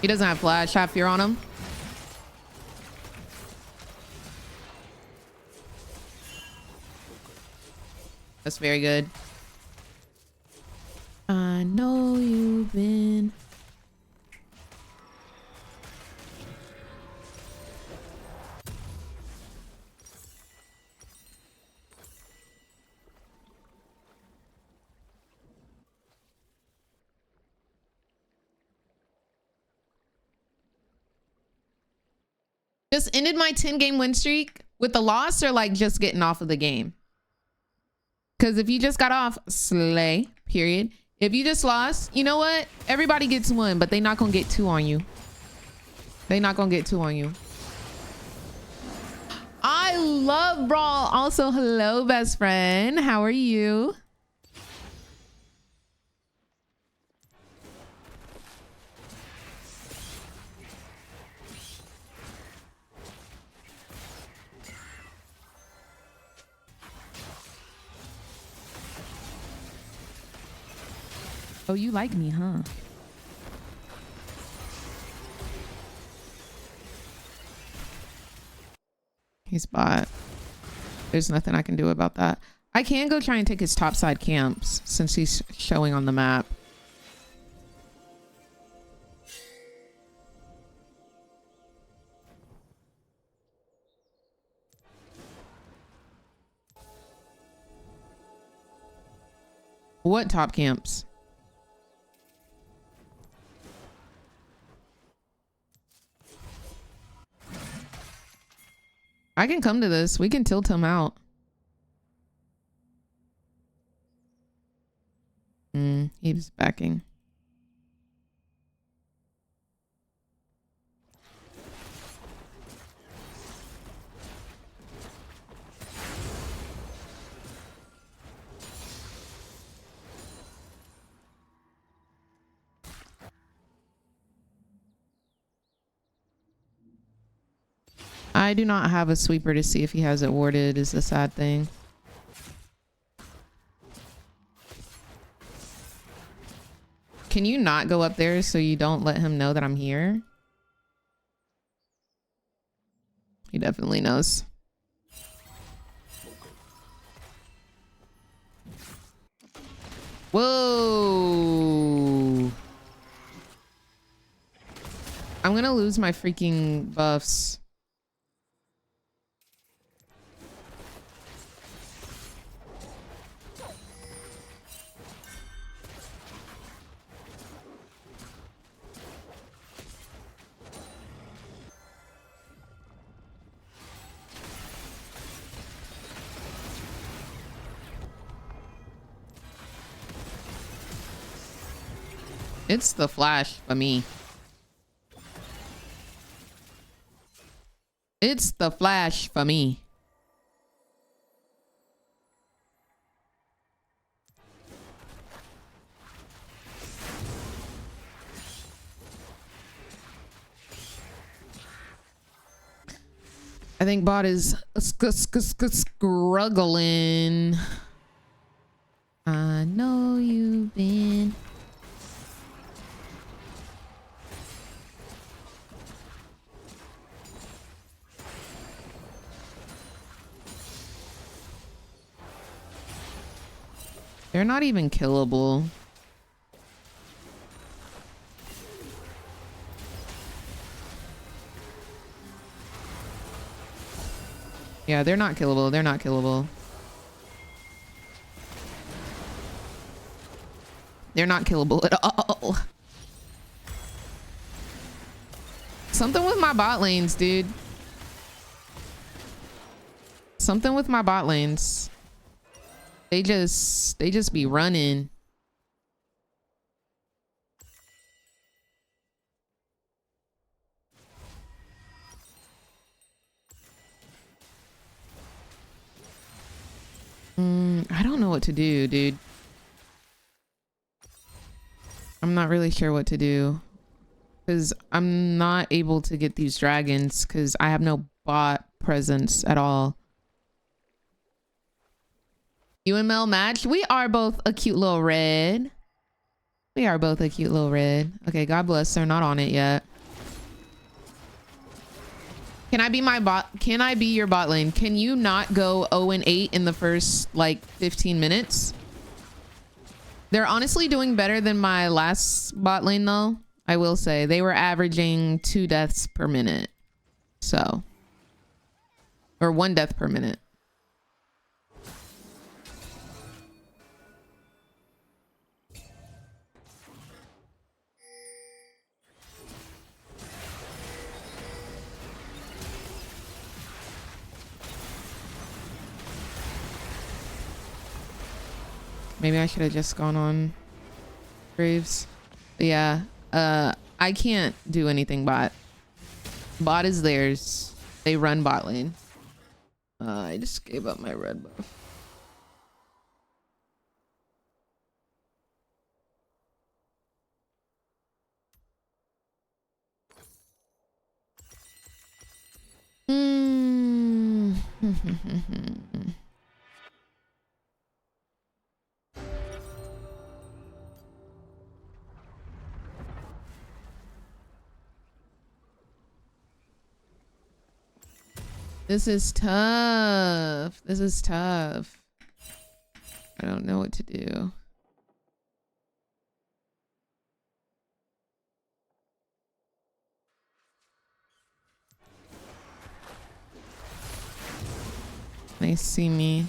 He doesn't have flash. Have fear on him. That's very good. I know you've been. Just ended my 10-game win streak with the loss, or like just getting off of the game? Because if you just got off, slay, period. If you just lost, you know what? Everybody gets one, but they not gonna get two on you. They not gonna get two on you. I love Brawl. Also, hello, best friend. How are you? Oh, you like me, huh? He's bot. There's nothing I can do about that. I can go try and take his topside camps since he's showing on the map. What top camps? I can come to this. We can tilt him out. He's backing. I do not have a sweeper to see if he has it warded, is the sad thing. Can you not go up there so you don't let him know that I'm here? He definitely knows. Whoa. I'm gonna lose my freaking buffs. It's the flash for me. It's the flash for me. I think bot is struggling. I know you've been. They're not even killable. Yeah, they're not killable. They're not killable. They're not killable at all. Something with my bot lanes, dude. Something with my bot lanes. They just be running. I don't know what to do, dude. I'm not really sure what to do. Because I'm not able to get these dragons because I have no bot presence at all. You and Mel match? We are both a cute little red. We are both a cute little red. Okay, God bless. They're not on it yet. Can I be my bot? Can I be your bot lane? Can you not go 0-8 in the first like 15 minutes? They're honestly doing better than my last bot lane though. I will say they were averaging 2 deaths per minute. So, or 1 death per minute. Maybe I should have just gone on Graves. But yeah, I can't do anything bot. Bot is theirs. They run bot lane. I just gave up my red buff. This is tough. This is tough. I don't know what to do. They see me.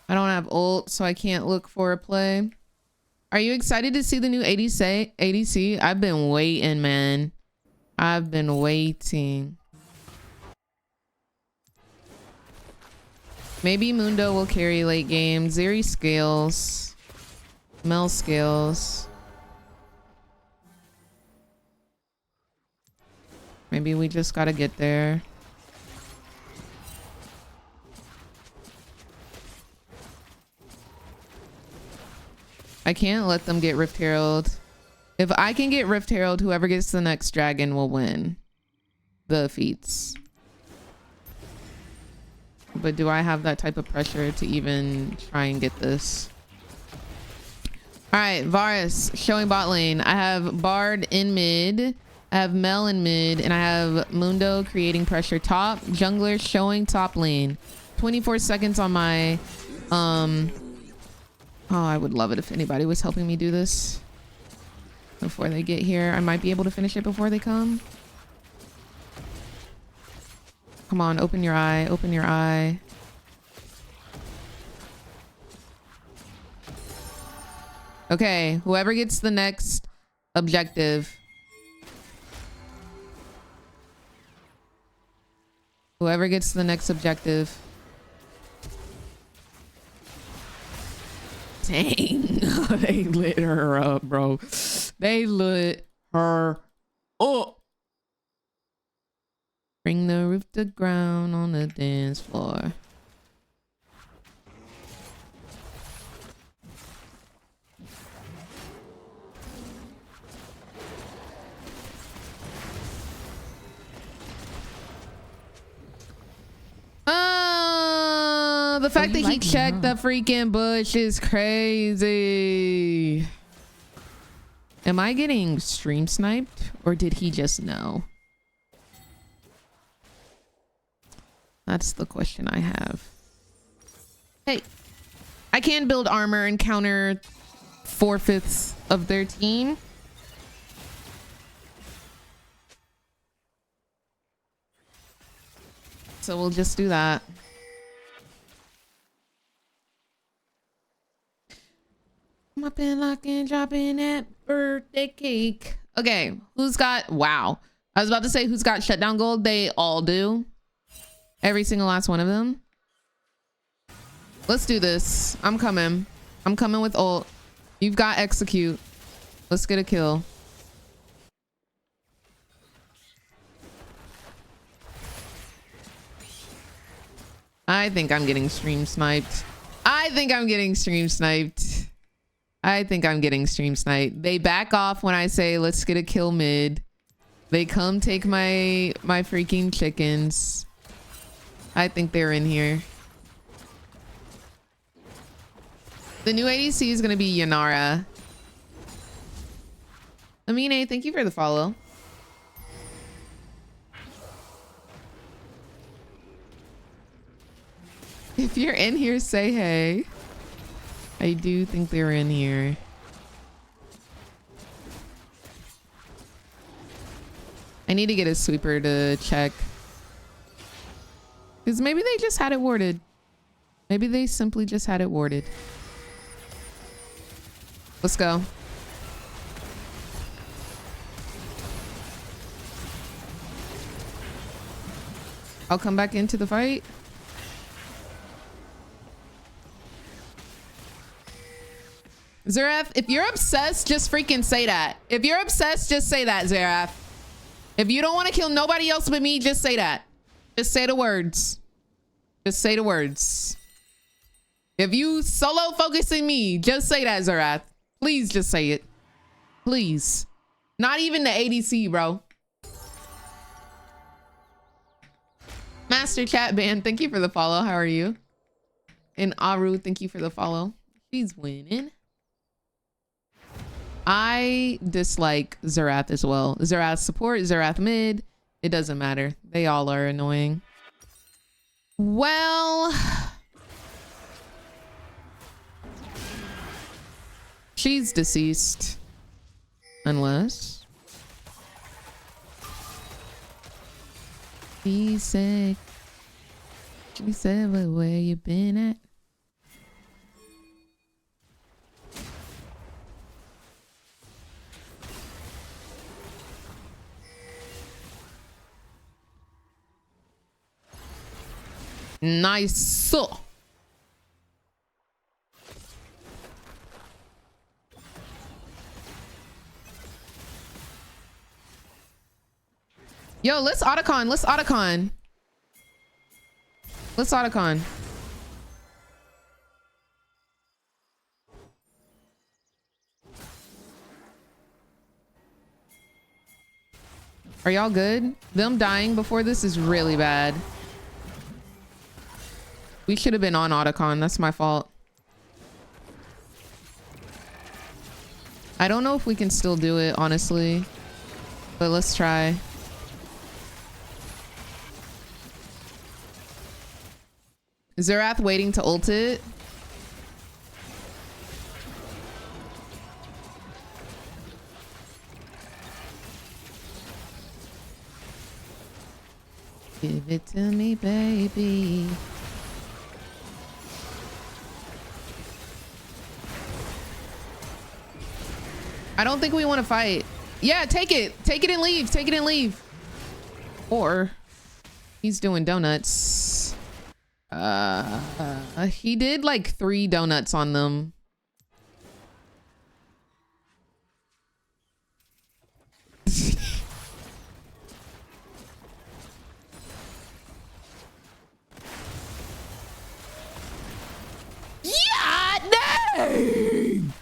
I don't have ult, so I can't look for a play. Are you excited to see the new ADC? I've been waiting, man. I've been waiting. Maybe Mundo will carry late game. Zeri scales. Mel scales. Maybe we just gotta get there. I can't let them get Rift Herald. If I can get Rift Herald, whoever gets the next dragon will win the feats. But do I have that type of pressure to even try and get this? All right, Varus showing bot lane. I have Bard in mid. I have Mel in mid. And I have Mundo creating pressure top. Jungler showing top lane. 24 seconds on my... Oh, I would love it if anybody was helping me do this before they get here. I might be able to finish it before they come. Come on, open your eye. Open your eye. Okay, whoever gets the next objective. Whoever gets the next objective. Dang, they lit her up, bro. They lit her up. Bring the roof to ground on the dance floor. The fact that he checked the freaking bush is crazy. Am I getting stream sniped or did he just know? That's the question I have. Hey, I can build armor and counter 4/5 of their team. So we'll just do that. I'm up and locking, dropping that birthday cake. Okay, who's got, wow. I was about to say who's got shutdown gold. They all do. Every single last one of them. Let's do this. I'm coming. I'm coming with ult. You've got execute. Let's get a kill. I think I'm getting stream sniped. I think I'm getting stream sniped. I think I'm getting stream sniped. They back off when I say let's get a kill mid. They come take my freaking chickens. I think they're in here. The new ADC is gonna be Yanara. Amine, thank you for the follow. If you're in here, say hey. I do think they're in here. I need to get a sweeper to check. Because maybe they just had it warded. Maybe they simply just had it warded. Let's go. I'll come back into the fight. Xerath, if you're obsessed, just freaking say that. If you're obsessed, just say that, Xerath. If you don't want to kill nobody else but me, just say that. Just say the words. Just say the words. If you solo focusing me, just say that, Xerath. Please just say it. Please. Not even the ADC, bro. Master Chat Band, thank you for the follow. How are you? And Aru, thank you for the follow. She's winning. I dislike Xerath as well. Xerath support, Xerath mid. It doesn't matter. They all are annoying. Well, she's deceased. Unless he said, but where you been at? Nice. Yo, let's Otacon. Let's Otacon. Let's Otacon. Are y'all good? Them dying before this is really bad. We should have been on Otacon. That's my fault. I don't know if we can still do it, honestly. But let's try. Is Xerath waiting to ult it? Give it to me, baby. I don't think we want to fight. Yeah, take it. Take it and leave. Take it and leave. Or he's doing donuts. He did like 3 donuts on them. Yeah, dang!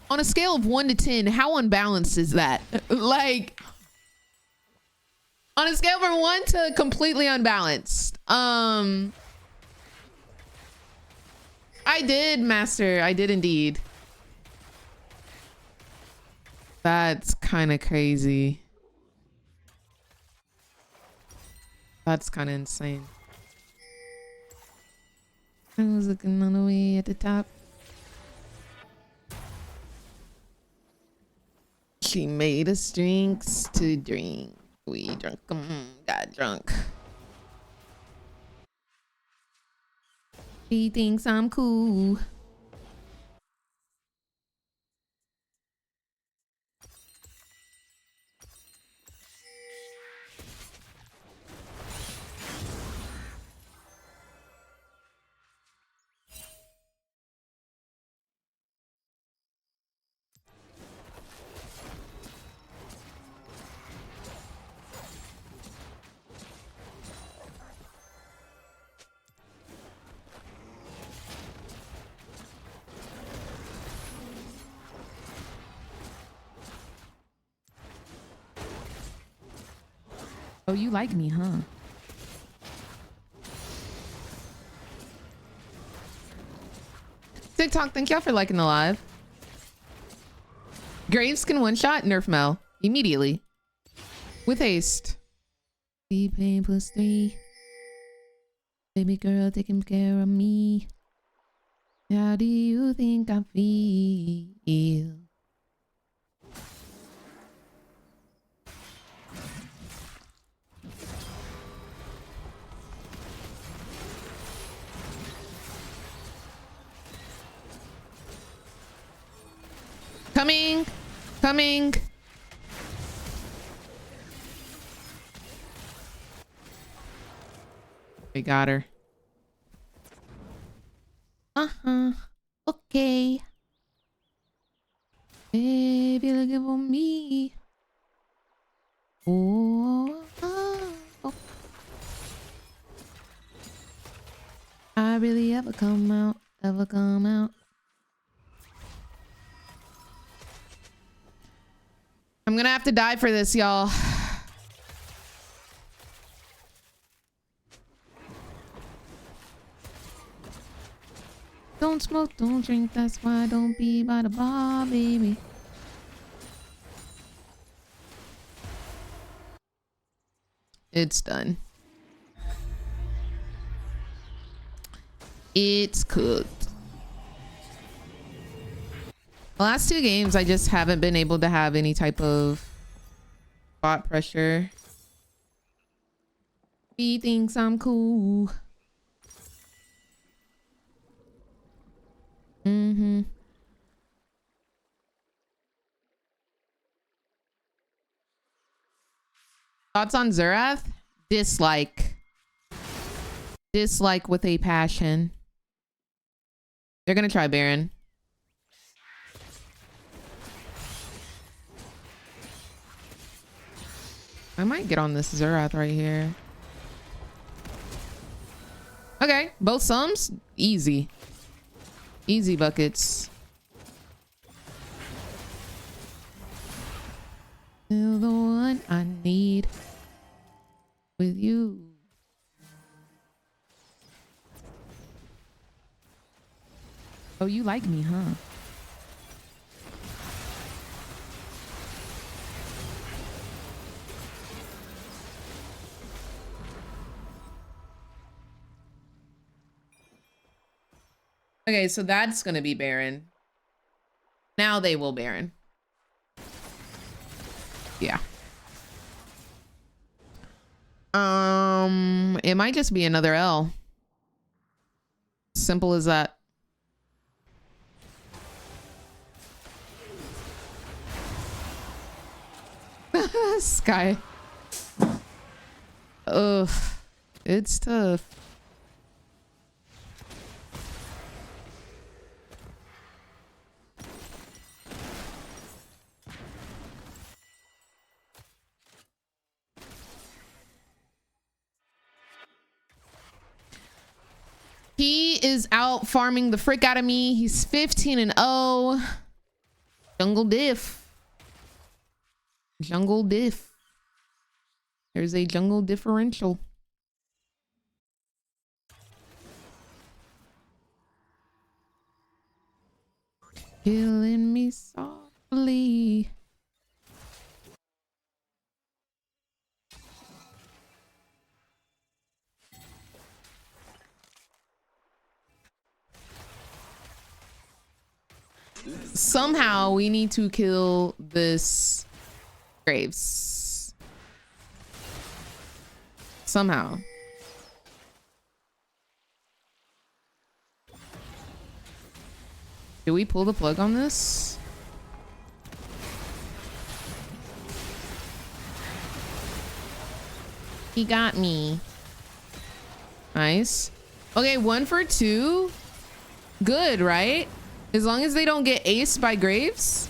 On a scale of 1 to 10, how unbalanced is that? Like, on a scale from 1 to completely unbalanced. I did, Master. I did indeed. That's kind of crazy. That's kind of insane. I was looking on the way at the top. She made us drinks to drink. We drunk them, got drunk. She thinks I'm cool. Oh, you like me, huh? TikTok, thank y'all for liking the live. Graves can one shot Nerf Mel immediately with haste. 3 pain plus 3. Baby girl taking care of me. How do you think I feel? Coming, coming. We got her. Okay. Baby, looking for me. Oh, oh. I really ever come out, ever come out. I'm gonna have to die for this, y'all. Don't smoke, don't drink, that's why I don't be by the bar, baby. It's done. It's cooked. The last 2 games, I just haven't been able to have any type of bot pressure. He thinks I'm cool. Thoughts on Zerath? Dislike. Dislike with a passion. They're gonna try Baron. I might get on this Zerath right here. Okay, both sums? Easy. Easy buckets. You're the one I need with you. Oh, you like me, huh? Okay, so that's gonna be Baron. Now they will Baron. Yeah. It might just be another L. Simple as that. Sky. Ugh. It's tough. He is out farming the frick out of me. He's 15-0. Jungle diff. Jungle diff. There's a jungle differential. Killing me softly. somehow we need to kill this Graves. Somehow. Do we pull the plug on this? He got me. Nice. Okay, 1 for 2. Good, right? As long as they don't get aced by Graves.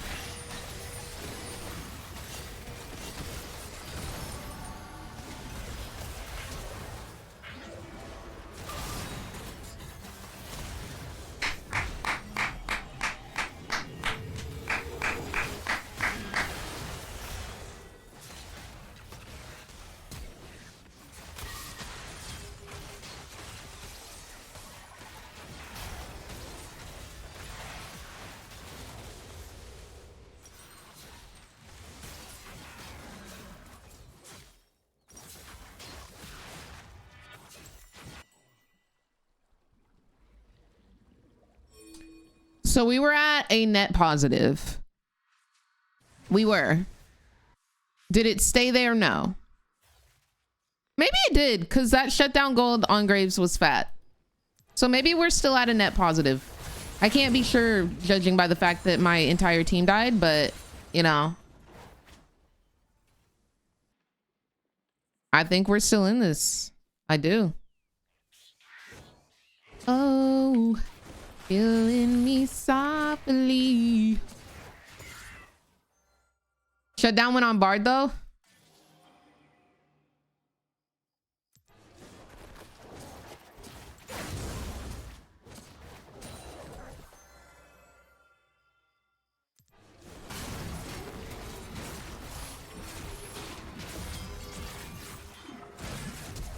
So we were at a net positive. We were. Did it stay there? No. Maybe it did, because that shutdown gold on Graves was fat. So maybe we're still at a net positive. I can't be sure judging by the fact that my entire team died, but you know. I think we're still in this. I do. Oh. Killing me softly. Shutdown went on Bard though.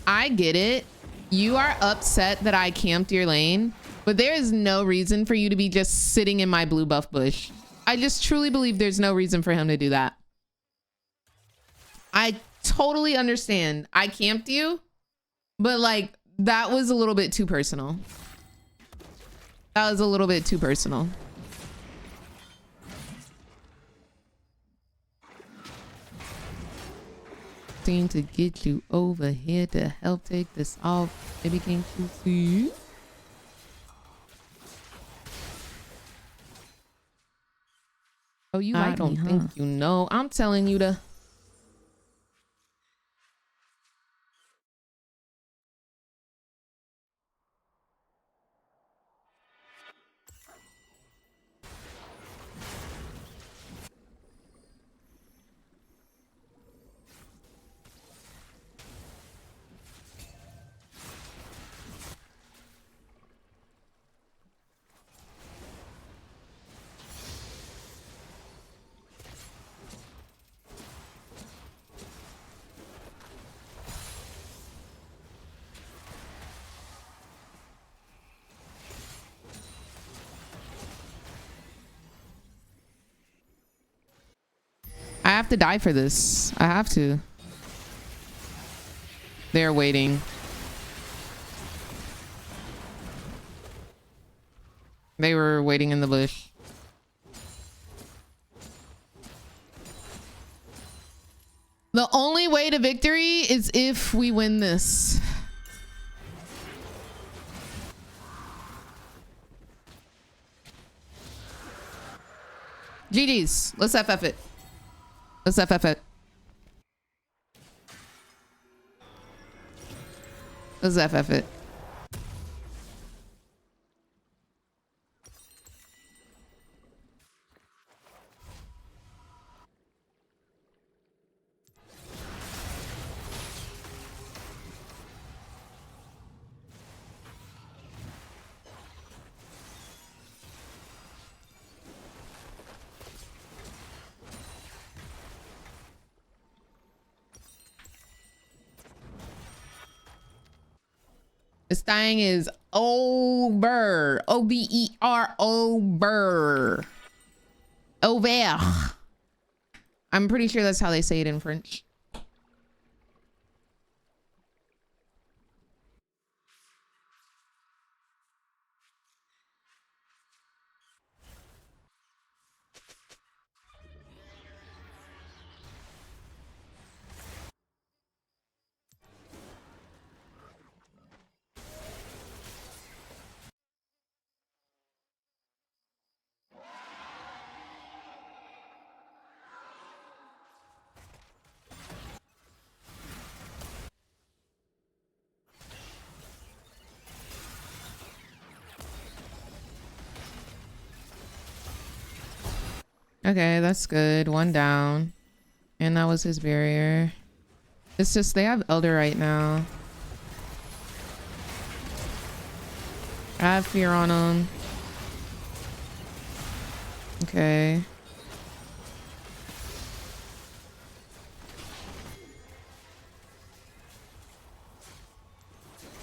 I get it. You are upset that I camped your lane. But there is no reason for you to be just sitting in my blue buff bush. I just truly believe there's no reason for him to do that. I totally understand. I camped you, but like that was a little bit too personal. That was a little bit too personal. Seem to get you over here to help take this off. Maybe can't you see? Oh, you like me, huh? I don't think you know. I'm telling you to. I have to die for this. I have to. They're waiting. They were waiting in the bush. The only way to victory is if we win this. GG's. Let's FF it. Let's FF it. Let's FF it. This thing is over. O-B-E-R, over. Over. I'm pretty sure that's how they say it in French. Okay, that's good. One down. And that was his barrier. It's just they have Elder right now. I have fear on him. Okay.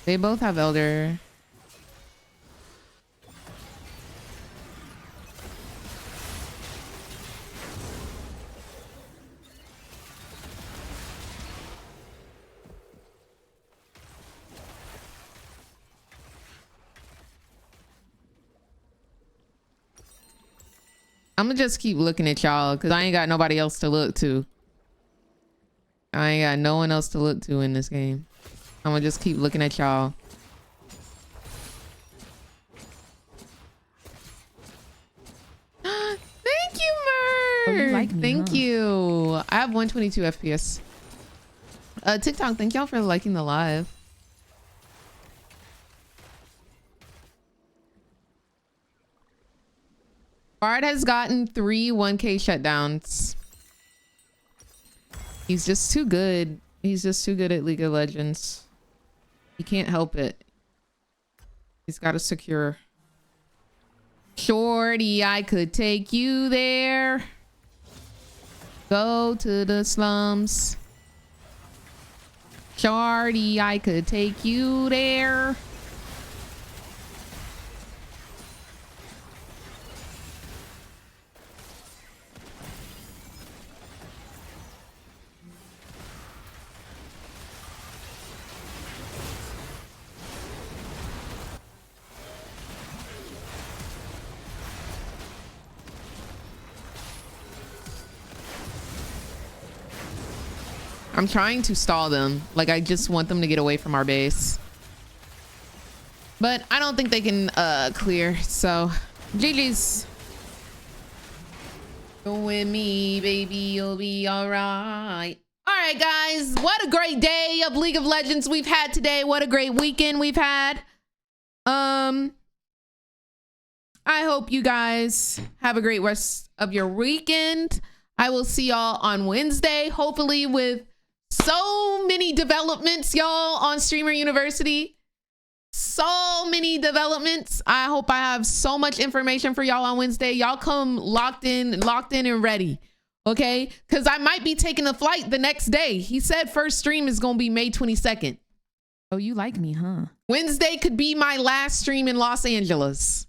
They both have Elder. I'm gonna just keep looking at y'all because I ain't got nobody else to look to. I ain't got no one else to look to in this game. I'm gonna just keep looking at y'all. Thank you, Merc. Oh, you like me, thank huh? you. I have 122 FPS. TikTok, thank y'all for liking the live. Bard has gotten 3 1K shutdowns. He's just too good. He's just too good at League of Legends. He can't help it. He's got to secure. Shorty, I could take you there. Go to the slums. Shorty, I could take you there. I'm trying to stall them. Like, I just want them to get away from our base. But I don't think they can clear, so GG's. Go with me, baby, you'll be all right. All right, guys, what a great day of League of Legends we've had today. What a great weekend we've had. I hope you guys have a great rest of your weekend. I will see y'all on Wednesday, hopefully with so many developments, y'all, on Streamer University. So many developments. I hope I have so much information for y'all on Wednesday. Y'all come locked in and ready. Okay? Because I might be taking a flight the next day. He said first stream is going to be May 22nd. Oh, you like me, huh? Wednesday could be my last stream in Los Angeles.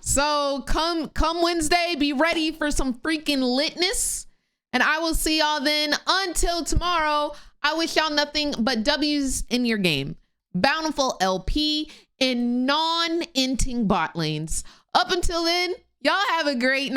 So come Wednesday, be ready for some freaking litness. And I will see y'all then. Until tomorrow, I wish y'all nothing but W's in your game. Bountiful LP in non-inting bot lanes. Up until then, y'all have a great night.